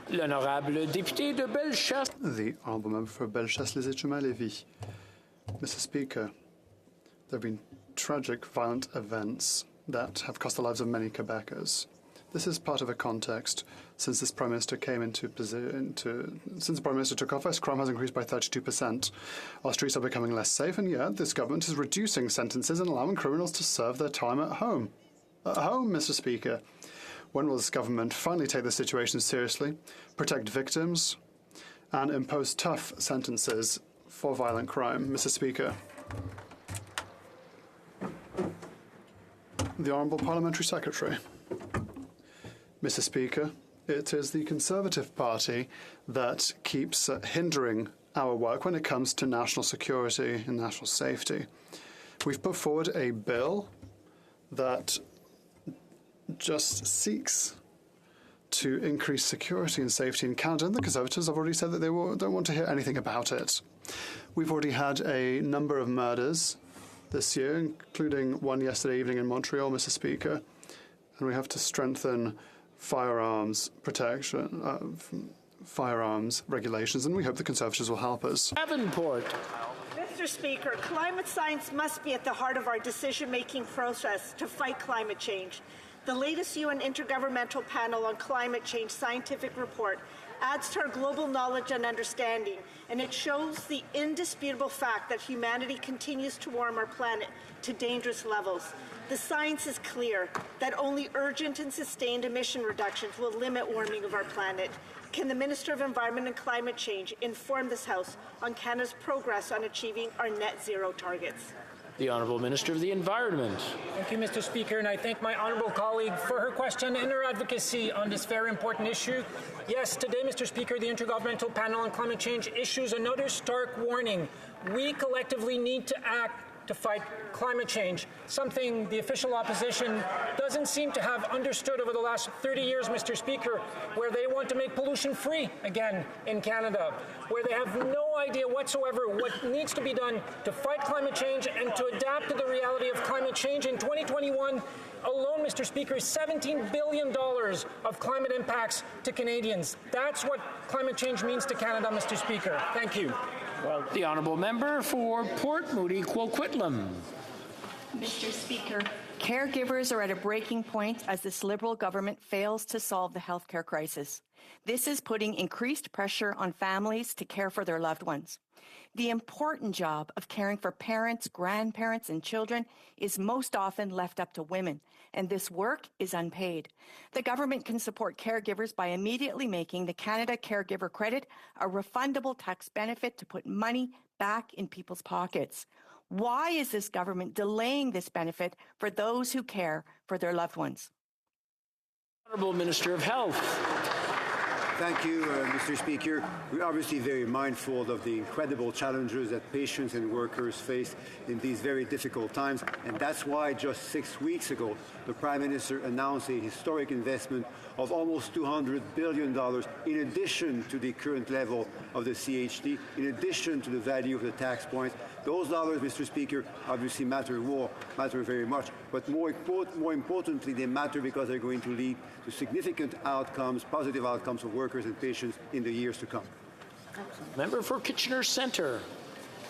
L'honorable député de Bellechasse. The honourable member for Bellechasse-les-Échemins-Lévis. Mr. Speaker, there have been tragic, violent events that have cost the lives of many Quebecers. This is part of a context. Since this Prime Minister since the Prime Minister took office, crime has increased by 32%. Our streets are becoming less safe, and yet this government is reducing sentences and allowing criminals to serve their time at home. At home, Mr. Speaker. When will this government finally take the situation seriously, protect victims, and impose tough sentences for violent crime? Mr. Speaker. The Honourable Parliamentary Secretary. Mr. Speaker, it is the Conservative Party that keeps hindering our work when it comes to national security and national safety. We've put forward a bill that just seeks to increase security and safety in Canada, and the Conservatives have already said that they don't want to hear anything about it. We've already had a number of murders this year, including one yesterday evening in Montreal, Mr. Speaker, and we have to strengthen firearms protection, firearms regulations, and we hope the Conservatives will help us. Davenport. Mr. Speaker, climate science must be at the heart of our decision-making process to fight climate change. The latest UN Intergovernmental Panel on Climate Change scientific report adds to our global knowledge and understanding, and it shows the indisputable fact that humanity continues to warm our planet to dangerous levels. The science is clear that only urgent and sustained emission reductions will limit warming of our planet. Can the Minister of Environment and Climate Change inform this House on Canada's progress on achieving our net zero targets? The Honourable Minister of the Environment. Thank you, Mr. Speaker, and I thank my honourable colleague for her question and her advocacy on this very important issue. Yes, today, Mr. Speaker, the Intergovernmental Panel on Climate Change issues another stark warning. We collectively need to act to fight climate change, something the official opposition doesn't seem to have understood over the last 30 years, Mr. Speaker, where they want to make pollution free again in Canada, where they have no idea whatsoever what needs to be done to fight climate change and to adapt to the reality of climate change. In 2021 alone, Mr. Speaker, $17 billion of climate impacts to Canadians. That's what climate change means to Canada, Mr. Speaker. Thank you. Well, the honourable member for Port Moody Coquitlam. Mr. Speaker, Caregivers are at a breaking point as this Liberal government fails to solve the healthcare crisis. This is putting increased pressure on families to care for their loved ones. The important job of caring for parents, grandparents, and children is most often left up to women, and this work is unpaid. The government can support caregivers by immediately making the Canada Caregiver Credit a refundable tax benefit to put money back in people's pockets. Why is this government delaying this benefit for those who care for their loved ones? Honourable Minister of Health. Thank you, Mr. Speaker. We're obviously very mindful of the incredible challenges that patients and workers face in these very difficult times, and that's why just 6 weeks ago, the Prime Minister announced a historic investment of almost $200 billion in addition to the current level of the CHD, in addition to the value of the tax points. Those dollars, Mr. Speaker, obviously matter very much, but more importantly, they matter because they're going to lead to significant outcomes, positive outcomes for workers and patients in the years to come. Member for Kitchener Centre.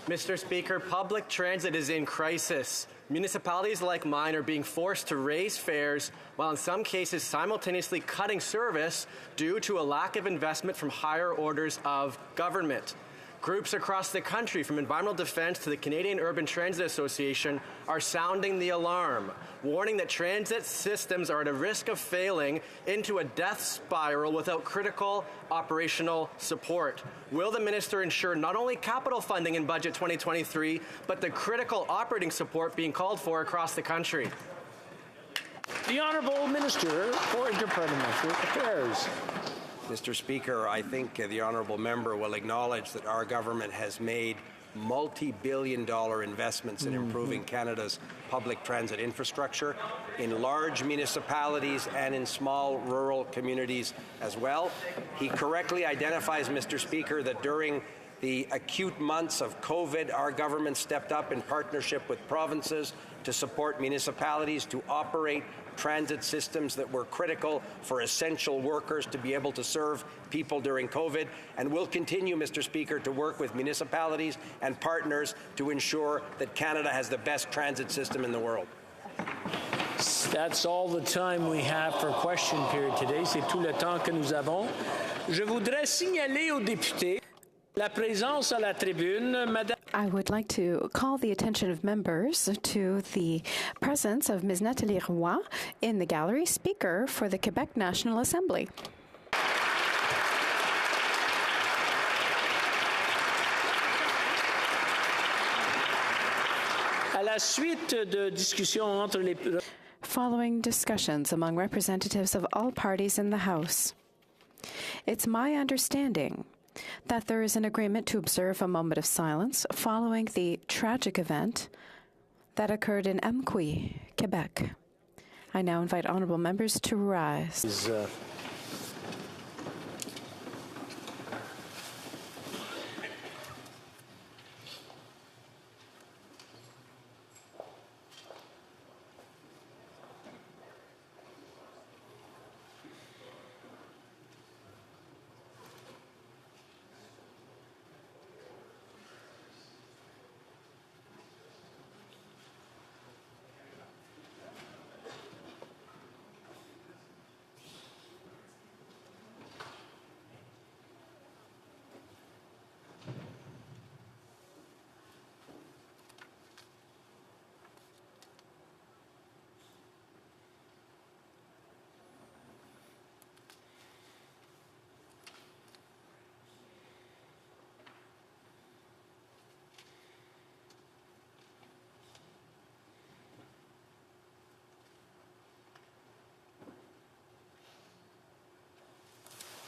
Mr. Speaker, public transit is in crisis. Municipalities like mine are being forced to raise fares while in some cases simultaneously cutting service due to a lack of investment from higher orders of government. Groups across the country, from Environmental Defence to the Canadian Urban Transit Association, are sounding the alarm, warning that transit systems are at a risk of failing into a death spiral without critical operational support. Will the minister ensure not only capital funding in Budget 2023, but the critical operating support being called for across the country? The Honourable Minister for Interparliamentary Affairs. Mr. Speaker, I think the honourable member will acknowledge that our government has made multi-billion-dollar investments in improving Canada's public transit infrastructure in large municipalities and in small rural communities as well. He correctly identifies, Mr. Speaker, that during the acute months of COVID, our government stepped up in partnership with provinces to support municipalities to operate transit systems that were critical for essential workers to be able to serve people during COVID, and will continue, Mr. Speaker, to work with municipalities and partners to ensure that Canada has the best transit system in the world. That's all the time we have for question period today. C'est tout le temps que nous avons. Je voudrais signaler aux députés la présence à la tribune, Madame. I would like to call the attention of members to the presence of Ms. Nathalie Roy in the gallery, Speaker for the Quebec National Assembly. À la suite de discussions entre les... Following discussions among representatives of all parties in the House, it's my understanding that there is an agreement to observe a moment of silence following the tragic event that occurred in Amqui, Quebec. I now invite honourable members to rise.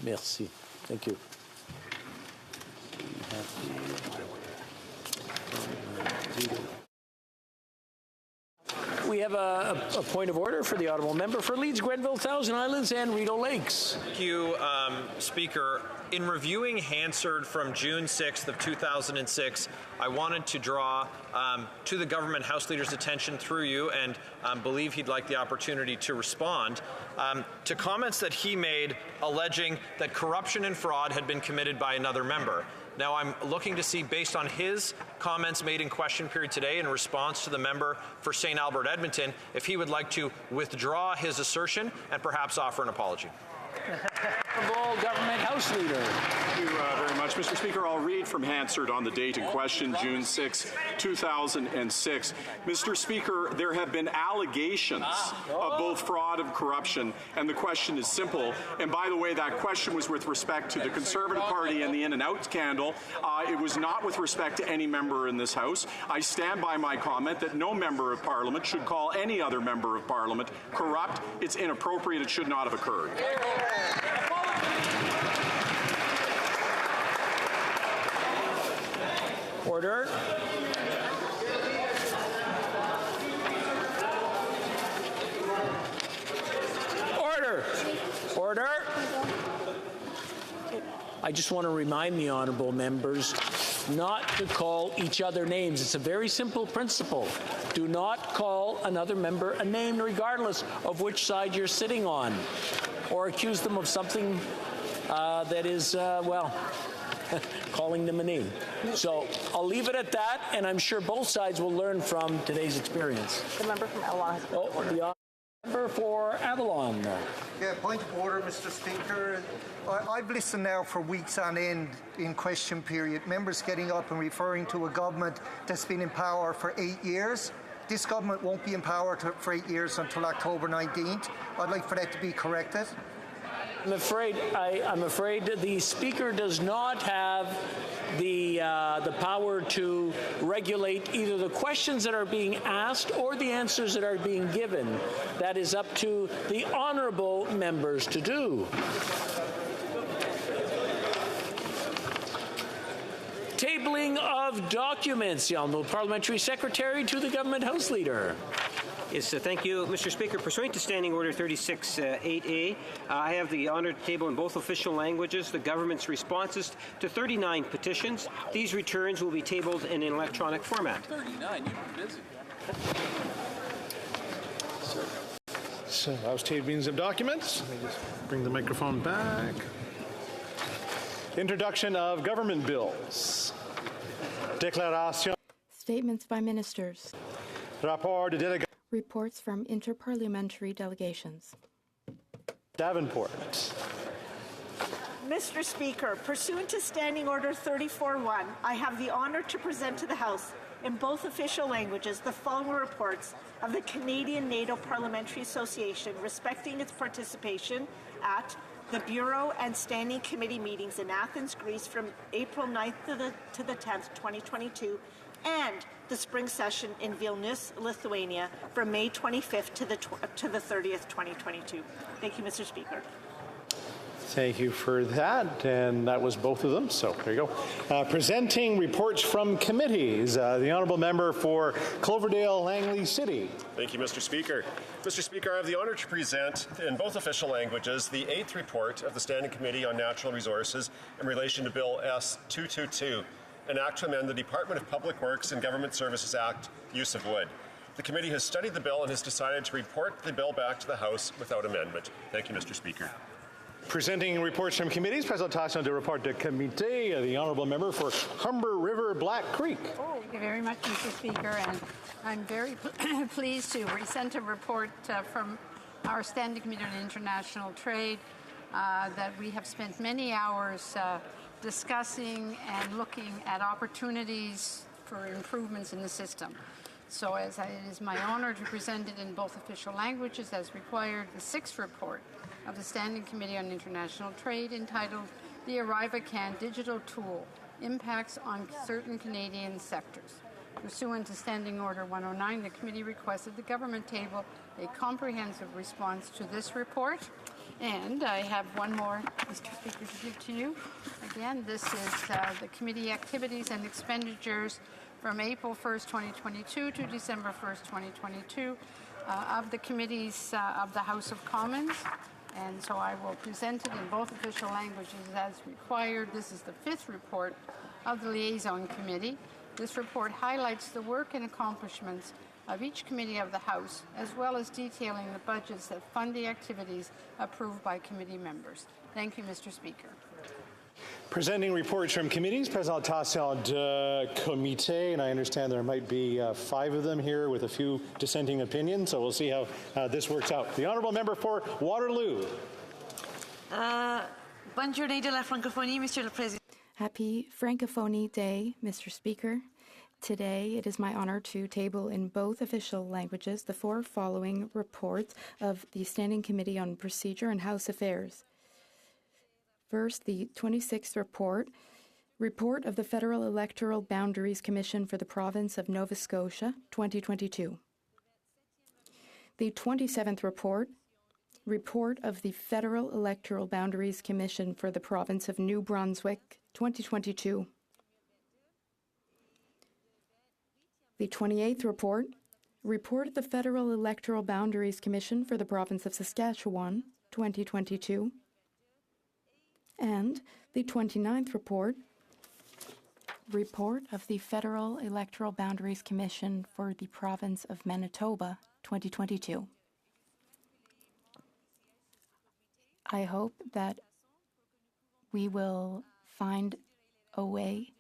Merci. Thank you. We have a point of order for the honourable member for Leeds, Grenville, Thousand Islands, and Rideau Lakes. Thank you, Speaker. In reviewing Hansard from June 6th of 2006, I wanted to draw to the government House Leader's attention through you, and believe he'd like the opportunity to respond, to comments that he made alleging that corruption and fraud had been committed by another member. Now, I'm looking to see, based on his comments made in question period today in response to the member for St. Albert Edmonton, if he would like to withdraw his assertion and perhaps offer an apology. Honourable Government House Leader. Thank you very much, Mr. Speaker. I'll read from Hansard on the date in question, June 6, 2006. Mr. Speaker, there have been allegations of both fraud and corruption, and the question is simple. And by the way, that question was with respect to the Conservative Party and the In-N-Out scandal. It was not with respect to any member in this House. I stand by my comment that no member of Parliament should call any other member of Parliament corrupt. It's inappropriate. It should not have occurred. Order. Order. Order. I just want to remind the honourable members not to call each other names. It's a very simple principle. Do not call another member a name regardless of which side you're sitting on, or accuse them of something that is, well, calling them a name. So I'll leave it at that, and I'm sure both sides will learn from today's experience. The member from Avalon. The member for Avalon. Yeah, point of order, Mr. Speaker. I've listened now for weeks on end in question period, members getting up and referring to a government that's been in power for 8 years. This government won't be in power for 8 years until October 19th. I'd like for that to be corrected. I'm afraid the Speaker does not have the power to regulate either the questions that are being asked or the answers that are being given. That is up to the honourable members to do. Tabling of documents. The Honourable Parliamentary Secretary to the Government House Leader. Yes, thank you, Mr. Speaker. Pursuant to Standing Order 36.8a, I have the honour to table in both official languages the government's responses to 39 petitions. These returns will be tabled in an electronic format. 39, you've been busy. So that was tablings of documents. Let me just bring the microphone back. Introduction of government bills. Déclaration. Statements by ministers. Rapport de délégation. Reports from interparliamentary delegations. Davenport. Mr. Speaker, pursuant to Standing Order 34.1, I have the honour to present to the House in both official languages the following reports of the Canadian NATO Parliamentary Association respecting its participation at the Bureau and Standing Committee meetings in Athens, Greece from April 9th to the 10th, 2022, and the spring session in Vilnius, Lithuania from May 25th to the 30th, 2022. Thank you, Mr. Speaker. Thank you for that, and that was both of them, so there you go. Presenting reports from committees, the Honourable Member for Cloverdale Langley City. Thank you, Mr. Speaker. Mr. Speaker, I have the honour to present in both official languages the 8th report of the Standing Committee on Natural Resources in relation to Bill S-222, an act to amend the Department of Public Works and Government Services Act, use of wood. The committee has studied the bill and has decided to report the bill back to the House without amendment. Thank you, Mr. Speaker. Presenting reports from committees, Présentation de rapport de comité, the Honourable Member for Humber River Black Creek. Thank you very much, Mr. Speaker, and I'm very pleased to present a report from our Standing Committee on International Trade that we have spent many hours discussing and looking at opportunities for improvements in the system. So it is my honor to present it in both official languages as required, the 6th report of the Standing Committee on International Trade entitled The ArrivaCan Digital Tool, Impacts on Certain Canadian Sectors. Pursuant to Standing Order 109, the committee requested the government table a comprehensive response to this report. And I have one more, Mr. Speaker, to give to you. Again, this is the committee activities and expenditures from April 1st, 2022 to December 1st, 2022 of the committees of the House of Commons. And so I will present it in both official languages as required. This is the 5th report of the Liaison Committee. This report highlights the work and accomplishments of each committee of the House, as well as detailing the budgets that fund the activities approved by committee members. Thank you, Mr. Speaker. Presenting reports from committees, présentation de comité, and I understand there might be 5 of them here with a few dissenting opinions, so we'll see how this works out. The Honourable Member for Waterloo. Bonne journée de la francophonie, Monsieur le Président. Happy Francophonie Day, Mr. Speaker. Today, it is my honor to table in both official languages the 4 following reports of the Standing Committee on Procedure and House Affairs. First, the 26th report of the Federal Electoral Boundaries Commission for the Province of Nova Scotia, 2022. The 27th report of the Federal Electoral Boundaries Commission for the Province of New Brunswick, 2022. The 28th report of the Federal Electoral Boundaries Commission for the Province of Saskatchewan, 2022. And the 29th report of the Federal Electoral Boundaries Commission for the Province of Manitoba, 2022. I hope that we will find a way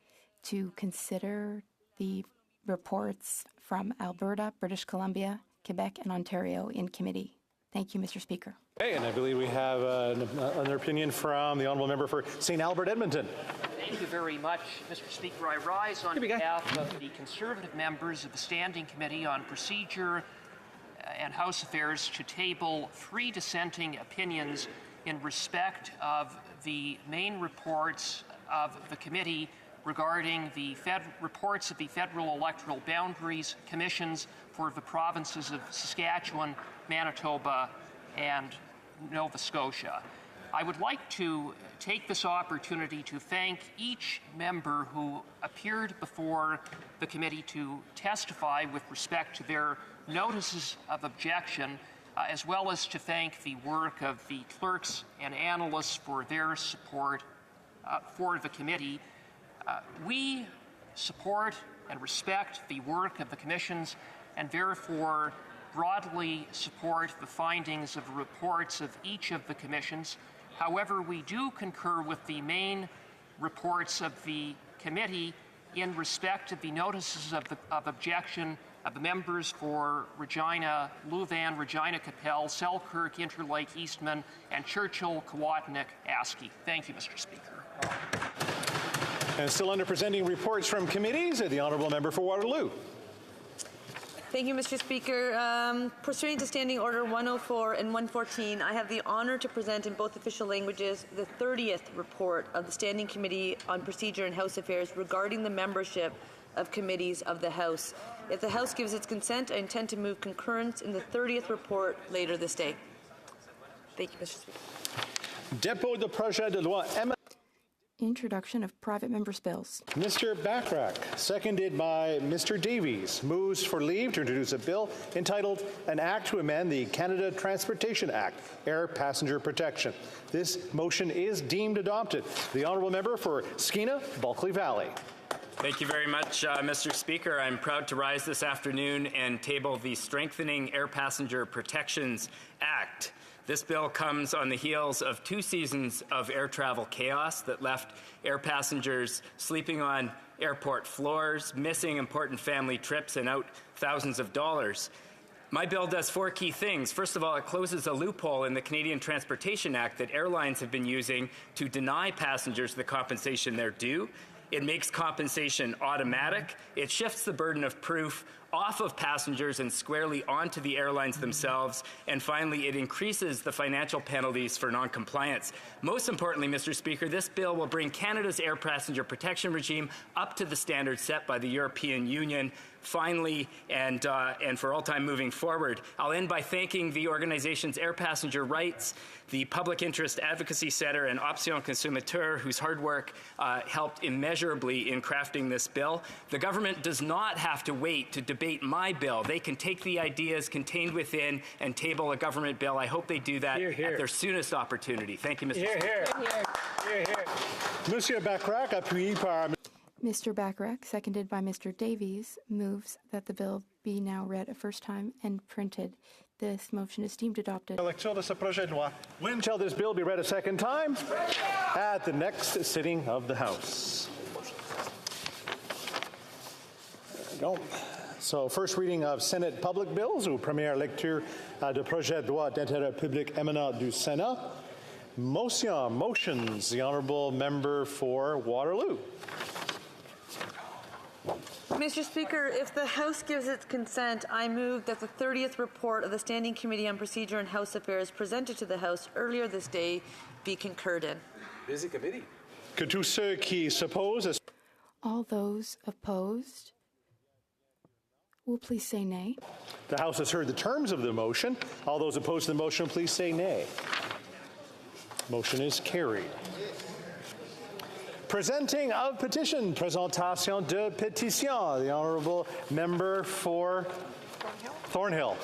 to consider the reports from Alberta, British Columbia, Quebec, and Ontario in committee. Thank you, Mr. Speaker. Okay, and I believe we have another opinion from the Honourable Member for St. Albert, Edmonton. Thank you very much, Mr. Speaker. I rise on behalf of the Conservative members of the Standing Committee on Procedure and House Affairs to table 3 dissenting opinions in respect of the main reports of the committee regarding the reports of the Federal Electoral Boundaries Commissions for the provinces of Saskatchewan, Manitoba, and Nova Scotia. I would like to take this opportunity to thank each member who appeared before the committee to testify with respect to their notices of objection, as well as to thank the work of the clerks and analysts for their support for the committee. We support and respect the work of the commissions and therefore broadly support the findings of reports of each of the commissions. However, we do concur with the main reports of the committee in respect of the notices of objection of the members for Regina Louvain, Regina Capel, Selkirk, Interlake, Eastman, and Churchill, Kawatnik, Askey. Thank you, Mr. Speaker. And still under presenting reports from committees, the Honourable Member for Waterloo. Thank you, Mr. Speaker. Pursuant to Standing Order 104 and 114, I have the honour to present in both official languages the 30th report of the Standing Committee on Procedure and House Affairs regarding the membership of committees of the House. If the House gives its consent, I intend to move concurrence in the 30th report later this day. Thank you, Mr. Speaker. Dépôt de projet de loi. Introduction of private members' bills. Mr. Bachrach, seconded by Mr. Davies, moves for leave to introduce a bill entitled An Act to Amend the Canada Transportation Act, Air Passenger Protection. This motion is deemed adopted. The Honourable Member for Skeena, Bulkley Valley. Thank you very much, Mr. Speaker. I'm proud to rise this afternoon and table the Strengthening Air Passenger Protections Act. This bill comes on the heels of 2 seasons of air travel chaos that left air passengers sleeping on airport floors, missing important family trips, and out thousands of dollars. My bill does 4 key things. First of all, it closes a loophole in the Canadian Transportation Act that airlines have been using to deny passengers the compensation they're due. It makes compensation automatic. It shifts the burden of proof off of passengers and squarely onto the airlines themselves. And finally, it increases the financial penalties for noncompliance. Most importantly, Mr. Speaker, this bill will bring Canada's air passenger protection regime up to the standards set by the European Union. Finally, and for all time moving forward, I'll end by thanking the organizations Air Passenger Rights, the Public Interest Advocacy Centre, and Option Consommateur, whose hard work helped immeasurably in crafting this bill. The government does not have to wait to debate my bill. They can take the ideas contained within and table a government bill. I hope they do that at their soonest opportunity. Thank you, Mr. Speaker. Monsieur Bachrach, appuyé par Mr. Bacharach, seconded by Mr. Davies, moves that the bill be now read a first time and printed. This motion is deemed adopted. When shall this bill be read a second time? At the next sitting of the House. There we go. So, first reading of Senate public bills, ou première lecture de projet de loi d'intérêt public émanant du Sénat. Motions. The honourable member for Waterloo. Mr. Speaker, if the House gives its consent, I move that the 30th report of the Standing Committee on Procedure and House Affairs presented to the House earlier this day be concurred in. Busy committee. Que tous ceux qui s'opposent. All those opposed will please say nay. The House has heard the terms of the motion. All those opposed to the motion, please say nay. Motion is carried. Presenting of petition, présentation de pétition. The honourable member for Thornhill.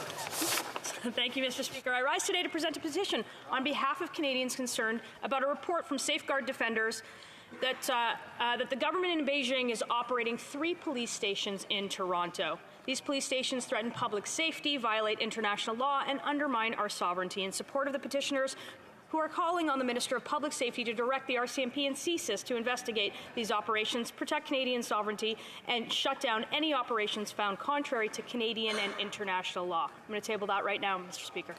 Thank you, Mr. Speaker. I rise today to present a petition on behalf of Canadians concerned about a report from Safeguard Defenders that the government in Beijing is operating 3 police stations in Toronto. These police stations threaten public safety, violate international law, and undermine our sovereignty. In support of the petitioners, who are calling on the Minister of Public Safety to direct the RCMP and CSIS to investigate these operations, protect Canadian sovereignty, and shut down any operations found contrary to Canadian and international law. I'm going to table that right now, Mr. Speaker.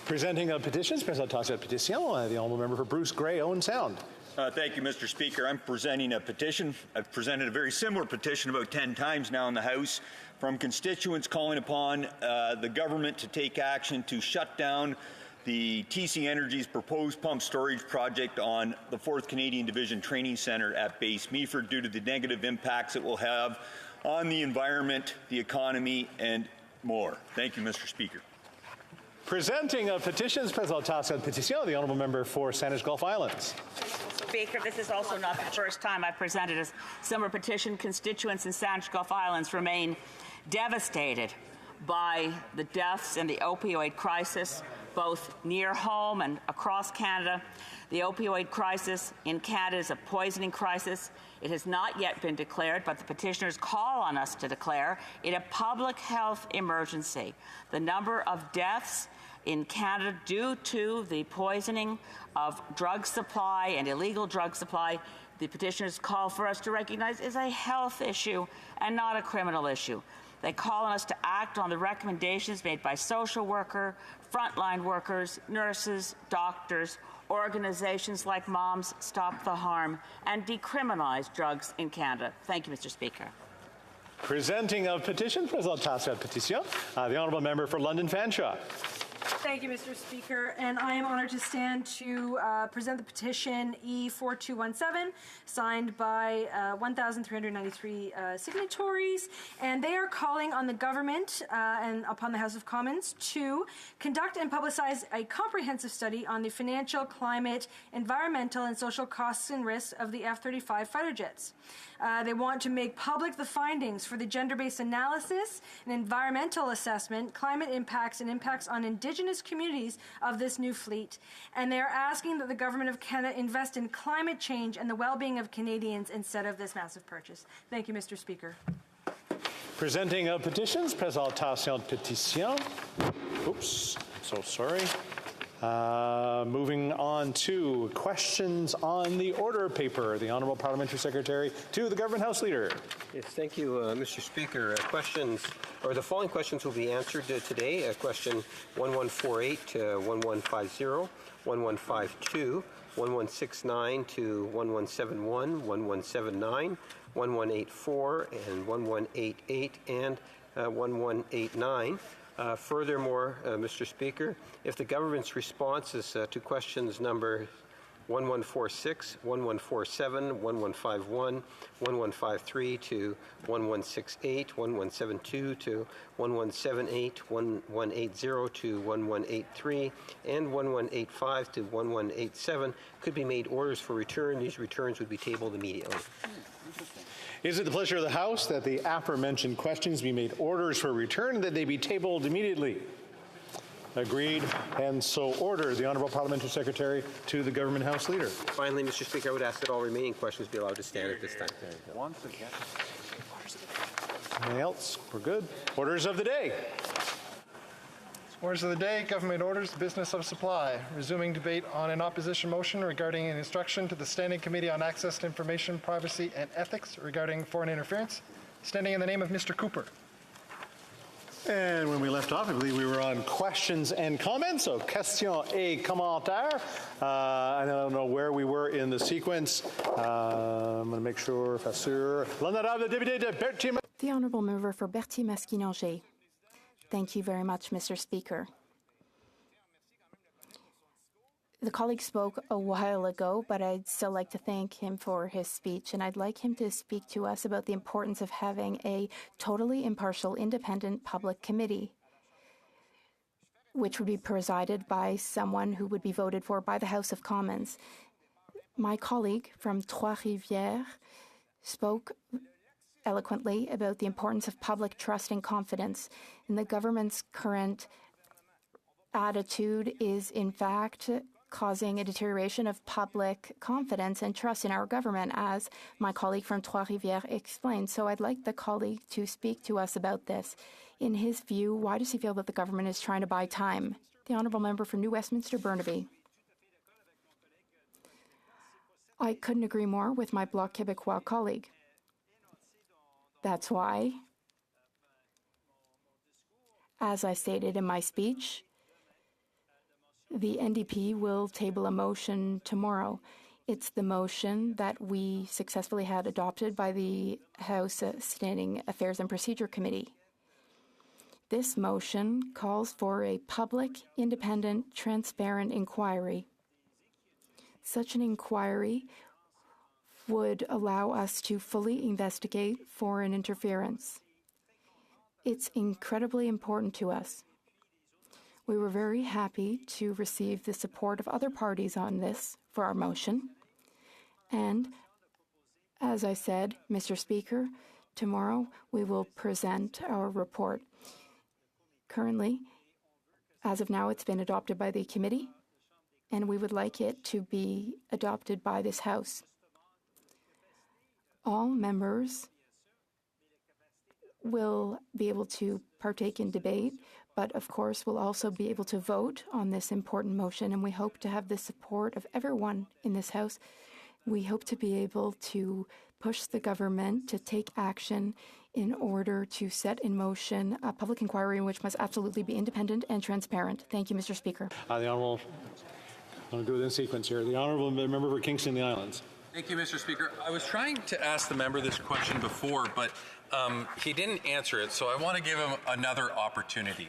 Presenting of petitions, présentation de pétition. The honourable member for Bruce Grey, Owen Sound. Thank you, Mr. Speaker. I'm presenting a petition. I've presented a very similar petition about 10 times now in the House from constituents calling upon the government to take action to shut down the TC Energy's proposed pump storage project on the 4th Canadian Division Training Centre at Base Meaford due to the negative impacts it will have on the environment, the economy, and more. Thank you, Mr. Speaker. Presenting of petitions, présentation de pétition. The honourable member for Sandwich Gulf Islands. Speaker, this is also not the first time I've presented a similar petition. Constituents in Sandwich Gulf Islands remain devastated by the deaths and the opioid crisis, both near home and across Canada. The opioid crisis in Canada is a poisoning crisis. It has not yet been declared, but the petitioners call on us to declare it a public health emergency. The number of deaths in Canada due to the poisoning of drug supply and illegal drug supply, the petitioners call for us to recognize is a health issue and not a criminal issue. They call on us to act on the recommendations made by social worker, frontline workers, nurses, doctors, organizations like Moms Stop the Harm, and decriminalize drugs in Canada. Thank you, Mr. Speaker. Presenting of petition, présentation de pétition. The honourable member for London Fanshawe. Thank you, Mr. Speaker, and I am honored to stand to present the petition E4217, signed by 1,393 signatories, and they are calling on the government and upon the House of Commons to conduct and publicize a comprehensive study on the financial, climate, environmental, and social costs and risks of the F-35 fighter jets. They want to make public the findings for the gender-based analysis and environmental assessment, climate impacts, and impacts on Indigenous communities of this new fleet. And they are asking that the Government of Canada invest in climate change and the well-being of Canadians instead of this massive purchase. Thank you, Mr. Speaker. Presenting of petitions, présentation de pétition. Oops, so sorry. Moving on to questions on the order paper. The Honourable Parliamentary Secretary to the Government House Leader. Yes, thank you, Mr. Speaker. The following questions will be answered today. Question 1148 to 1150, 1152, 1169 to 1171, 1179, 1184, and 1188, and 1189. Furthermore, Mr. Speaker, if the government's responses to questions number 1146, 1147, 1151, 1153 to 1168, 1172 to 1178, 1180 to 1183, and 1185 to 1187 could be made orders for return. These returns would be tabled immediately. Is it the pleasure of the House that the aforementioned questions be made orders for return and that they be tabled immediately? Agreed, and so ordered. The Honourable Parliamentary Secretary to the Government House Leader. Finally, Mr. Speaker, I would ask that all remaining questions be allowed to stand at this time. Once again. Anything else? We're good. Orders of the day. Orders of the day, government orders, business of supply. Resuming debate on an opposition motion regarding an instruction to the Standing Committee on Access to Information, Privacy and Ethics regarding foreign interference. Standing in the name of Mr. Cooper. And when we left off, I believe we were on questions and comments, so questions et commentaires. I don't know where we were in the sequence. I'm going to make sure, The Honourable Member for Berthier-Masquinongé. Thank you very much, Mr. Speaker. The colleague spoke a while ago, but I'd still like to thank him for his speech, and I'd like him to speak to us about the importance of having a totally impartial, independent public committee, which would be presided by someone who would be voted for by the House of Commons. My colleague from Trois-Rivières spoke eloquently about the importance of public trust and confidence. And the government's current attitude is, in fact, causing a deterioration of public confidence and trust in our government, as my colleague from Trois-Rivières explained. So I'd like the colleague to speak to us about this. In his view, why does he feel that the government is trying to buy time? The Honourable Member for New Westminster Burnaby. I couldn't agree more with my Bloc Québécois colleague. That's why, as I stated in my speech, the NDP will table a motion tomorrow. It's the motion that we successfully had adopted by the House Standing Affairs and Procedure Committee. This motion calls for a public, independent, transparent inquiry. Such an inquiry would allow us to fully investigate foreign interference. It's incredibly important to us. We were very happy to receive the support of other parties on this for our motion. And as I said, Mr. Speaker, tomorrow we will present our report. Currently, as of now, it's been adopted by the committee, and we would like it to be adopted by this House. All members will be able to partake in debate, but of course will also be able to vote on this important motion, and we hope to have the support of everyone in this House. We hope to be able to push the government to take action in order to set in motion a public inquiry which must absolutely be independent and transparent. Thank you, Mr. Speaker. The Honourable, I'm going to go in sequence here. The Honourable Member for Kingston and the Islands. Thank you, Mr. Speaker. I was trying to ask the member this question before, but he didn't answer it, so I want to give him another opportunity.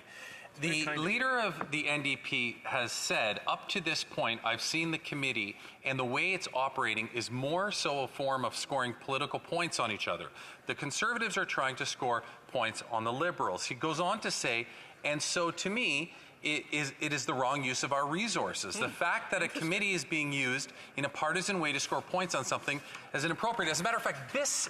The leader of the NDP has said, up to this point, I've seen the committee, and the way it's operating is more so a form of scoring political points on each other. The Conservatives are trying to score points on the Liberals. He goes on to say, and so to me, it is the wrong use of our resources. The fact that a committee is being used in a partisan way to score points on something is inappropriate. As a matter of fact, this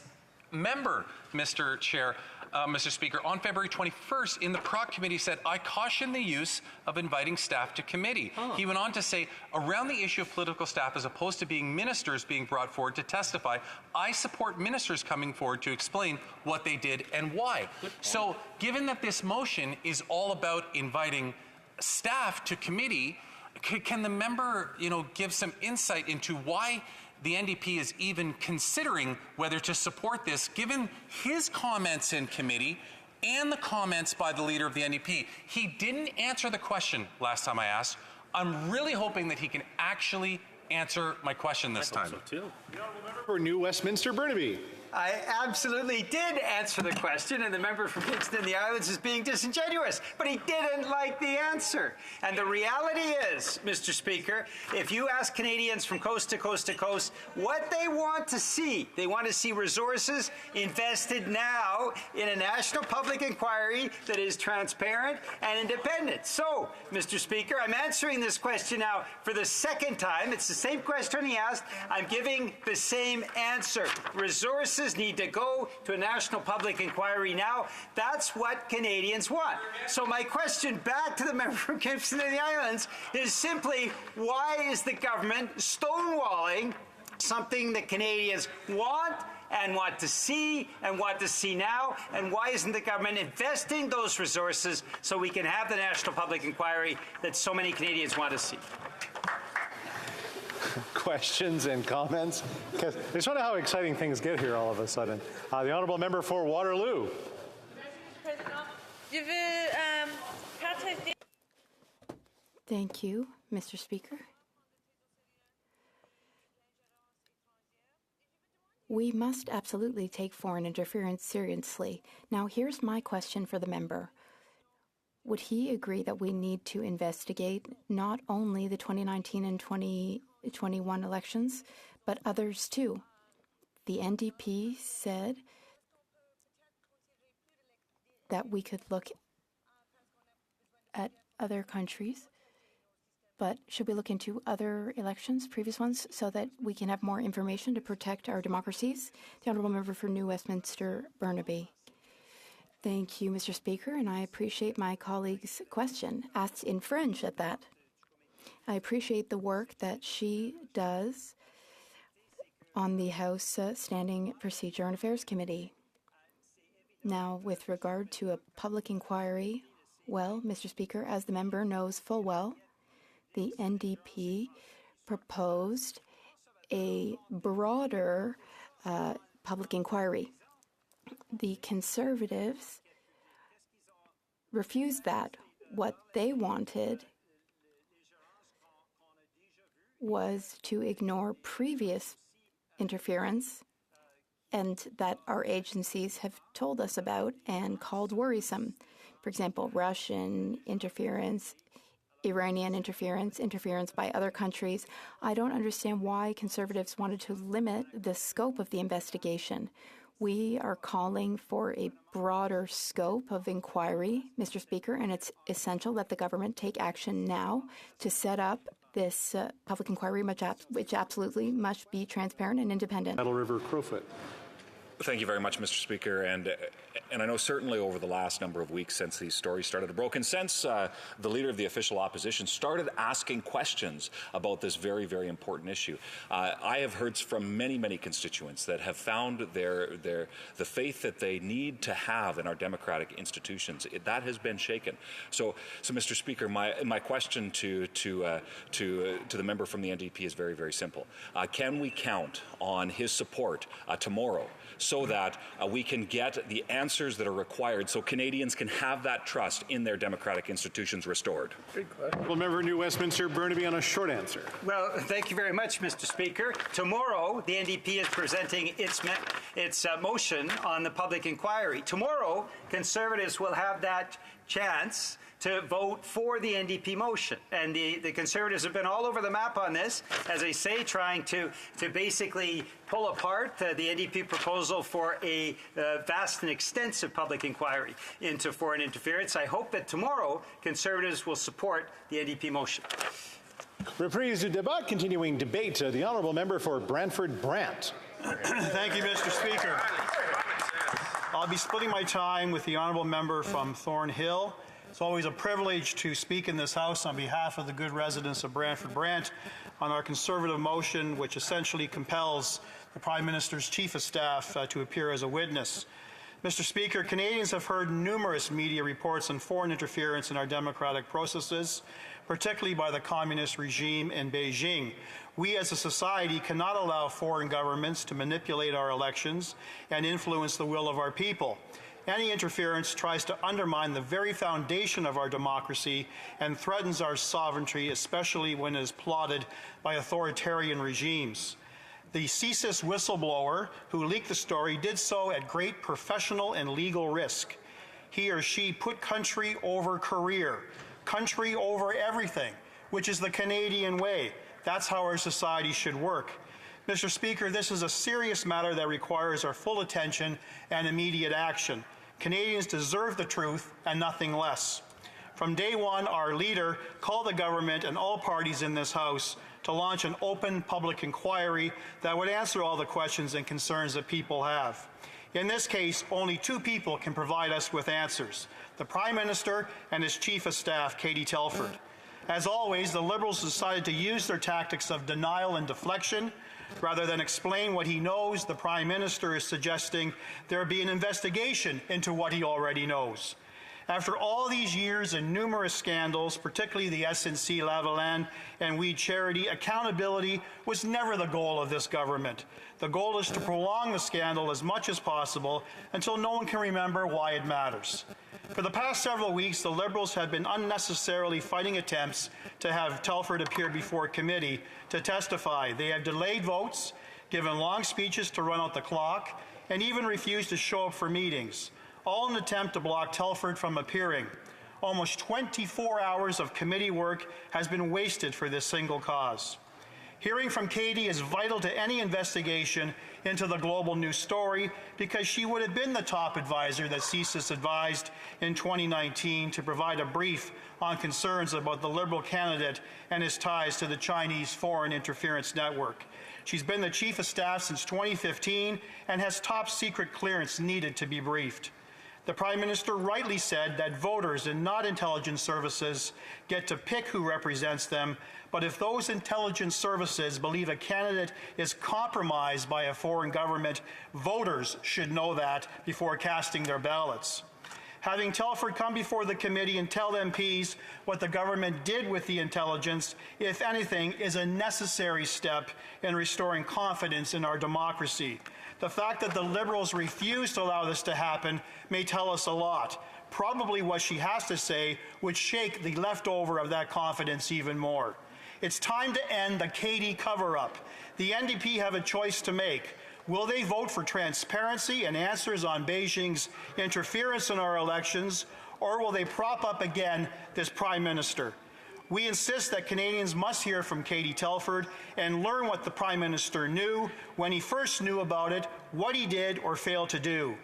member, Mr. Chair, Mr. Speaker, on February 21st in the Proc Committee said, I caution the use of inviting staff to committee. He went on to say, around the issue of political staff as opposed to being ministers being brought forward to testify, I support ministers coming forward to explain what they did and why. So given that this motion is all about inviting staff to committee, can the member, give some insight into why the NDP is even considering whether to support this, given his comments in committee and the comments by the leader of the NDP? He didn't answer the question last time I asked. I'm really hoping that he can actually answer my question this time. The Honourable Member for New Westminster Burnaby. I absolutely did answer the question, and the member from Kingston and the Islands is being disingenuous, but he didn't like the answer. And the reality is, Mr. Speaker, if you ask Canadians from coast to coast to coast what they want to see, they want to see resources invested now in a national public inquiry that is transparent and independent. So, Mr. Speaker, I'm answering this question now for the second time. It's the same question he asked. I'm giving the same answer. Resources resources need to go to a national public inquiry now. That's what Canadians want. So my question back to the member from Kingston and the Islands is simply, why is the government stonewalling something that Canadians want and want to see now, and why isn't the government investing those resources so we can have the national public inquiry that so many Canadians want to see? Questions and comments? I just wonder how exciting things get here all of a sudden. The honourable member for Waterloo. Thank you, Mr. Speaker. We must absolutely take foreign interference seriously. Now, here's my question for the member. Would he agree that we need to investigate not only the 2019 and 2021 elections, but others too? The NDP said that we could look at other countries, but should we look into other elections, previous ones, so that we can have more information to protect our democracies? The Honourable Member for New Westminster, Burnaby. Thank you, Mr. Speaker, and I appreciate my colleague's question, asked in French at that. I appreciate the work that she does on the House Standing Procedure and Affairs Committee. Now, with regard to a public inquiry, well, Mr. Speaker, as the member knows full well, the NDP proposed a broader public inquiry. The Conservatives refused that. What they wanted was to ignore previous interference and that our agencies have told us about and called worrisome. For example, Russian interference, Iranian interference, interference by other countries. I don't understand why Conservatives wanted to limit the scope of the investigation. We are calling for a broader scope of inquiry, Mr. Speaker, and it's essential that the government take action now to set up this public inquiry, which absolutely must be transparent and independent. Battle River Crowfoot. Thank you very much, Mr. Speaker. And I know certainly over the last number of weeks since these stories started to broken, since the leader of the official opposition started asking questions about this very, very important issue. I have heard from many, many constituents that have found the faith that they need to have in our democratic institutions. That has been shaken. So Mr. Speaker, my question to the member from the NDP is very, very simple. Can we count on his support tomorrow, so that we can get the answers that are required so Canadians can have that trust in their democratic institutions restored? Well, member New Westminster, Burnaby, on a short answer. Well, thank you very much, Mr. Speaker. Tomorrow, the NDP is presenting its motion on the public inquiry. Tomorrow, Conservatives will have that chance to vote for the NDP motion. And the Conservatives have been all over the map on this, as I say, trying to basically pull apart the NDP proposal for a vast and extensive public inquiry into foreign interference. I hope that tomorrow Conservatives will support the NDP motion. Reprise du débat, continuing debate. The honourable member for Brantford-Brant. Thank you, Mr. Speaker. I'll be splitting my time with the honourable member from Thornhill. It's always a privilege to speak in this House on behalf of the good residents of Brantford-Brant on our Conservative motion, which essentially compels the Prime Minister's Chief of Staff to appear as a witness. Mr. Speaker, Canadians have heard numerous media reports on foreign interference in our democratic processes, particularly by the communist regime in Beijing. We as a society cannot allow foreign governments to manipulate our elections and influence the will of our people. Any interference tries to undermine the very foundation of our democracy and threatens our sovereignty, especially when it is plotted by authoritarian regimes. The CSIS whistleblower who leaked the story did so at great professional and legal risk. He or she put country over career, country over everything, which is the Canadian way. That's how our society should work. Mr. Speaker, this is a serious matter that requires our full attention and immediate action. Canadians deserve the truth and nothing less. From day one, our leader called the government and all parties in this House to launch an open public inquiry that would answer all the questions and concerns that people have. In this case, only two people can provide us with answers: the Prime Minister and his Chief of Staff, Katie Telford. As always, the Liberals decided to use their tactics of denial and deflection. Rather than explain what he knows, the Prime Minister is suggesting there be an investigation into what he already knows. After all these years and numerous scandals, particularly the SNC Lavalin and Weed Charity, accountability was never the goal of this government. The goal is to prolong the scandal as much as possible until no one can remember why it matters. For the past several weeks, the Liberals have been unnecessarily fighting attempts to have Telford appear before committee to testify. They have delayed votes, given long speeches to run out the clock, and even refused to show up for meetings, all in an attempt to block Telford from appearing. Almost 24 hours of committee work has been wasted for this single cause. Hearing from Katie is vital to any investigation into the global news story because she would have been the top advisor that CSIS advised in 2019 to provide a brief on concerns about the Liberal candidate and his ties to the Chinese Foreign Interference Network. She's been the Chief of Staff since 2015 and has top secret clearance needed to be briefed. The Prime Minister rightly said that voters and not intelligence services get to pick who represents them, but if those intelligence services believe a candidate is compromised by a foreign government, voters should know that before casting their ballots. Having Telford come before the committee and tell MPs what the government did with the intelligence, if anything, is a necessary step in restoring confidence in our democracy. The fact that the Liberals refuse to allow this to happen may tell us a lot. Probably what she has to say would shake the leftover of that confidence even more. It's time to end the Katie cover-up. The NDP have a choice to make. Will they vote for transparency and answers on Beijing's interference in our elections, or will they prop up again this Prime Minister? We insist that Canadians must hear from Katie Telford and learn what the Prime Minister knew, when he first knew about it, what he did or failed to do.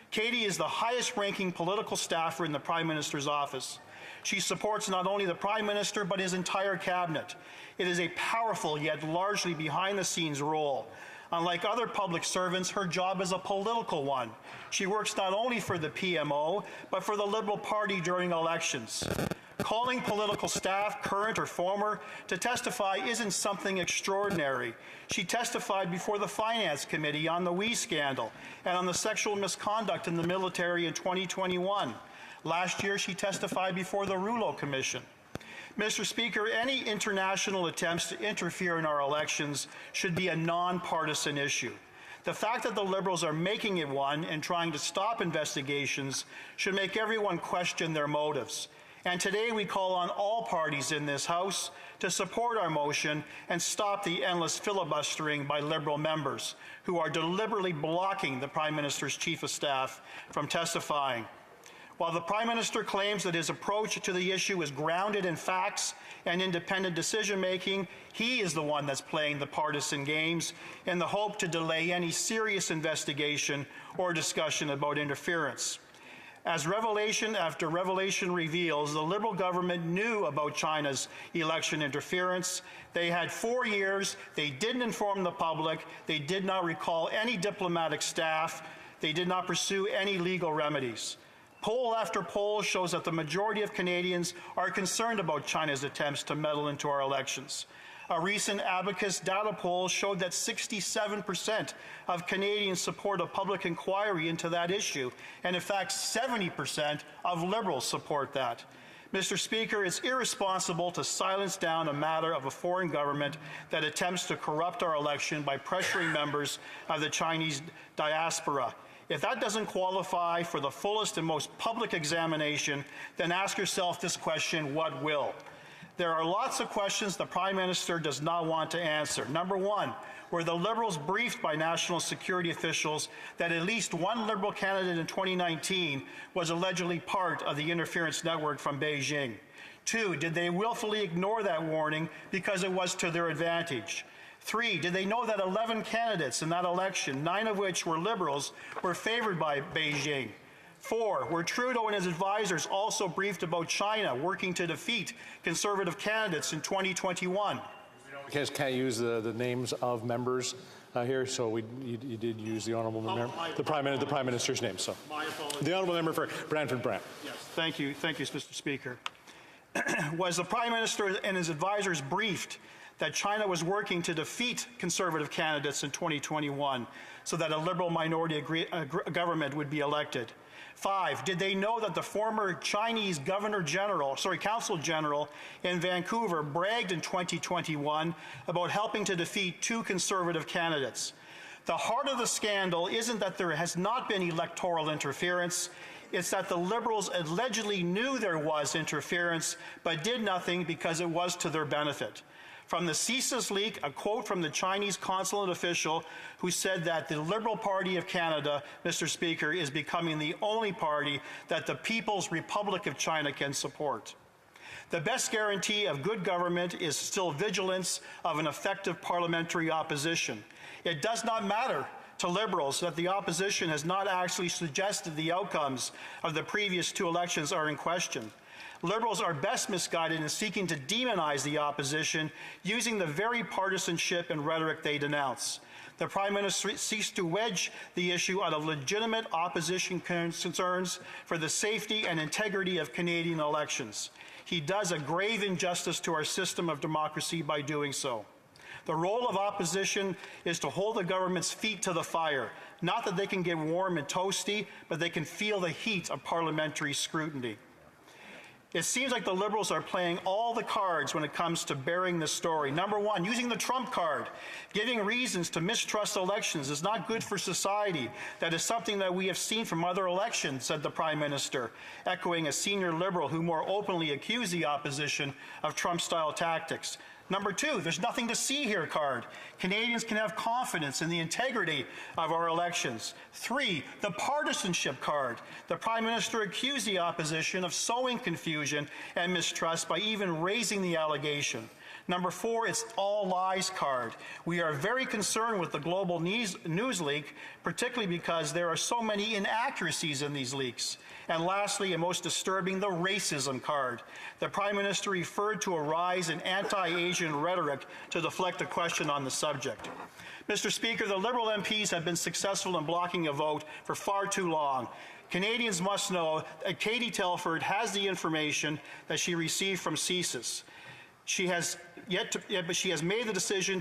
Katie is the highest-ranking political staffer in the Prime Minister's office. She supports not only the Prime Minister but his entire cabinet. It is a powerful yet largely behind-the-scenes role. Unlike other public servants, her job is a political one. She works not only for the PMO, but for the Liberal Party during elections. Calling political staff, current or former, to testify isn't something extraordinary. She testified before the Finance Committee on the WE scandal and on the sexual misconduct in the military in 2021. Last year, she testified before the Rouleau Commission. Mr. Speaker, any international attempts to interfere in our elections should be a nonpartisan issue. The fact that the Liberals are making it one and trying to stop investigations should make everyone question their motives. And today we call on all parties in this House to support our motion and stop the endless filibustering by Liberal members who are deliberately blocking the Prime Minister's Chief of Staff from testifying. While the Prime Minister claims that his approach to the issue is grounded in facts and independent decision-making, he is the one that's playing the partisan games in the hope to delay any serious investigation or discussion about interference. As revelation after revelation reveals, the Liberal government knew about China's election interference. They had 4 years. They didn't inform the public. They did not recall any diplomatic staff. They did not pursue any legal remedies. Poll after poll shows that the majority of Canadians are concerned about China's attempts to meddle into our elections. A recent Abacus data poll showed that 67% of Canadians support a public inquiry into that issue, and in fact 70% of Liberals support that. Mr. Speaker, it's irresponsible to silence down a matter of a foreign government that attempts to corrupt our election by pressuring members of the Chinese diaspora. If that doesn't qualify for the fullest and most public examination, then ask yourself this question: what will? There are lots of questions the Prime Minister does not want to answer. Number one, were the Liberals briefed by national security officials that at least one Liberal candidate in 2019 was allegedly part of the interference network from Beijing? Two, did they willfully ignore that warning because it was to their advantage? Three, did they know that 11 candidates in that election, 9 of which were Liberals, were favored by Beijing? 4, were Trudeau and his advisors also briefed about China working to defeat Conservative candidates in 2021? We can't use the names of members here, so you did use the honourable member, the Prime Minister's name. So, my apologies. The honourable member for Brantford Brant. Yes, thank you, Mr. Speaker. Was the Prime Minister and his advisors briefed that China was working to defeat Conservative candidates in 2021 so that a Liberal minority government would be elected? 5, did they know that the former Chinese Consul General in Vancouver bragged in 2021 about helping to defeat 2 Conservative candidates? The heart of the scandal isn't that there has not been electoral interference, it's that the Liberals allegedly knew there was interference but did nothing because it was to their benefit. From the CSIS leak, a quote from the Chinese consulate official who said that the Liberal Party of Canada, Mr. Speaker, is becoming the only party that the People's Republic of China can support. The best guarantee of good government is still vigilance of an effective parliamentary opposition. It does not matter to Liberals that the opposition has not actually suggested the outcomes of the previous 2 elections are in question. Liberals are best misguided in seeking to demonize the opposition using the very partisanship and rhetoric they denounce. The Prime Minister seeks to wedge the issue out of legitimate opposition concerns for the safety and integrity of Canadian elections. He does a grave injustice to our system of democracy by doing so. The role of opposition is to hold the government's feet to the fire, not that they can get warm and toasty, but they can feel the heat of parliamentary scrutiny. It seems like the Liberals are playing all the cards when it comes to bearing the story. Number 1, using the Trump card. Giving reasons to mistrust elections is not good for society. That is something that we have seen from other elections, said the Prime Minister, echoing a senior Liberal who more openly accused the opposition of Trump-style tactics. Number 2, there's nothing to see here card. Canadians can have confidence in the integrity of our elections. 3, the partisanship card. The Prime Minister accused the opposition of sowing confusion and mistrust by even raising the allegation. Number 4, it's all lies card. We are very concerned with the global news leak, particularly because there are so many inaccuracies in these leaks. And lastly, and most disturbing, the racism card. The Prime Minister referred to a rise in anti-Asian rhetoric to deflect a question on the subject. Mr. Speaker, the Liberal MPs have been successful in blocking a vote for far too long. Canadians must know that Katie Telford has the information that she received from CSIS. She has made the decision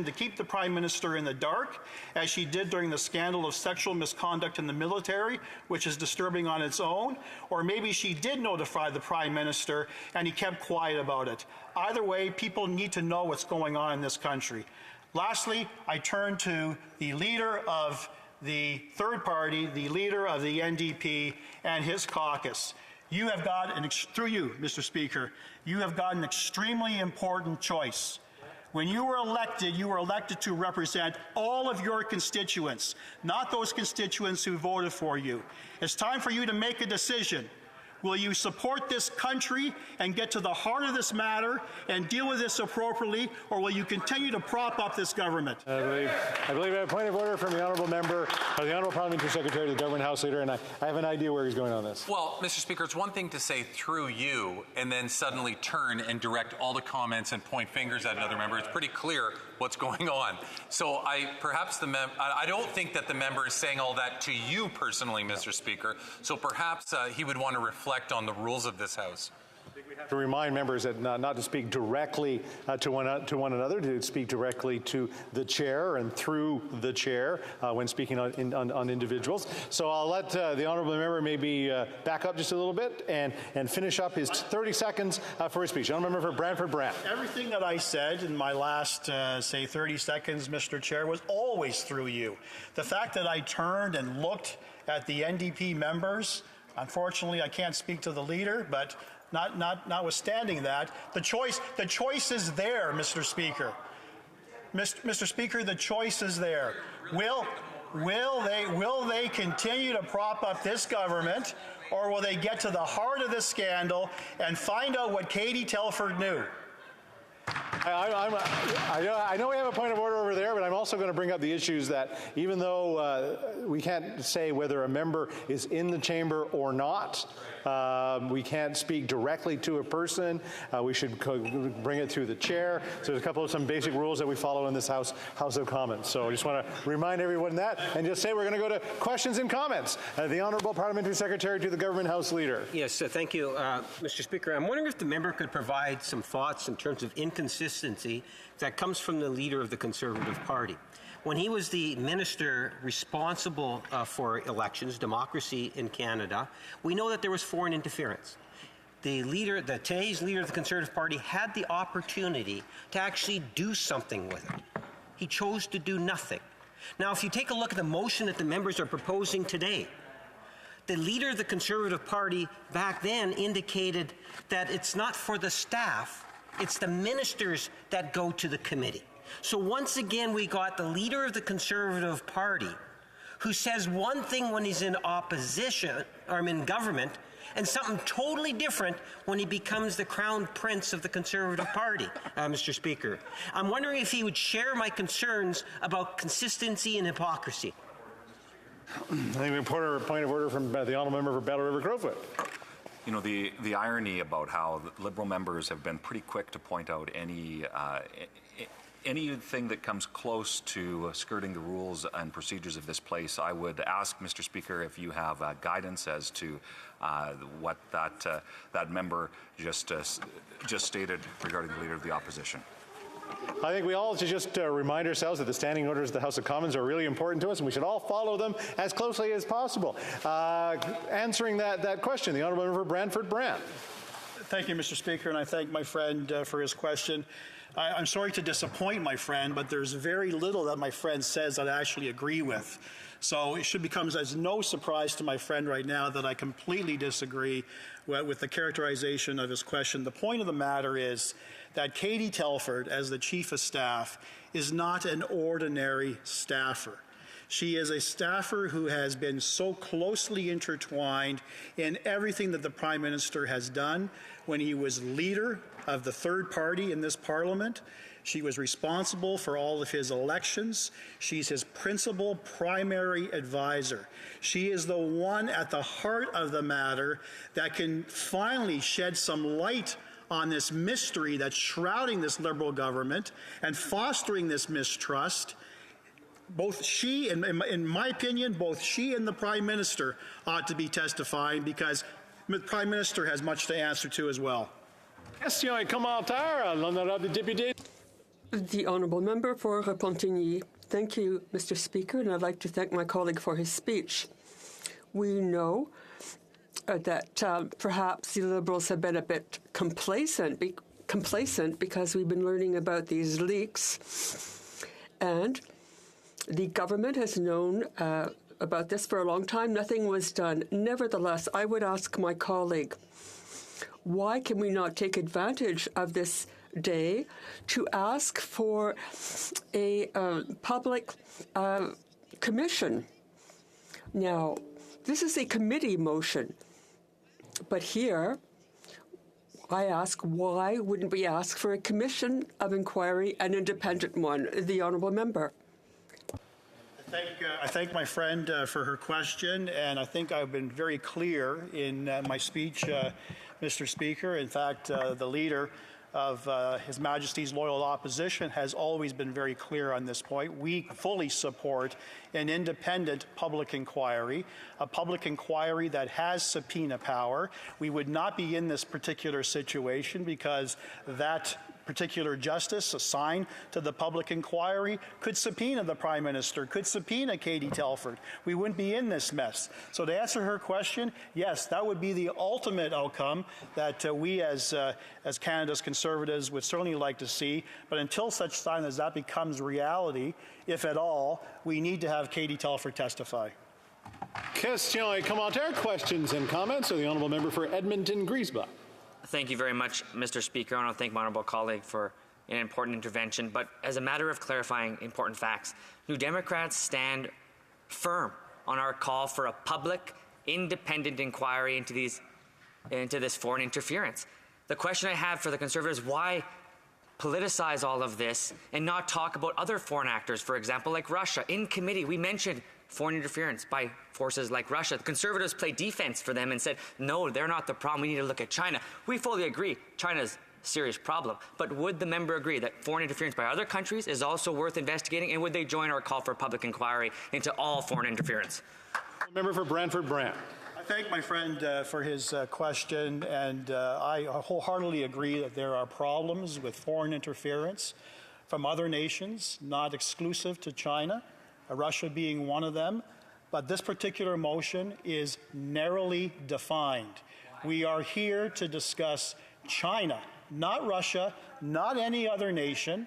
to keep the Prime Minister in the dark, as she did during the scandal of sexual misconduct in the military, which is disturbing on its own, or maybe she did notify the Prime Minister and he kept quiet about it. Either way, people need to know what's going on in this country. Lastly, I turn to the leader of the third party, the leader of the NDP and his caucus. You have got, through you, Mr. Speaker, you have got an extremely important choice. When you were elected to represent all of your constituents, not those constituents who voted for you. It's time for you to make a decision. Will you support this country and get to the heart of this matter and deal with this appropriately, or will you continue to prop up this government? I believe I have a point of order from the honourable member, the honourable parliamentary secretary, the government House leader, and I have an idea where he's going on this. Well, Mr. Speaker, it's one thing to say through you and then suddenly turn and direct all the comments and point fingers at another member. It's pretty clear what's going on. So I don't think that the member is saying all that to you personally, Mr. Speaker. So perhaps he would want to reflect on the rules of this House. To remind members that not to speak directly to one another, to speak directly to the chair and through the chair when speaking on individuals. So I'll let the honourable member maybe back up just a little bit and finish up his 30 seconds for his speech. Honourable member for Brantford Brant. Everything that I said in my last, say, 30 seconds, Mr. Chair, was always through you. The fact that I turned and looked at the NDP members, unfortunately, I can't speak to the leader, but notwithstanding that, the choice is there, Mr. Speaker. Mr. Speaker, the choice is there. Will they continue to prop up this government, or will they get to the heart of this scandal and find out what Katie Telford knew? I know we have a point of order over there, but I'm also going to bring up the issues that even though we can't say whether a member is in the chamber or not, we can't speak directly to a person. We should bring it through the chair. So there's a couple of some basic rules that we follow in this House of Commons. So I just want to remind everyone that and just say we're going to go to questions and comments. The Honourable Parliamentary Secretary to the Government House Leader. Yes, thank you, Mr. Speaker. I'm wondering if the member could provide some thoughts in terms of inconsistency that comes from the leader of the Conservative Party. When he was the minister responsible for elections, democracy in Canada, we know that there was foreign interference. Today's leader of the Conservative Party had the opportunity to actually do something with it. He chose to do nothing. Now, if you take a look at the motion that the members are proposing today, the leader of the Conservative Party back then indicated that it's not for the staff, it's the ministers that go to the committee. So once again, we got the leader of the Conservative Party who says one thing when he's in opposition or in government and something totally different when he becomes the crown prince of the Conservative Party, Mr. Speaker. I'm wondering if he would share my concerns about consistency and hypocrisy. I think we put a point of order from the Honourable Member for Battle River Crowfoot. You know, the irony about how the Liberal members have been pretty quick to point out anything that comes close to skirting the rules and procedures of this place. I would ask, Mr. Speaker, if you have guidance as to what that member just stated regarding the Leader of the Opposition. I think we all should just remind ourselves that the standing orders of the House of Commons are really important to us, and we should all follow them as closely as possible. Answering that question, the Honourable Member for Brantford-Brant. Thank you, Mr. Speaker, and I thank my friend for his question. I'm sorry to disappoint my friend, but there's very little that my friend says that I actually agree with. So it should become as no surprise to my friend right now that I completely disagree with the characterization of his question. The point of the matter is that Katie Telford, as the Chief of Staff, is not an ordinary staffer. She is a staffer who has been so closely intertwined in everything that the Prime Minister has done. When he was leader of the third party in this Parliament, she was responsible for all of his elections. She's his principal primary advisor. She is the one at the heart of the matter that can finally shed some light on this mystery that's shrouding this Liberal government and fostering this mistrust. Both she, in my opinion, both she and the Prime Minister ought to be testifying because the Prime Minister has much to answer to as well. Question et commentaire à l'honorable député. The Honourable Member for Repentigny. Thank you, Mr. Speaker, and I'd like to thank my colleague for his speech. We know that perhaps the Liberals have been a bit complacent because we've been learning about these leaks. And the government has known about this for a long time. Nothing was done. Nevertheless, I would ask my colleague, why can we not take advantage of this day to ask for a public commission? Now, this is a committee motion, but here I ask, why wouldn't we ask for a commission of inquiry, an independent one? The Honourable Member. I thank my friend for her question, and I think I've been very clear in my speech, Mr. Speaker. In fact, the leader of His Majesty's Loyal Opposition has always been very clear on this point. We fully support an independent public inquiry, a public inquiry that has subpoena power. We would not be in this particular situation because that particular justice assigned to the public inquiry could subpoena the Prime Minister, could subpoena Katie Telford. We wouldn't be in this mess. So to answer her question, yes, that would be the ultimate outcome that we as Canada's Conservatives would certainly like to see. But until such time as that becomes reality, if at all, we need to have Katie Telford testify. Question et commentaire, questions and comments. So the Honourable Member for Edmonton-Griesbach. Thank you very much, Mr. Speaker. I want to thank my honourable colleague for an important intervention. But as a matter of clarifying important facts, New Democrats stand firm on our call for a public, independent inquiry into this foreign interference. The question I have for the Conservatives, why politicize all of this and not talk about other foreign actors, for example, like Russia. In committee, we mentioned foreign interference by forces like Russia. The Conservatives played defense for them and said, no, they're not the problem. We need to look at China. We fully agree. China's a serious problem. But would the member agree that foreign interference by other countries is also worth investigating? And would they join our call for a public inquiry into all foreign interference? Member for Brantford-Brant. I thank my friend for his question, and I wholeheartedly agree that there are problems with foreign interference from other nations, not exclusive to China, Russia being one of them. But this particular motion is narrowly defined. We are here to discuss China, not Russia, not any other nation.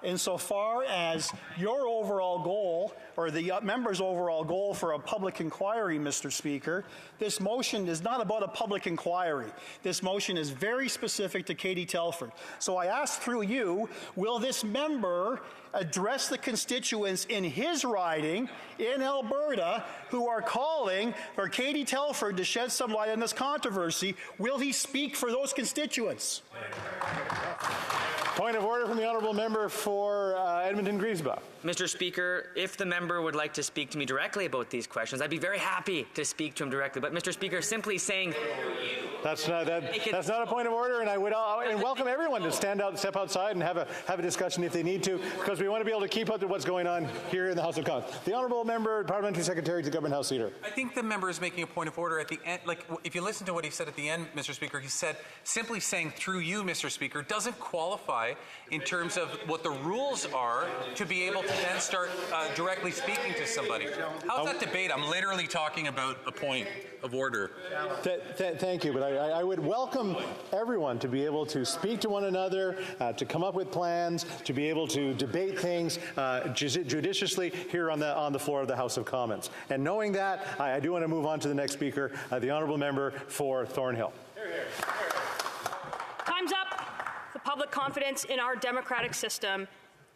Insofar as your overall goal, or the member's overall goal for a public inquiry, Mr. Speaker, this motion is not about a public inquiry. This motion is very specific to Katie Telford. So I ask through you, will this member address the constituents in his riding in Alberta who are calling for Katie Telford to shed some light on this controversy? Will he speak for those constituents? Point of order from the honourable member for Edmonton-Griesbach. Mr. Speaker, if the member would like to speak to me directly about these questions, I'd be very happy to speak to him directly. But, Mr. Speaker, simply saying... That's not a point of order, and I would welcome everyone to step outside and have a discussion if they need to, because we want to be able to keep up with what's going on here in the House of Commons. The honourable member, parliamentary secretary to Government House Leader. I think the member is making a point of order at the end. Like, if you listen to what he said at the end, Mr. Speaker, he said simply saying through you, Mr. Speaker, doesn't qualify in terms of what the rules are to be able to then start directly speaking to somebody. How's that debate? I'm literally talking about a point of order. Thank you, but I would welcome everyone to be able to speak to one another, to come up with plans, to be able to debate things judiciously here on the floor of the House of Commons. And knowing that, I do want to move on to the next speaker, the honourable member for Thornhill. Time's up. The public confidence in our democratic system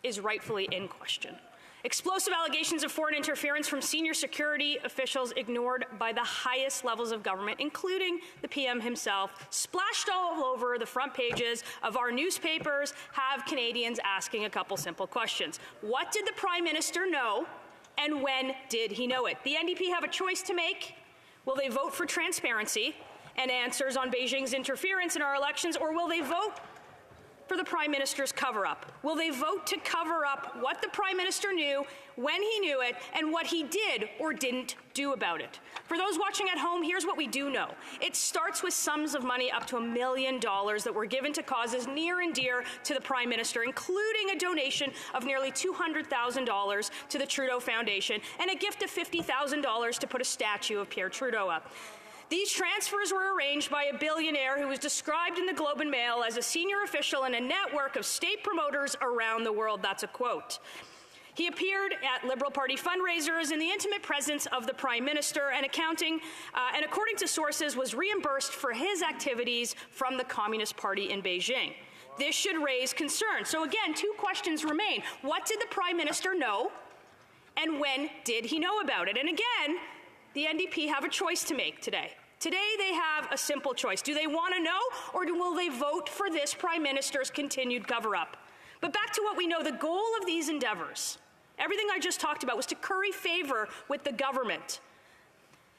is rightfully in question. Explosive allegations of foreign interference from senior security officials ignored by the highest levels of government, including the PM himself, splashed all over the front pages of our newspapers, have Canadians asking a couple simple questions. What did the Prime Minister know, and when did he know it? The NDP have a choice to make. Will they vote for transparency and answers on Beijing's interference in our elections, or will they vote for the Prime Minister's cover-up? Will they vote to cover up what the Prime Minister knew, when he knew it, and what he did or didn't do about it? For those watching at home, here's what we do know. It starts with sums of money up to $1 million that were given to causes near and dear to the Prime Minister, including a donation of nearly $200,000 to the Trudeau Foundation and a gift of $50,000 to put a statue of Pierre Trudeau up. These transfers were arranged by a billionaire who was described in the Globe and Mail as a senior official in a network of state promoters around the world. That's a quote. He appeared at Liberal Party fundraisers in the intimate presence of the Prime Minister, and according to sources, was reimbursed for his activities from the Communist Party in Beijing. This should raise concern. So again, two questions remain. What did the Prime Minister know, and when did he know about it? And again, the NDP have a choice to make today. Today they have a simple choice. Do they want to know, or will they vote for this Prime Minister's continued cover-up? But back to what we know, the goal of these endeavors, everything I just talked about, was to curry favor with the government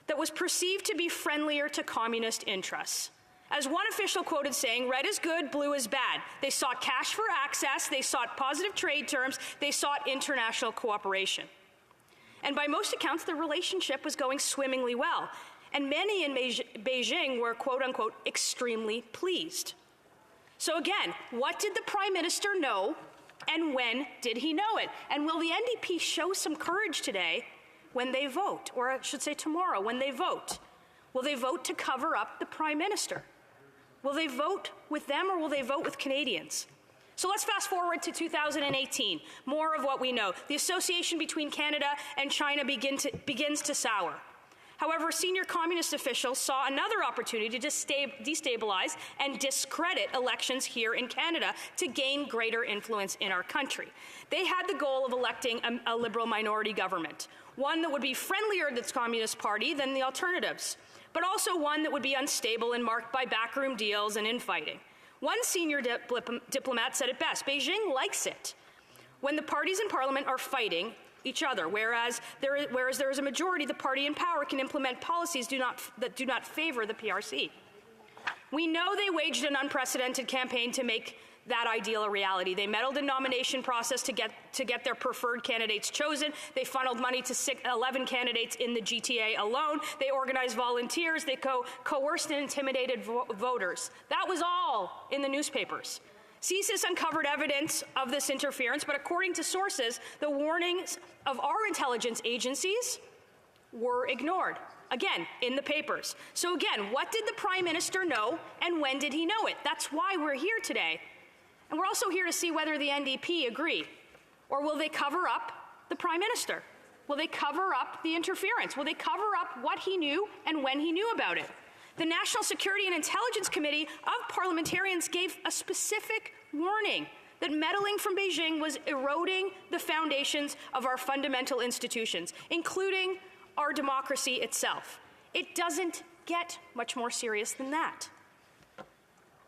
that was perceived to be friendlier to communist interests. As one official quoted saying, red is good, blue is bad. They sought cash for access, they sought positive trade terms, they sought international cooperation. And by most accounts, the relationship was going swimmingly well. And many in Beijing were, quote unquote, extremely pleased. So again, what did the Prime Minister know, and when did he know it? And will the NDP show some courage today when they vote? Or I should say tomorrow when they vote? Will they vote to cover up the Prime Minister? Will they vote with them, or will they vote with Canadians? So let's fast forward to 2018. More of what we know. The association between Canada and China begins to sour. However, senior communist officials saw another opportunity to destabilize and discredit elections here in Canada to gain greater influence in our country. They had the goal of electing a Liberal minority government, one that would be friendlier to the Communist Party than the alternatives, but also one that would be unstable and marked by backroom deals and infighting. One senior diplomat said it best: Beijing likes it when the parties in parliament are fighting each other, whereas there is a majority, the party in power can implement policies that do not favor the PRC. We know they waged an unprecedented campaign to make that ideal a reality. They meddled in nomination process to get their preferred candidates chosen. They funneled money to 11 candidates in the GTA alone. They organized volunteers. They coerced and intimidated voters. That was all in the newspapers. CSIS uncovered evidence of this interference, but according to sources, the warnings of our intelligence agencies were ignored. Again, in the papers. So again, what did the Prime Minister know and when did he know it? That's why we're here today. And we're also here to see whether the NDP agree. Or will they cover up the Prime Minister? Will they cover up the interference? Will they cover up what he knew and when he knew about it? The National Security and Intelligence Committee of parliamentarians gave a specific warning that meddling from Beijing was eroding the foundations of our fundamental institutions, including our democracy itself. It doesn't get much more serious than that.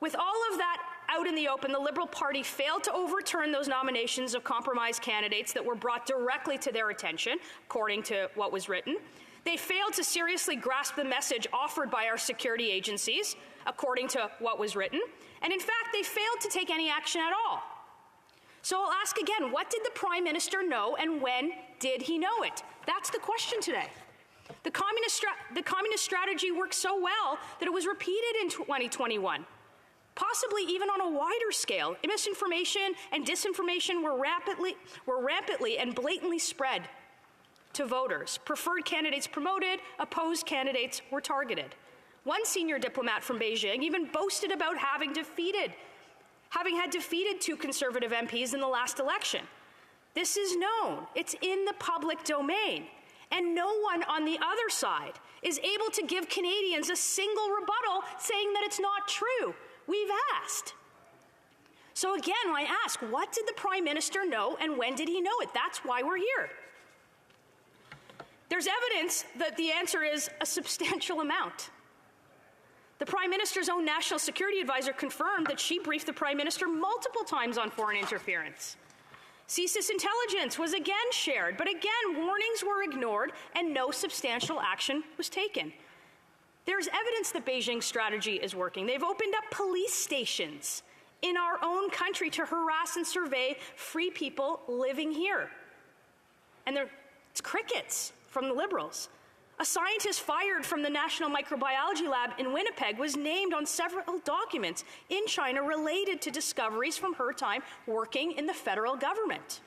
With all of that out in the open, the Liberal Party failed to overturn those nominations of compromised candidates that were brought directly to their attention, according to what was written. They failed to seriously grasp the message offered by our security agencies, according to what was written. And in fact, they failed to take any action at all. So I'll ask again, what did the Prime Minister know and when did he know it? That's the question today. The communist strategy worked so well that it was repeated in 2021. Possibly even on a wider scale. Misinformation and disinformation were rampantly and blatantly spread to voters. Preferred candidates promoted, opposed candidates were targeted. One senior diplomat from Beijing even boasted about having had defeated 2 Conservative MPs in the last election. This is known. It's in the public domain. And no one on the other side is able to give Canadians a single rebuttal saying that it's not true. We've asked. So again, I ask, what did the Prime Minister know and when did he know it? That's why we're here. There's evidence that the answer is a substantial amount. The Prime Minister's own National Security Advisor confirmed that she briefed the Prime Minister multiple times on foreign interference. CSIS intelligence was again shared, but again, warnings were ignored and no substantial action was taken. There's evidence that Beijing's strategy is working. They've opened up police stations in our own country to harass and survey free people living here. And it's crickets from the Liberals. A scientist fired from the National Microbiology Lab in Winnipeg was named on several documents in China related to discoveries from her time working in the federal government.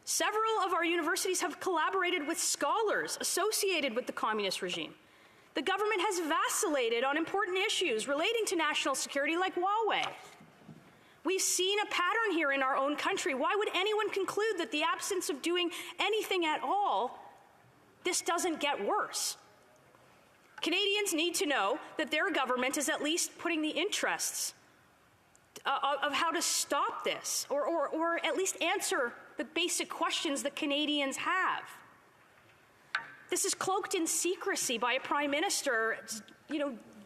Several of our universities have collaborated with scholars associated with the communist regime. The government has vacillated on important issues relating to national security like Huawei. We've seen a pattern here in our own country. Why would anyone conclude that the absence of doing anything at all, this doesn't get worse? Canadians need to know that their government is at least putting the interests of how to stop this, or at least answer the basic questions that Canadians have. This is cloaked in secrecy by a Prime Minister,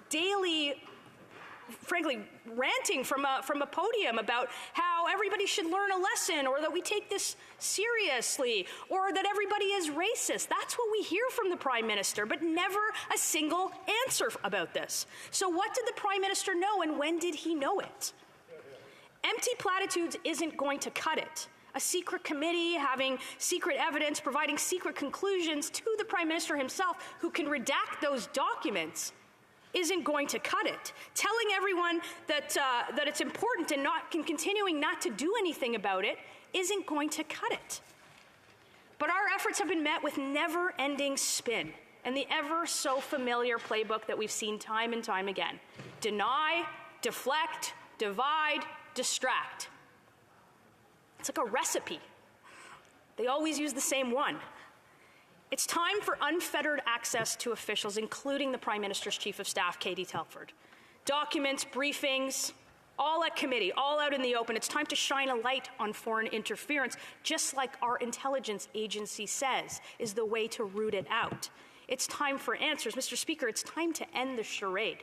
daily, frankly, ranting from a podium about how everybody should learn a lesson, or that we take this seriously, or that everybody is racist. That's what we hear from the Prime Minister, but never a single answer about this. So what did the Prime Minister know and when did he know it? Empty platitudes isn't going to cut it. A secret committee having secret evidence, providing secret conclusions to the Prime Minister himself, who can redact those documents, isn't going to cut it. Telling everyone that it's important and continuing not to do anything about it isn't going to cut it. But our efforts have been met with never-ending spin and the ever so familiar playbook that we've seen time and time again. Deny, deflect, divide, distract. It's like a recipe. They always use the same one. It's time for unfettered access to officials, including the Prime Minister's Chief of Staff, Katie Telford. Documents, briefings, all at committee, all out in the open. It's time to shine a light on foreign interference, just like our intelligence agency says is the way to root it out. It's time for answers. Mr. Speaker, it's time to end the charade.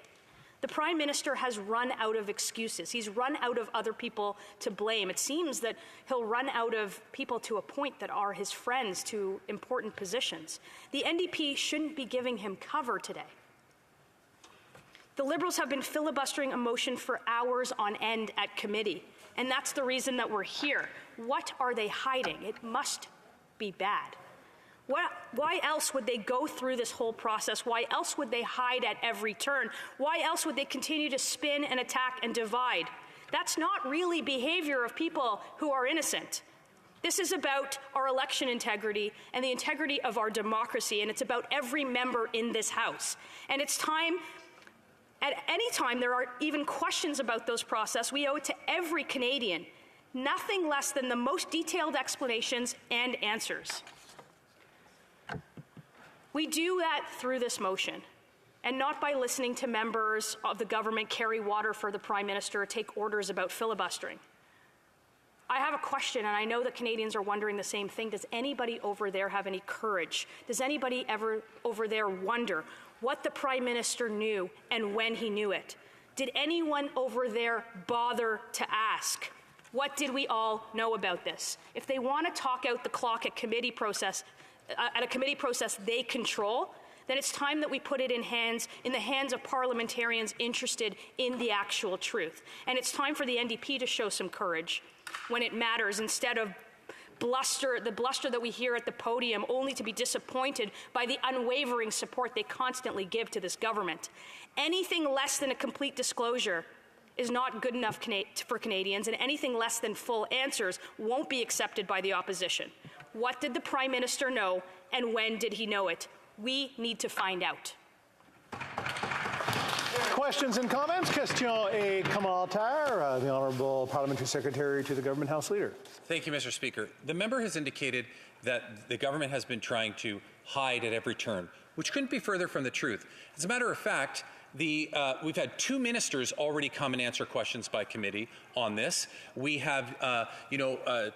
The Prime Minister has run out of excuses. He's run out of other people to blame. It seems that he'll run out of people to appoint that are his friends to important positions. The NDP shouldn't be giving him cover today. The Liberals have been filibustering a motion for hours on end at committee, and that's the reason that we're here. What are they hiding? It must be bad. Why else would they go through this whole process? Why else would they hide at every turn? Why else would they continue to spin and attack and divide? That's not really behavior of people who are innocent. This is about our election integrity and the integrity of our democracy, and it's about every member in this House. And it's time, at any time there are even questions about those process, we owe it to every Canadian nothing less than the most detailed explanations and answers. We do that through this motion, and not by listening to members of the government carry water for the Prime Minister or take orders about filibustering. I have a question, and I know that Canadians are wondering the same thing. Does anybody over there have any courage? Does anybody ever over there wonder what the Prime Minister knew and when he knew it? Did anyone over there bother to ask? What did we all know about this? If they want to talk out the clock at a committee process they control, then it's time that we put it in the hands of parliamentarians interested in the actual truth. And it's time for the NDP to show some courage when it matters, instead of the bluster that we hear at the podium, only to be disappointed by the unwavering support they constantly give to this government. Anything less than a complete disclosure is not good enough for Canadians, and anything less than full answers won't be accepted by the opposition. What did the Prime Minister know, and when did he know it? We need to find out. Questions and comments? Question et commentaire. The Honourable Parliamentary Secretary to the Government House Leader. Thank you, Mr. Speaker. The member has indicated that the government has been trying to hide at every turn, which couldn't be further from the truth. As a matter of fact, we've had 2 ministers already come and answer questions by committee on this. We have,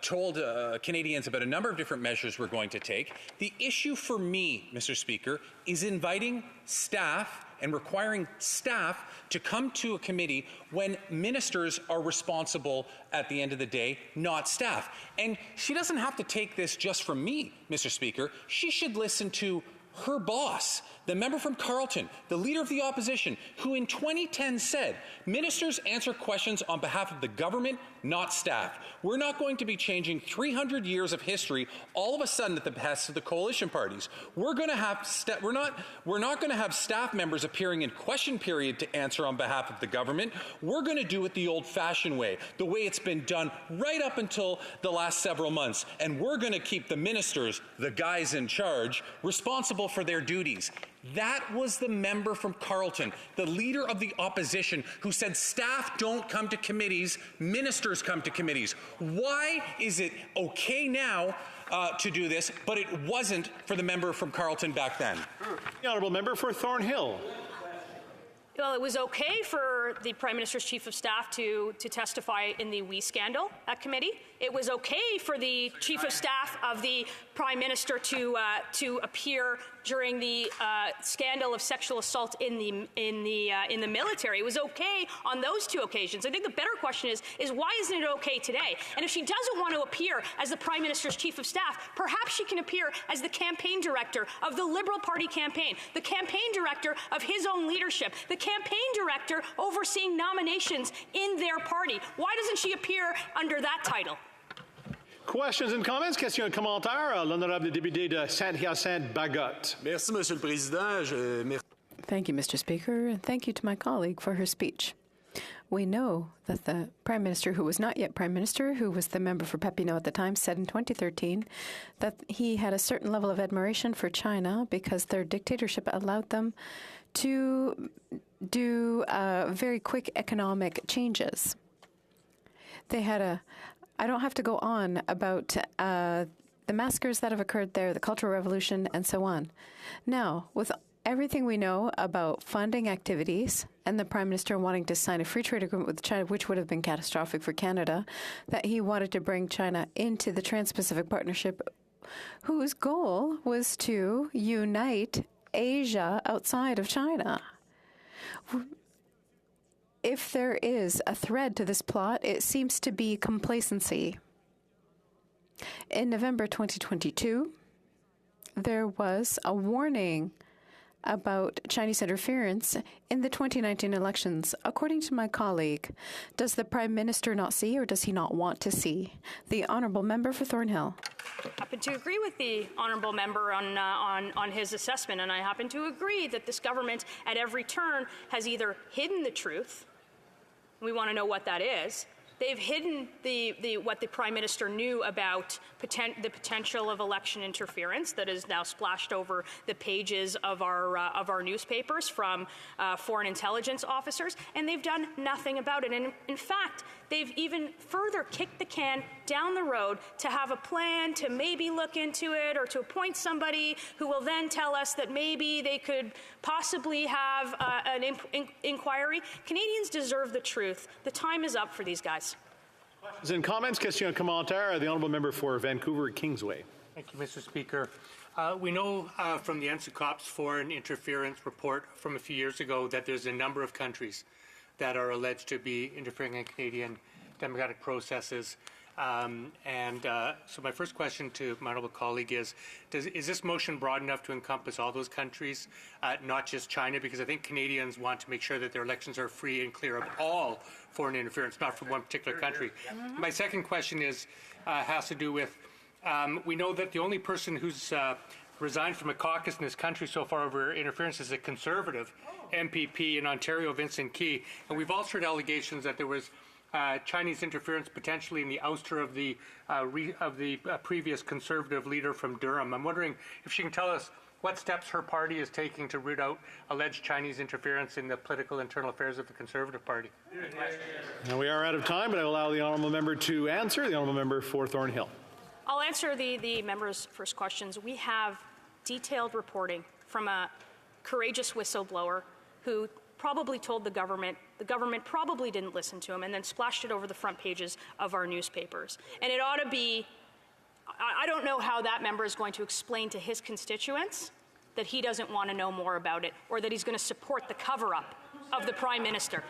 told Canadians about a number of different measures we're going to take. The issue for me, Mr. Speaker, is inviting staff and requiring staff to come to a committee when ministers are responsible at the end of the day, not staff. And she doesn't have to take this just from me, Mr. Speaker. She should listen to her boss, the member from Carleton, the Leader of the Opposition, who in 2010 said, ministers answer questions on behalf of the government, not staff. We're not going to be changing 300 years of history all of a sudden at the behest of the coalition parties. We're going to have we're not going to have staff members appearing in question period to answer on behalf of the government. We're going to do it the old-fashioned way, the way it's been done right up until the last several months. And we're going to keep the ministers, the guys in charge, responsible for their duties. That was the member from Carleton, the Leader of the Opposition, who said staff don't come to committees, ministers come to committees. Why is it okay now to do this, but it wasn't for the member from Carleton back then? The Honourable Member for Thornhill. Well, it was okay for the Prime Minister's Chief of Staff to testify in the WE scandal at committee. It was okay for the Chief of Staff of the Prime Minister to appear during the scandal of sexual assault in the military. It was okay on those 2 occasions. I think the better question is why isn't it okay today? And if she doesn't want to appear as the Prime Minister's Chief of Staff, perhaps she can appear as the campaign director of the Liberal Party campaign, the campaign director of his own leadership, the campaign director overseeing nominations in their party. Why doesn't she appear under that title? Questions and comments? Question et commentaire. L'honorable député de Saint-Hyacinthe-Bagotte. Merci, Monsieur le Président. Thank you, Mr. Speaker, and thank you to my colleague for her speech. We know that the Prime Minister, who was not yet Prime Minister, who was the member for Papineau at the time, said in 2013 that he had a certain level of admiration for China because their dictatorship allowed them to do very quick economic changes. They had I don't have to go on about the massacres that have occurred there, the Cultural Revolution, and so on. Now, with everything we know about funding activities and the Prime Minister wanting to sign a free trade agreement with China, which would have been catastrophic for Canada, that he wanted to bring China into the Trans-Pacific Partnership, whose goal was to unite Asia outside of China. if there is a thread to this plot, it seems to be complacency. In November 2022, there was a warning about Chinese interference in the 2019 elections. According to my colleague, does the Prime Minister not see, or does he not want to see? The Honourable Member for Thornhill. I happen to agree with the honourable member on his assessment, and I happen to agree that this government at every turn has either hidden the truth, we want to know what that is. They've hidden what the Prime Minister knew about the potential of election interference that is now splashed over the pages of our newspapers from foreign intelligence officers, and they've done nothing about it. And in fact, they've even further kicked the can down the road to have a plan to maybe look into it or to appoint somebody who will then tell us that maybe they could possibly have an inquiry. Canadians deserve the truth. The time is up for these guys. Questions and comments? Question commentaire. The Honourable Member for Vancouver Kingsway. Thank you, Mr. Speaker. We know from the HoC's foreign interference report from a few years ago that there's a number of countries that are alleged to be interfering in Canadian democratic processes. So my first question to my honourable colleague is this motion broad enough to encompass all those countries, not just China? Because I think Canadians want to make sure that their elections are free and clear of all foreign interference, not from one particular country. My second question has to do with, we know that the only person who's resigned from a caucus in this country so far over interference is a Conservative MPP in Ontario, Vincent Key. And we've also heard allegations that there was Chinese interference potentially in the ouster of the previous Conservative leader from Durham. I'm wondering if she can tell us what steps her party is taking to root out alleged Chinese interference in the political internal affairs of the Conservative Party. Now we are out of time, but I will allow the Honourable Member to answer. The Honourable Member for Thornhill. I'll answer the member's first questions. We have detailed reporting from a courageous whistleblower who probably told the government probably didn't listen to him, and then splashed it over the front pages of our newspapers. And it ought to be, I don't know how that member is going to explain to his constituents that he doesn't want to know more about it, or that he's going to support the cover-up of the Prime Minister.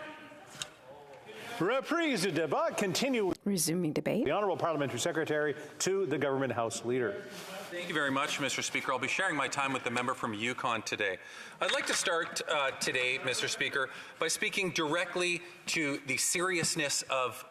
Reprise du débat. Continue. Resuming debate. The Honourable Parliamentary Secretary to the Government House Leader. Thank you very much, Mr. Speaker. I'll be sharing my time with the member from Yukon today. I'd like to start today, Mr. Speaker, by speaking directly to the seriousness of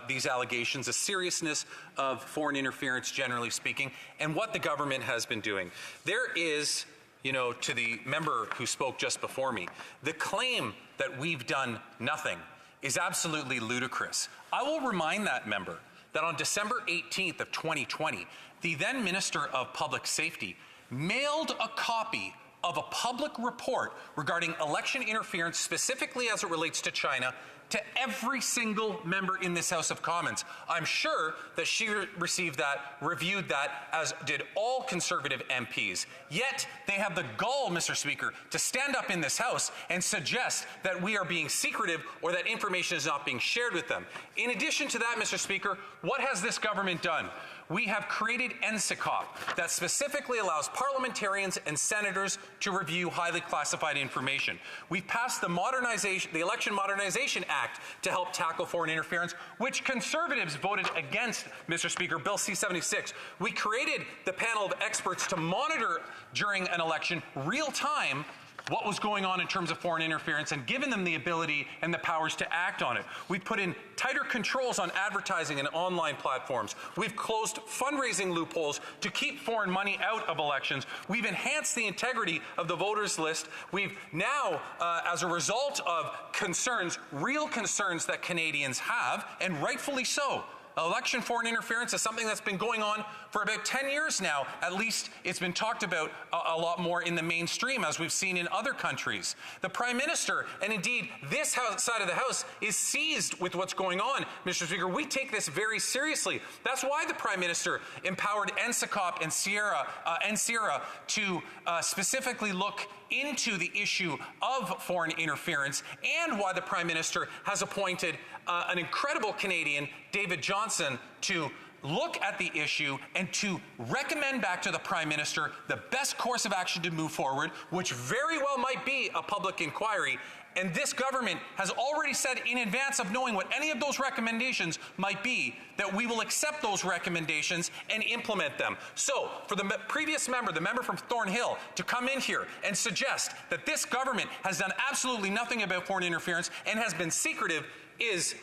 these allegations, the seriousness of foreign interference, generally speaking, and what the government has been doing. There is, to the member who spoke just before me, the claim that we've done nothing is absolutely ludicrous. I will remind that member that on December 18th of 2020, the then Minister of Public Safety mailed a copy of a public report regarding election interference, specifically as it relates to China, to every single member in this House of Commons. I'm sure that she received that, reviewed that, as did all Conservative MPs. Yet they have the gall, Mr. Speaker, to stand up in this House and suggest that we are being secretive or that information is not being shared with them. In addition to that, Mr. Speaker, what has this government done? We have created HoC that specifically allows parliamentarians and senators to review highly classified information. We've passed the Election Modernization Act to help tackle foreign interference, which Conservatives voted against, Mr. Speaker, Bill C-76. We created the panel of experts to monitor during an election real-time what was going on in terms of foreign interference and given them the ability and the powers to act on it. We've put in tighter controls on advertising and online platforms. We've closed fundraising loopholes to keep foreign money out of elections. We've enhanced the integrity of the voters list. We've now, as a result of concerns, real concerns that Canadians have, and rightfully so, election foreign interference is something that's been going on for about 10 years now. At least it's been talked about a lot more in the mainstream, as we've seen in other countries. The Prime Minister, and indeed this side of the House, is seized with what's going on. Mr. Speaker, we take this very seriously. That's why the Prime Minister empowered HoC and NSIRA to specifically look into the issue of foreign interference, and why the Prime Minister has appointed an incredible Canadian, David Johnson, to look at the issue and to recommend back to the Prime Minister the best course of action to move forward, which very well might be a public inquiry. And this government has already said in advance of knowing what any of those recommendations might be that we will accept those recommendations and implement them. So for the previous member, the member from Thornhill, to come in here and suggest that this government has done absolutely nothing about foreign interference and has been secretive is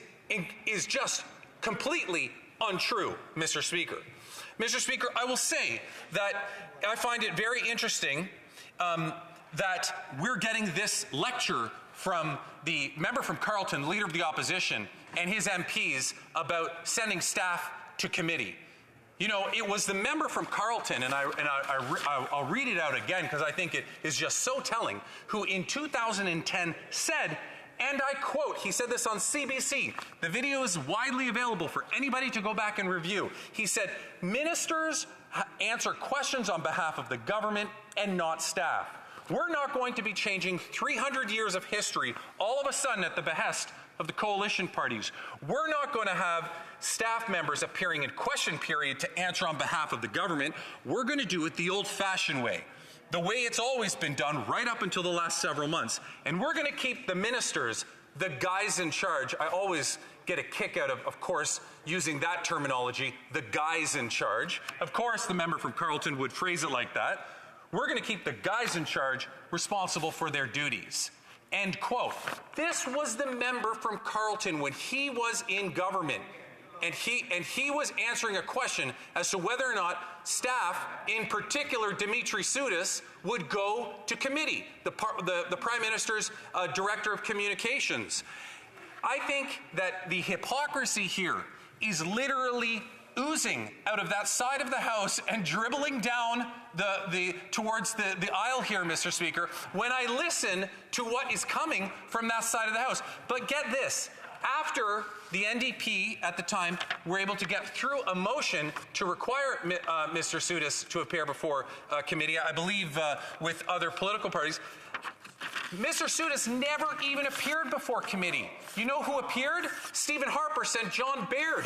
just completely untrue, Mr. Speaker. Mr. Speaker, I will say that I find it very interesting that we're getting this lecture from the member from Carleton, leader of the opposition, and his MPs about sending staff to committee. You know, it was the member from Carleton, and I'll read it out again because I think it is just so telling, who in 2010 said, and I quote, he said this on CBC, the video is widely available for anybody to go back and review. He said, ministers answer questions on behalf of the government and not staff. We're not going to be changing 300 years of history all of a sudden at the behest of the coalition parties. We're not going to have staff members appearing in question period to answer on behalf of the government. We're going to do it the old-fashioned way, the way it's always been done right up until the last several months. And we're going to keep the ministers, the guys in charge. I always get a kick out of course, using that terminology, the guys in charge. Of course, the member from Carleton would phrase it like that. We're going to keep the guys in charge responsible for their duties. End quote. This was the member from Carleton when he was in government, and he was answering a question as to whether or not staff, in particular Dimitri Soudis, would go to committee, the Prime Minister's Director of Communications. I think that the hypocrisy here is literally oozing out of that side of the House and dribbling down towards the aisle here, Mr. Speaker, when I listen to what is coming from that side of the House. But get this, after the NDP at the time were able to get through a motion to require Mr. Soudis to appear before committee, I believe with other political parties, Mr. Soudis never even appeared before committee. You know who appeared? Stephen Harper sent John Baird,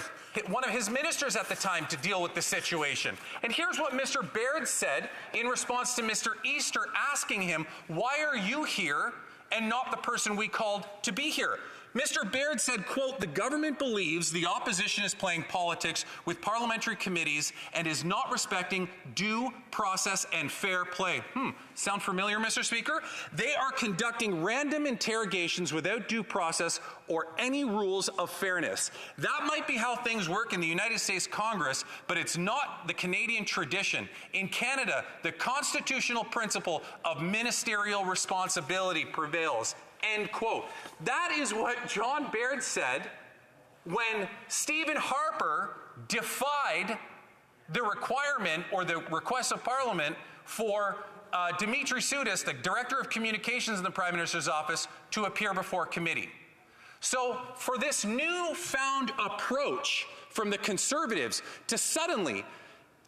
one of his ministers at the time, to deal with the situation. And here's what Mr. Baird said in response to Mr. Easter asking him, why are you here and not the person we called to be here? Mr. Baird said, quote, the government believes the opposition is playing politics with parliamentary committees and is not respecting due process and fair play. Sound familiar, Mr. Speaker? They are conducting random interrogations without due process or any rules of fairness. That might be how things work in the United States Congress, but it's not the Canadian tradition. In Canada, the constitutional principle of ministerial responsibility prevails. End quote. That is what John Baird said when Stephen Harper defied the requirement or the request of Parliament for Dimitri Soudis, the Director of Communications in the Prime Minister's office, to appear before committee. So for this newfound approach from the Conservatives to suddenly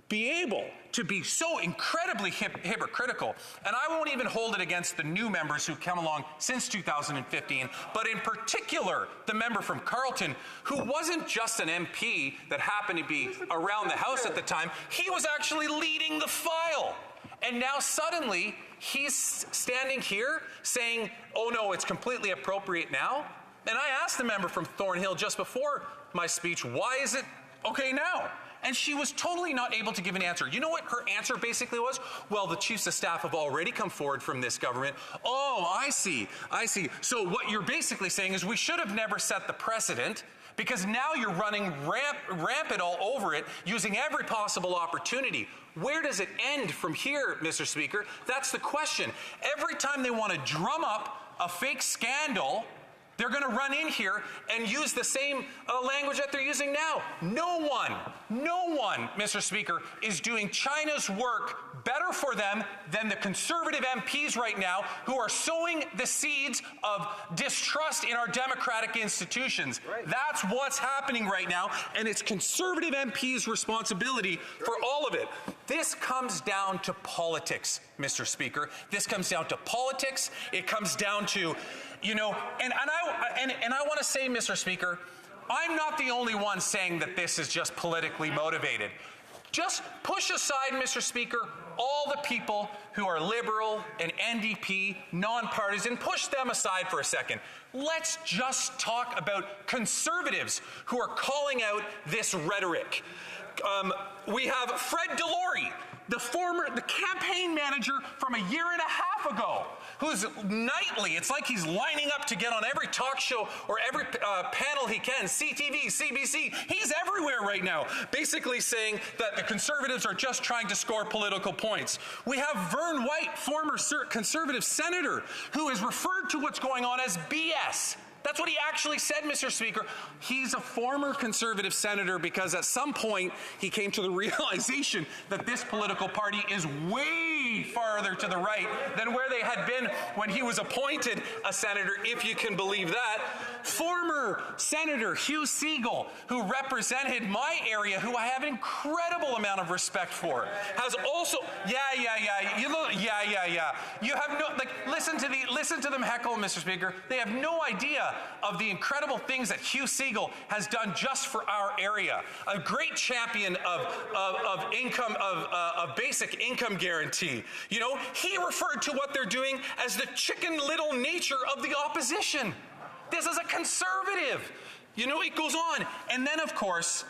be able to be so incredibly hypocritical, and I won't even hold it against the new members who come along since 2015, but in particular the member from Carleton, who wasn't just an MP that happened to be around the House at the time, he was actually leading the file. And now suddenly he's standing here saying, oh no, it's completely appropriate now. And I asked the member from Thornhill just before my speech, why is it okay now? And she was totally not able to give an answer. You know what her answer basically was? Well, the chiefs of staff have already come forward from this government. Oh, I see. So what you're basically saying is we should have never set the precedent, because now you're running rampant all over it, using every possible opportunity. Where does it end from here, Mr. Speaker? That's the question. Every time they want to drum up a fake scandal, they're going to run in here and use the same language that they're using now. No one, Mr. Speaker, is doing China's work better for them than the Conservative MPs right now, who are sowing the seeds of distrust in our democratic institutions. Right. That's what's happening right now, and it's Conservative MPs' responsibility for all of it. This comes down to politics, Mr. Speaker. This comes down to politics. It comes down to, you know, and I want to say, Mr. Speaker, I'm not the only one saying that this is just politically motivated. Just push aside, Mr. Speaker, all the people who are Liberal and NDP, non-partisan, push them aside for a second. Let's just talk about Conservatives who are calling out this rhetoric. We have Fred Delory, the campaign manager from a year and a half ago, who's nightly, it's like he's lining up to get on every talk show or every panel he can, CTV, CBC, he's everywhere right now, basically saying that the Conservatives are just trying to score political points. We have Vern White, former Conservative senator, who has referred to what's going on as BS. That's what he actually said, Mr. Speaker. He's a former Conservative senator because at some point he came to the realization that this political party is way farther to the right than where they had been when he was appointed a senator, if you can believe that. Former Senator HoC, who represented my area, who I have an incredible amount of respect for, has also, You have no, listen to them heckle, Mr. Speaker. They have no idea of the incredible things that HoC has done just for our area. A great champion of income, of basic income guarantee. You know, he referred to what they're doing as the Chicken Little nature of the opposition. This is a Conservative. You know, it goes on. And then, of course,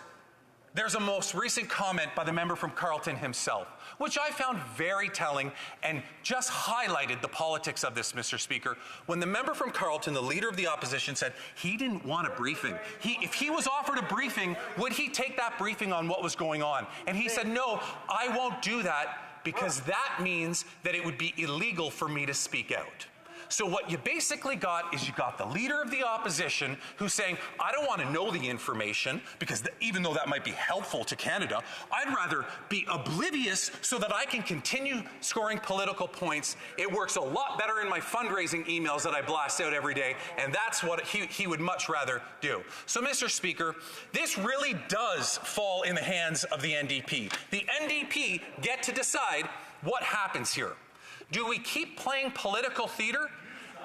there's a most recent comment by the member from Carleton himself, which I found very telling and just highlighted the politics of this, Mr. Speaker. When the member from Carleton, the leader of the opposition, said he didn't want a briefing. If he was offered a briefing, would he take that briefing on what was going on? And he said, no, I won't do that because that means that it would be illegal for me to speak out. So what you basically got is you got the leader of the opposition who's saying, I don't want to know the information because even though that might be helpful to Canada, I'd rather be oblivious so that I can continue scoring political points. It works a lot better in my fundraising emails that I blast out every day, and that's what he would much rather do. So, Mr. Speaker, this really does fall in the hands of the NDP. The NDP get to decide what happens here. Do we keep playing political theater,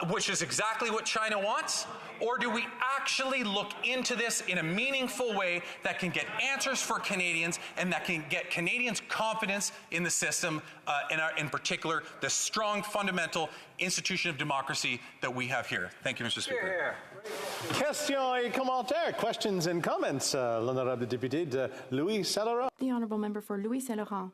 which is exactly what China wants, or do we actually look into this in a meaningful way that can get answers for Canadians and that can get Canadians' confidence in the system, in particular, the strong fundamental institution of democracy that we have here? Thank you, Mr. Speaker. Questions et commentaires. Questions and comments. L'honorable député de Louis Saint-Laurent. The honourable member for Louis Saint-Laurent.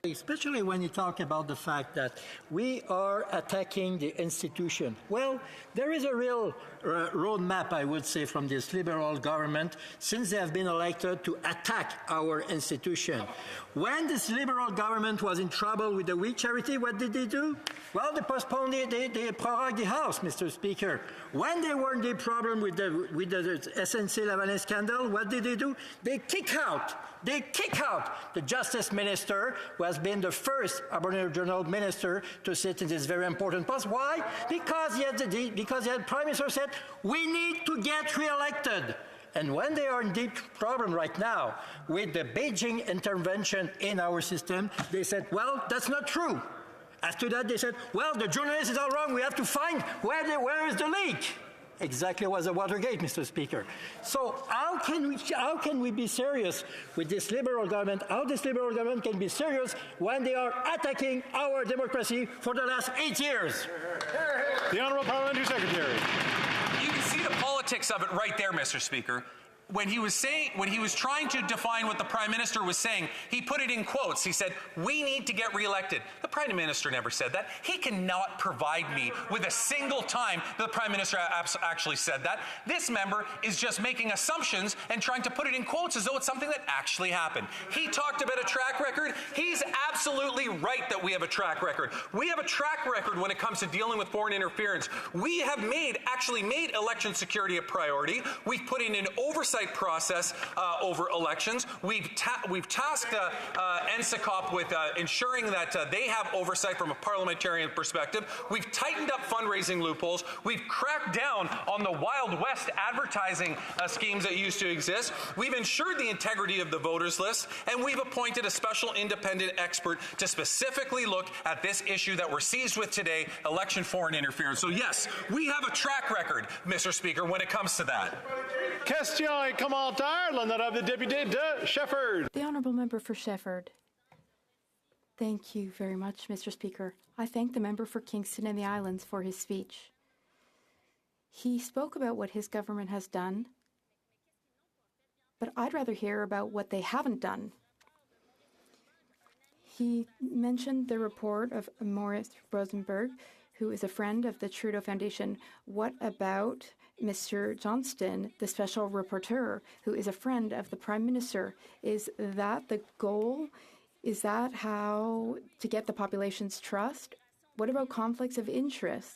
Especially when you talk about the fact that we are attacking the institution. Well, there is a real roadmap, I would say, from this Liberal government since they have been elected to attack our institution. When this Liberal government was in trouble with the We Charity, what did they do? Well, they postponed they prorogued the House, Mr. Speaker. When they were in the problem with the SNC-Lavalin scandal, what did they do? They kick out the Justice Minister, who has been the first Aboriginal General Minister to sit in this very important post. Why? Because the Prime Minister said, we need to get re-elected. And when they are in deep problem right now with the Beijing intervention in our system, they said, well, that's not true. After that, they said, well, the journalists is all wrong. We have to find where is the leak. Exactly was the Watergate, Mr. Speaker. So how can we be serious with this Liberal government? How this Liberal government can be serious when they are attacking our democracy for the last 8 years? The Honourable Parliamentary Secretary. You can see the politics of it right there, Mr. Speaker. When he was trying to define what the Prime Minister was saying, he put it in quotes. He said, we need to get reelected. The Prime Minister never said that. He cannot provide me with a single time that the Prime Minister actually said that. This member is just making assumptions and trying to put it in quotes as though it's something that actually happened. He talked about a track record. He's absolutely right that we have a track record. We have a track record when it comes to dealing with foreign interference. We have actually made election security a priority. We've put in an oversight process over elections. We've tasked NSICOP with ensuring that they have oversight from a parliamentarian perspective. We've tightened up fundraising loopholes. We've cracked down on the Wild West advertising schemes that used to exist. We've ensured the integrity of the voters list, and we've appointed a special independent expert to specifically look at this issue that we're seized with today, election foreign interference. So yes, we have a track record, Mr. Speaker, when it comes to that. question et commentaire, l'honorable député de Shefford. The honourable member for Shefford. Thank you very much, Mr. Speaker. I thank the member for Kingston and the Islands for his speech. He spoke about what his government has done, but I'd rather hear about what they haven't done. He mentioned the report of Maurice Rosenberg, who is a friend of the Trudeau Foundation. What about Mr. Johnston, the special rapporteur, who is a friend of the Prime Minister? Is that the goal? Is that how to get the population's trust? What about conflicts of interest?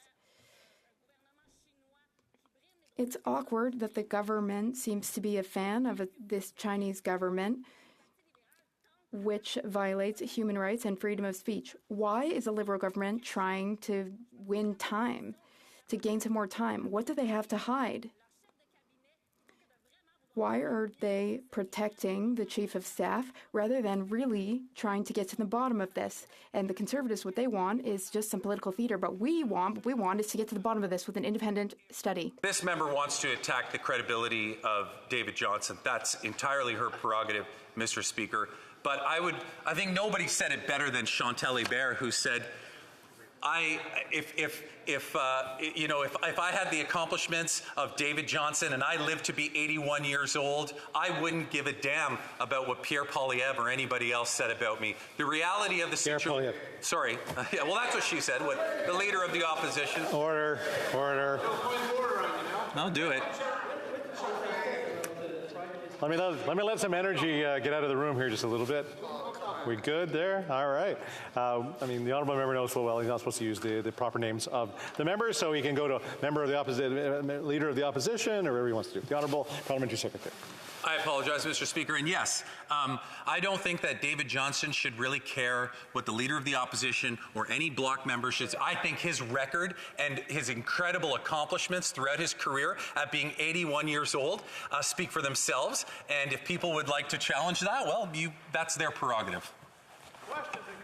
It's awkward that the government seems to be a fan of this Chinese government, which violates human rights and freedom of speech. Why is the Liberal government trying to win time, to gain some more time? What do they have to hide? Why are they protecting the Chief of Staff rather than really trying to get to the bottom of this? And the Conservatives, what they want is just some political theater, but what we want is to get to the bottom of this with an independent study. This member wants to attack the credibility of David Johnson. That's entirely her prerogative, Mr. Speaker. But I think nobody said it better than Chantal Hébert, who said, if I had the accomplishments of David Johnson and I lived to be 81 years old, I wouldn't give a damn about what Pierre Poilievre or anybody else said about me. The reality of the situation. Sorry. Yeah, well, that's what she said. What the leader of the opposition. Order. I'll do it. Let me let some energy get out of the room here just a little bit. We good there? All right. I mean, the honourable member knows full well he's not supposed to use the proper names of the members, so he can go to member of the opposition, leader of the opposition, or whatever he wants to do. The honourable parliamentary secretary. I apologize, Mr. Speaker. And yes, I don't think that David Johnson should really care what the Leader of the Opposition or any bloc member should. I think his record and his incredible accomplishments throughout his career at being 81 years old speak for themselves. And if people would like to challenge that, well, that's their prerogative.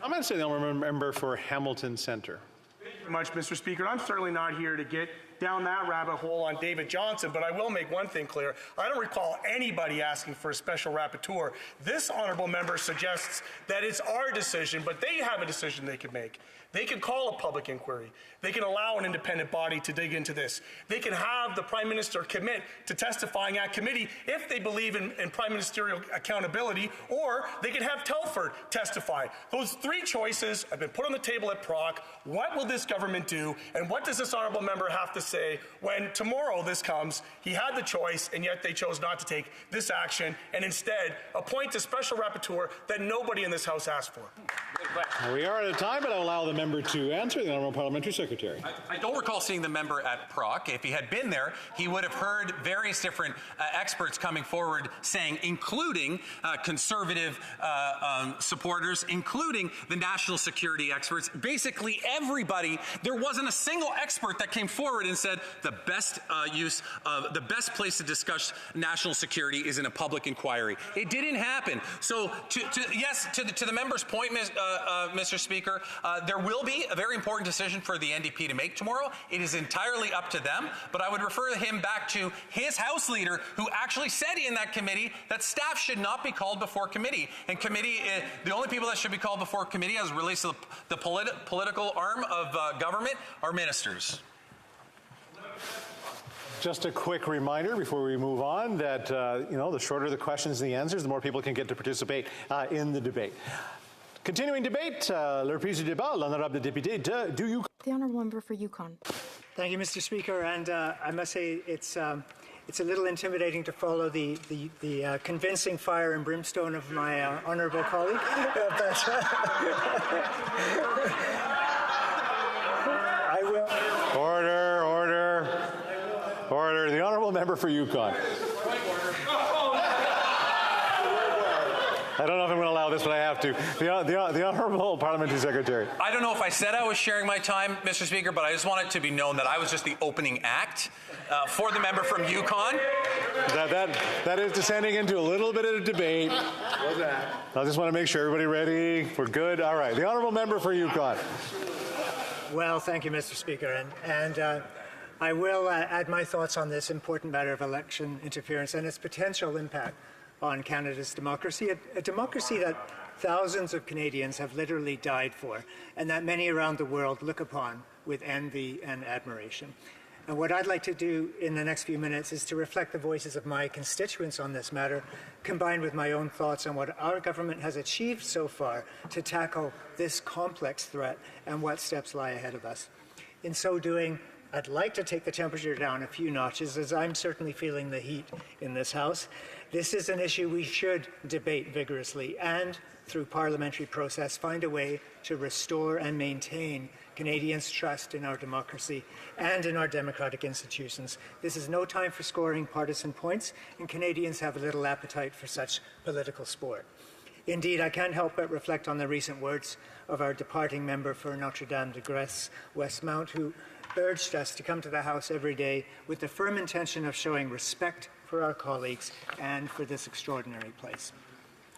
I'm going to say the honourable member for Hamilton Centre. Thank you very much, Mr. Speaker. I'm certainly not here to get down that rabbit hole on David Johnson, but I will make one thing clear. I don't recall anybody asking for a special rapporteur. This honourable member suggests that it's our decision, but they have a decision they could make. They can call a public inquiry. They can allow an independent body to dig into this. They can have the Prime Minister commit to testifying at committee if they believe in Prime Ministerial accountability, or they can have Telford testify. Those three choices have been put on the table at Proc. What will this government do, and what does this honourable member have to say when tomorrow this comes? He had the choice, and yet they chose not to take this action and instead appoint a special rapporteur that nobody in this House asked for. We are out of time, but I'll allow the member to answer, the honourable parliamentary secretary. I don't recall seeing the member at Proc. If he had been there, he would have heard various different experts coming forward saying, including conservative supporters, including the national security experts, basically everybody. There wasn't a single expert that came forward and said the best the best place to discuss national security is in a public inquiry. It didn't happen. So to the member's point, Mr. Speaker, there will be a very important decision for the NDP to make tomorrow. It is entirely up to them, but I would refer him back to his House leader, who actually said in that committee that staff should not be called before committee. And committee, the only people that should be called before committee as it relates to the political arm of government are ministers. Just a quick reminder before we move on that, the shorter the questions and the answers, the more people can get to participate in the debate. Continuing debate, le reprise du débat, l'honorable député du Yukon. The honourable member for Yukon. Thank you, Mr. Speaker, and I must say it's a little intimidating to follow the convincing fire and brimstone of my honourable colleague. I will. Order. The honourable member for Yukon. I don't know if I'm going to allow this, but I have to. The honourable parliamentary secretary. I don't know if I said I was sharing my time, Mr. Speaker, but I just want it to be known that I was just the opening act for the member from Yukon. That is descending into a little bit of a debate. What's that? I just want to make sure everybody ready. We're good. All right. The honourable member for Yukon. Well, thank you, Mr. Speaker, and I will add my thoughts on this important matter of election interference and its potential impact on Canada's democracy, a democracy that thousands of Canadians have literally died for, and that many around the world look upon with envy and admiration. And what I'd like to do in the next few minutes is to reflect the voices of my constituents on this matter, combined with my own thoughts on what our government has achieved so far to tackle this complex threat and what steps lie ahead of us. In so doing, I'd like to take the temperature down a few notches, as I'm certainly feeling the heat in this House. This is an issue we should debate vigorously and, through parliamentary process, find a way to restore and maintain Canadians' trust in our democracy and in our democratic institutions. This is no time for scoring partisan points, and Canadians have little appetite for such political sport. Indeed, I can't help but reflect on the recent words of our departing member for Notre-Dame-de-Grâce, Westmount, who urged us to come to the House every day with the firm intention of showing respect for our colleagues and for this extraordinary place.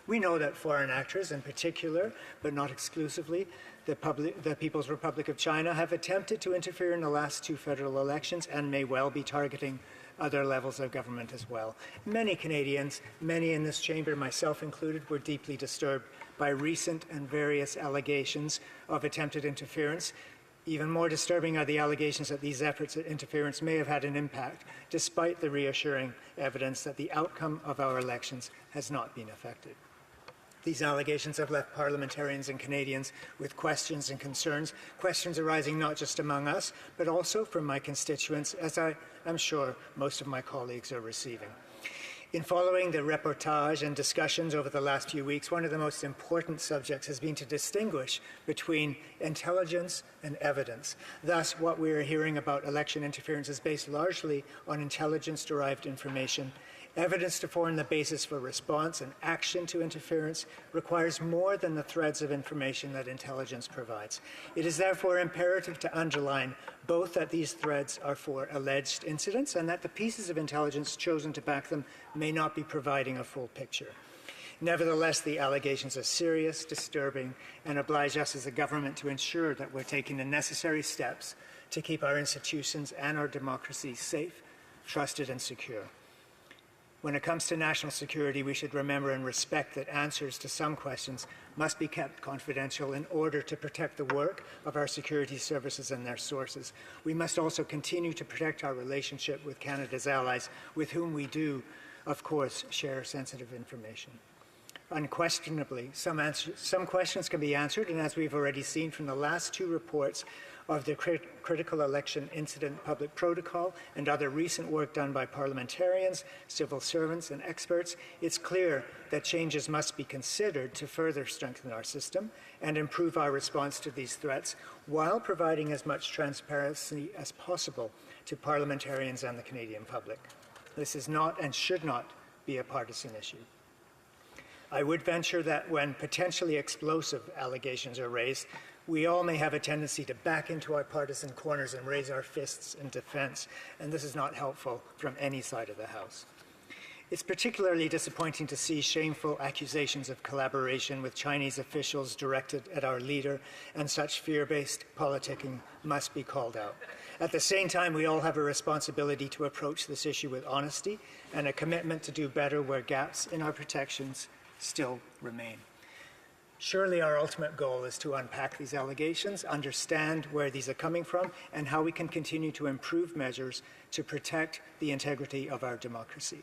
We know that foreign actors in particular, but not exclusively, the People's Republic of China have attempted to interfere in the last two federal elections and may well be targeting other levels of government as well. Many Canadians, many in this chamber, myself included, were deeply disturbed by recent and various allegations of attempted interference. Even more disturbing are the allegations that these efforts at interference may have had an impact, despite the reassuring evidence that the outcome of our elections has not been affected. These allegations have left parliamentarians and Canadians with questions and concerns, questions arising not just among us, but also from my constituents, as I'm sure most of my colleagues are receiving. In following the reportage and discussions over the last few weeks, one of the most important subjects has been to distinguish between intelligence and evidence. Thus, what we are hearing about election interference is based largely on intelligence-derived information. Evidence to form the basis for response and action to interference requires more than the threads of information that intelligence provides. It is therefore imperative to underline both that these threads are for alleged incidents and that the pieces of intelligence chosen to back them may not be providing a full picture. Nevertheless, the allegations are serious, disturbing, and oblige us as a government to ensure that we're taking the necessary steps to keep our institutions and our democracy safe, trusted, and secure. When it comes to national security, we should remember and respect that answers to some questions must be kept confidential in order to protect the work of our security services and their sources. We must also continue to protect our relationship with Canada's allies, with whom we do, of course, share sensitive information. Unquestionably, some questions can be answered, and as we've already seen from the last two reports of the Critical Election Incident Public Protocol and other recent work done by parliamentarians, civil servants, and experts, it's clear that changes must be considered to further strengthen our system and improve our response to these threats, while providing as much transparency as possible to parliamentarians and the Canadian public. This is not and should not be a partisan issue. I would venture that when potentially explosive allegations are raised, we all may have a tendency to back into our partisan corners and raise our fists in defense, and this is not helpful from any side of the House. It's particularly disappointing to see shameful accusations of collaboration with Chinese officials directed at our leader, and such fear-based politicking must be called out. At the same time, we all have a responsibility to approach this issue with honesty and a commitment to do better where gaps in our protections still remain. Surely our ultimate goal is to unpack these allegations, understand where these are coming from, and how we can continue to improve measures to protect the integrity of our democracy.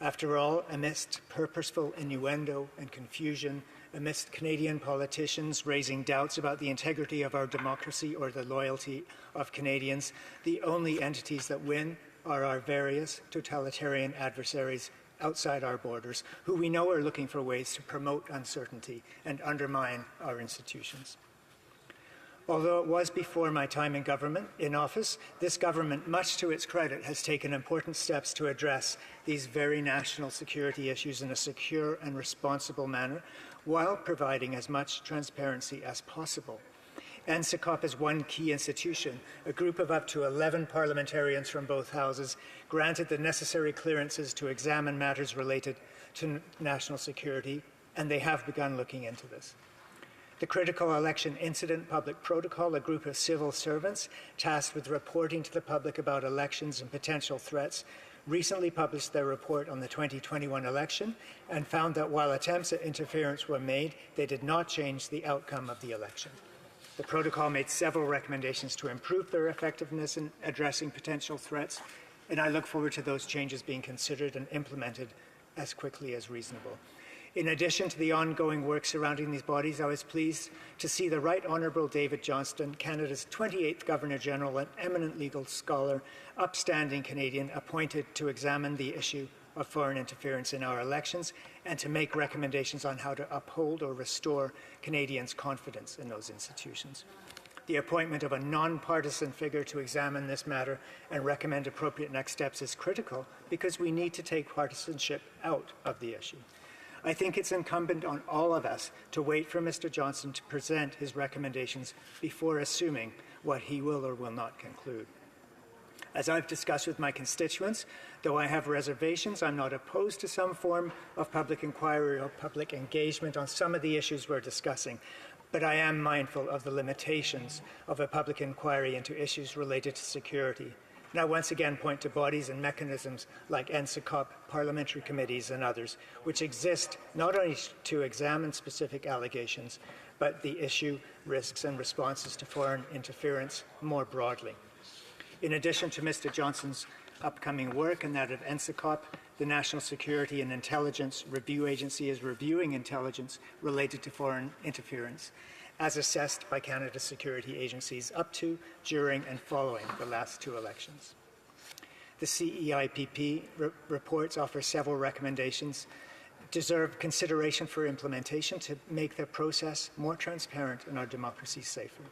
After all, amidst purposeful innuendo and confusion, amidst Canadian politicians raising doubts about the integrity of our democracy or the loyalty of Canadians, the only entities that win are our various totalitarian adversaries outside our borders, who we know are looking for ways to promote uncertainty and undermine our institutions. Although it was before my time in office, this government, much to its credit, has taken important steps to address these very national security issues in a secure and responsible manner, while providing as much transparency as possible. NSICOP is one key institution. A group of up to 11 parliamentarians from both houses granted the necessary clearances to examine matters related to national security, and they have begun looking into this. The Critical Election Incident Public Protocol, a group of civil servants tasked with reporting to the public about elections and potential threats, recently published their report on the 2021 election and found that while attempts at interference were made, they did not change the outcome of the election. The protocol made several recommendations to improve their effectiveness in addressing potential threats, and I look forward to those changes being considered and implemented as quickly as reasonable. In addition to the ongoing work surrounding these bodies, I was pleased to see the Right Honourable David Johnston, Canada's 28th Governor-General, an eminent legal scholar, upstanding Canadian, appointed to examine the issue of foreign interference in our elections and to make recommendations on how to uphold or restore Canadians' confidence in those institutions. The appointment of a non-partisan figure to examine this matter and recommend appropriate next steps is critical because we need to take partisanship out of the issue. I think it's incumbent on all of us to wait for Mr. Johnston to present his recommendations before assuming what he will or will not conclude. As I've discussed with my constituents, though I have reservations, I'm not opposed to some form of public inquiry or public engagement on some of the issues we're discussing, but I am mindful of the limitations of a public inquiry into issues related to security. And I once again point to bodies and mechanisms like HoC, parliamentary committees and others, which exist not only to examine specific allegations, but the issue, risks and responses to foreign interference more broadly. In addition to Mr. Johnston's upcoming work and that of HoC, the National Security and Intelligence Review Agency is reviewing intelligence related to foreign interference, as assessed by Canada's security agencies up to, during, and following the last two elections. The CEIPP reports offer several recommendations, deserve consideration for implementation to make the process more transparent and our democracy safer.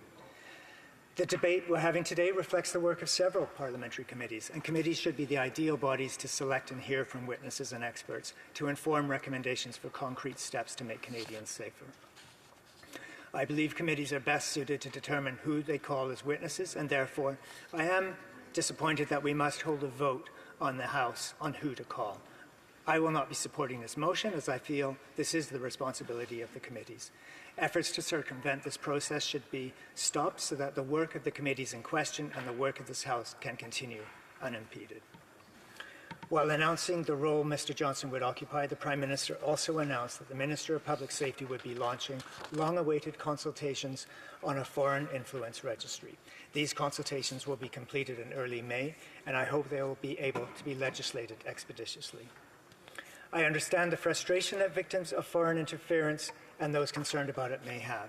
The debate we're having today reflects the work of several parliamentary committees, and committees should be the ideal bodies to select and hear from witnesses and experts to inform recommendations for concrete steps to make Canadians safer. I believe committees are best suited to determine who they call as witnesses, and therefore I am disappointed that we must hold a vote on the House on who to call. I will not be supporting this motion, as I feel this is the responsibility of the committees. Efforts to circumvent this process should be stopped so that the work of the committees in question and the work of this House can continue unimpeded. While announcing the role Mr. Johnston would occupy, the Prime Minister also announced that the Minister of Public Safety would be launching long-awaited consultations on a foreign influence registry. These consultations will be completed in early May, and I hope they will be able to be legislated expeditiously. I understand the frustration that victims of foreign interference and those concerned about it may have.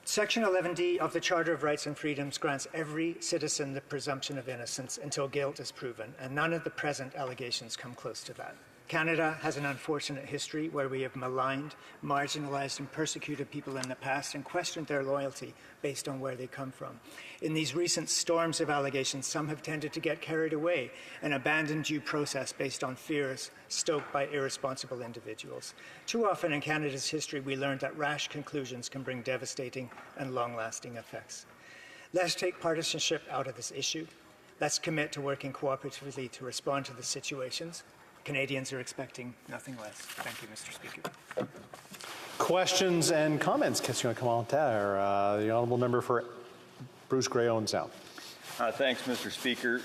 Section 11D of the Charter of Rights and Freedoms grants every citizen the presumption of innocence until guilt is proven, and none of the present allegations come close to that. Canada has an unfortunate history where we have maligned, marginalized, and persecuted people in the past and questioned their loyalty based on where they come from. In these recent storms of allegations, some have tended to get carried away and abandon due process based on fears stoked by irresponsible individuals. Too often in Canada's history, we learned that rash conclusions can bring devastating and long-lasting effects. Let's take partisanship out of this issue. Let's commit to working cooperatively to respond to the situations. Canadians are expecting nothing less. Thank you, Mr. Speaker. Questions and comments? Question commentaire. The honourable member for Bruce Grey Owen Sound. Thanks, Mr. Speaker.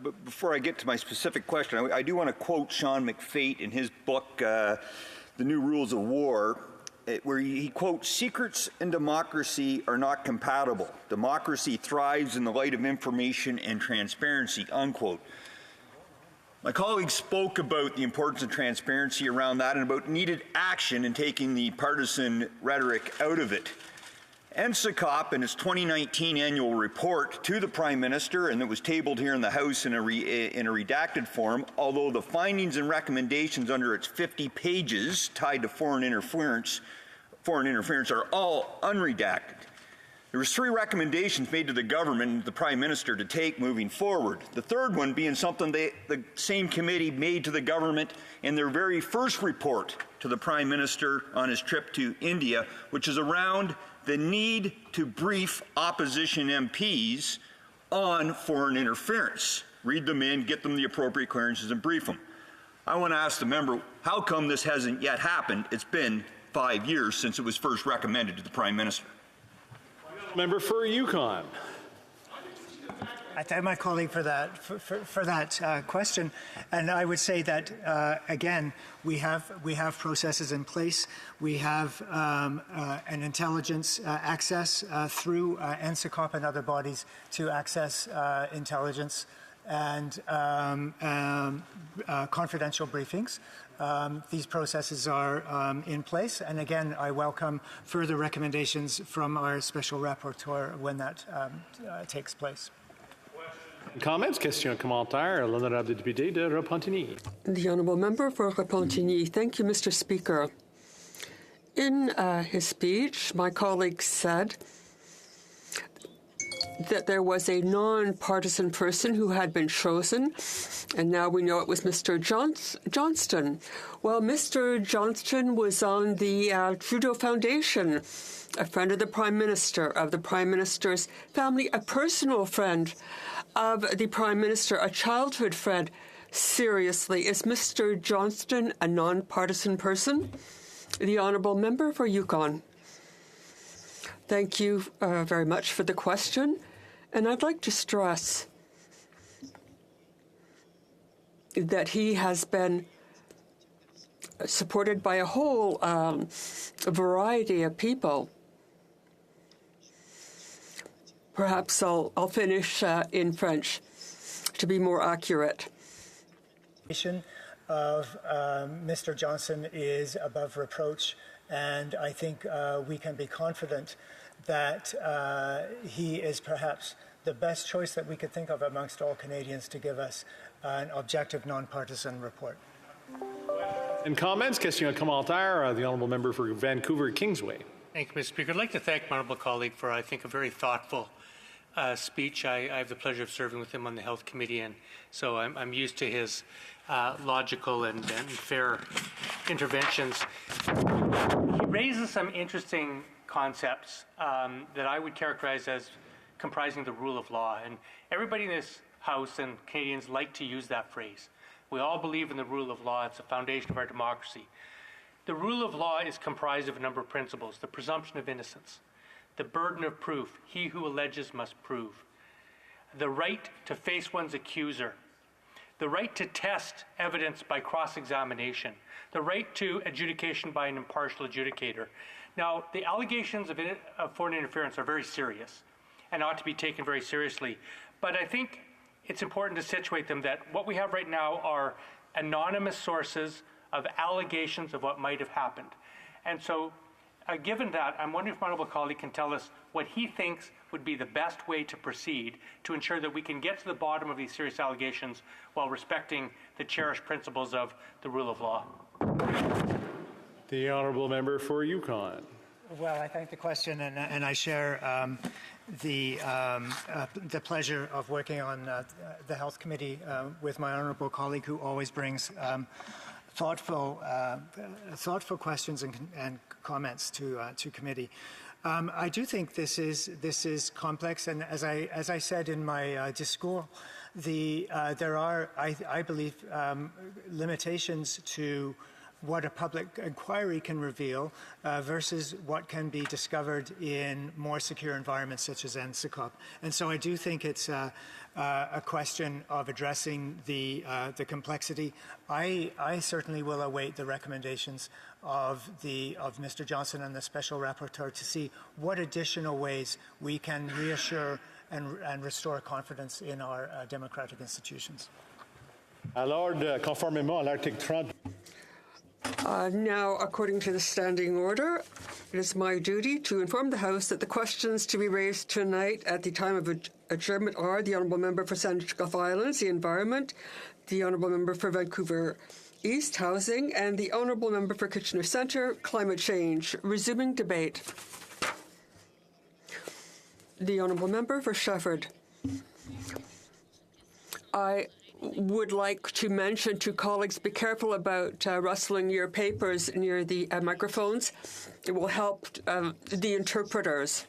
But before I get to my specific question, I do want to quote Sean McFate in his book, The New Rules of War, where he quotes, "Secrets and democracy are not compatible. Democracy thrives in the light of information and transparency," unquote. My colleague spoke about the importance of transparency around that and about needed action in taking the partisan rhetoric out of it. HoC, in its 2019 annual report to the Prime Minister, and it was tabled here in the House in a redacted form, although the findings and recommendations under its 50 pages tied to foreign interference are all unredacted. There was 3 recommendations made to the government and the Prime Minister to take moving forward. The third one being something the same committee made to the government in their very first report to the Prime Minister on his trip to India, which is around the need to brief opposition MPs on foreign interference. Read them in, get them the appropriate clearances, and brief them. I want to ask the member, how come this hasn't yet happened? It's been 5 years since it was first recommended to the Prime Minister. Member for Yukon. I thank my colleague for that question, and I would say that again we have processes in place. We have an intelligence access through NSICOP and other bodies to access intelligence and confidential briefings. These processes are in place, and again, I welcome further recommendations from our special rapporteur when that takes place. Comments, questions, commentaires, l'honorable député de Repentigny. The Honourable Member for Repentigny. Thank you, Mr. Speaker. In his speech, my colleague said that there was a non-partisan person who had been chosen, and now we know it was Mr. Johnston. Well, Mr. Johnston was on the Trudeau Foundation, a friend of the Prime Minister, of the Prime Minister's family, a personal friend of the Prime Minister, a childhood friend. Seriously, is Mr. Johnston a non-partisan person? The Honourable Member for Yukon. Thank you very much for the question. And I'd like to stress that he has been supported by a whole variety of people. Perhaps I'll finish in French to be more accurate. Of Mr. Johnson is above reproach, and I think we can be confident that he is perhaps the best choice that we could think of amongst all Canadians to give us an objective, non-partisan report. In comments, questions, commentaires, the Honourable Member for Vancouver Kingsway. Thank you, Mr. Speaker. I'd like to thank my honourable colleague for, I think, a very thoughtful speech. I have the pleasure of serving with him on the Health Committee, and so I'm used to his logical and fair interventions. He raises some interesting concepts that I would characterize as comprising the rule of law, and everybody in this House and Canadians like to use that phrase. We all believe in the rule of law. It's the foundation of our democracy. The rule of law is comprised of a number of principles: the presumption of innocence, the burden of proof, he who alleges must prove, the right to face one's accuser, the right to test evidence by cross-examination, the right to adjudication by an impartial adjudicator. Now, the allegations of foreign interference are very serious and ought to be taken very seriously, but I think it's important to situate them that what we have right now are anonymous sources of allegations of what might have happened. And so, given that, I'm wondering if my honourable colleague can tell us what he thinks would be the best way to proceed to ensure that we can get to the bottom of these serious allegations while respecting the cherished principles of the rule of law. The Honourable Member for Yukon. Well, I thank the question, and I share the pleasure of working on the Health Committee with my honourable colleague, who always brings thoughtful questions and comments to committee. I do think this is complex, and as I said in my discourse, there are, I believe, limitations to what a public inquiry can reveal versus what can be discovered in more secure environments such as NSICOP. And so I do think it's a question of addressing the complexity. I certainly will await the recommendations of Mr. Johnson and the Special Rapporteur to see what additional ways we can reassure and restore confidence in our democratic institutions. Alors, conformément à l'article 30. Now, according to the standing order, it is my duty to inform the House that the questions to be raised tonight at the time of adjournment are the Honourable Member for Sandwich Gulf Islands, the Environment, the Honourable Member for Vancouver East, Housing, and the Honourable Member for Kitchener Centre, Climate Change. Resuming debate. The Honourable Member for Shefford. I would like to mention to colleagues, be careful about rustling your papers near the microphones. It will help the interpreters.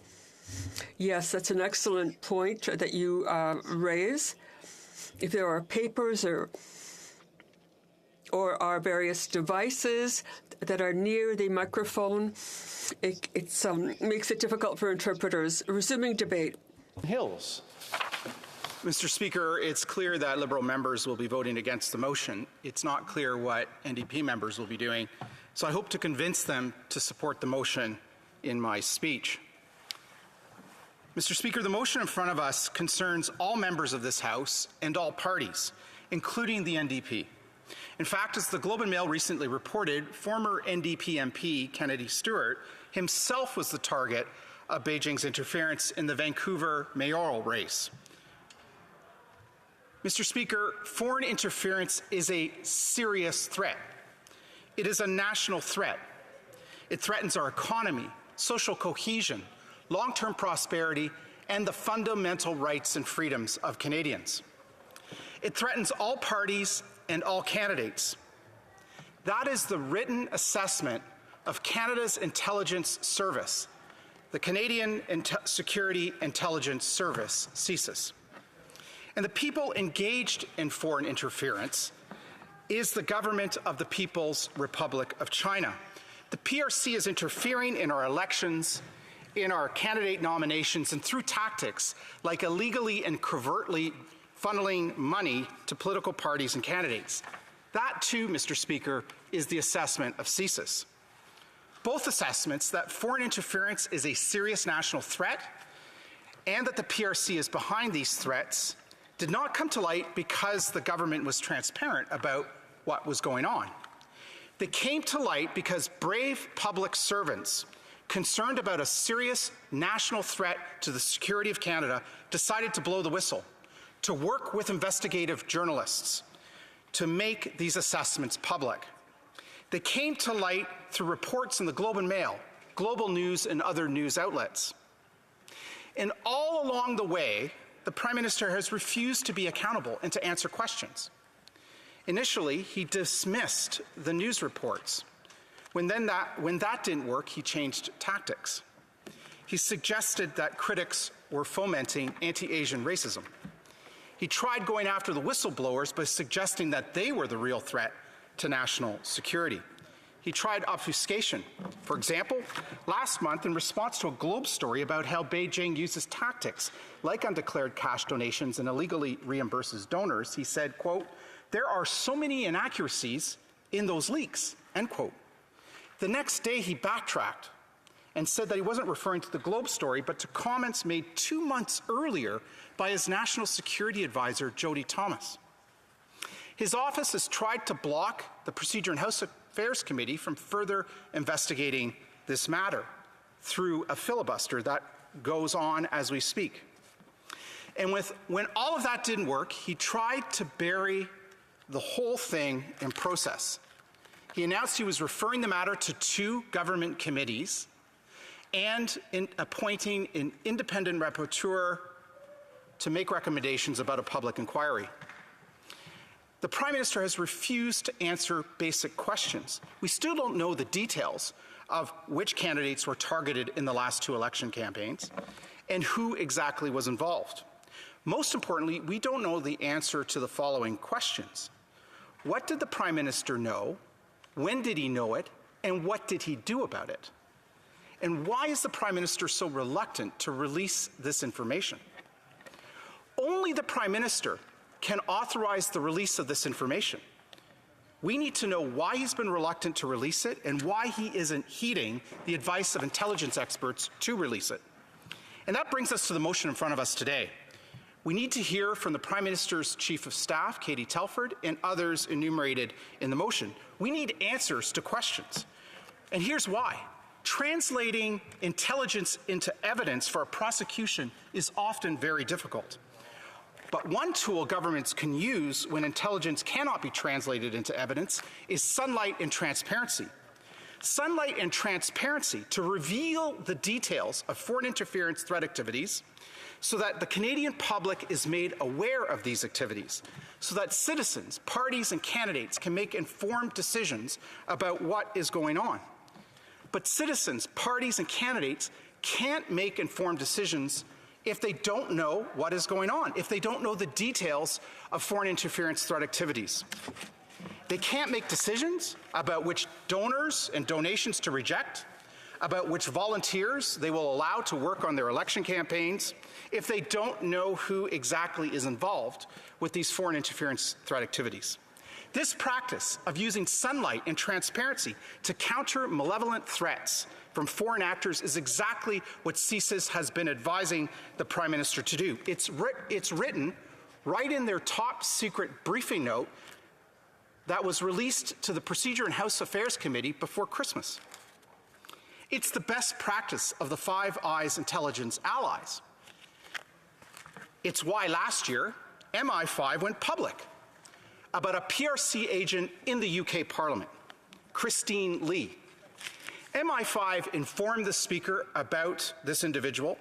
Yes, that's an excellent point that you raise. If there are papers or or our various devices that are near the microphone. It makes it difficult for interpreters. Resuming debate. Hills. Mr. Speaker, it's clear that Liberal members will be voting against the motion. It's not clear what NDP members will be doing, so I hope to convince them to support the motion in my speech. Mr. Speaker, the motion in front of us concerns all members of this House and all parties, including the NDP. In fact, as the Globe and Mail recently reported, former NDP MP Kennedy Stewart himself was the target of Beijing's interference in the Vancouver mayoral race. Mr. Speaker, foreign interference is a serious threat. It is a national threat. It threatens our economy, social cohesion, long-term prosperity, and the fundamental rights and freedoms of Canadians. It threatens all parties and all candidates. That is the written assessment of Canada's intelligence service, the Canadian Security Intelligence Service, CSIS. And the people engaged in foreign interference is the government of the People's Republic of China. The PRC is interfering in our elections, in our candidate nominations, and through tactics like illegally and covertly funneling money to political parties and candidates. That, too, Mr. Speaker, is the assessment of CSIS. Both assessments that foreign interference is a serious national threat and that the PRC is behind these threats did not come to light because the government was transparent about what was going on. They came to light because brave public servants concerned about a serious national threat to the security of Canada decided to blow the whistle, to work with investigative journalists to make these assessments public. They came to light through reports in the Globe and Mail, Global News, and other news outlets. And all along the way, the Prime Minister has refused to be accountable and to answer questions. Initially, he dismissed the news reports. When that didn't work, he changed tactics. He suggested that critics were fomenting anti-Asian racism. He tried going after the whistleblowers by suggesting that they were the real threat to national security. He tried obfuscation. For example, last month, in response to a Globe story about how Beijing uses tactics like undeclared cash donations and illegally reimburses donors, he said, quote, "There are so many inaccuracies in those leaks," end quote. The next day, he backtracked and said that he wasn't referring to the Globe story, but to comments made 2 months earlier by his national security advisor, Jody Thomas. His office has tried to block the Procedure and House Affairs Committee from further investigating this matter through a filibuster that goes on as we speak. And when all of that didn't work, he tried to bury the whole thing in process. He announced he was referring the matter to 2 government committees and appointing an independent rapporteur to make recommendations about a public inquiry. The Prime Minister has refused to answer basic questions. We still don't know the details of which candidates were targeted in the last 2 election campaigns and who exactly was involved. Most importantly, we don't know the answer to the following questions. What did the Prime Minister know? When did he know it? And what did he do about it? And why is the Prime Minister so reluctant to release this information? Only the Prime Minister can authorize the release of this information. We need to know why he's been reluctant to release it and why he isn't heeding the advice of intelligence experts to release it. And that brings us to the motion in front of us today. We need to hear from the Prime Minister's Chief of Staff, Katie Telford, and others enumerated in the motion. We need answers to questions. And here's why. Translating intelligence into evidence for a prosecution is often very difficult. But one tool governments can use when intelligence cannot be translated into evidence is sunlight and transparency. Sunlight and transparency to reveal the details of foreign interference threat activities so that the Canadian public is made aware of these activities, so that citizens, parties, and candidates can make informed decisions about what is going on. But citizens, parties, and candidates can't make informed decisions if they don't know what is going on, if they don't know the details of foreign interference threat activities. They can't make decisions about which donors and donations to reject, about which volunteers they will allow to work on their election campaigns, if they don't know who exactly is involved with these foreign interference threat activities. This practice of using sunlight and transparency to counter malevolent threats from foreign actors is exactly what CSIS has been advising the Prime Minister to do. It's written right in their top secret briefing note that was released to the Procedure and House Affairs Committee before Christmas. It's the best practice of the Five Eyes intelligence allies. It's why last year, MI5 went public about a PRC agent in the UK Parliament, Christine Lee. MI5 informed the Speaker about this individual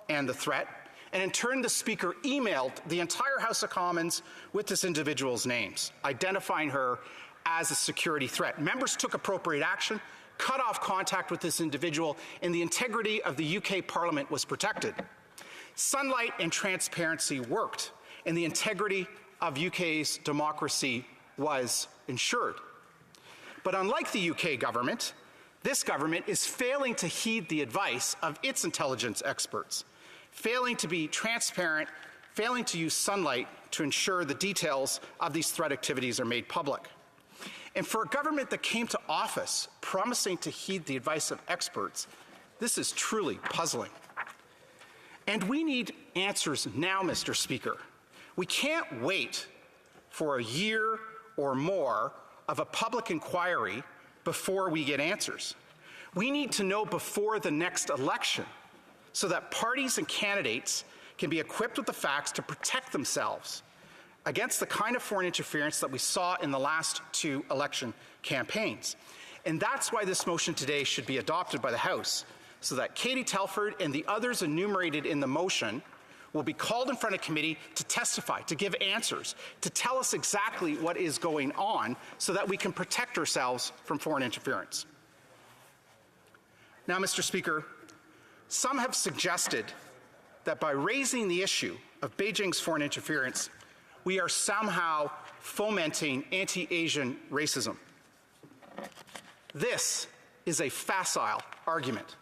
and the threat, and in turn the Speaker emailed the entire House of Commons with this individual's names, identifying her as a security threat. Members took appropriate action, cut off contact with this individual, and the integrity of the UK Parliament was protected. Sunlight and transparency worked, and the integrity of UK's democracy was ensured. But unlike the UK government, this government is failing to heed the advice of its intelligence experts, failing to be transparent, failing to use sunlight to ensure the details of these threat activities are made public. And for a government that came to office promising to heed the advice of experts, this is truly puzzling. And we need answers now, Mr. Speaker. We can't wait for a year or more of a public inquiry before we get answers. We need to know before the next election so that parties and candidates can be equipped with the facts to protect themselves against the kind of foreign interference that we saw in the last two election campaigns. And that's why this motion today should be adopted by the House, so that Katie Telford and the others enumerated in the motion will be called in front of committee to testify, to give answers, to tell us exactly what is going on so that we can protect ourselves from foreign interference. Now, Mr. Speaker, some have suggested that by raising the issue of Beijing's foreign interference, we are somehow fomenting anti-Asian racism. This is a facile argument.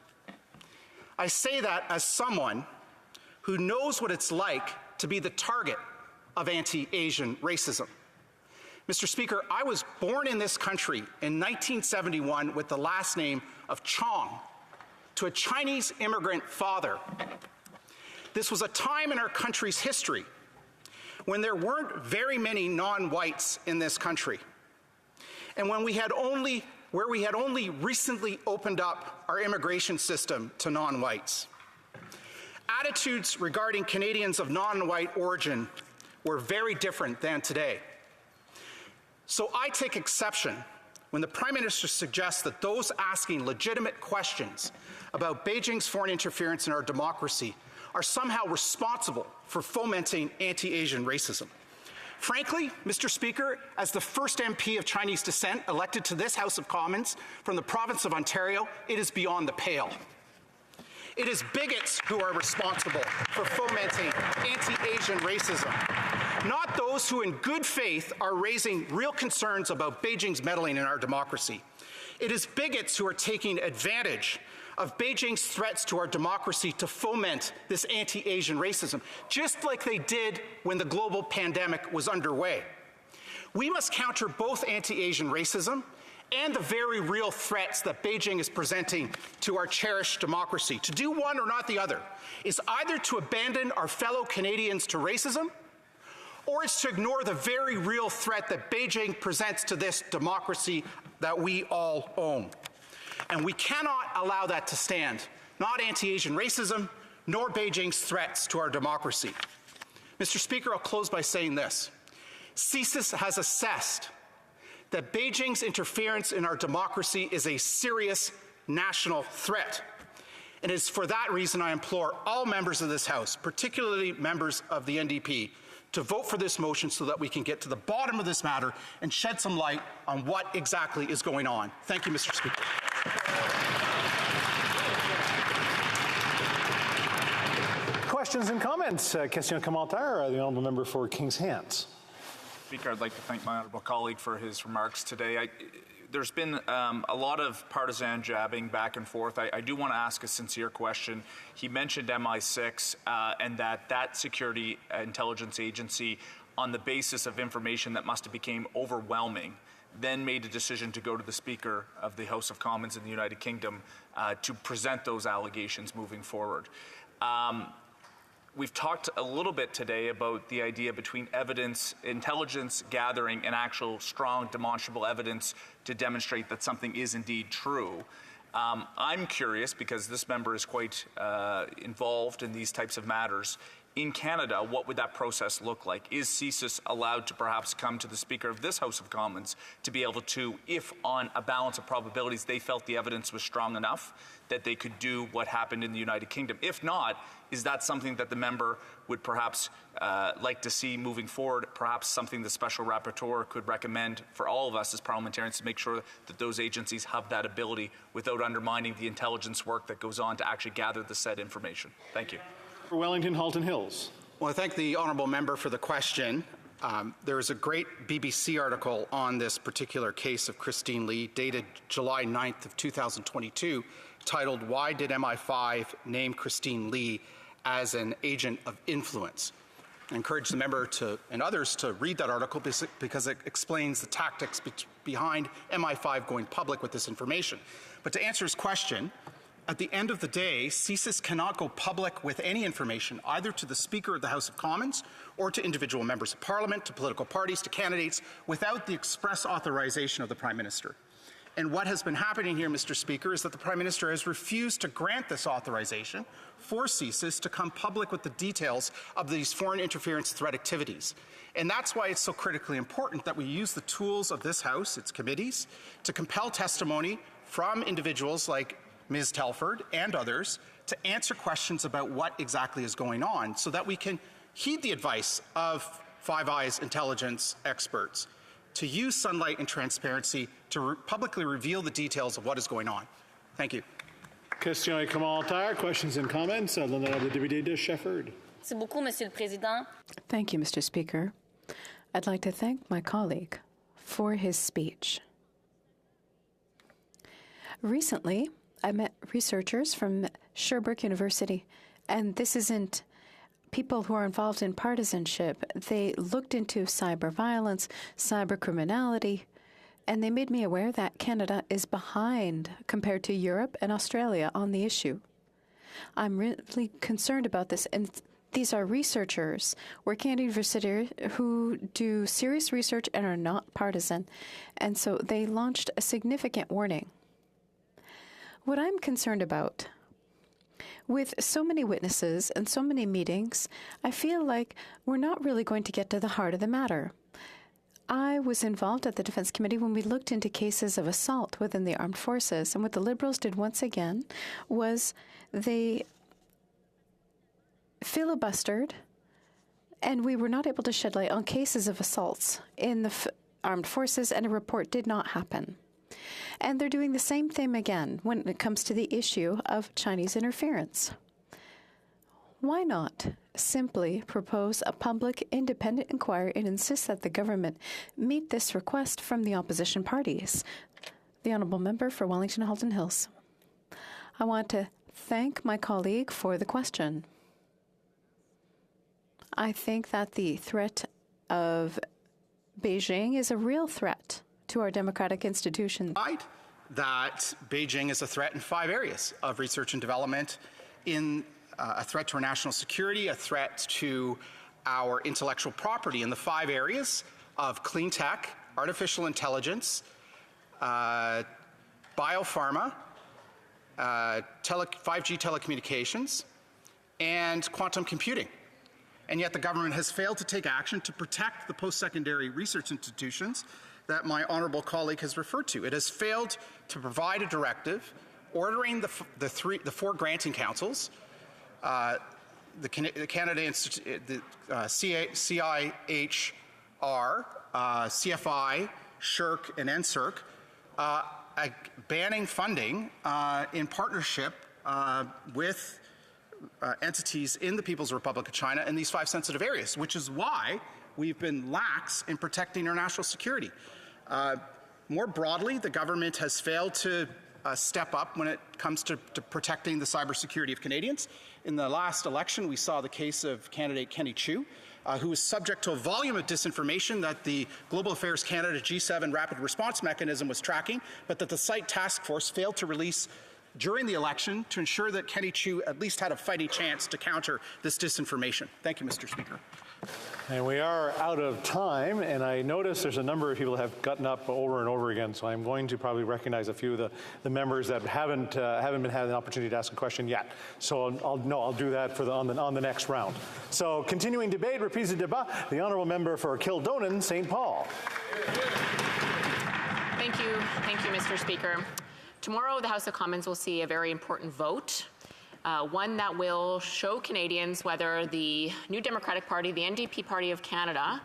I say that as someone who knows what it's like to be the target of anti-Asian racism. Mr. Speaker, I was born in this country in 1971 with the last name of Chong, to a Chinese immigrant father. This was a time in our country's history when there weren't very many non-whites in this country, and when we had only recently opened up our immigration system to non-whites. Attitudes regarding Canadians of non-white origin were very different than today. So I take exception when the Prime Minister suggests that those asking legitimate questions about Beijing's foreign interference in our democracy are somehow responsible for fomenting anti-Asian racism. Frankly, Mr. Speaker, as the first MP of Chinese descent elected to this House of Commons from the province of Ontario, it is beyond the pale. It is bigots who are responsible for fomenting anti-Asian racism, not those who in good faith are raising real concerns about Beijing's meddling in our democracy. It is bigots who are taking advantage of Beijing's threats to our democracy to foment this anti-Asian racism, just like they did when the global pandemic was underway. We must counter both anti-Asian racism and the very real threats that Beijing is presenting to our cherished democracy. To do one or not the other is either to abandon our fellow Canadians to racism, or it's to ignore the very real threat that Beijing presents to this democracy that we all own. And we cannot allow that to stand, not anti-Asian racism, nor Beijing's threats to our democracy. Mr. Speaker, I'll close by saying this. CSIS has assessed that Beijing's interference in our democracy is a serious national threat. And it is for that reason I implore all members of this House, particularly members of the NDP, to vote for this motion so that we can get to the bottom of this matter and shed some light on what exactly is going on. Thank you, Mr. Speaker. Questions and comments. Question commentaire. The honourable member for Kings Hands. Speaker, I'd like to thank my honourable colleague for his remarks today. There's been a lot of partisan jabbing back and forth. I do want to ask a sincere question. He mentioned MI6 and that security intelligence agency, on the basis of information that must have became overwhelming, then made a decision to go to the Speaker of the House of Commons in the United Kingdom to present those allegations moving forward. We've talked a little bit today about the idea between evidence, intelligence gathering, and actual strong demonstrable evidence to demonstrate that something is indeed true. I'm curious, because this member is quite involved in these types of matters. In Canada, what would that process look like? Is CSIS allowed to perhaps come to the Speaker of this House of Commons to be able to, if on a balance of probabilities they felt the evidence was strong enough, that they could do what happened in the United Kingdom? If not, is that something that the member would perhaps like to see moving forward, perhaps something the Special Rapporteur could recommend for all of us as parliamentarians to make sure that those agencies have that ability without undermining the intelligence work that goes on to actually gather the said information? Thank you. For Wellington Halton Hills. Well, I thank the honourable member for the question. There is a great BBC article on this particular case of Christine Lee, dated July 9th of 2022, titled, "Why Did MI5 Name Christine Lee as an Agent of Influence?" I encourage the member and others to read that article because it explains the tactics behind MI5 going public with this information. But to answer his question, at the end of the day, CSIS cannot go public with any information, either to the Speaker of the House of Commons or to individual members of Parliament, to political parties, to candidates, without the express authorization of the Prime Minister. And what has been happening here, Mr. Speaker, is that the Prime Minister has refused to grant this authorization for CSIS to come public with the details of these foreign interference threat activities. And that's why it's so critically important that we use the tools of this House, its committees, to compel testimony from individuals like Ms. Telford and others to answer questions about what exactly is going on so that we can heed the advice of Five Eyes intelligence experts to use sunlight and transparency to publicly reveal the details of what is going on. Thank you. Question commentaire, questions and comments. L'honorable député de Shefford. Merci beaucoup, Monsieur le Président. Thank you, Mr. Speaker. I'd like to thank my colleague for his speech. Recently, I met researchers from Sherbrooke University, and this isn't people who are involved in partisanship. They looked into cyber violence, cyber criminality, and they made me aware that Canada is behind compared to Europe and Australia on the issue. I'm really concerned about this, and these are researchers working at university who do serious research and are not partisan, and so they launched a significant warning. What I'm concerned about, with so many witnesses and so many meetings, I feel like we're not really going to get to the heart of the matter. I was involved at the Defence Committee when we looked into cases of assault within the armed forces, and what the Liberals did once again was they filibustered, and we were not able to shed light on cases of assaults in the armed forces, and a report did not happen. And they're doing the same thing again when it comes to the issue of Chinese interference. Why not simply propose a public independent inquiry and insist that the government meet this request from the opposition parties? The Honourable Member for Wellington Halton Hills. I want to thank my colleague for the question. I think that the threat of Beijing is a real threat to our democratic institutions. That Beijing is a threat in 5 areas of research and development, in a threat to our national security, a threat to our intellectual property in the 5 areas of clean tech, artificial intelligence, biopharma, 5G telecommunications, and quantum computing. And yet the government has failed to take action to protect the post-secondary research institutions that my honourable colleague has referred to. It has failed to provide a directive ordering the 4 granting councils, the Canada Institute, the CIHR, CFI, HoC, and NSERC, banning funding in partnership with entities in the People's Republic of China in these 5 sensitive areas, which is why we've been lax in protecting our national security. More broadly, the government has failed to step up when it comes to protecting the cybersecurity of Canadians. In the last election, we saw the case of candidate Kenny Chiu, who was subject to a volume of disinformation that the Global Affairs Canada G7 Rapid Response Mechanism was tracking, but that the site task force failed to release during the election to ensure that Kenny Chiu at least had a fighting chance to counter this disinformation. Thank you, Mr. Speaker. And we are out of time, and I notice there's a number of people that have gotten up over and over again, so I'm going to probably recognize a few of the members that haven't been had an opportunity to ask a question yet. So I'll do that for on the next round. So continuing debate, reprise de débat, the honourable member for Kildonan, St. Paul. Thank you, Mr. Speaker. Tomorrow, the House of Commons will see a very important vote. One that will show Canadians whether the New Democratic Party, the NDP Party of Canada,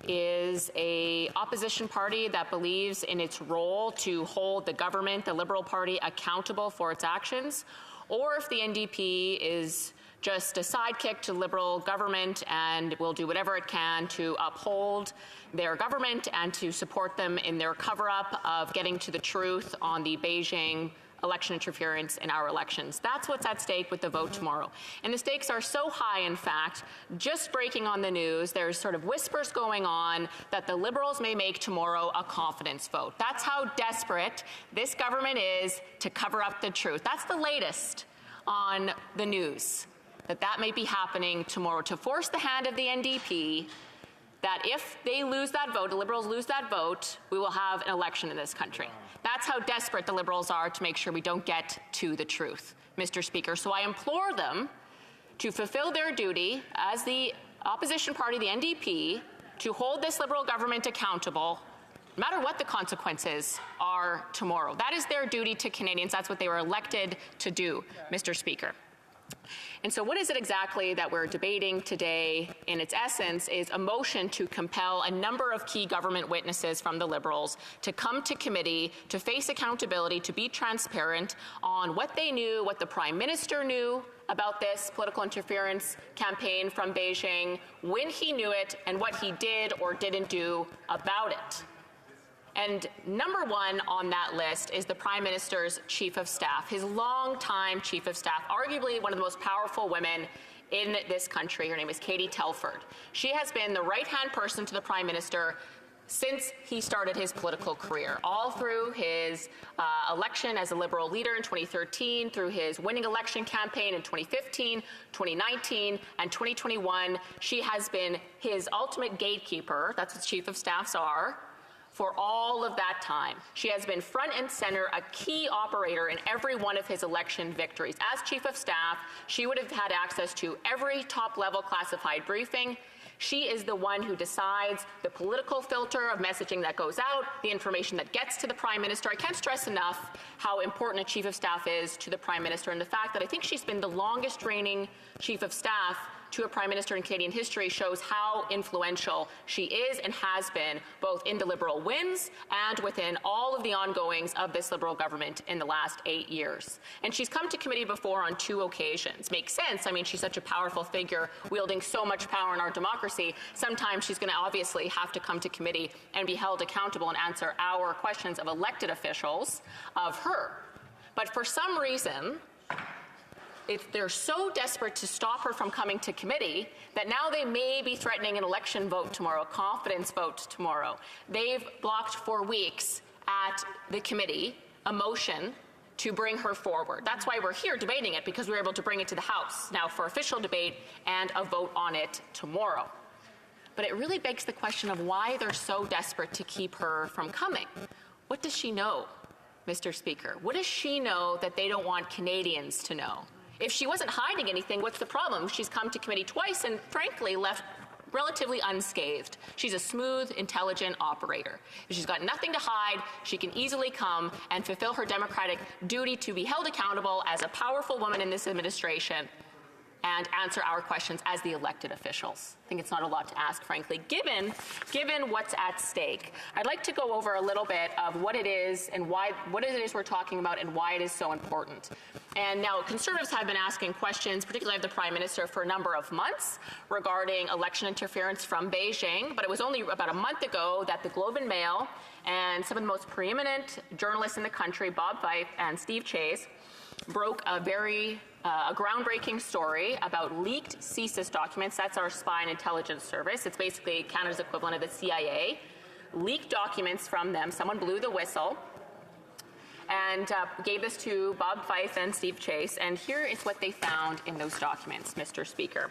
is a opposition party that believes in its role to hold the government, the Liberal Party, accountable for its actions, or if the NDP is just a sidekick to Liberal government and will do whatever it can to uphold their government and to support them in their cover-up of getting to the truth on the Beijing election interference in our elections. That's what's at stake with the vote tomorrow. And the stakes are so high, in fact, just breaking on the news, there's sort of whispers going on that the Liberals may make tomorrow a confidence vote. That's how desperate this government is to cover up the truth. That's the latest on the news, that may be happening tomorrow to force the hand of the NDP, that if they lose that vote, the Liberals lose that vote, we will have an election in this country. That's how desperate the Liberals are to make sure we don't get to the truth, Mr. Speaker. So I implore them to fulfill their duty as the opposition party, the NDP, to hold this Liberal government accountable, no matter what the consequences are tomorrow. That is their duty to Canadians. That's what they were elected to do, Mr. Speaker. And so what is it exactly that we're debating today, in its essence, is a motion to compel a number of key government witnesses from the Liberals to come to committee, to face accountability, to be transparent on what they knew, what the Prime Minister knew about this political interference campaign from Beijing, when he knew it, and what he did or didn't do about it. And number one on that list is the Prime Minister's Chief of Staff, his longtime Chief of Staff, arguably one of the most powerful women in this country. Her name is Katie Telford. She has been the right-hand person to the Prime Minister since he started his political career, all through his election as a Liberal leader in 2013, through his winning election campaign in 2015, 2019, and 2021. She has been his ultimate gatekeeper, that's what Chief of Staffs are, for all of that time. She has been front and center, a key operator in every one of his election victories. As Chief of Staff, she would have had access to every top-level classified briefing. She is the one who decides the political filter of messaging that goes out, the information that gets to the Prime Minister. I can't stress enough how important a Chief of Staff is to the Prime Minister, and the fact that I think she's been the longest reigning Chief of Staff to a Prime Minister in Canadian history shows how influential she is and has been, both in the Liberal wins and within all of the ongoings of this Liberal government in the last 8 years. And she's come to committee before on 2 occasions. Makes sense. I mean, she's such a powerful figure, wielding so much power in our democracy. Sometimes she's going to obviously have to come to committee and be held accountable and answer our questions of elected officials of her. But for some reason, they're so desperate to stop her from coming to committee that now they may be threatening an election vote tomorrow, a confidence vote tomorrow. They've blocked for weeks at the committee a motion to bring her forward. That's why we're here debating it, because we were able to bring it to the House now for official debate and a vote on it tomorrow. But it really begs the question of why they're so desperate to keep her from coming. What does she know, Mr. Speaker? What does she know that they don't want Canadians to know? If she wasn't hiding anything, what's the problem? She's come to committee twice and, frankly, left relatively unscathed. She's a smooth, intelligent operator. If she's got nothing to hide, she can easily come and fulfill her democratic duty to be held accountable as a powerful woman in this administration and answer our questions as the elected officials. I think it's not a lot to ask, frankly, given what's at stake. I'd like to go over a little bit of what it is and what it is we're talking about and why it is so important. And now Conservatives have been asking questions, particularly of the Prime Minister, for a number of months regarding election interference from Beijing. But it was only about a month ago that the Globe and Mail and some of the most preeminent journalists in the country, Bob Fife and Steve Chase, broke a very groundbreaking story about leaked CSIS documents. That's our spy and intelligence service. It's basically Canada's equivalent of the CIA. Leaked documents from them. Someone blew the whistle and gave this to Bob Fife and Steve Chase. And here is what they found in those documents, Mr. Speaker.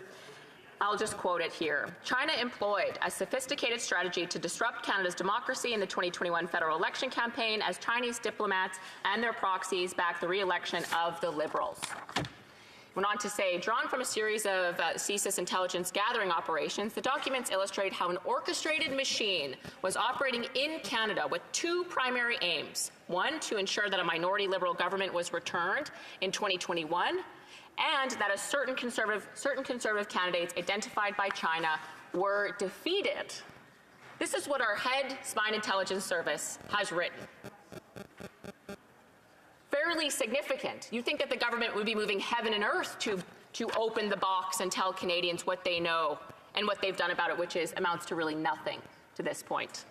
I'll just quote it here. China employed a sophisticated strategy to disrupt Canada's democracy in the 2021 federal election campaign as Chinese diplomats and their proxies backed the re-election of the Liberals. Went on to say, drawn from a series of CSIS intelligence gathering operations, the documents illustrate how an orchestrated machine was operating in Canada with two primary aims. One, to ensure that a minority Liberal government was returned in 2021, and that certain conservative candidates identified by China were defeated. This is what our head spy and intelligence service has written. Fairly significant. You think that the government would be moving heaven and earth to open the box and tell Canadians what they know and what they've done about it, which amounts to really nothing to this point.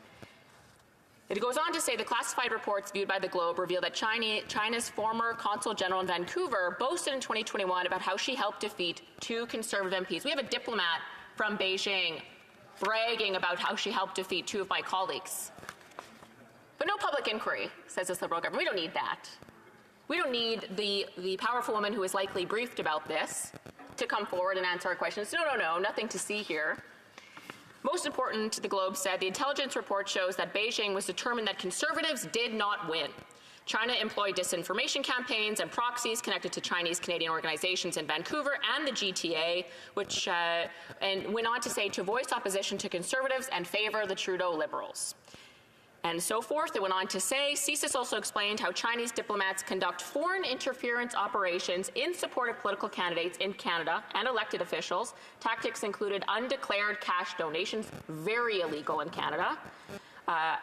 It goes on to say the classified reports viewed by the Globe reveal that China's former Consul General in Vancouver boasted in 2021 about how she helped defeat two Conservative MPs. We have a diplomat from Beijing bragging about how she helped defeat two of my colleagues. But no public inquiry, says this Liberal government. We don't need that. We don't need the powerful woman who is likely briefed about this to come forward and answer our questions. No, nothing to see here. Most important, the Globe said, the intelligence report shows that Beijing was determined that Conservatives did not win. China employed disinformation campaigns and proxies connected to Chinese Canadian organizations in Vancouver and the GTA, which and went on to say to voice opposition to Conservatives and favor the Trudeau Liberals. And so forth. It went on to say, CSIS also explained how Chinese diplomats conduct foreign interference operations in support of political candidates in Canada and elected officials. Tactics included undeclared cash donations, very illegal in Canada,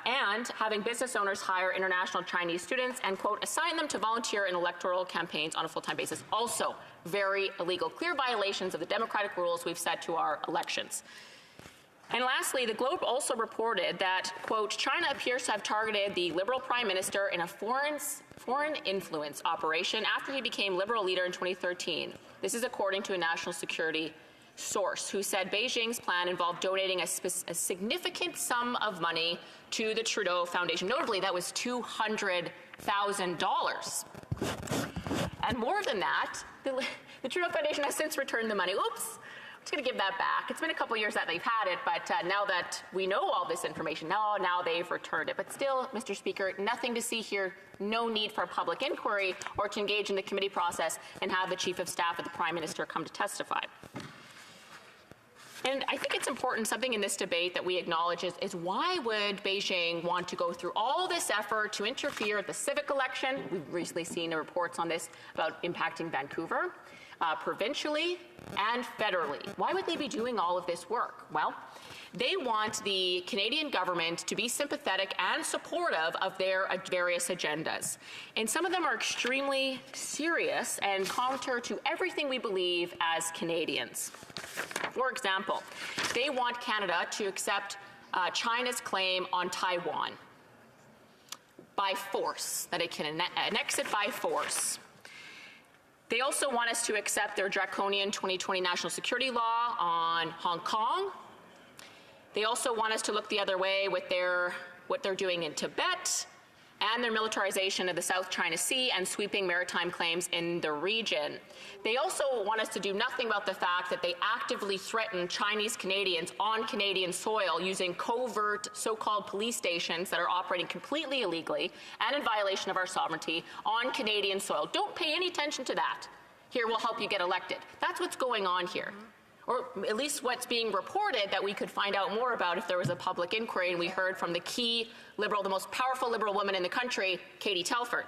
and having business owners hire international Chinese students and, quote, assign them to volunteer in electoral campaigns on a full-time basis. Also very illegal. Clear violations of the democratic rules we've set to our elections. And lastly, the Globe also reported that, quote, China appears to have targeted the Liberal Prime Minister in a foreign influence operation after he became Liberal leader in 2013. This is according to a national security source who said Beijing's plan involved donating a significant sum of money to the Trudeau Foundation. Notably, that was $200,000. And more than that, the Trudeau Foundation has since returned the money. Oops. I'm just going to give that back. It's been a couple years that they've had it, but now that we know all this information, now they've returned it. But still, Mr. Speaker, nothing to see here, no need for a public inquiry or to engage in the committee process and have the Chief of Staff of the Prime Minister come to testify. And I think it's important, something in this debate that we acknowledge is why would Beijing want to go through all this effort to interfere at the civic election? We've recently seen the reports on this about impacting Vancouver. Provincially and federally. Why would they be doing all of this work? Well, they want the Canadian government to be sympathetic and supportive of their various agendas. And some of them are extremely serious and counter to everything we believe as Canadians. For example, they want Canada to accept China's claim on Taiwan by force, that it can annex it by force. They also want us to accept their draconian 2020 national security law on Hong Kong. They also want us to look the other way with what they're doing in Tibet and their militarization of the South China Sea and sweeping maritime claims in the region. They also want us to do nothing about the fact that they actively threaten Chinese Canadians on Canadian soil using covert so-called police stations that are operating completely illegally and in violation of our sovereignty on Canadian soil. Don't pay any attention to that. Here, we'll help you get elected. That's what's going on here. Or at least what's being reported that we could find out more about if there was a public inquiry and we heard from the key Liberal, the most powerful Liberal woman in the country, Katie Telford.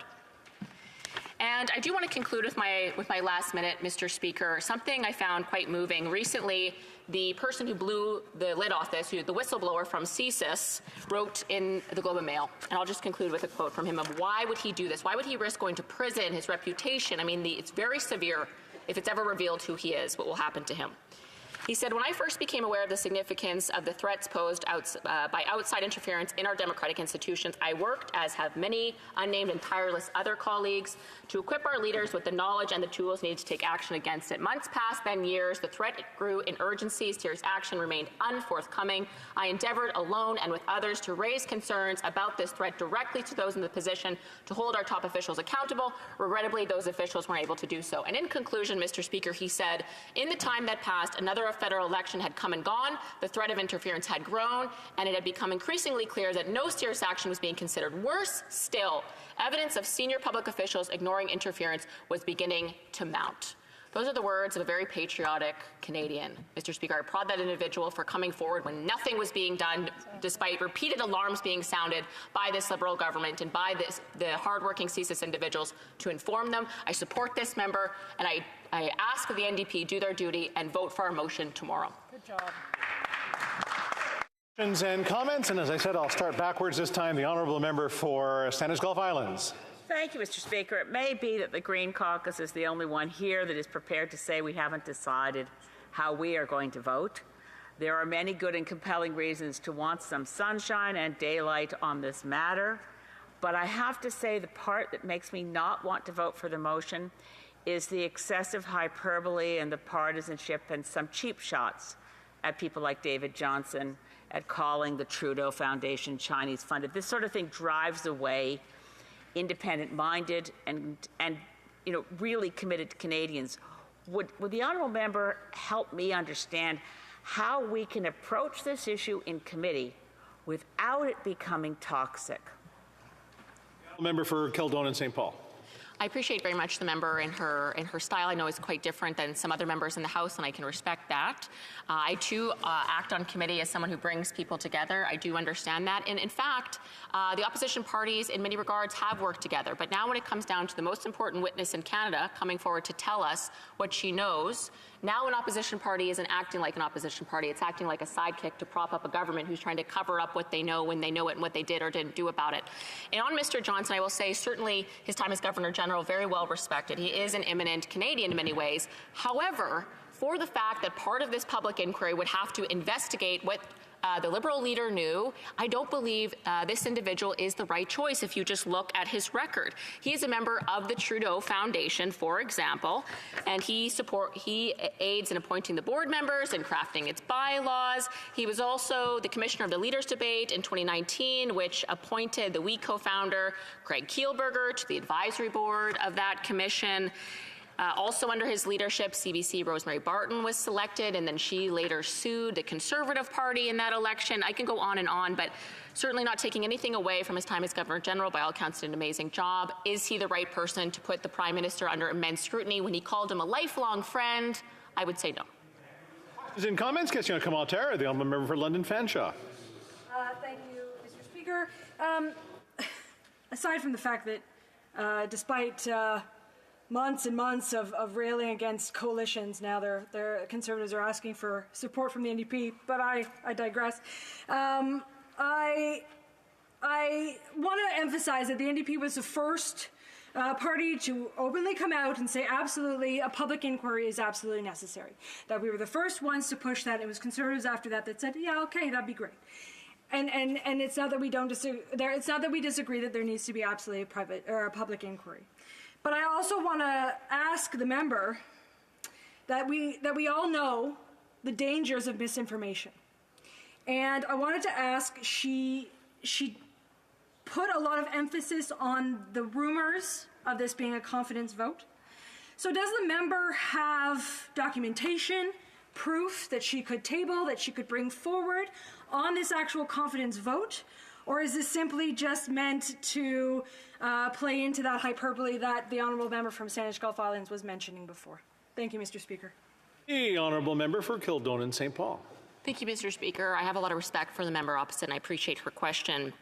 And I do want to conclude with my last minute, Mr. Speaker, something I found quite moving. Recently, the person who blew the lid off this, the whistleblower from CSIS, wrote in the Globe and Mail, and I'll just conclude with a quote from him of why would he do this? Why would he risk going to prison, his reputation? I mean, it's very severe if it's ever revealed who he is, what will happen to him. He said, when I first became aware of the significance of the threats posed by outside interference in our democratic institutions, I worked, as have many unnamed and tireless other colleagues, to equip our leaders with the knowledge and the tools needed to take action against it. Months passed, then years. The threat grew in urgency. Serious action remained unforthcoming. I endeavored alone and with others to raise concerns about this threat directly to those in the position to hold our top officials accountable. Regrettably, those officials weren't able to do so. And in conclusion, Mr. Speaker, he said, in the time that passed, another federal election had come and gone, the threat of interference had grown, and it had become increasingly clear that no serious action was being considered. Worse still, evidence of senior public officials ignoring interference was beginning to mount. Those are the words of a very patriotic Canadian. Mr. Speaker, I applaud that individual for coming forward when nothing was being done, despite repeated alarms being sounded by this Liberal government and by the hardworking CSIS individuals to inform them. I support this member, and I ask that the NDP do their duty and vote for our motion tomorrow. Good job. Questions and comments, and as I said, I'll start backwards this time. The honourable member for Sanders Gulf Islands. Thank you, Mr. Speaker. It may be that the Green Caucus is the only one here that is prepared to say we haven't decided how we are going to vote. There are many good and compelling reasons to want some sunshine and daylight on this matter, but I have to say the part that makes me not want to vote for the motion is the excessive hyperbole and the partisanship and some cheap shots at people like David Johnson at calling the Trudeau Foundation Chinese funded. This sort of thing drives away independent-minded and really committed Canadians. Would the honourable member help me understand how we can approach this issue in committee without it becoming toxic? Member for Kildonan and St. Paul. I appreciate very much the member in her style. I know it's quite different than some other members in the House, and I can respect that. I, too, act on committee as someone who brings people together. I do understand that. And in fact, the opposition parties, in many regards, have worked together. But now when it comes down to the most important witness in Canada coming forward to tell us what she knows, now an opposition party isn't acting like an opposition party. It's acting like a sidekick to prop up a government who's trying to cover up what they know when they know it and what they did or didn't do about it. And on Mr. Johnson, I will say certainly his time as Governor General, very well respected. He is an eminent Canadian in many ways. However, for the fact that part of this public inquiry would have to investigate what the Liberal leader knew, I don't believe this individual is the right choice if you just look at his record. He is a member of the Trudeau Foundation, for example, and he aids in appointing the board members and crafting its bylaws. He was also the commissioner of the Leaders Debate in 2019, which appointed the WE co-founder, Craig Kielburger, to the advisory board of that commission. Also under his leadership, CBC Rosemary Barton was selected, and then she later sued the Conservative Party in that election. I can go on, but certainly not taking anything away from his time as Governor General. By all accounts, did an amazing job. Is he the right person to put the Prime Minister under immense scrutiny when he called him a lifelong friend? I would say no. In comments, question commentaire, the honourable member for London Fanshawe. Thank you, Mr. Speaker. Aside from the fact that despite months and months of railing against coalitions, now their Conservatives are asking for support from the NDP, but I digress. I want to emphasize that the NDP was the first party to openly come out and say absolutely a public inquiry is absolutely necessary. That we were the first ones to push that. It was Conservatives after that said, yeah, okay, that'd be great. And it's not that we don't disagree. It's not that we disagree that there needs to be absolutely a private or a public inquiry. But I also want to ask the member that we all know the dangers of misinformation. And I wanted to ask, she put a lot of emphasis on the rumors of this being a confidence vote. So does the member have documentation, proof that she could table, that she could bring forward on this actual confidence vote? Or is this simply just meant to play into that hyperbole that the honourable member from Sandwich Gulf Islands was mentioning before? Thank you, Mr. Speaker. The honourable member for Kildonan St. Paul. Thank you, Mr. Speaker. I have a lot of respect for the member opposite, and I appreciate her question.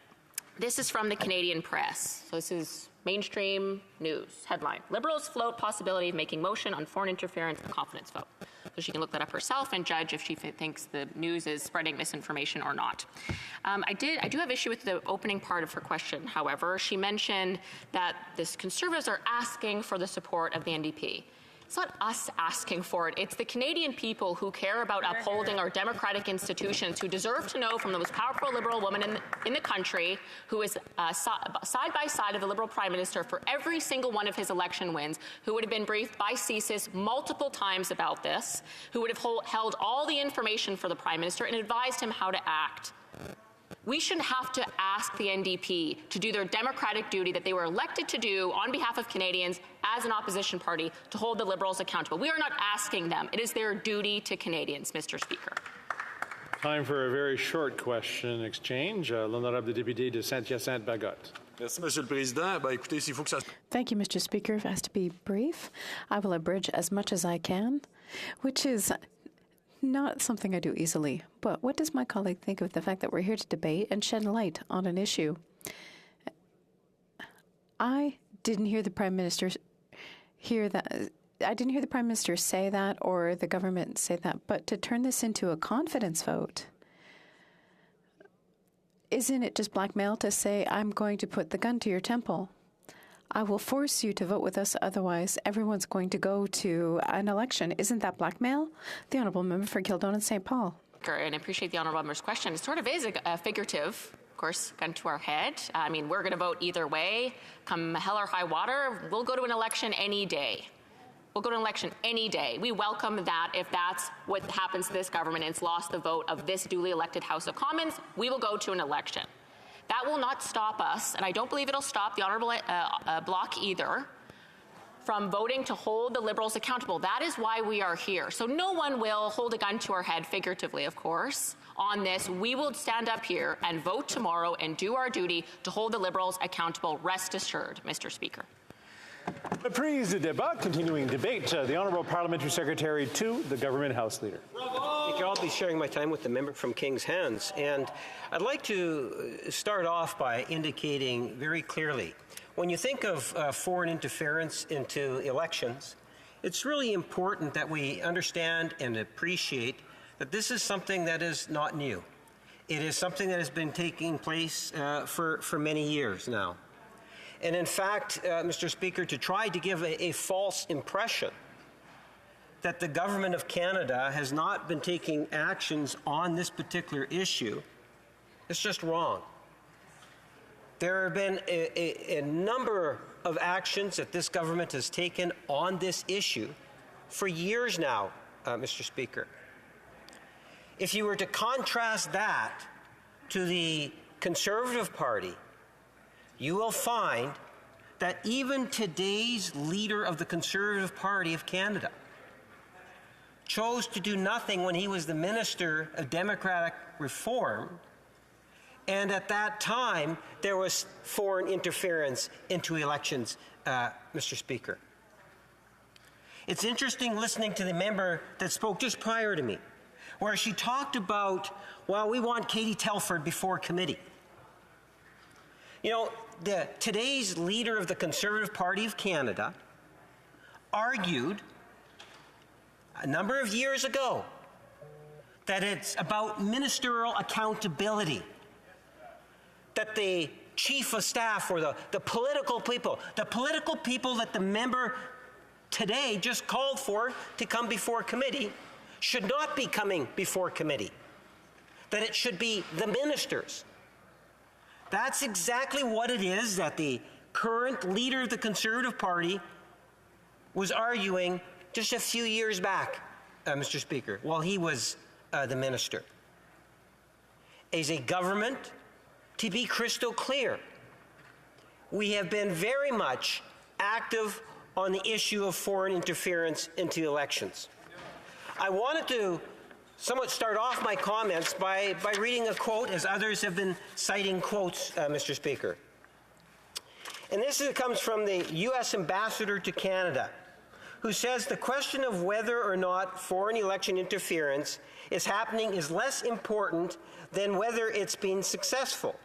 This is from the Canadian Press, so this is Mainstream news headline: Liberals float possibility of making motion on foreign interference and confidence vote. So she can look that up herself and judge if she thinks the news is spreading misinformation or not. I do have issue with the opening part of her question, however. She mentioned that the Conservatives are asking for the support of the NDP. It's not us asking for it. It's the Canadian people who care about upholding our democratic institutions, who deserve to know from the most powerful Liberal woman in the country, who is side by side of the Liberal Prime Minister for every single one of his election wins, who would have been briefed by CSIS multiple times about this, who would have held all the information for the Prime Minister and advised him how to act. We shouldn't have to ask the NDP to do their democratic duty that they were elected to do on behalf of Canadians as an opposition party to hold the Liberals accountable. We are not asking them. It is their duty to Canadians, Mr. Speaker. Time for a very short question exchange. L'honorable député de Saint-Hyacinthe-Bagotte. Merci, Monsieur le Président. Ben, écoutez, s'il faut que ça... Thank you, Mr. Speaker. If it has to be brief, I will abridge as much as I can, which is not something I do easily. But what does my colleague think of the fact that we're here to debate and shed light on an issue? I didn't hear the Prime Minister hear that. I didn't hear the Prime Minister say that or the government say that. But to turn this into a confidence vote, isn't it just blackmail to say, I'm going to put the gun to your temple? I will force you to vote with us, otherwise everyone's going to go to an election. Isn't that blackmail? The Honourable Member for Kildonan and St. Paul. And I appreciate the Honourable Member's question. It sort of is a figurative, of course, gun to our head. I mean, we're going to vote either way. Come hell or high water, we'll go to an election any day. We'll go to an election any day. We welcome that if that's what happens to this government and it's lost the vote of this duly elected House of Commons, we will go to an election. That will not stop us, and I don't believe it'll stop the Honourable Bloc either, from voting to hold the Liberals accountable. That is why we are here. So no one will hold a gun to our head, figuratively, of course, on this. We will stand up here and vote tomorrow and do our duty to hold the Liberals accountable. Rest assured, Mr. Speaker. Reprise de débat, continuing debate. The Honourable Parliamentary Secretary to the Government House Leader. I'll be sharing my time with the member from King's Hands, and I'd like to start off by indicating very clearly, when you think of foreign interference into elections, it's really important that we understand and appreciate that this is something that is not new. It is something that has been taking place for many years now. And in fact, Mr. Speaker, to try to give a false impression that the Government of Canada has not been taking actions on this particular issue, it's just wrong. There have been a number of actions that this government has taken on this issue for years now, Mr. Speaker. If you were to contrast that to the Conservative Party, you will find that even today's leader of the Conservative Party of Canada chose to do nothing when he was the Minister of Democratic Reform, and at that time there was foreign interference into elections, Mr. Speaker. It's interesting listening to the member that spoke just prior to me, where she talked about, well, we want Katie Telford before committee. You know, today's leader of the Conservative Party of Canada argued a number of years ago that it's about ministerial accountability, that the chief of staff or the political people that the member today just called for to come before committee should not be coming before committee, that it should be the ministers. That's exactly what it is that the current leader of the Conservative Party was arguing just a few years back, Mr. Speaker, while he was the minister. As a government, to be crystal clear, we have been very much active on the issue of foreign interference into elections. I wanted to somewhat start off my comments by reading a quote, as others have been citing quotes, Mr. Speaker. And this comes from the U.S. Ambassador to Canada, who says the question of whether or not foreign election interference is happening is less important than whether it's been successful.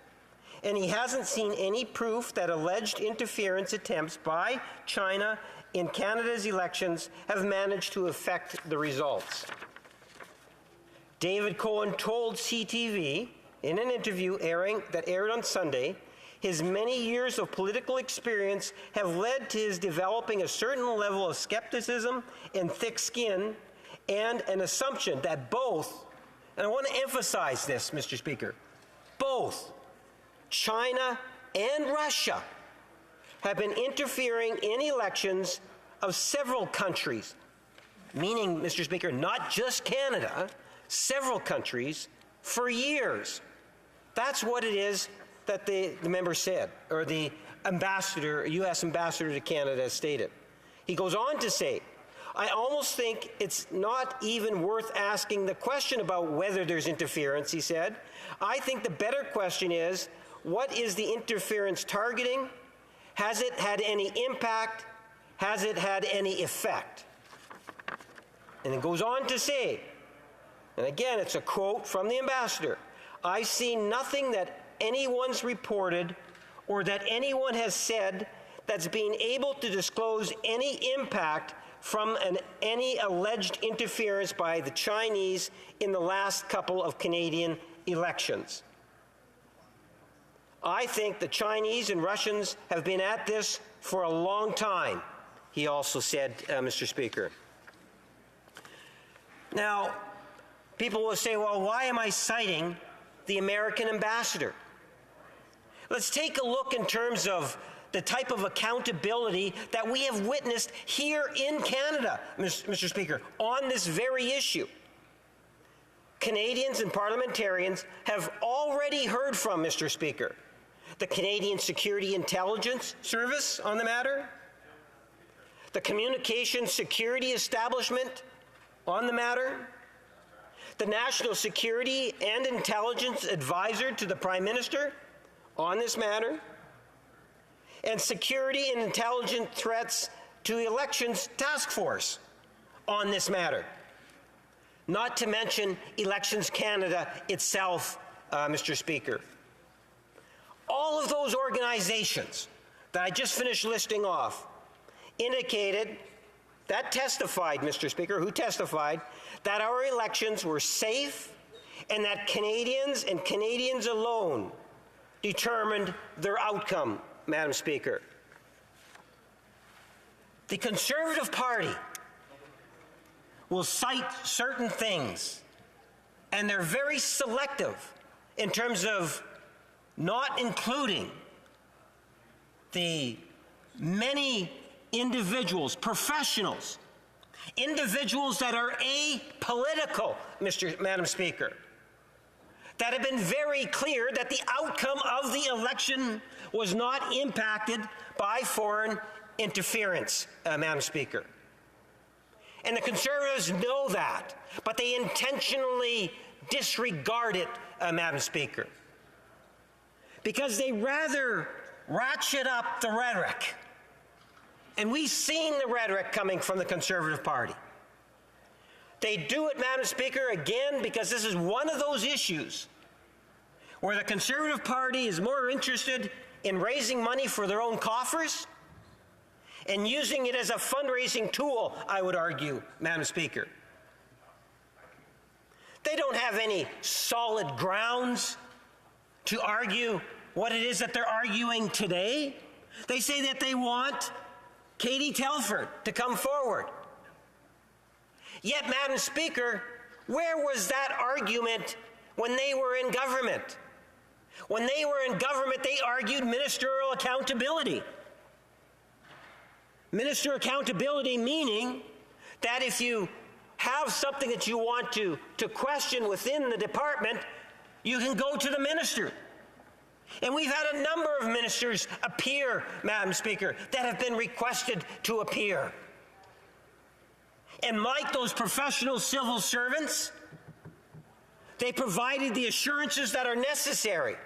and he hasn't seen any proof that alleged interference attempts by China in Canada's elections have managed to affect the results. David Cohen told CTV in an interview that aired on Sunday, his many years of political experience have led to his developing a certain level of skepticism and thick skin and an assumption that both, and I want to emphasize this, Mr. Speaker, both China and Russia have been interfering in elections of several countries, meaning, Mr. Speaker, not just Canada, several countries, for years. That's what it is that the member said, or the ambassador, U.S. ambassador to Canada stated. He goes on to say, I almost think it's not even worth asking the question about whether there's interference, he said. I think the better question is, what is the interference targeting? Has it had any impact? Has it had any effect? And it goes on to say, and again, it's a quote from the ambassador, I've seen nothing that anyone's reported or that anyone has said that's been able to disclose any impact from any alleged interference by the Chinese in the last couple of Canadian elections. I think the Chinese and Russians have been at this for a long time, he also said, Mr. Speaker. Now, people will say, well, why am I citing the American ambassador? Let's take a look in terms of the type of accountability that we have witnessed here in Canada, Mr. Speaker, on this very issue. Canadians and parliamentarians have already heard from, Mr. Speaker, the Canadian Security Intelligence Service on the matter, the Communications Security Establishment on the matter, the National Security and Intelligence Advisor to the Prime Minister on this matter, and Security and Intelligence Threats to Elections Task Force on this matter. Not to mention Elections Canada itself, Mr. Speaker. All of those organizations that I just finished listing off indicated, that testified, Mr. Speaker, who testified that our elections were safe and that Canadians and Canadians alone determined their outcome, Madam Speaker. The Conservative Party will cite certain things, and they're very selective in terms of not including the many individuals, professionals, individuals that are apolitical, Madam Speaker, that have been very clear that the outcome of the election was not impacted by foreign interference, Madam Speaker. And the Conservatives know that, but they intentionally disregard it, Madam Speaker, because they rather ratchet up the rhetoric. And we've seen the rhetoric coming from the Conservative Party. They do it, Madam Speaker, again, because this is one of those issues where the Conservative Party is more interested in raising money for their own coffers and using it as a fundraising tool, I would argue, Madam Speaker. They don't have any solid grounds to argue what it is that they're arguing today. They say that they want Katie Telford to come forward. Yet, Madam Speaker, where was that argument when they were in government? When they were in government, they argued ministerial accountability. Ministerial accountability meaning that if you have something that you want to question within the department, you can go to the minister. And we've had a number of ministers appear, Madam Speaker, that have been requested to appear. And like those professional civil servants, they provided the assurances that are necessary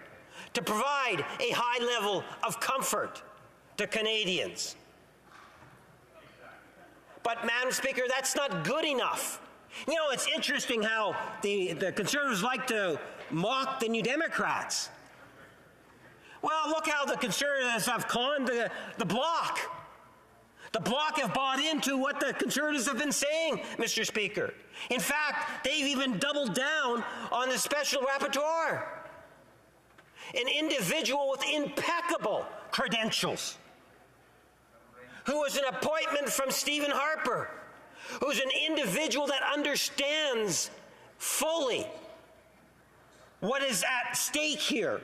to provide a high level of comfort to Canadians. But, Madam Speaker, that's not good enough. You know, it's interesting how the Conservatives like to mock the New Democrats. Well, look how the Conservatives have conned the Bloc. The Bloc have bought into what the Conservatives have been saying, Mr. Speaker. In fact, they've even doubled down on the special rapporteur, an individual with impeccable credentials, who was an appointment from Stephen Harper, who's an individual that understands fully what is at stake here.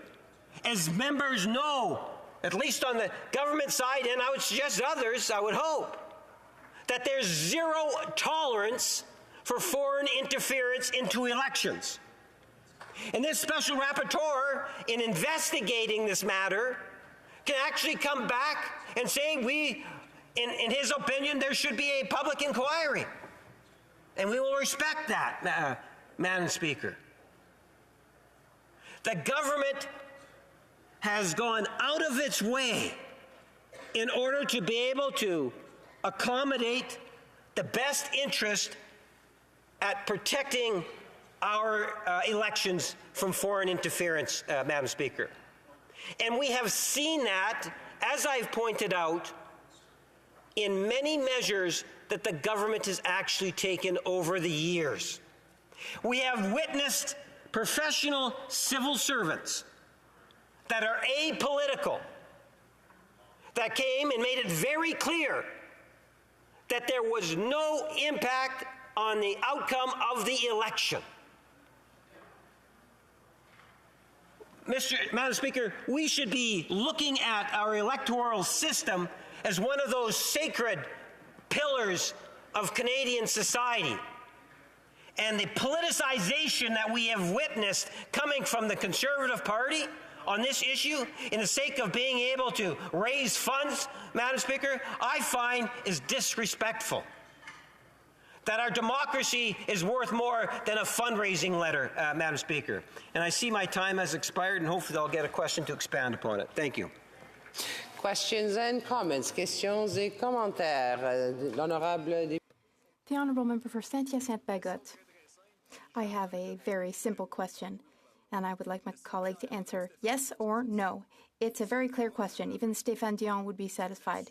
As members know, at least on the government side, and I would suggest others, I would hope, that there's zero tolerance for foreign interference into elections. And this special rapporteur, in investigating this matter, can actually come back and say in his opinion, there should be a public inquiry. And we will respect that, Madam Speaker. The government has gone out of its way in order to be able to accommodate the best interest at protecting our elections from foreign interference, Madam Speaker. And we have seen that, as I've pointed out, in many measures that the government has actually taken over the years. We have witnessed professional civil servants that are apolitical, that came and made it very clear that there was no impact on the outcome of the election. Madam Speaker, we should be looking at our electoral system as one of those sacred pillars of Canadian society. And the politicization that we have witnessed coming from the Conservative Party on this issue, in the sake of being able to raise funds, Madam Speaker, I find is disrespectful. That our democracy is worth more than a fundraising letter, Madam Speaker. And I see my time has expired, and hopefully I'll get a question to expand upon it. Thank you. Questions and comments. Questions et commentaires. L'honorable. The Honourable Member for Saint-Hyacinthe-Bagotte. I have a very simple question, and I would like my colleague to answer yes or no. It's a very clear question. Even Stéphane Dion would be satisfied.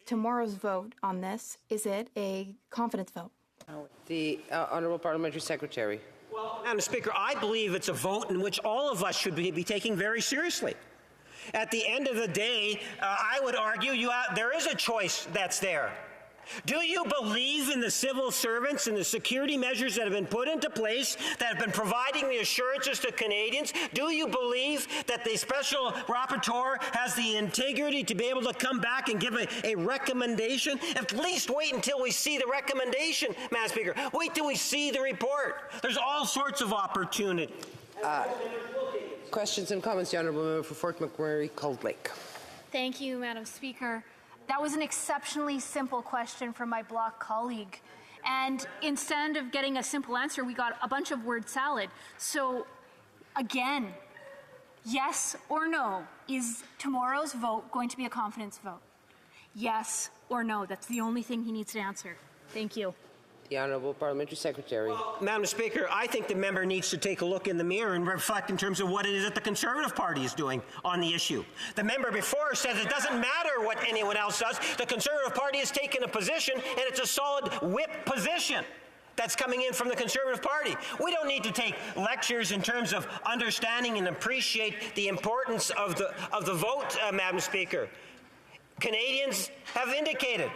Tomorrow's vote on this, is it a confidence vote? The Honourable Parliamentary Secretary. Well, Madam Speaker, I believe it's a vote in which all of us should be taking very seriously. At the end of the day, I would argue there is a choice that's there. Do you believe in the civil servants and the security measures that have been put into place that have been providing the assurances to Canadians? Do you believe that the special rapporteur has the integrity to be able to come back and give a recommendation? At least wait until we see the recommendation, Madam Speaker. Wait till we see the report. There's all sorts of opportunity. Questions and comments. The Honourable Member for Fort McMurray, Cold Lake. Thank you, Madam Speaker. That was an exceptionally simple question from my Bloc colleague. And instead of getting a simple answer, we got a bunch of word salad. So, again, yes or no, is tomorrow's vote going to be a confidence vote? Yes or no. That's the only thing he needs to answer. Thank you. The Honourable Parliamentary Secretary. Madam Speaker, I think the member needs to take a look in the mirror and reflect in terms of what it is that the Conservative Party is doing on the issue. The member before says it doesn't matter what anyone else does. The Conservative Party has taken a position, and it's a solid whip position that's coming in from the Conservative Party. We don't need to take lectures in terms of understanding and appreciate the importance of the vote, Madam Speaker. Canadians have indicated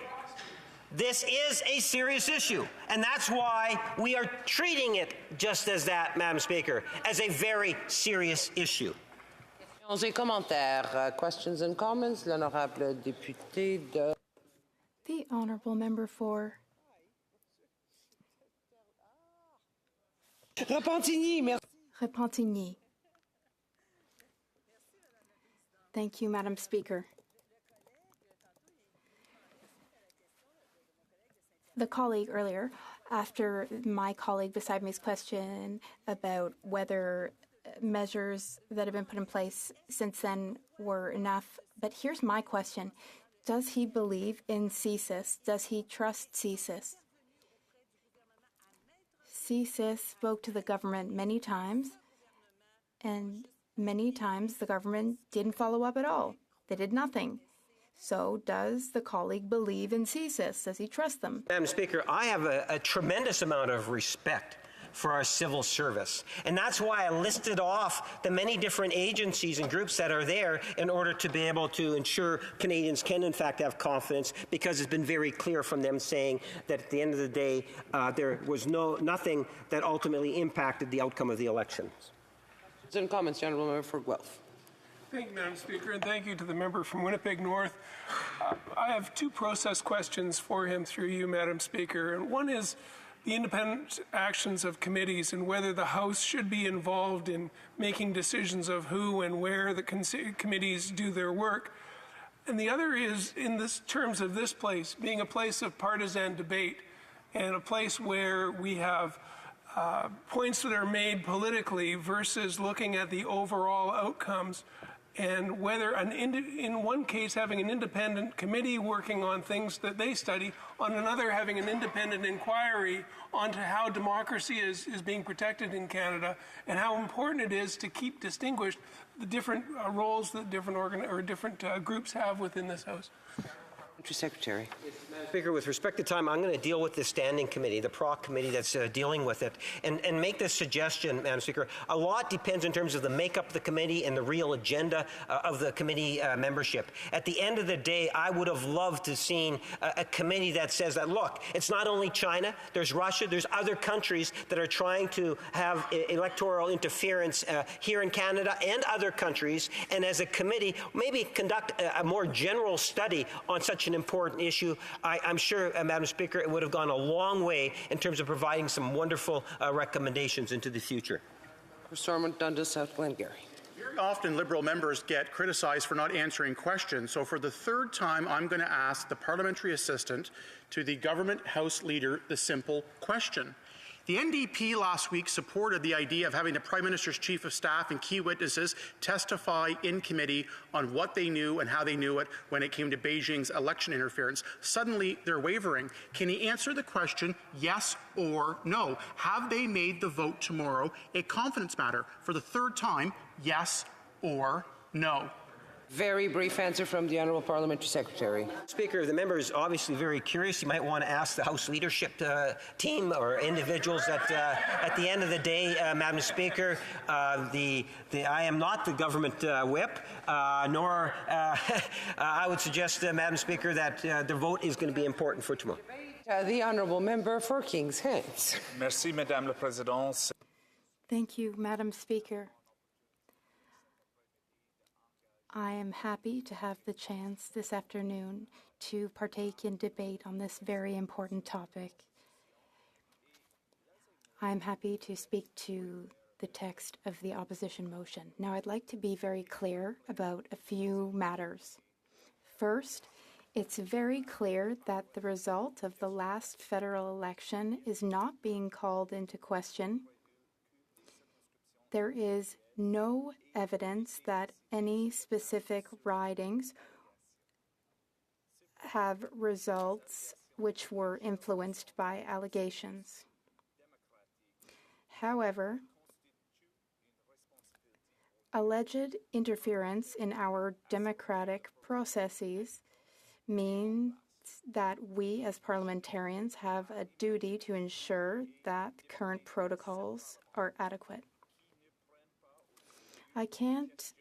this is a serious issue, and that's why we are treating it just as that, Madam Speaker, as a very serious issue. Questions et commentaires. Questions and comments. L'honorable député de. The Honourable Member for. Repentigny. Merci. Repentigny. Thank you, Madam Speaker. The colleague earlier, after my colleague beside me's question about whether measures that have been put in place since then were enough, but here's my question. Does he believe in CSIS? Does he trust CSIS? CSIS spoke to the government many times, and Many times the government didn't follow up at all. They did nothing. So does the colleague believe in CSIS? Does he trust them? Madam Speaker, I have a tremendous amount of respect for our civil service. And that's why I listed off the many different agencies and groups that are there in order to be able to ensure Canadians can in fact have confidence, because it's been very clear from them saying that at the end of the day, there was nothing that ultimately impacted the outcome of the election. Comments, Honourable Member for Guelph. Thank you, Madam Speaker, and thank you to the member from Winnipeg North. I have two process questions for him through you, Madam Speaker. And one is the independent actions of committees and whether the House should be involved in making decisions of who and where the committees do their work. And the other is in this terms of this place being a place of partisan debate and a place where we have points that are made politically versus looking at the overall outcomes, and whether in one case having an independent committee working on things that they study, on another having an independent inquiry onto how democracy is being protected in Canada, and how important it is to keep distinguished the different roles that different groups have within this House. Mr. Secretary. Madam Speaker, with respect to time, I'm going to deal with the standing committee, the PROC committee that's dealing with it, and make this suggestion, Madam Speaker. A lot depends in terms of the makeup of the committee and the real agenda of the committee membership. At the end of the day, I would have loved to have seen a committee that says that, look, it's not only China, there's Russia, there's other countries that are trying to have electoral interference here in Canada and other countries, and as a committee, maybe conduct a more general study on such an important issue. I'm sure, Madam Speaker, it would have gone a long way in terms of providing some wonderful recommendations into the future. Stormont, Dundas, South Glengarry. Very often Liberal members get criticized for not answering questions. So for the third time, I'm going to ask the parliamentary assistant to the government House Leader the simple question. The NDP last week supported the idea of having the Prime Minister's Chief of Staff and key witnesses testify in committee on what they knew and how they knew it when it came to Beijing's election interference. Suddenly, they're wavering. Can he answer the question, yes or no? Have they made the vote tomorrow a confidence matter? For the third time, yes or no? Very brief answer from the Honourable Parliamentary Secretary. Speaker, the member is obviously very curious. You might want to ask the House leadership team or individuals that at the end of the day, Madam Speaker, I am not the government whip, nor I would suggest, Madam Speaker, that the vote is going to be important for tomorrow. The Honourable Member for King's Heads. Merci, Madame la Présidente. Thank you, Madam Speaker. I am happy to have the chance this afternoon to partake in debate on this very important topic. I am happy to speak to the text of the opposition motion. Now, I'd like to be very clear about a few matters. First, it's very clear that the result of the last federal election is not being called into question. There is no evidence that any specific ridings have results which were influenced by allegations. However, alleged interference in our democratic processes means that we as parliamentarians have a duty to ensure that current protocols are adequate. I can't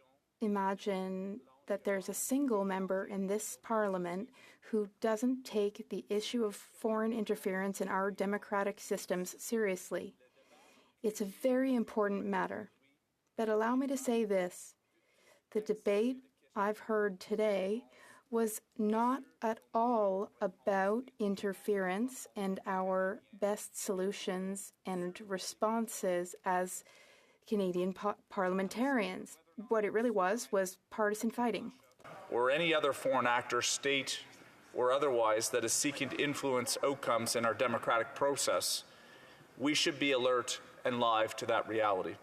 imagine that there's a single member in this Parliament who doesn't take the issue of foreign interference in our democratic systems seriously. It's a very important matter. But allow me to say this. The debate I've heard today was not at all about interference and our best solutions and responses as Canadian parliamentarians. What it really was partisan fighting. Or any other foreign actor, state or otherwise, that is seeking to influence outcomes in our democratic process, we should be alert and live to that reality.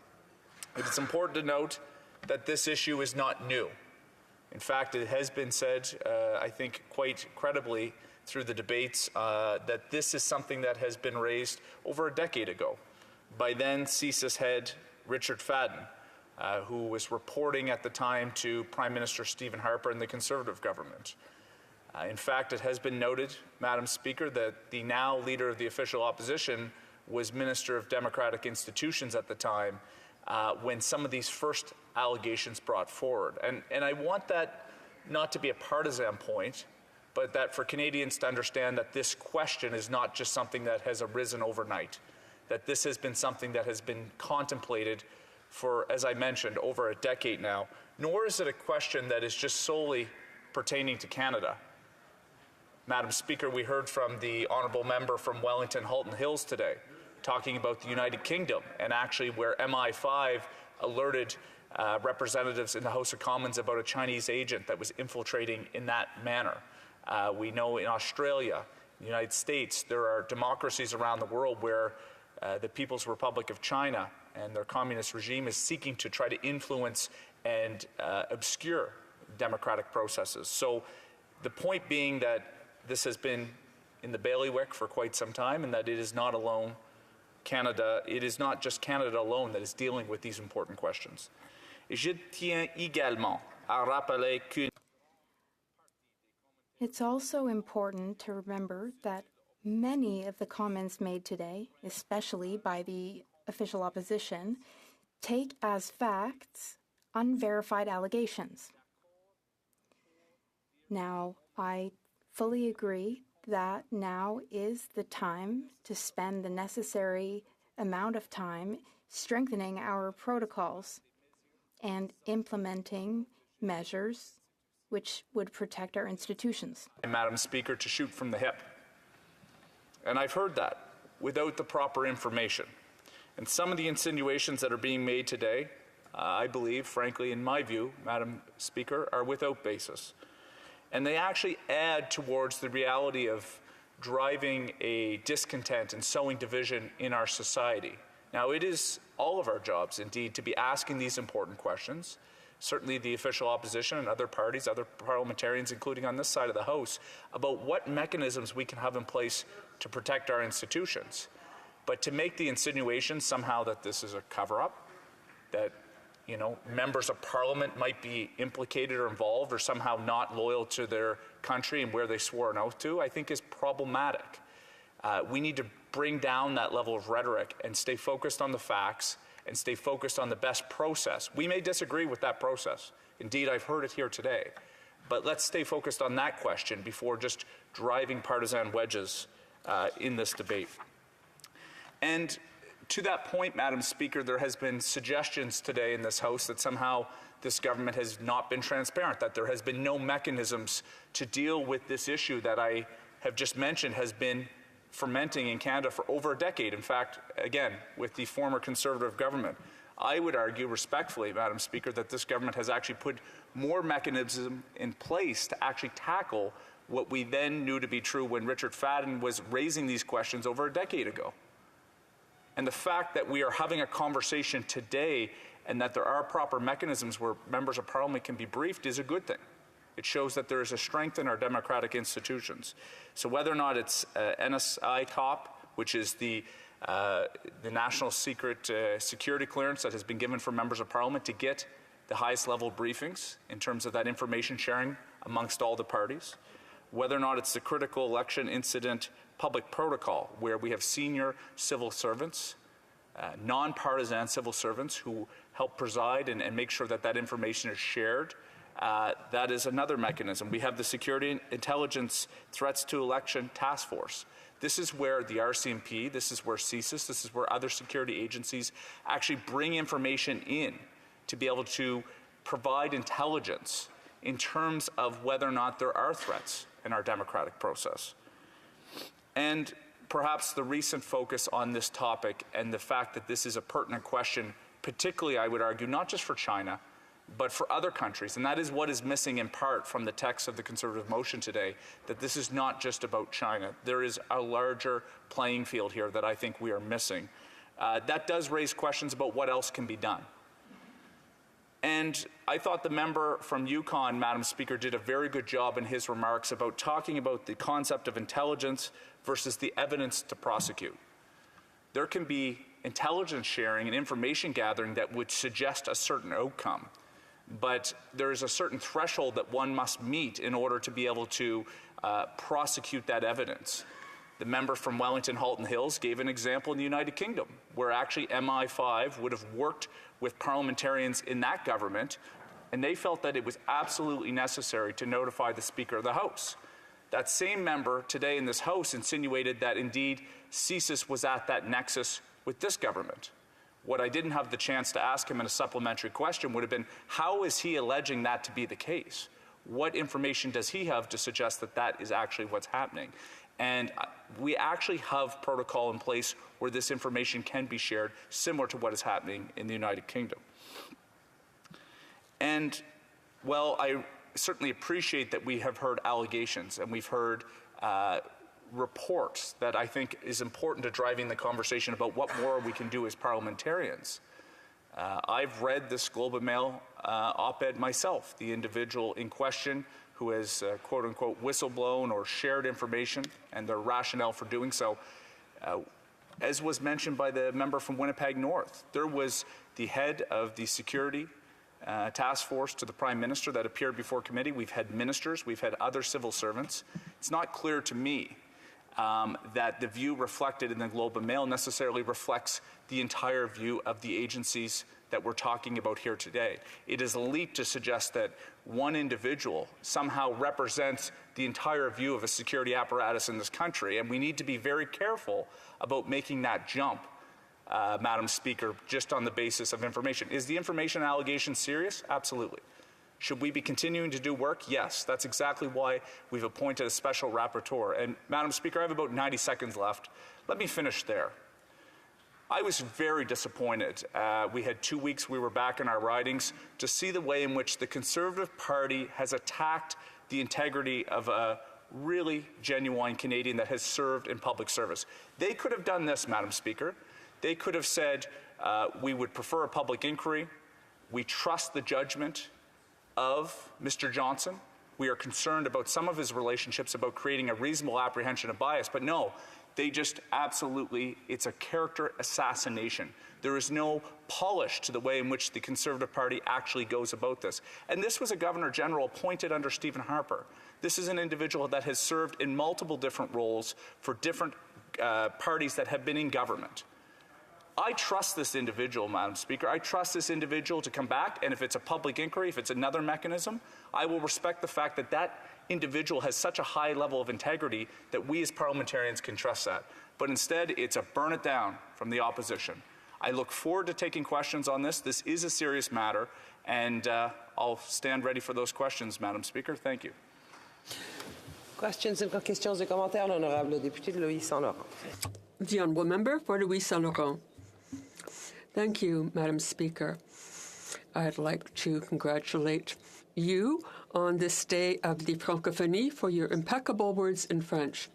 It is important to note that this issue is not new. In fact, it has been said, I think quite credibly through the debates, that this is something that has been raised over a decade ago by then CSIS head Richard Fadden, who was reporting at the time to Prime Minister Stephen Harper and the Conservative government. In fact, it has been noted, Madam Speaker, that the now leader of the official opposition was Minister of Democratic Institutions at the time when some of these first allegations brought forward. And I want that not to be a partisan point, but that for Canadians to understand that this question is not just something that has arisen overnight, that this has been something that has been contemplated for, as I mentioned, over a decade now, nor is it a question that is just solely pertaining to Canada. Madam Speaker, we heard from the honourable member from Wellington Halton Hills today, talking about the United Kingdom, and actually where MI5 alerted representatives in the House of Commons about a Chinese agent that was infiltrating in that manner. We know in Australia, the United States, there are democracies around the world where the People's Republic of China and their communist regime is seeking to try to influence and obscure democratic processes. So the point being that this has been in the bailiwick for quite some time, and that it is not alone Canada, it is not just Canada alone that is dealing with these important questions. Je tiens également à rappeler qu'une It's also important to remember that many of the comments made today, especially by the official opposition, take as facts unverified allegations. Now, I fully agree that now is the time to spend the necessary amount of time strengthening our protocols and implementing measures which would protect our institutions. Madam Speaker, to shoot from the hip. And I've heard that without the proper information. And some of the insinuations that are being made today, I believe, frankly, in my view, Madam Speaker, are without basis. And they actually add towards the reality of driving a discontent and sowing division in our society. Now, it is all of our jobs, indeed, to be asking these important questions. Certainly the official opposition and other parties, other parliamentarians, including on this side of the House, about what mechanisms we can have in place to protect our institutions. But to make the insinuation somehow that this is a cover-up, that members of Parliament might be implicated or involved or somehow not loyal to their country and where they swore an oath to, I think is problematic. We need to bring down that level of rhetoric and stay focused on the facts and stay focused on the best process. We may disagree with that process. Indeed, I've heard it here today. But let's stay focused on that question before just driving partisan wedges in this debate. And to that point, Madam Speaker, there has been suggestions today in this House that somehow this government has not been transparent, that there has been no mechanisms to deal with this issue that I have just mentioned has been fermenting in Canada for over a decade. In fact, again, with the former Conservative government, I would argue respectfully, Madam Speaker, that this government has actually put more mechanism in place to actually tackle what we then knew to be true when Richard Fadden was raising these questions over a decade ago. And the fact that we are having a conversation today and that there are proper mechanisms where members of Parliament can be briefed is a good thing. It shows that there is a strength in our democratic institutions. So whether or not it's NSI-COP, which is the national secret security clearance that has been given for members of Parliament to get the highest level briefings in terms of that information sharing amongst all the parties, whether or not it's the critical election incident public protocol, where we have senior civil servants, nonpartisan civil servants who help preside and make sure that that information is shared. That is another mechanism. We have the Security Intelligence Threats to Election Task Force. This is where the RCMP, this is where CSIS, this is where other security agencies actually bring information in to be able to provide intelligence in terms of whether or not there are threats in our democratic process. And perhaps the recent focus on this topic and the fact that this is a pertinent question, particularly, I would argue, not just for China, but for other countries. And that is what is missing in part from the text of the Conservative motion today, that this is not just about China. There is a larger playing field here that I think we are missing. That does raise questions about what else can be done. And I thought the member from Yukon, Madam Speaker, did a very good job in his remarks about talking about the concept of intelligence versus the evidence to prosecute. There can be intelligence sharing and information gathering that would suggest a certain outcome. But there is a certain threshold that one must meet in order to be able to prosecute that evidence. The member from Wellington Halton Hills gave an example in the United Kingdom, where actually MI5 would have worked with parliamentarians in that government, and they felt that it was absolutely necessary to notify the Speaker of the House. That same member today in this House insinuated that indeed CSIS was at that nexus with this government. What I didn't have the chance to ask him in a supplementary question would have been, how is he alleging that to be the case? What information does he have to suggest that that is actually what's happening? And we actually have protocol in place where this information can be shared, similar to what is happening in the United Kingdom. And, well, I certainly appreciate that we have heard allegations and we've heard reports that I think is important to driving the conversation about what more we can do as parliamentarians. I've read this Globe and Mail op-ed myself. The individual in question who has quote-unquote whistleblown or shared information and their rationale for doing so. As was mentioned by the member from Winnipeg North, there was the head of the security task force to the Prime Minister that appeared before committee. We've had ministers, we've had other civil servants. It's not clear to me that the view reflected in the Globe and Mail necessarily reflects the entire view of the agencies that we're talking about here today. It is a leap to suggest that one individual somehow represents the entire view of a security apparatus in this country, and we need to be very careful about making that jump, Madam Speaker, just on the basis of information. Is the information allegation serious? Absolutely. Should we be continuing to do work? Yes. That's exactly why we've appointed a special rapporteur. And Madam Speaker, I have about 90 seconds left. Let me finish there. I was very disappointed. We had 2 weeks, we were back in our ridings, to see the way in which the Conservative Party has attacked the integrity of a really genuine Canadian that has served in public service. They could have done this, Madam Speaker. They could have said, we would prefer a public inquiry. We trust the judgment of Mr. Johnson. We are concerned about some of his relationships, about creating a reasonable apprehension of bias. But no, they just absolutely, it's a character assassination. There is no polish to the way in which the Conservative Party actually goes about this. And this was a Governor General appointed under Stephen Harper. This is an individual that has served in multiple different roles for different parties that have been in government. I trust this individual, Madam Speaker. I trust this individual to come back, and if it's a public inquiry, if it's another mechanism, I will respect the fact that that individual has such a high level of integrity that we as parliamentarians can trust that. But instead, it's a burn it down from the opposition. I look forward to taking questions on this. This is a serious matter, and I'll stand ready for those questions, Madam Speaker. Thank you. Questions et commentaires, l'honorable député de Louis Saint-Laurent. The honourable member for Louis Saint-Laurent. Thank you, Madam Speaker. I'd like to congratulate you on this day of the Francophonie for your impeccable words in French.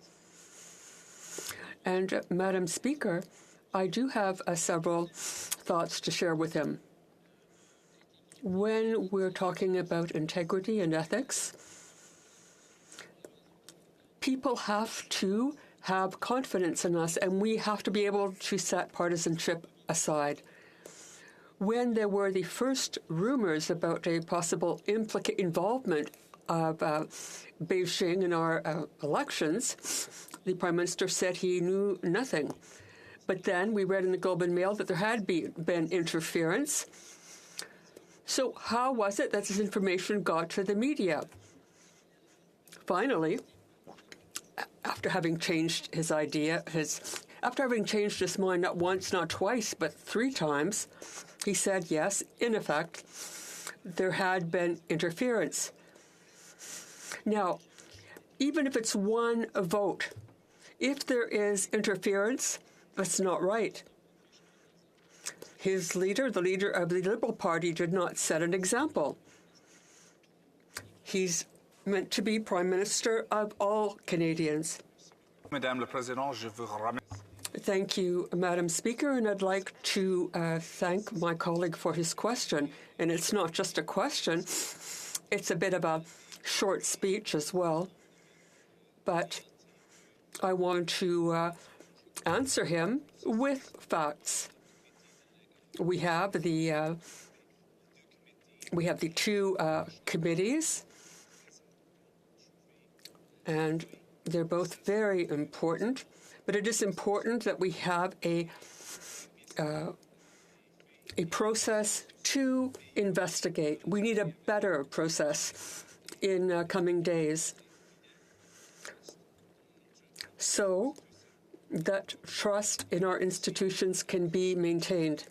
And, Madam Speaker, I do have several thoughts to share with him. When we're talking about integrity and ethics, people have to have confidence in us, and we have to be able to set partisanship aside. When there were the first rumors about a possible involvement of Beijing in our elections, the Prime Minister said he knew nothing. But then we read in the Globe and Mail that there had been interference. So how was it that this information got to the media? Finally, after having changed his after having changed his mind not once, not twice, but 3 times, he said, yes, in effect, there had been interference. Now, even if it's one vote, if there is interference, that's not right. His leader, the leader of the Liberal Party, did not set an example. He's meant to be Prime Minister of all Canadians. Madame la Présidente, je vous remercie. Thank you, Madam Speaker, and I'd like to thank my colleague for his question. And it's not just a question, it's a bit of a short speech as well. But I want to answer him with facts. we have the two committees, and they're both very important. But it is important that we have a process to investigate. We need a better process in coming days, so that trust in our institutions can be maintained.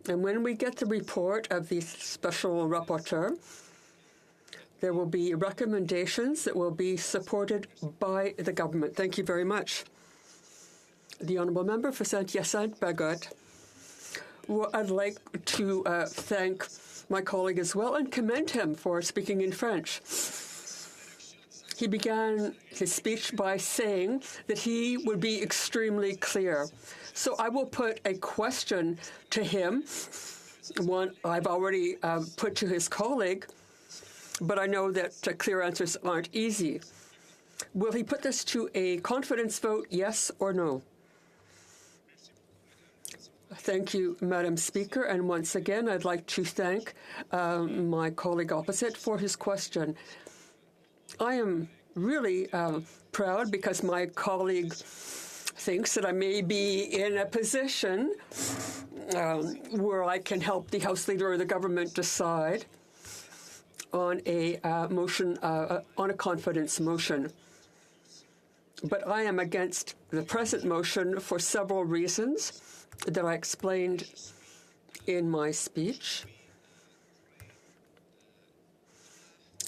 And when we get the report of the special rapporteur, there will be recommendations that will be supported by the government. Thank you very much. The Honourable Member for Saint-Hyacinthe-Bagotte. Well, I'd like to thank my colleague as well and commend him for speaking in French. He began his speech by saying that he would be extremely clear. So I will put a question to him, one I've already put to his colleague, but I know that clear answers aren't easy. Will he put this to a confidence vote, yes or no? Thank you, Madam Speaker. And once again, I'd like to thank my colleague opposite for his question. I am really proud because my colleague thinks that I may be in a position where I can help the House Leader or the government decide on a motion, on a confidence motion. But I am against the present motion for several reasons that I explained in my speech.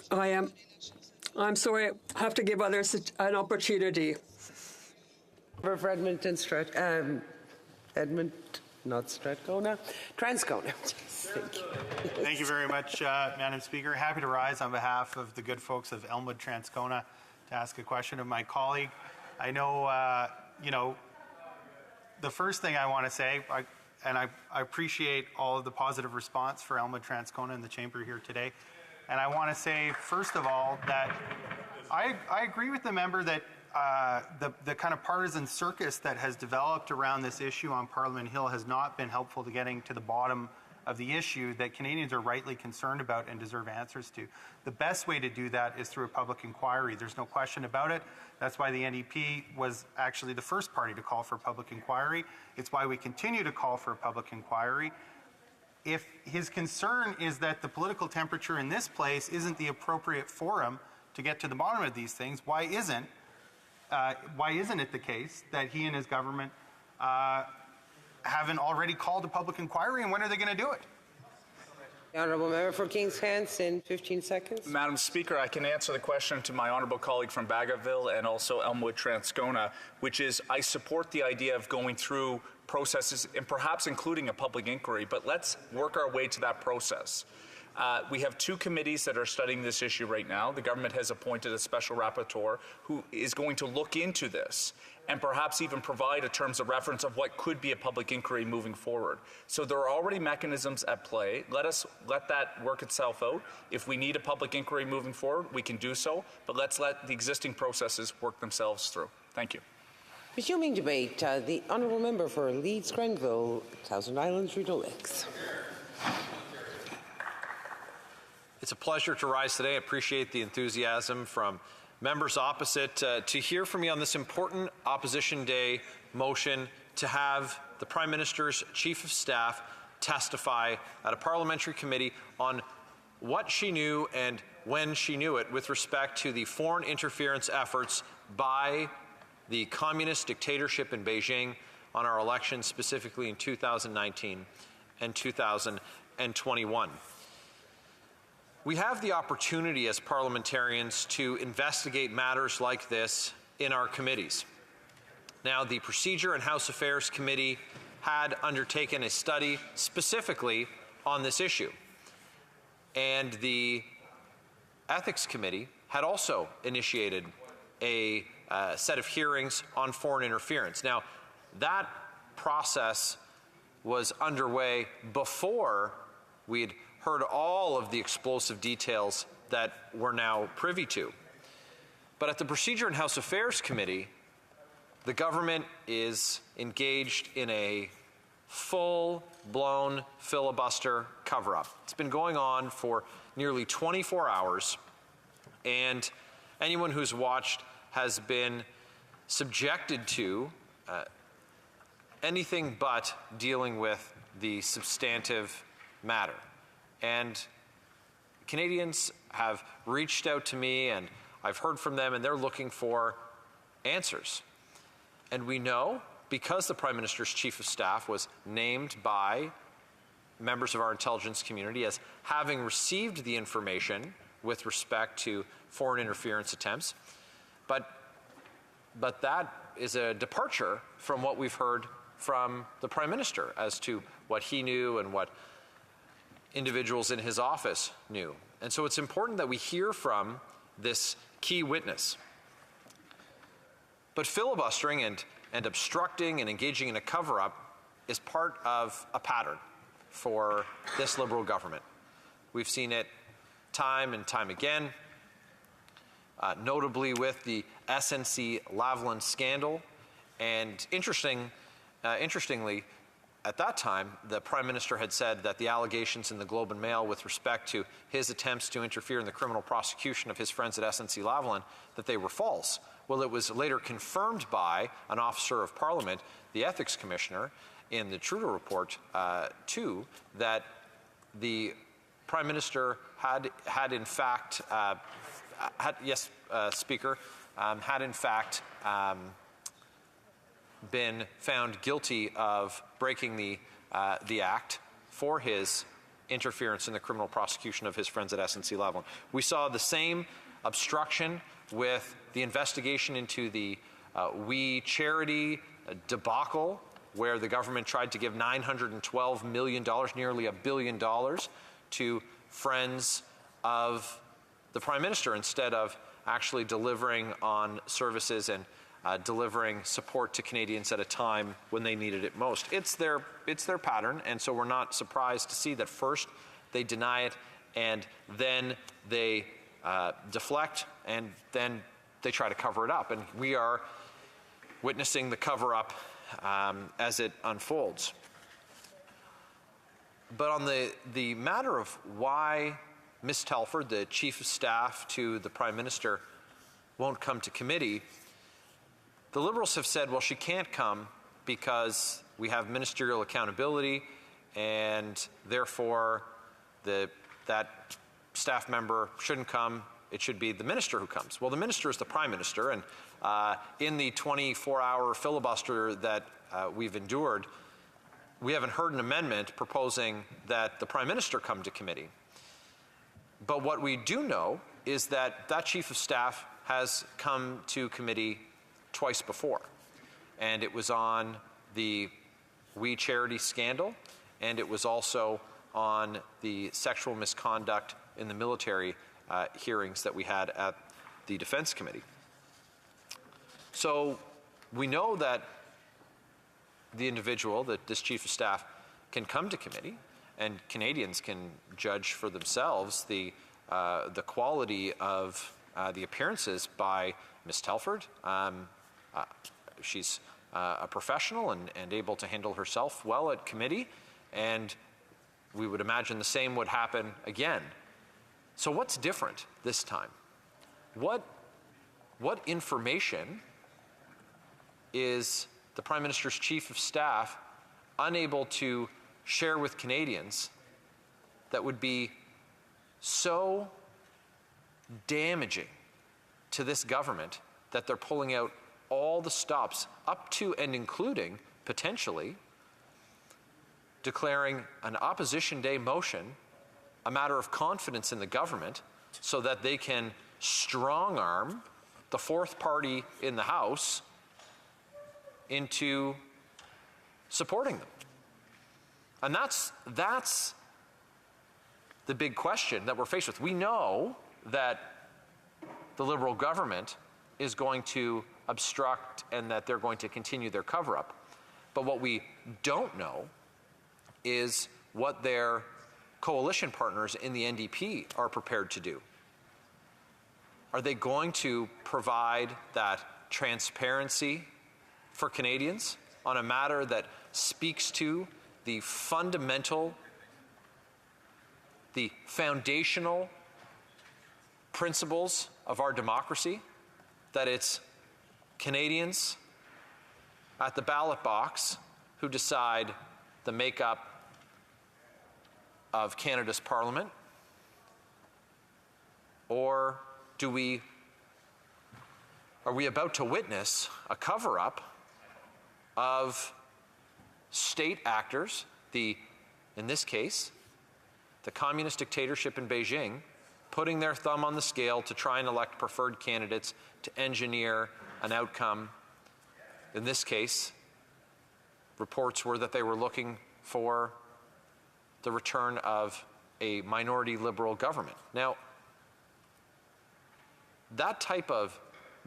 I'm sorry, I have to give others an opportunity. For Edmonton, not Strathcona, Transcona. Thank you. Thank you very much, Madam Speaker. Happy to rise on behalf of the good folks of Elmwood, Transcona to ask a question of my colleague. I know, the first thing I want to say, I appreciate all of the positive response for Elmwood, Transcona in the chamber here today. And I want to say, first of all, that I agree with the member that the kind of partisan circus that has developed around this issue on Parliament Hill has not been helpful to getting to the bottom of the issue that Canadians are rightly concerned about and deserve answers to. The best way to do that is through a public inquiry. There's no question about it. That's why the NDP was actually the first party to call for a public inquiry. It's why we continue to call for a public inquiry. If his concern is that the political temperature in this place isn't the appropriate forum to get to the bottom of these things, why isn't it the case that he and his government haven't already called a public inquiry, and when are they going to do it? The Honourable Member for Kings Hands in 15 seconds. Madam Speaker, I can answer the question to my honourable colleague from Bagotville and also Elmwood Transcona, which is I support the idea of going through processes and perhaps including a public inquiry, but let's work our way to that process. We have two committees that are studying this issue right now. The government has appointed a special rapporteur who is going to look into this and perhaps even provide a terms of reference of what could be a public inquiry moving forward. So there are already mechanisms at play. Let that work itself out. If we need a public inquiry moving forward, we can do so, but let's let the existing processes work themselves through. Thank you. Resuming debate, the Honourable Member for Leeds Grenville, Thousand Islands, Rideau Lakes. It's a pleasure to rise today. I appreciate the enthusiasm from members opposite to hear from me on this important Opposition Day motion to have the Prime Minister's Chief of Staff testify at a parliamentary committee on what she knew and when she knew it with respect to the foreign interference efforts by the communist dictatorship in Beijing on our elections, specifically in 2019 and 2021. We have the opportunity as parliamentarians to investigate matters like this in our committees. Now, the Procedure and House Affairs Committee had undertaken a study specifically on this issue, and the Ethics Committee had also initiated a set of hearings on foreign interference. Now, that process was underway before we had heard all of the explosive details that we're now privy to. But at the Procedure and House Affairs Committee, the government is engaged in a full-blown filibuster cover-up. It's been going on for nearly 24 hours, and anyone who's watched has been subjected to anything but dealing with the substantive matter. And Canadians have reached out to me, and I've heard from them, and they're looking for answers. And we know, because the Prime Minister's Chief of Staff was named by members of our intelligence community as having received the information with respect to foreign interference attempts, but that is a departure from what we've heard from the Prime Minister as to what he knew and what individuals in his office knew. And so it's important that we hear from this key witness. But filibustering and obstructing and engaging in a cover-up is part of a pattern for this Liberal government. We've seen it time and time again, notably with the SNC-Lavalin scandal. And interestingly, at that time, the Prime Minister had said that the allegations in the Globe and Mail with respect to his attempts to interfere in the criminal prosecution of his friends at SNC-Lavalin, that they were false. Well, it was later confirmed by an officer of Parliament, the Ethics Commissioner, in the Trudeau report, too, that the Prime Minister had in fact, Speaker, had in fact been found guilty of breaking the act for his interference in the criminal prosecution of his friends at SNC-Lavalin. We saw the same obstruction with the investigation into the We Charity debacle, where the government tried to give $912 million, nearly $1 billion, to friends of the Prime Minister instead of actually delivering on services and delivering support to Canadians at a time when they needed it most. It's their pattern, and so we're not surprised to see that first they deny it, and then they deflect, and then they try to cover it up. And we are witnessing the cover-up as it unfolds. But on the matter of why Ms. Telford, the Chief of Staff to the Prime Minister, won't come to committee, the Liberals have said, well, she can't come because we have ministerial accountability, and therefore that staff member shouldn't come. It should be the minister who comes. Well, the minister is the Prime Minister, and in the 24-hour filibuster that we've endured, we haven't heard an amendment proposing that the Prime Minister come to committee. But what we do know is that that Chief of Staff has come to committee twice before. And it was on the We Charity scandal, and it was also on the sexual misconduct in the military hearings that we had at the Defense Committee. So we know that the individual, that this Chief of Staff, can come to committee, and Canadians can judge for themselves the quality of the appearances by Ms. Telford. She's a professional and able to handle herself well at committee, and we would imagine the same would happen again. So what's different this time? What information is the Prime Minister's Chief of Staff unable to share with Canadians that would be so damaging to this government that they're pulling out all the stops, up to and including, potentially, declaring an Opposition Day motion a matter of confidence in the government so that they can strong-arm the fourth party in the House into supporting them? And that's the big question that we're faced with. We know that the Liberal government is going to obstruct and that they're going to continue their cover-up. But what we don't know is what their coalition partners in the NDP are prepared to do. Are they going to provide that transparency for Canadians on a matter that speaks to the fundamental, the foundational principles of our democracy, that it's Canadians at the ballot box who decide the makeup of Canada's Parliament? Or are we about to witness a cover-up of state actors, in this case, the communist dictatorship in Beijing, putting their thumb on the scale to try and elect preferred candidates to engineer an outcome? In this case, reports were that they were looking for the return of a minority liberal government. Now, that type of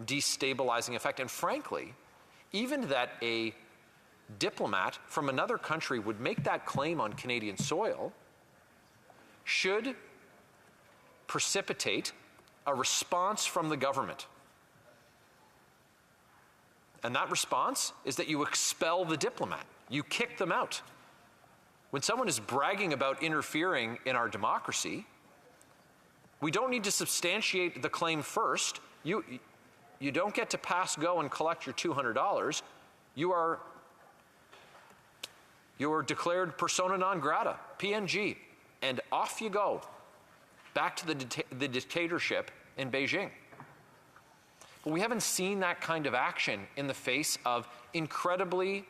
destabilizing effect, and frankly, even that a diplomat from another country would make that claim on Canadian soil, should precipitate a response from the government. And that response is that you expel the diplomat. You kick them out. When someone is bragging about interfering in our democracy, we don't need to substantiate the claim first. You don't get to pass go and collect your $200. You are declared persona non grata, PNG, and off you go, back to the dictatorship in Beijing. But we haven't seen that kind of action in the face of incredibly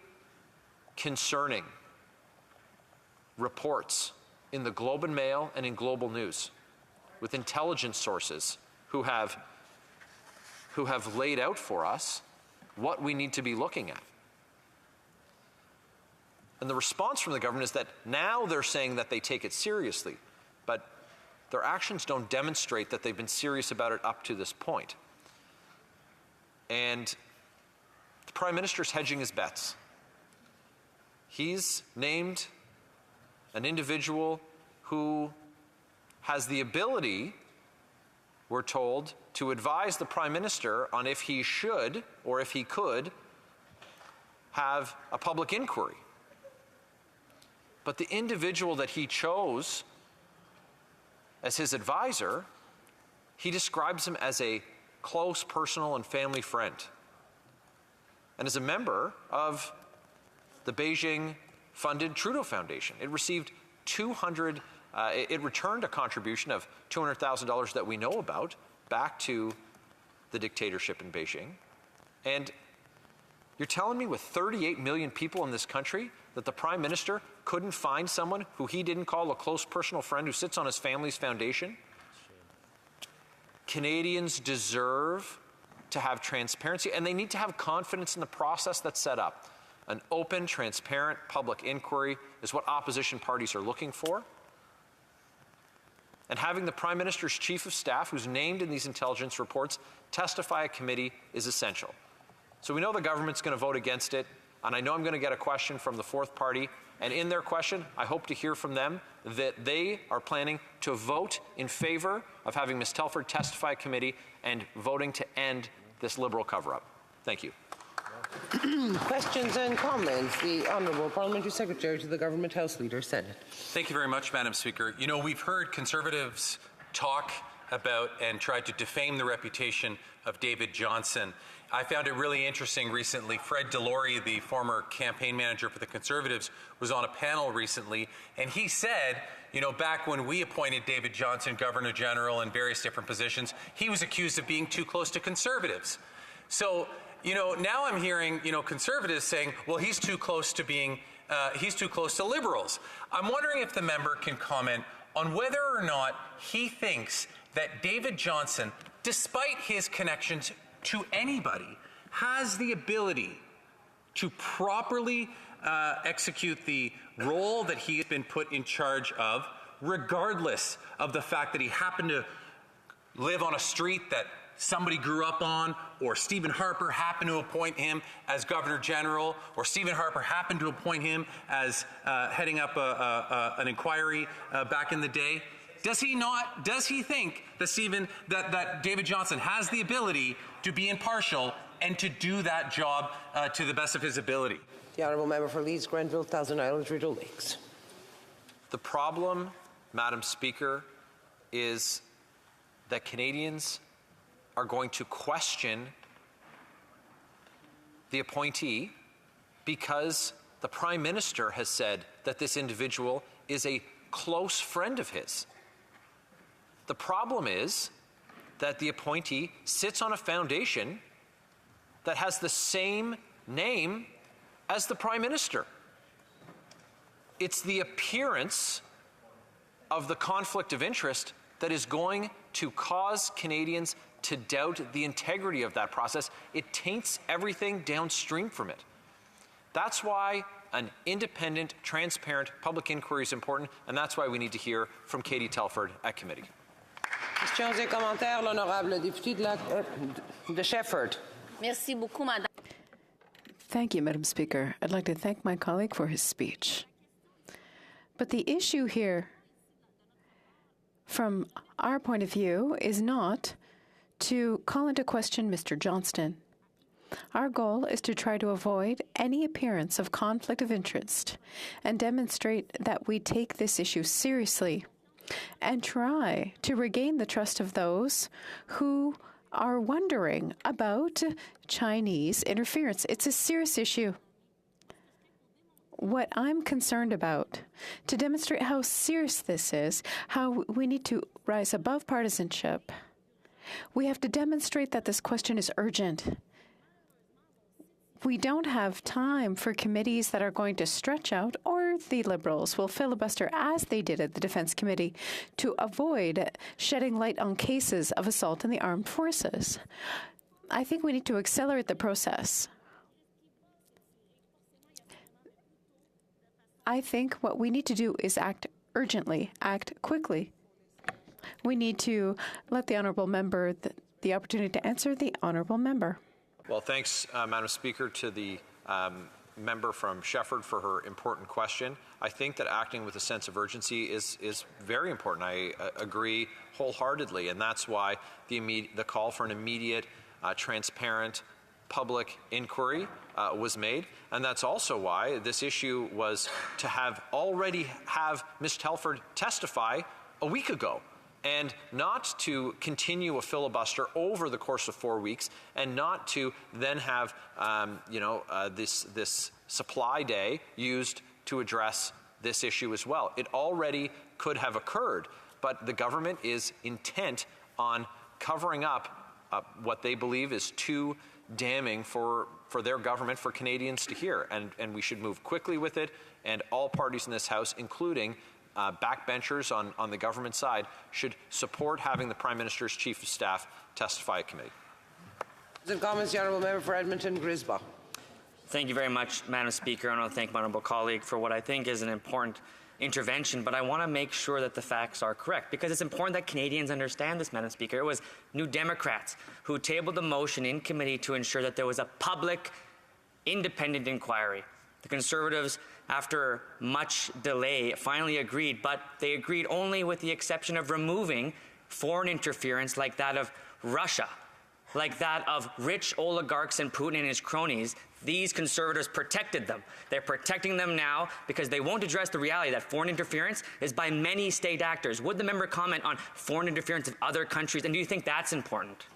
concerning reports in the Globe and Mail and in Global News, with intelligence sources who have laid out for us what we need to be looking at. And the response from the government is that now they're saying that they take it seriously, but their actions don't demonstrate that they've been serious about it up to this point. And the Prime Minister's hedging his bets. He's named an individual who has the ability, we're told, to advise the Prime Minister on if he should or if he could have a public inquiry. But the individual that he chose as his advisor, he describes him as a close personal and family friend, and as a member of the Beijing-funded Trudeau Foundation. It received it returned a contribution of $200,000 that we know about back to the dictatorship in Beijing. And you're telling me with 38 million people in this country that the Prime Minister couldn't find someone who he didn't call a close personal friend who sits on his family's foundation? Canadians deserve to have transparency, and they need to have confidence in the process that's set up. An open, transparent public inquiry is what opposition parties are looking for. And having the Prime Minister's Chief of Staff, who's named in these intelligence reports, testify at committee is essential. So we know the government's going to vote against it, and I know I'm going to get a question from the fourth party, and in their question, I hope to hear from them that they are planning to vote in favor of having Ms. Telford testify at committee and voting to end this Liberal cover-up. Thank you. Questions and comments. The Honourable Parliamentary Secretary to the Government House Leader, Senate. Thank you very much, Madam Speaker. You know, we've heard Conservatives talk about and try to defame the reputation of David Johnston. I found it really interesting recently. Fred Delory, the former campaign manager for the Conservatives, was on a panel recently, and he said, you know, back when we appointed David Johnston Governor General in various different positions, he was accused of being too close to Conservatives. So, you know, now I'm hearing, you know, Conservatives saying, well, he's too close to Liberals. I'm wondering if the member can comment on whether or not he thinks that David Johnston, despite his connections to anybody, has the ability to properly execute the role that he has been put in charge of, regardless of the fact that he happened to live on a street that somebody grew up on, or Stephen Harper happened to appoint him as Governor General, or Stephen Harper happened to appoint him as heading up an inquiry back in the day. Does he think that David Johnston has the ability to be impartial and to do that job to the best of his ability? The honourable member for Leeds, Grenville, Thousand Islands, Rideau Lakes. The problem, Madam Speaker, is that Canadians are going to question the appointee because the Prime Minister has said that this individual is a close friend of his. The problem is that the appointee sits on a foundation that has the same name as the Prime Minister. It's the appearance of the conflict of interest that is going to cause Canadians to doubt the integrity of that process. It taints everything downstream from it. That's why an independent, transparent public inquiry is important, and that's why we need to hear from Katie Telford at committee. Questions et commentaires, l'honorable député de Shefford. Merci beaucoup, Madame. Thank you, Madam Speaker. I'd like to thank my colleague for his speech. But the issue here, from our point of view, is not to call into question Mr. Johnston. Our goal is to try to avoid any appearance of conflict of interest and demonstrate that we take this issue seriously and try to regain the trust of those who are wondering about Chinese interference. It's a serious issue. What I'm concerned about, to demonstrate how serious this is, how we need to rise above partisanship, we have to demonstrate that this question is urgent. We don't have time for committees that are going to stretch out, or the Liberals will filibuster as they did at the Defence Committee to avoid shedding light on cases of assault in the armed forces. I think we need to accelerate the process. I think what we need to do is act urgently, act quickly. We need to let the honourable member the opportunity to answer. The honourable member. Well, thanks, Madam Speaker, to the member from Shefford for her important question. I think that acting with a sense of urgency is very important. I agree wholeheartedly, and that's why the call for an immediate, transparent, public inquiry was made, and that's also why this issue was to already have Ms. Telford testify a week ago, and not to continue a filibuster over the course of 4 weeks, and not to then have this supply day used to address this issue as well. It already could have occurred, but the government is intent on covering up what they believe is too damning for their government, for Canadians to hear, and we should move quickly with it, and all parties in this House, including backbenchers on the government side, should support having the Prime Minister's Chief of Staff testify at committee. The comments, the honourable member for Edmonton, Grisba. Thank you very much, Madam Speaker. I want to thank my honourable colleague for what I think is an important intervention, but I want to make sure that the facts are correct, because it's important that Canadians understand this, Madam Speaker. It was New Democrats who tabled the motion in committee to ensure that there was a public, independent inquiry. The Conservatives, after much delay, finally agreed, but they agreed only with the exception of removing foreign interference like that of Russia, like that of rich oligarchs and Putin and his cronies. These Conservatives protected them. They're protecting them now because they won't address the reality that foreign interference is by many state actors. Would the member comment on foreign interference of other countries, and do you think that's important?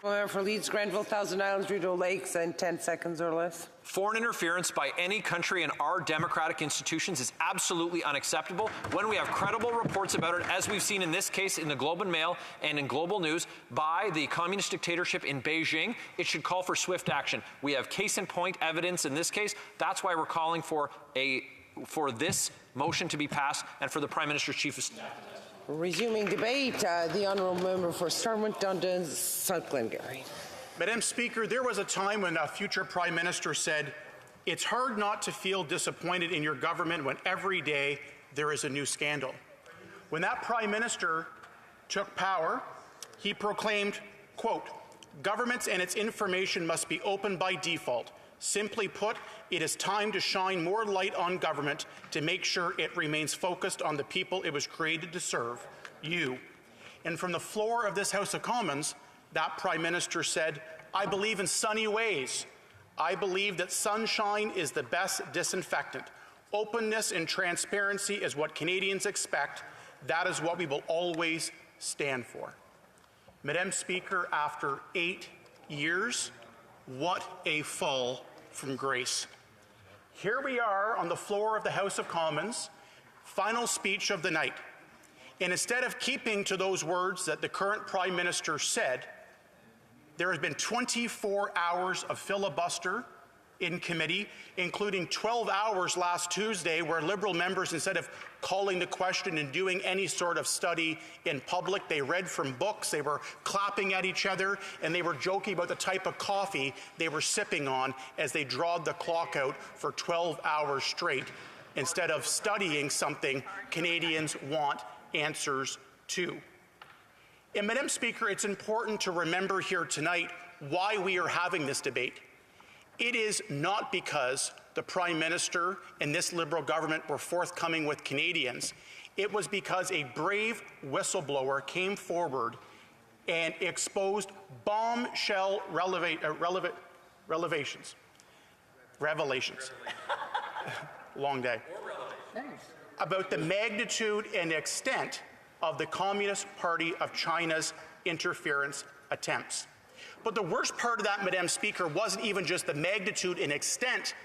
For Leeds, Grenville, Thousand Islands, Rideau Lakes, in 10 seconds or less. Foreign interference by any country in our democratic institutions is absolutely unacceptable. When we have credible reports about it, as we've seen in this case in the Globe and Mail and in Global News, by the communist dictatorship in Beijing, it should call for swift action. We have case in point evidence in this case. That's why we're calling for this motion to be passed and for the Prime Minister's Chief of Staff. Resuming debate, the honourable member for Stormont, Dundas, South Glengarry. Madam Speaker, there was a time when a future Prime Minister said, "It's hard not to feel disappointed in your government when every day there is a new scandal." When that Prime Minister took power, he proclaimed, quote, "Governments and its information must be open by default. Simply put, it is time to shine more light on government to make sure it remains focused on the people it was created to serve, you." And from the floor of this House of Commons, that Prime Minister said, "I believe in sunny ways. I believe that sunshine is the best disinfectant. Openness and transparency is what Canadians expect. That is what we will always stand for. Madam Speaker, after 8 years, what a fall from grace. Here we are on the floor of the House of Commons, final speech of the night. And instead of keeping to those words that the current Prime Minister said, there has been 24 hours of filibuster in committee, including 12 hours last Tuesday where Liberal members, instead of calling the question and doing any sort of study in public, they read from books, they were clapping at each other, and they were joking about the type of coffee they were sipping on as they drawed the clock out for 12 hours straight, instead of studying something Canadians want answers to. And Madam Speaker, it's important to remember here tonight why we are having this debate. It is not because the Prime Minister and this Liberal government were forthcoming with Canadians. It was because a brave whistleblower came forward and exposed bombshell revelations. Long day. About the magnitude and extent of the Communist Party of China's interference attempts. But the worst part of that, Madam Speaker, wasn't even just the magnitude and extent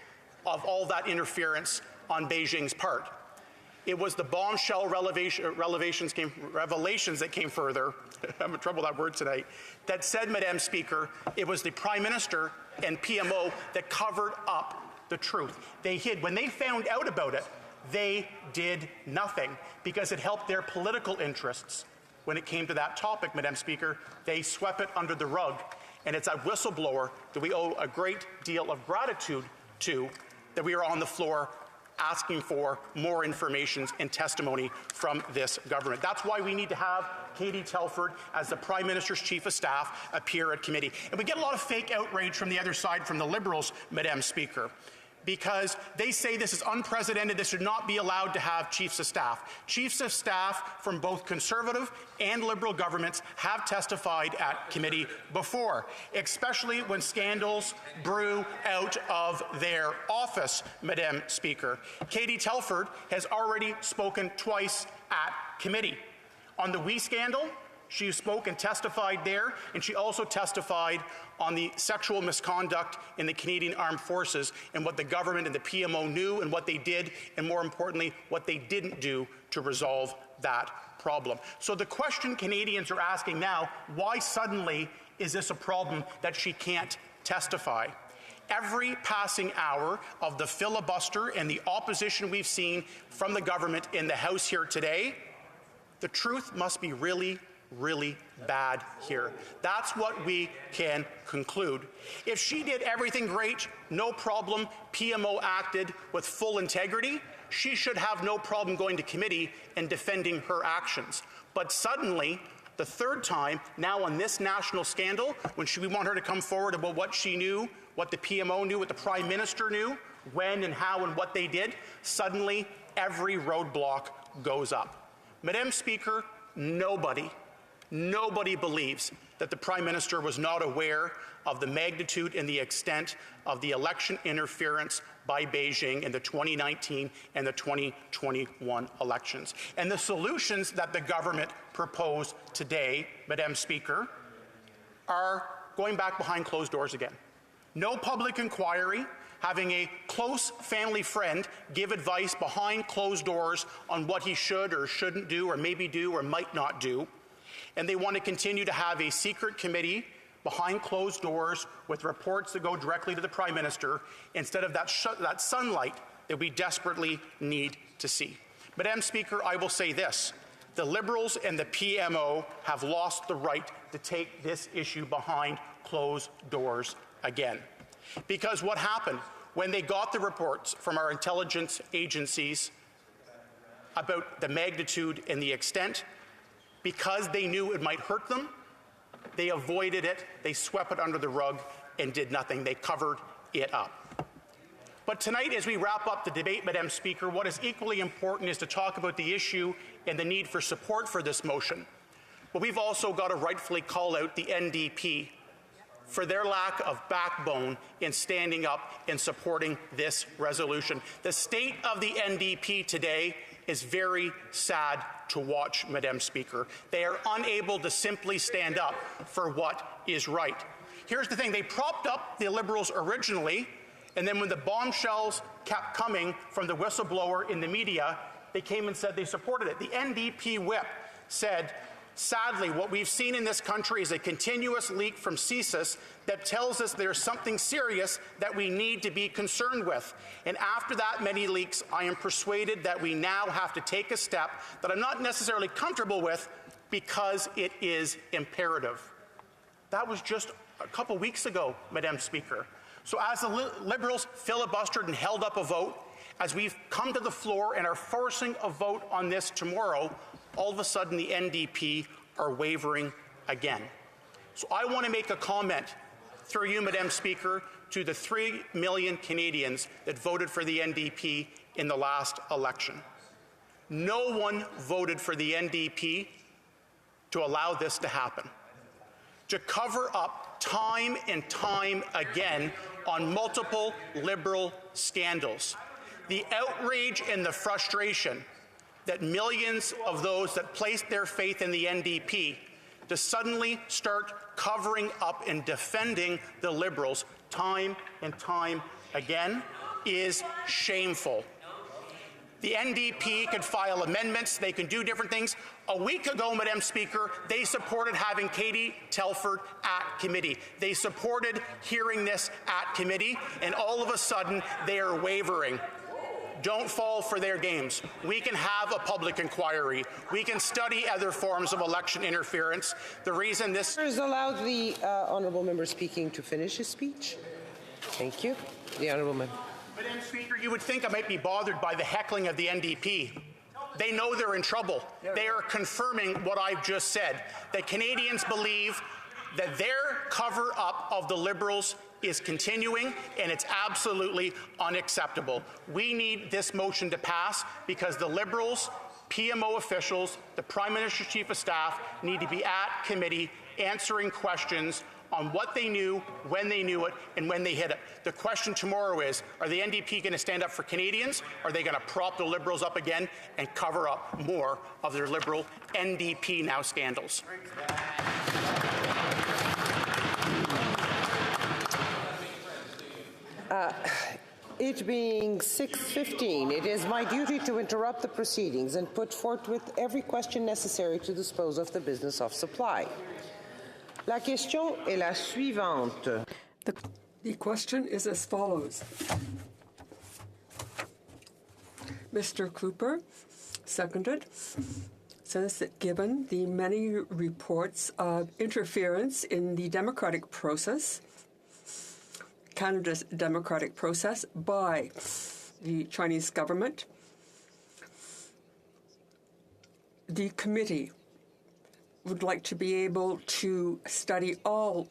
of all that interference on Beijing's part. It was the bombshell revelations that came further, I'm having trouble with that word tonight, that said, Madam Speaker, it was the Prime Minister and PMO that covered up the truth. They hid. When they found out about it, they did nothing because it helped their political interests. When it came to that topic, Madam Speaker, they swept it under the rug. And it's a whistleblower that we owe a great deal of gratitude to, that we are on the floor asking for more information and testimony from this government. That's why we need to have Katie Telford, as the Prime Minister's Chief of Staff, appear at committee. And we get a lot of fake outrage from the other side, from the Liberals, Madam Speaker, because they say this is unprecedented, this should not be allowed to have chiefs of staff. Chiefs of staff from both Conservative and Liberal governments have testified at committee before, especially when scandals brew out of their office, Madam Speaker. Katie Telford has already spoken twice at committee. On the WE scandal, she spoke and testified there, and she also testified on the sexual misconduct in the Canadian Armed Forces and what the government and the PMO knew and what they did, and more importantly, what they didn't do to resolve that problem. So the question Canadians are asking now, why suddenly is this a problem that she can't testify? Every passing hour of the filibuster and the opposition we've seen from the government in the House here today, the truth must be really bad here. That's what we can conclude. If she did everything great, no problem, PMO acted with full integrity, she should have no problem going to committee and defending her actions. But suddenly, the third time, now on this national scandal, when we want her to come forward about what she knew, what the PMO knew, what the Prime Minister knew, when and how and what they did, suddenly every roadblock goes up. Madam Speaker, nobody believes that the Prime Minister was not aware of the magnitude and the extent of the election interference by Beijing in the 2019 and the 2021 elections. And the solutions that the government proposed today, Madam Speaker, are going back behind closed doors again. No public inquiry, having a close family friend give advice behind closed doors on what he should or shouldn't do or maybe do or might not do. And they want to continue to have a secret committee behind closed doors with reports that go directly to the Prime Minister instead of that sunlight that we desperately need to see. Madam Speaker, I will say this. The Liberals and the PMO have lost the right to take this issue behind closed doors again. Because what happened when they got the reports from our intelligence agencies about the magnitude and the extent, because they knew it might hurt them, they avoided it, they swept it under the rug and did nothing. They covered it up. But tonight, as we wrap up the debate, Madam Speaker, what is equally important is to talk about the issue and the need for support for this motion. But we've also got to rightfully call out the NDP for their lack of backbone in standing up and supporting this resolution. The state of the NDP today is very sad to watch, Madam Speaker. They are unable to simply stand up for what is right. Here's the thing, they propped up the Liberals originally, and then when the bombshells kept coming from the whistleblower in the media, they came and said they supported it. The NDP whip said, sadly, what we've seen in this country is a continuous leak from CSIS that tells us there's something serious that we need to be concerned with. And after that many leaks, I am persuaded that we now have to take a step that I'm not necessarily comfortable with because it is imperative. That was just a couple weeks ago, Madam Speaker. So as the Liberals filibustered and held up a vote, as we've come to the floor and are forcing a vote on this tomorrow, all of a sudden the NDP are wavering again. So I want to make a comment through you, Madam Speaker, to the 3 million Canadians that voted for the NDP in the last election. No one voted for the NDP to allow this to happen, to cover up time and time again on multiple Liberal scandals. The outrage and the frustration that millions of those that placed their faith in the NDP to suddenly start covering up and defending the Liberals time and time again is shameful. The NDP could file amendments, they can do different things. A week ago, Madam Speaker, they supported having Katie Telford at committee. They supported hearing this at committee, and all of a sudden, they are wavering. Don't fall for their games. We can have a public inquiry. We can study other forms of election interference. The reason this is allowed the honourable member speaking to finish his speech. Thank you. The honourable member. Madam Speaker, you would think I might be bothered by the heckling of the NDP. They know they're in trouble. They are confirming what I've just said, that Canadians believe that their cover-up of the Liberals is continuing, and it's absolutely unacceptable. We need this motion to pass because the Liberals, PMO officials, the Prime Minister's Chief of Staff need to be at committee answering questions on what they knew, when they knew it, and when they hid it. The question tomorrow is, are the NDP going to stand up for Canadians? Or are they going to prop the Liberals up again and cover up more of their Liberal NDP now scandals? It being 6:15, it is my duty to interrupt the proceedings and put forthwith every question necessary to dispose of the business of supply. La question est la suivante. The question is as follows. Mr. Cooper, seconded, says that given the many reports of interference in the democratic process, Canada's democratic process by the Chinese government, the committee would like to be able to study all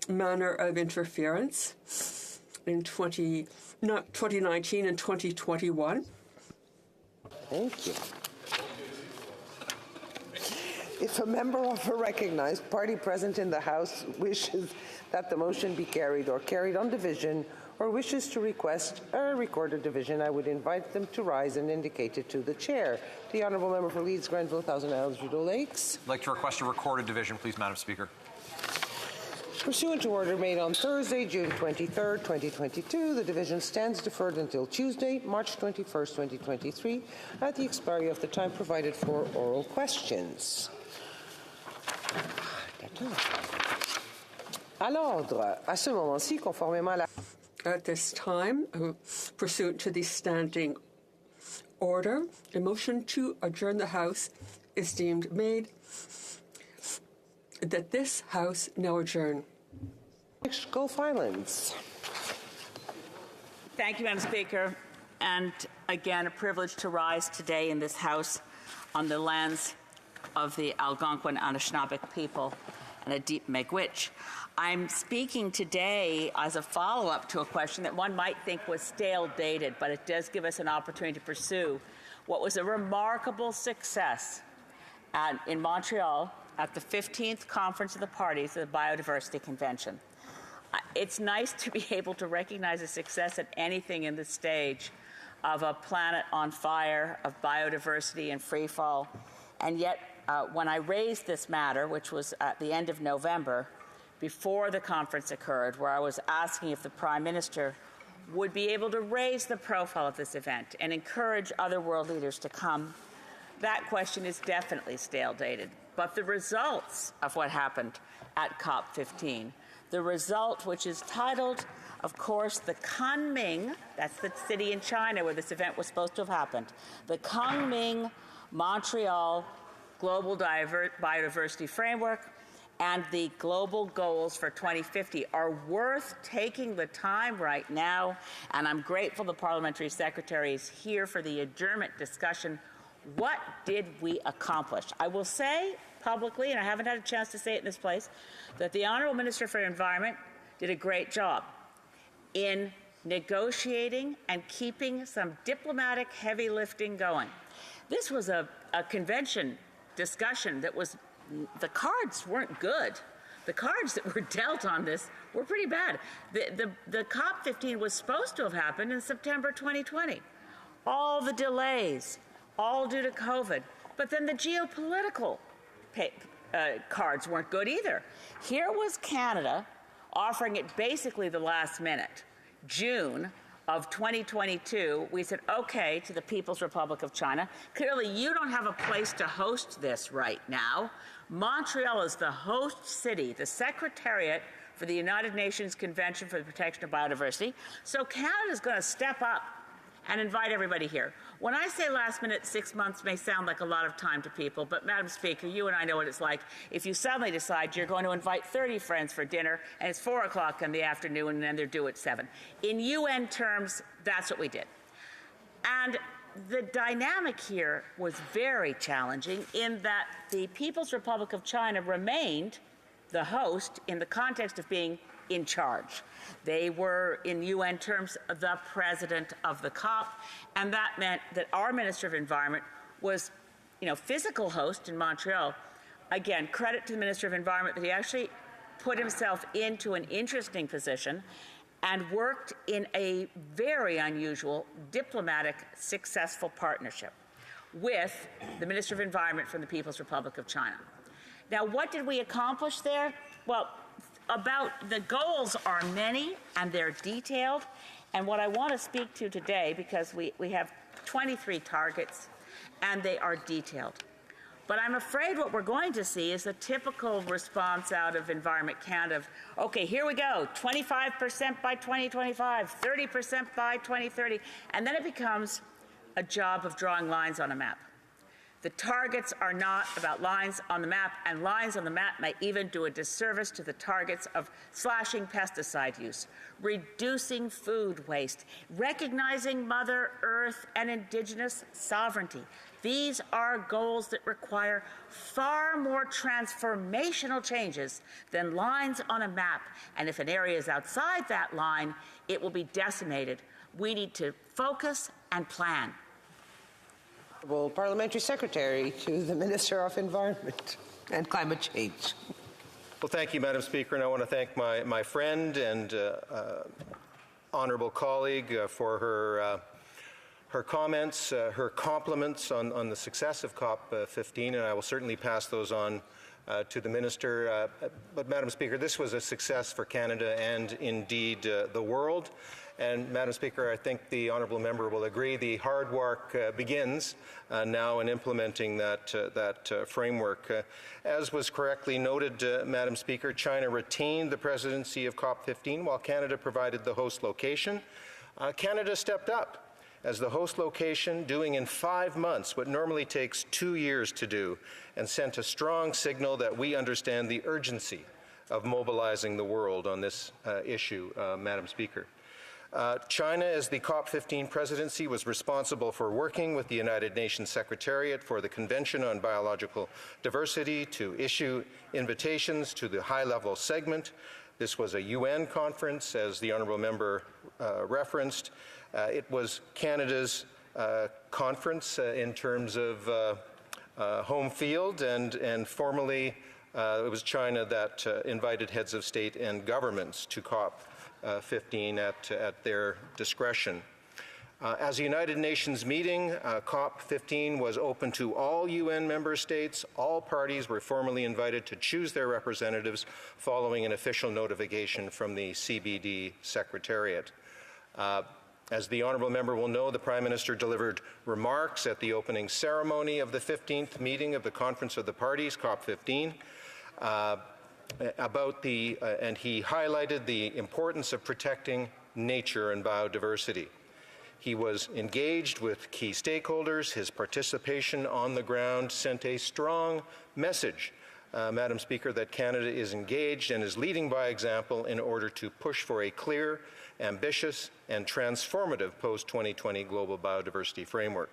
manner of interference in 2019 and 2021. Thank you. If a member of a recognized party present in the House wishes that the motion be carried or carried on division, or wishes to request a recorded division, I would invite them to rise and indicate it to the chair. The honourable member for Leeds, Grenville, Thousand Isles, Rideau Lakes. I'd like to request a recorded division, please, Madam Speaker. Pursuant to order made on Thursday, June 23rd, 2022, the division stands deferred until Tuesday, March 21st, 2023, at the expiry of the time provided for oral questions. À l'ordre, à ce moment-ci, conformément à la... At this time, pursuant to the standing order, a motion to adjourn the House is deemed made that this House now adjourn. Gulf Islands. Thank you, Madam Speaker. And again, a privilege to rise today in this House on the lands of the Algonquin and Anishinaabe people and a deep Miigwech. I'm speaking today as a follow-up to a question that one might think was stale-dated, but it does give us an opportunity to pursue what was a remarkable success in Montreal at the 15th Conference of the Parties of the Biodiversity Convention. it's nice to be able to recognize a success at anything in the stage of a planet on fire, of biodiversity and free fall. And yet, when I raised this matter, which was at the end of November, before the conference occurred, where I was asking if the Prime Minister would be able to raise the profile of this event and encourage other world leaders to come, that question is definitely stale-dated. But the results of what happened at COP15, the result which is titled, of course, the Kunming, that's the city in China where this event was supposed to have happened, the Kunming Montreal Global Biodiversity Framework and the global goals for 2050 are worth taking the time right now, and I'm grateful the Parliamentary Secretary is here for the adjournment discussion. What did we accomplish? I will say publicly, and I haven't had a chance to say it in this place, that the Honourable Minister for Environment did a great job in negotiating and keeping some diplomatic heavy lifting going. This was a convention discussion that was, the cards weren't good. The cards that were dealt on this were pretty bad. The COP15 was supposed to have happened in September 2020. All the delays, all due to COVID. But then the geopolitical cards weren't good either. Here was Canada offering it basically the last minute. June of 2022, we said, okay, to the People's Republic of China. Clearly, you don't have a place to host this right now. Montreal is the host city, the secretariat for the United Nations Convention for the Protection of Biodiversity. So Canada's going to step up and invite everybody here. When I say last minute, 6 months may sound like a lot of time to people, but Madam Speaker, you and I know what it's like. If you suddenly decide you're going to invite 30 friends for dinner and it's 4 o'clock in the afternoon and then they're due at 7. In UN terms, that's what we did. And the dynamic here was very challenging in that the People's Republic of China remained the host in the context of being in charge. They were, in UN terms, the president of the COP, and that meant that our Minister of Environment was, physical host in Montreal. Again, credit to the Minister of Environment that he actually put himself into an interesting position and worked in a very unusual, diplomatic, successful partnership with the Minister of Environment from the People's Republic of China. Now, what did we accomplish there? Well, the goals are many and they're detailed, and what I want to speak to today, because we have 23 targets and they are detailed. But I'm afraid what we're going to see is a typical response out of Environment Canada of, okay, here we go, 25% by 2025, 30% by 2030, and then it becomes a job of drawing lines on a map. The targets are not about lines on the map, and lines on the map may even do a disservice to the targets of slashing pesticide use, reducing food waste, recognizing Mother Earth and Indigenous sovereignty. These are goals that require far more transformational changes than lines on a map, and if an area is outside that line, it will be decimated. We need to focus and plan. Parliamentary Secretary to the Minister of Environment and Climate Change. Well, thank you, Madam Speaker, and I want to thank my friend and honourable colleague for her comments, her compliments on the success of COP15, and I will certainly pass those on to the Minister. But, Madam Speaker, this was a success for Canada and indeed the world. And, Madam Speaker, I think the honourable member will agree the hard work begins now in implementing that framework. As was correctly noted, Madam Speaker, China retained the presidency of COP15 while Canada provided the host location. Canada stepped up as the host location, doing in 5 months what normally takes 2 years to do, and sent a strong signal that we understand the urgency of mobilizing the world on this issue, Madam Speaker. China, as the COP15 presidency, was responsible for working with the United Nations Secretariat for the Convention on Biological Diversity to issue invitations to the high-level segment. This was a UN conference, as the honourable member referenced. It was Canada's conference in terms of home field, and formally It was China that invited heads of state and governments to COP15 at their discretion. As a United Nations meeting, COP15 was open to all UN member states. All parties were formally invited to choose their representatives following an official notification from the CBD Secretariat. As the honourable member will know, the Prime Minister delivered remarks at the opening ceremony of the 15th meeting of the Conference of the Parties, COP15, and he highlighted the importance of protecting nature and biodiversity. He was engaged with key stakeholders. His participation on the ground sent a strong message, Madam Speaker, that Canada is engaged and is leading by example in order to push for a clear, ambitious, and transformative post-2020 global biodiversity framework.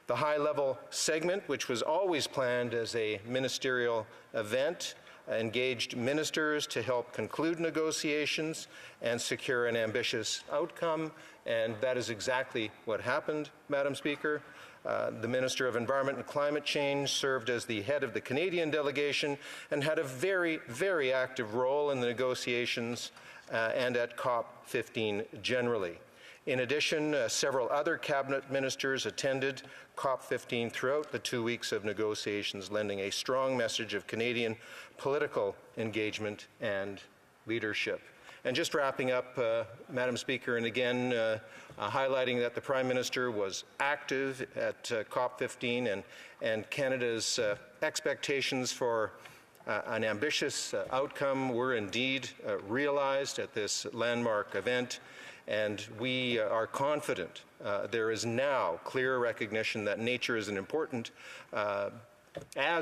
The high-level segment, which was always planned as a ministerial event, engaged ministers to help conclude negotiations and secure an ambitious outcome, and that is exactly what happened, Madam Speaker. The Minister of Environment and Climate Change served as the head of the Canadian delegation and had a very, very active role in the negotiations and at COP15 generally. In addition, several other cabinet ministers attended COP15 throughout the 2 weeks of negotiations, lending a strong message of Canadian political engagement and leadership. And just wrapping up, Madam Speaker, and again highlighting that the Prime Minister was active at COP15 and Canada's expectations for an ambitious outcome were indeed realized at this landmark event. And we are confident there is now clear recognition that nature is as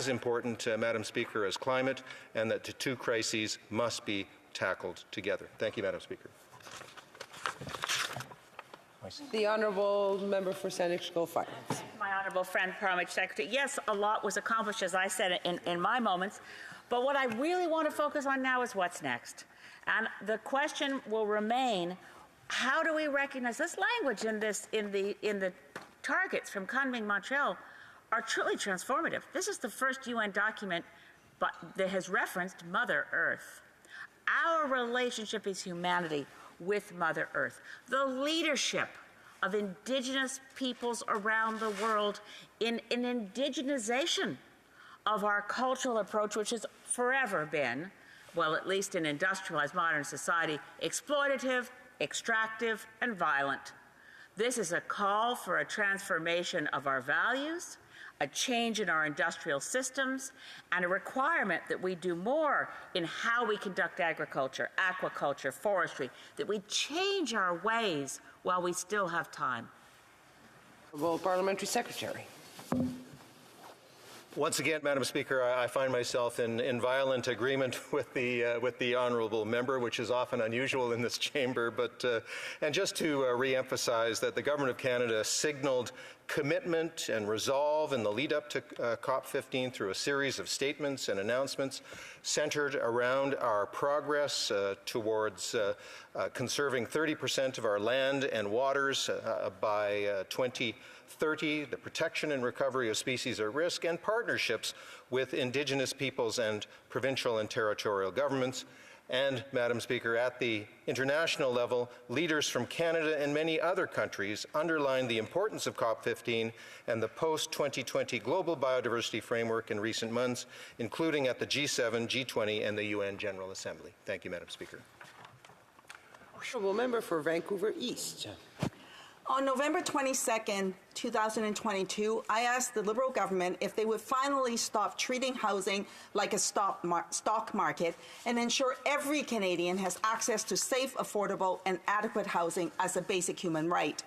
important, Madam Speaker, as climate, and that the two crises must be tackled together. Thank you, Madam Speaker. The Honourable Member for Saanich Fires. My honourable friend, Parliamentary Secretary, yes, a lot was accomplished, as I said in my moments, but what I really want to focus on now is what's next. And the question will remain, how do we recognize this language in the targets from Kunming, Montreal are truly transformative? This is the first UN document that has referenced Mother Earth. Our relationship as humanity with Mother Earth, the leadership of Indigenous peoples around the world in an indigenization of our cultural approach, which has forever been, well, at least in industrialized modern society, exploitative, extractive, and violent. This is a call for a transformation of our values, a change in our industrial systems, and a requirement that we do more in how we conduct agriculture, aquaculture, forestry, that we change our ways while we still have time. Well, Parliamentary Secretary. Once again, Madam Speaker, I find myself in violent agreement with the honourable member, which is often unusual in this chamber. But and just to re-emphasize that the Government of Canada signalled commitment and resolve in the lead-up to COP15 through a series of statements and announcements centred around our progress towards conserving 30% of our land and waters by 2030, the protection and recovery of species at risk, and partnerships with Indigenous peoples and provincial and territorial governments. And, Madam Speaker, at the international level, leaders from Canada and many other countries underlined the importance of COP15 and the post-2020 global biodiversity framework in recent months, including at the G7, G20, and the UN General Assembly. Thank you, Madam Speaker. Honourable Member for Vancouver East. On November 22nd, 2022, I asked the Liberal government if they would finally stop treating housing like a stock market and ensure every Canadian has access to safe, affordable, and adequate housing as a basic human right.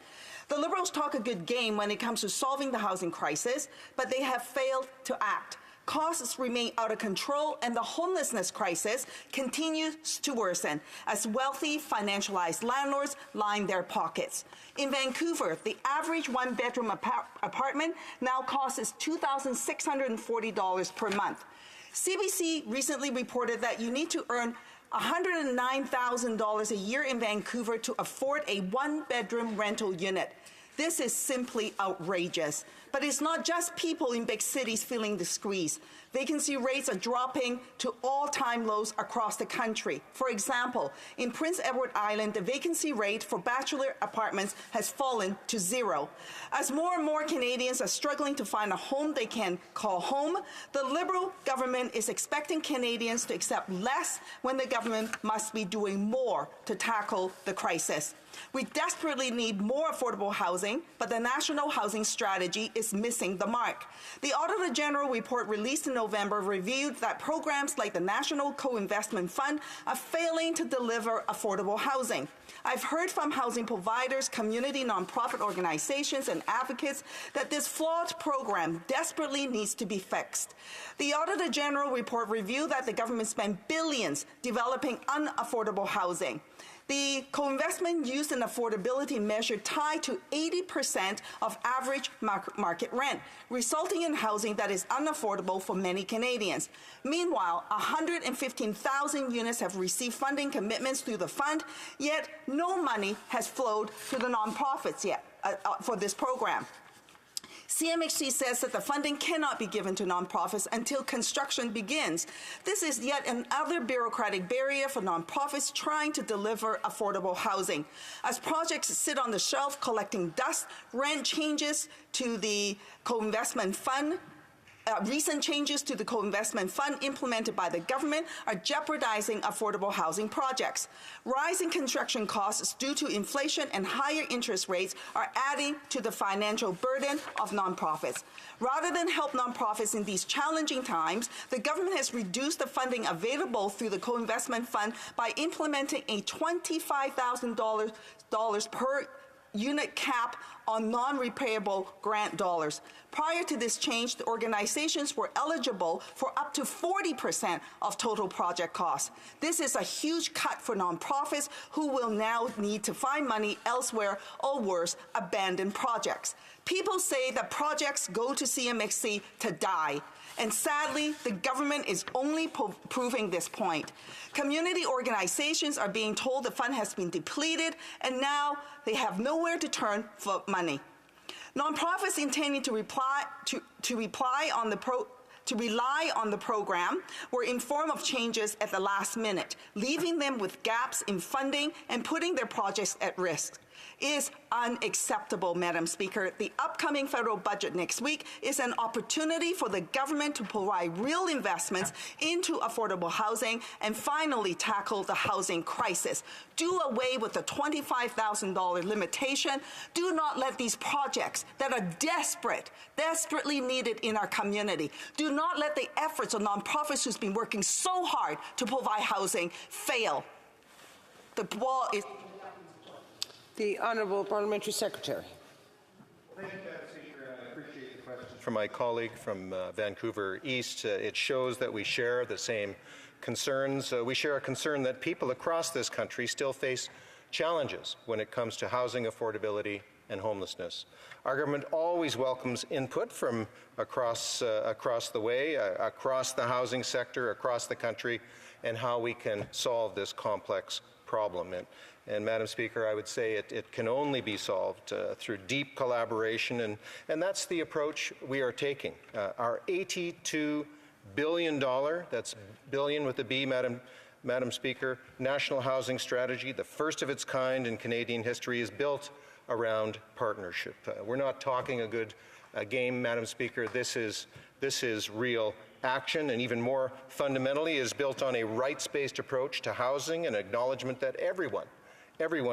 The Liberals talk a good game when it comes to solving the housing crisis, but they have failed to act. Costs remain out of control, and the homelessness crisis continues to worsen as wealthy, financialized landlords line their pockets. In Vancouver, the average one-bedroom apartment now costs $2,640 per month. CBC recently reported that you need to earn $109,000 a year in Vancouver to afford a one-bedroom rental unit. This is simply outrageous. But it's not just people in big cities feeling the squeeze. Vacancy rates are dropping to all-time lows across the country. For example, in Prince Edward Island, the vacancy rate for bachelor apartments has fallen to 0. As more and more Canadians are struggling to find a home they can call home, the Liberal government is expecting Canadians to accept less when the government must be doing more to tackle the crisis. We desperately need more affordable housing, but the National Housing Strategy is missing the mark. The Auditor General report released in November reviewed that programs like the National Co-Investment Fund are failing to deliver affordable housing. I've heard from housing providers, community nonprofit organizations, and advocates that this flawed program desperately needs to be fixed. The Auditor General report reviewed that the government spent billions developing unaffordable housing. The co-investment used an affordability measure tied to 80% of average market rent, resulting in housing that is unaffordable for many Canadians. Meanwhile, 115,000 units have received funding commitments through the fund, yet no money has flowed to the nonprofits yet for this program. CMHC says that the funding cannot be given to nonprofits until construction begins. This is yet another bureaucratic barrier for nonprofits trying to deliver affordable housing. As projects sit on the shelf collecting dust, rent changes to the co-investment fund recent changes to the co-investment fund implemented by the government are jeopardizing affordable housing projects. Rising construction costs due to inflation and higher interest rates are adding to the financial burden of nonprofits. Rather than help nonprofits in these challenging times, the government has reduced the funding available through the co-investment fund by implementing a $25,000 per unit cap on non-repayable grant dollars. Prior to this change, the organizations were eligible for up to 40% of total project costs. This is a huge cut for nonprofits who will now need to find money elsewhere or worse, abandon projects. People say that projects go to CMHC to die. And sadly, the government is only proving this point. Community organizations are being told the fund has been depleted, and now they have nowhere to turn for money. Nonprofits intending to rely on the program were informed of changes at the last minute, leaving them with gaps in funding and putting their projects at risk. Is unacceptable, Madam Speaker. The upcoming federal budget next week is an opportunity for the government to provide real investments into affordable housing and finally tackle the housing crisis. Do away with the $25,000 limitation. Do not let these projects that are desperately needed in our community, do not let the efforts of nonprofits who's been working so hard to provide housing fail. The ball is... The Honourable Parliamentary Secretary. Thank you, Madam Speaker. I appreciate the question from my colleague from Vancouver East. It shows that we share the same concerns. We share a concern that people across this country still face challenges when it comes to housing affordability and homelessness. Our government always welcomes input from across the way, across the housing sector, across the country, and how we can solve this complex problem. And Madam Speaker, I would say it can only be solved through deep collaboration, and that's the approach we are taking. Our $82 billion, that's billion with a B, Madam Speaker, National Housing Strategy, the first of its kind in Canadian history, is built around partnership. We're not talking a game, Madam Speaker. This is real action, and even more fundamentally is built on a rights-based approach to housing and acknowledgement that everyone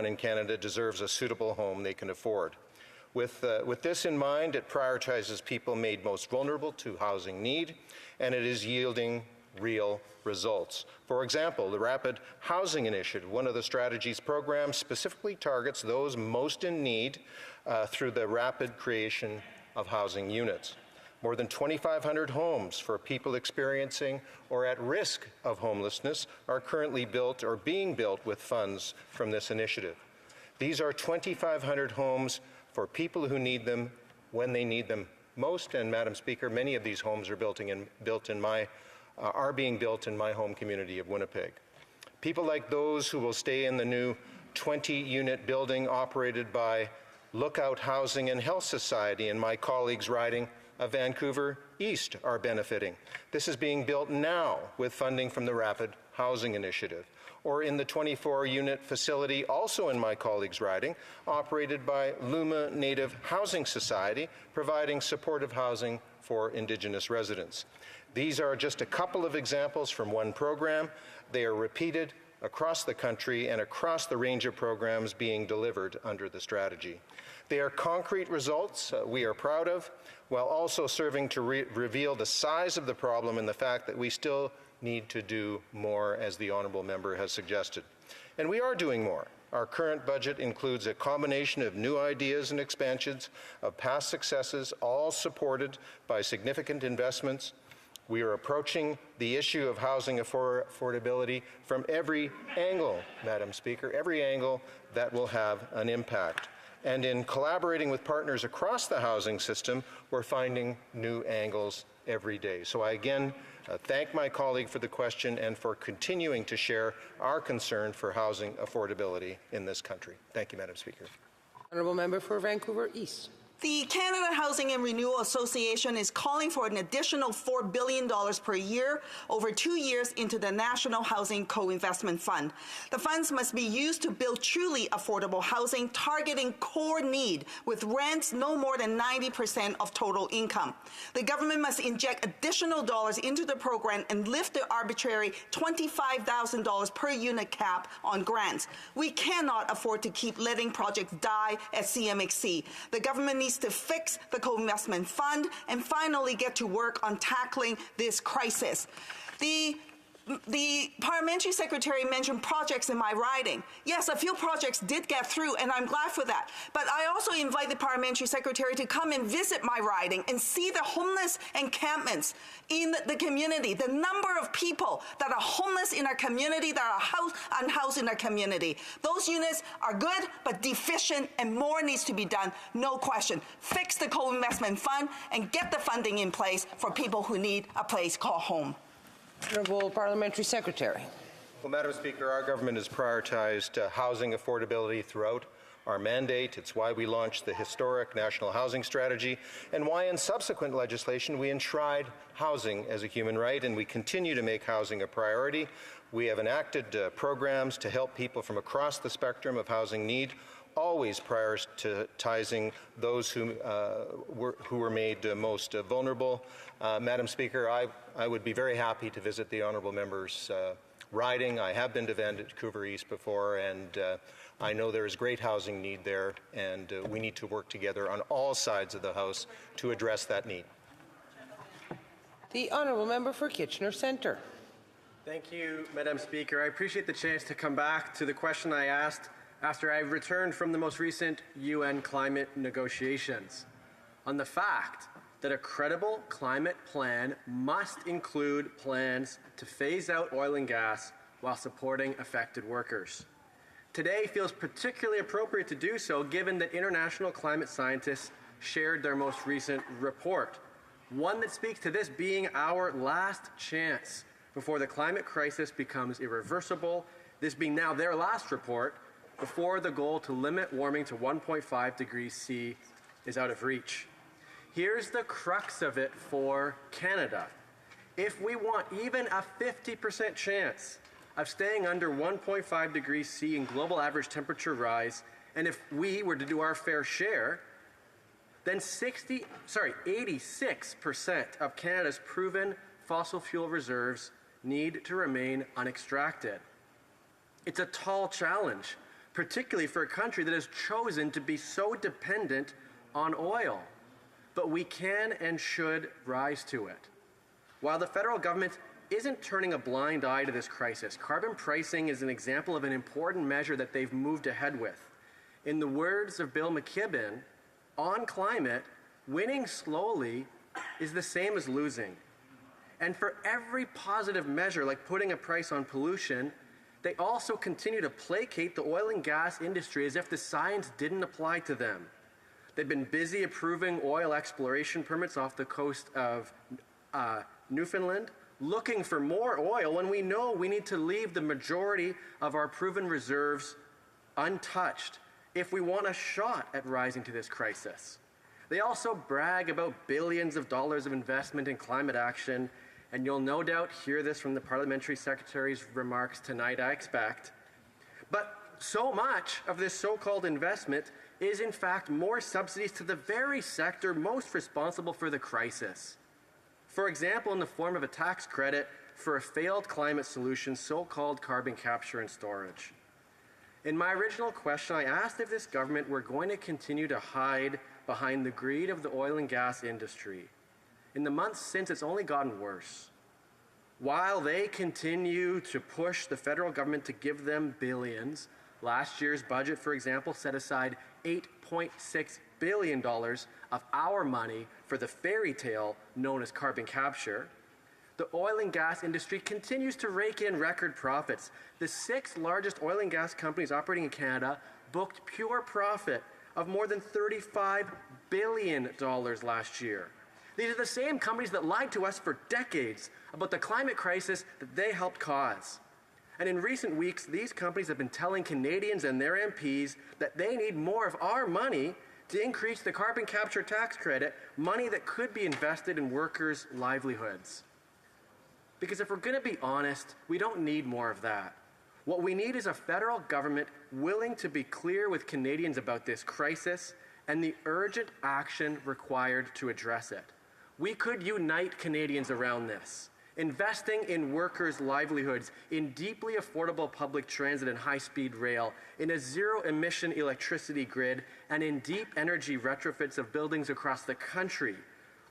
in Canada deserves a suitable home they can afford. With this in mind, it prioritizes people made most vulnerable to housing need, and it is yielding real results. For example, the Rapid Housing Initiative, one of the strategy's programs, specifically targets those most in need through the rapid creation of housing units. More than 2,500 homes for people experiencing or at risk of homelessness are currently built or being built with funds from this initiative. These are 2,500 homes for people who need them when they need them most. And Madam Speaker, many of these homes are being built in my home community of Winnipeg. People like those who will stay in the new 20-unit building operated by Lookout Housing and Health Society and my colleagues riding of Vancouver East are benefiting. This is being built now with funding from the Rapid Housing Initiative. Or in the 24-unit facility, also in my colleagues' riding, operated by Luma Native Housing Society, providing supportive housing for Indigenous residents. These are just a couple of examples from one program. They are repeated across the country and across the range of programs being delivered under the strategy. They are concrete results we are proud of, while also serving to reveal the size of the problem and the fact that we still need to do more, as the honourable member has suggested. And we are doing more. Our current budget includes a combination of new ideas and expansions of past successes, all supported by significant investments. We are approaching the issue of housing affordability from every angle, Madam Speaker, every angle that will have an impact. And in collaborating with partners across the housing system, we're finding new angles every day. So I again thank my colleague for the question and for continuing to share our concern for housing affordability in this country. Thank you, Madam Speaker. Honourable Member for Vancouver East. The Canada Housing and Renewal Association is calling for an additional $4 billion per year over 2 years into the National Housing Co-Investment Fund. The funds must be used to build truly affordable housing, targeting core need, with rents no more than 90% of total income. The government must inject additional dollars into the program and lift the arbitrary $25,000 per unit cap on grants. We cannot afford to keep letting projects die at CMHC. The government needs to fix the co-investment fund and finally get to work on tackling this crisis. The parliamentary secretary mentioned projects in my riding. Yes, a few projects did get through, and I'm glad for that. But I also invite the parliamentary secretary to come and visit my riding and see the homeless encampments in the community, the number of people that are homeless in our community, that are unhoused in our community. Those units are good, but deficient, and more needs to be done, no question. Fix the co-investment fund and get the funding in place for people who need a place called home. Honourable Parliamentary Secretary. Well, Madam Speaker, our government has prioritized housing affordability throughout our mandate. It's why we launched the historic National Housing Strategy and why in subsequent legislation we enshrined housing as a human right, and we continue to make housing a priority. We have enacted programs to help people from across the spectrum of housing need, always prioritizing those who were made most vulnerable. Madam Speaker, I would be very happy to visit the honourable member's riding. I have been to Vancouver East before, and I know there is great housing need there, and we need to work together on all sides of the House to address that need. The honourable member for Kitchener Centre. Thank you, Madam Speaker. I appreciate the chance to come back to the question I asked after I returned from the most recent UN climate negotiations on the fact that a credible climate plan must include plans to phase out oil and gas while supporting affected workers. Today feels particularly appropriate to do so given that international climate scientists shared their most recent report, one that speaks to this being our last chance before the climate crisis becomes irreversible, this being now their last report before the goal to limit warming to 1.5 degrees C is out of reach. Here's the crux of it for Canada. If we want even a 50% chance of staying under 1.5 degrees C in global average temperature rise, and if we were to do our fair share, then 86% of Canada's proven fossil fuel reserves need to remain unextracted. It's a tall challenge, particularly for a country that has chosen to be so dependent on oil. But we can and should rise to it. While the federal government isn't turning a blind eye to this crisis, carbon pricing is an example of an important measure that they've moved ahead with. In the words of Bill McKibben, on climate, winning slowly is the same as losing. And for every positive measure, like putting a price on pollution, they also continue to placate the oil and gas industry as if the science didn't apply to them. They've been busy approving oil exploration permits off the coast of Newfoundland, looking for more oil when we know we need to leave the majority of our proven reserves untouched if we want a shot at rising to this crisis. They also brag about billions of dollars of investment in climate action, and you'll no doubt hear this from the Parliamentary Secretary's remarks tonight, I expect. But so much of this so-called investment is in fact more subsidies to the very sector most responsible for the crisis. For example, in the form of a tax credit for a failed climate solution, so-called carbon capture and storage. In my original question, I asked if this government were going to continue to hide behind the greed of the oil and gas industry. In the months since, it's only gotten worse. While they continue to push the federal government to give them billions, last year's budget, for example, set aside $8.6 billion of our money for the fairy tale known as carbon capture. The oil and gas industry continues to rake in record profits. The 6 largest oil and gas companies operating in Canada booked pure profit of more than $35 billion last year. These are the same companies that lied to us for decades about the climate crisis that they helped cause. And in recent weeks, these companies have been telling Canadians and their MPs that they need more of our money to increase the carbon capture tax credit, money that could be invested in workers' livelihoods. Because if we're going to be honest, we don't need more of that. What we need is a federal government willing to be clear with Canadians about this crisis and the urgent action required to address it. We could unite Canadians around this, investing in workers' livelihoods, in deeply affordable public transit and high-speed rail, in a zero-emission electricity grid, and in deep energy retrofits of buildings across the country,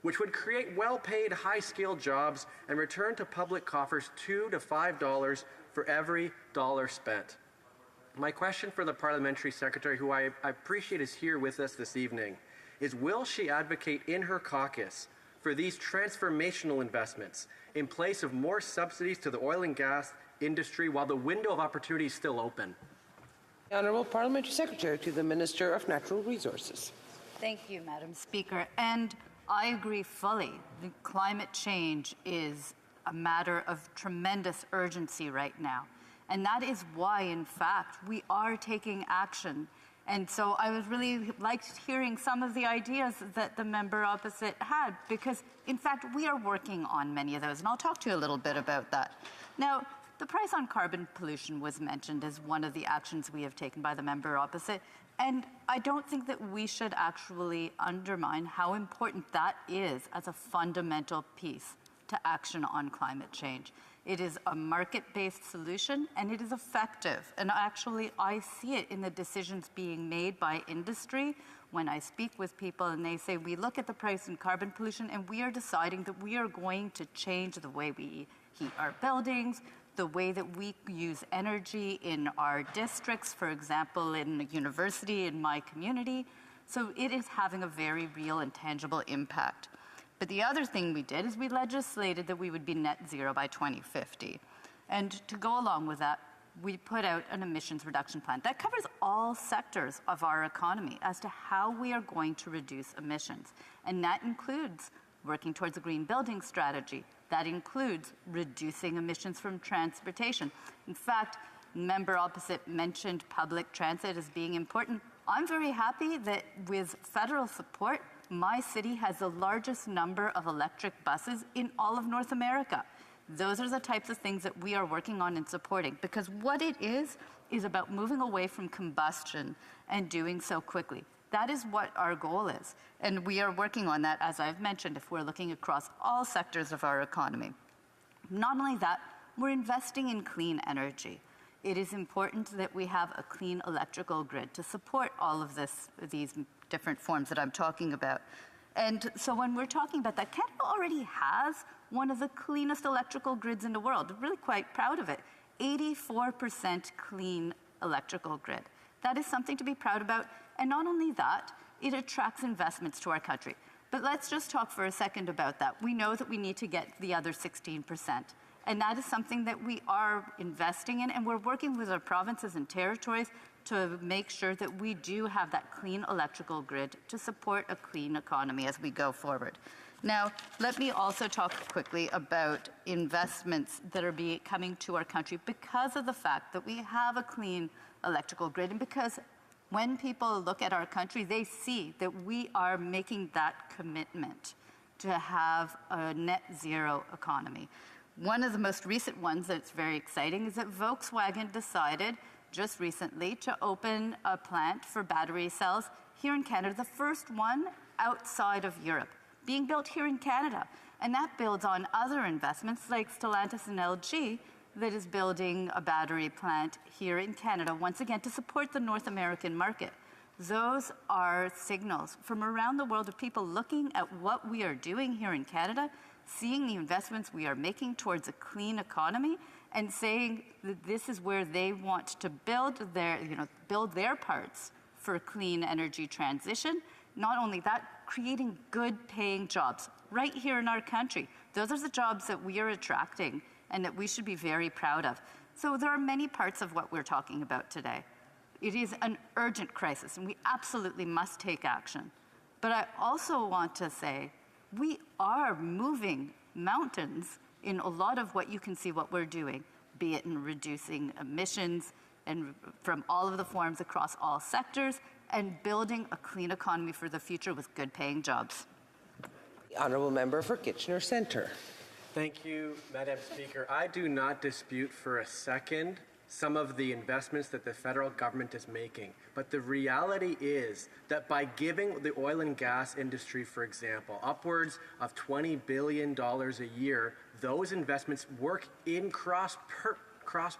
which would create well-paid, high-skilled jobs and return to public coffers $2 to $5 for every dollar spent. My question for the Parliamentary Secretary, who I appreciate is here with us this evening, is will she advocate in her caucus for these transformational investments in place of more subsidies to the oil and gas industry while the window of opportunity is still open? The Honourable Parliamentary Secretary to the Minister of Natural Resources. Thank you, Madam Speaker. And I agree fully. The climate change is a matter of tremendous urgency right now. And that is why, in fact, we are taking action. And so I was really liked hearing some of the ideas that the member opposite had, because, in fact, we are working on many of those. And I'll talk to you a little bit about that. Now, the price on carbon pollution was mentioned as one of the actions we have taken by the member opposite. And I don't think that we should actually undermine how important that is as a fundamental piece to action on climate change. It is a market-based solution, and it is effective. And actually, I see it in the decisions being made by industry when I speak with people and they say, we look at the price in carbon pollution and we are deciding that we are going to change the way we heat our buildings, the way that we use energy in our districts, for example, in a university in my community. So it is having a very real and tangible impact. But the other thing we did is we legislated that we would be net zero by 2050. And to go along with that, we put out an emissions reduction plan that covers all sectors of our economy as to how we are going to reduce emissions. And that includes working towards a green building strategy. That includes reducing emissions from transportation. In fact, member opposite mentioned public transit as being important. I'm very happy that with federal support, my city has the largest number of electric buses in all of North America. Those are the types of things that we are working on and supporting, because what it is about moving away from combustion and doing so quickly. That is what our goal is. And we are working on that, as I've mentioned, if we're looking across all sectors of our economy. Not only that, we're investing in clean energy. It is important that we have a clean electrical grid to support all of these different forms that I'm talking about. And so when we're talking about that, Canada already has one of the cleanest electrical grids in the world. I'm really quite proud of it. 84% clean electrical grid. That is something to be proud about. And not only that, it attracts investments to our country. But let's just talk for a second about that. We know that we need to get the other 16%. And that is something that we are investing in, and we're working with our provinces and territories to make sure that we do have that clean electrical grid to support a clean economy as we go forward. Now, let me also talk quickly about investments that are coming to our country because of the fact that we have a clean electrical grid and because When people look at our country, they see that we are making that commitment to have a net zero economy. One of the most recent ones that's very exciting is that Volkswagen decided just recently to open a plant for battery cells here in Canada, the first one outside of Europe, being built here in Canada. And that builds on other investments like Stellantis and LG that is building a battery plant here in Canada, once again, to support the North American market. Those are signals from around the world of people looking at what we are doing here in Canada, seeing the investments we are making towards a clean economy, and saying that this is where they want to build their parts for clean energy transition. Not only that, creating good paying jobs right here in our country. Those are the jobs that we are attracting and that we should be very proud of. So there are many parts of what we're talking about today. It is an urgent crisis and we absolutely must take action. But I also want to say we are moving mountains in a lot of what you can see what we're doing, be it in reducing emissions and from all of the forms across all sectors, and building a clean economy for the future with good paying jobs. The honourable member for Kitchener Centre. Thank you, Madam Speaker. I do not dispute for a second some of the investments that the federal government is making. But the reality is that by giving the oil and gas industry, for example, upwards of $20 billion a year, those investments work in cross-purpose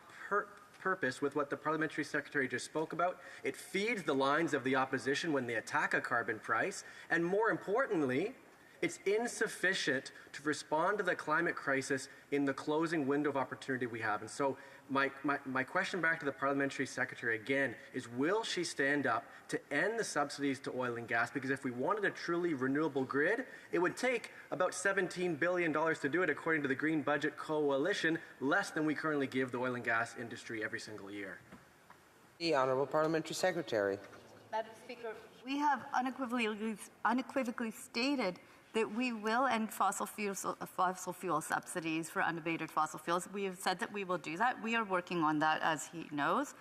with what the parliamentary secretary just spoke about. It feeds the lines of the opposition when they attack a carbon price. And more importantly, it's insufficient to respond to the climate crisis in the closing window of opportunity we have. And so my question back to the parliamentary secretary again is, will she stand up to end the subsidies to oil and gas? Because if we wanted a truly renewable grid, it would take about $17 billion to do it, according to the Green Budget Coalition, less than we currently give the oil and gas industry every single year. The honourable parliamentary secretary. Madam Speaker, we have unequivocally stated that we will end fossil fuel subsidies for unabated fossil fuels. We have said that we will do that. We are working on that, as he knows.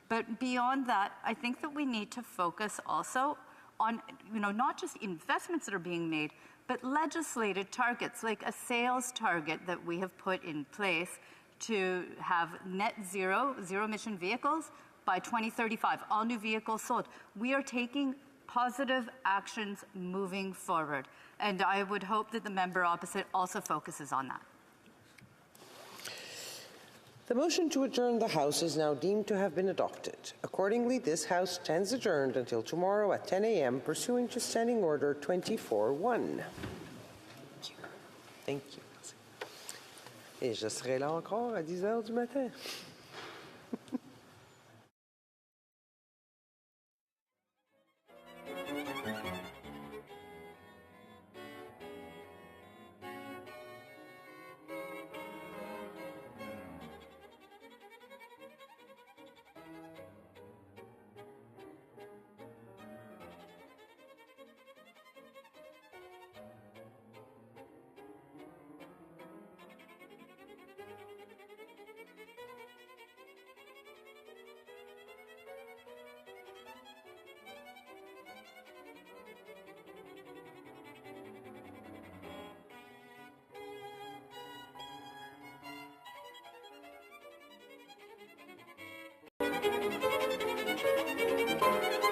But beyond that, I think that we need to focus also on, not just investments that are being made, but legislated targets, like a sales target that we have put in place to have net zero emission vehicles by 2035, all new vehicles sold. We are taking positive actions moving forward. And I would hope that the member opposite also focuses on that. The motion to adjourn the House is now deemed to have been adopted. Accordingly, this House stands adjourned until tomorrow at 10 a.m. pursuant to Standing Order 24.1. Thank you. Et je serai là encore à 10 heures du matin. Thank you.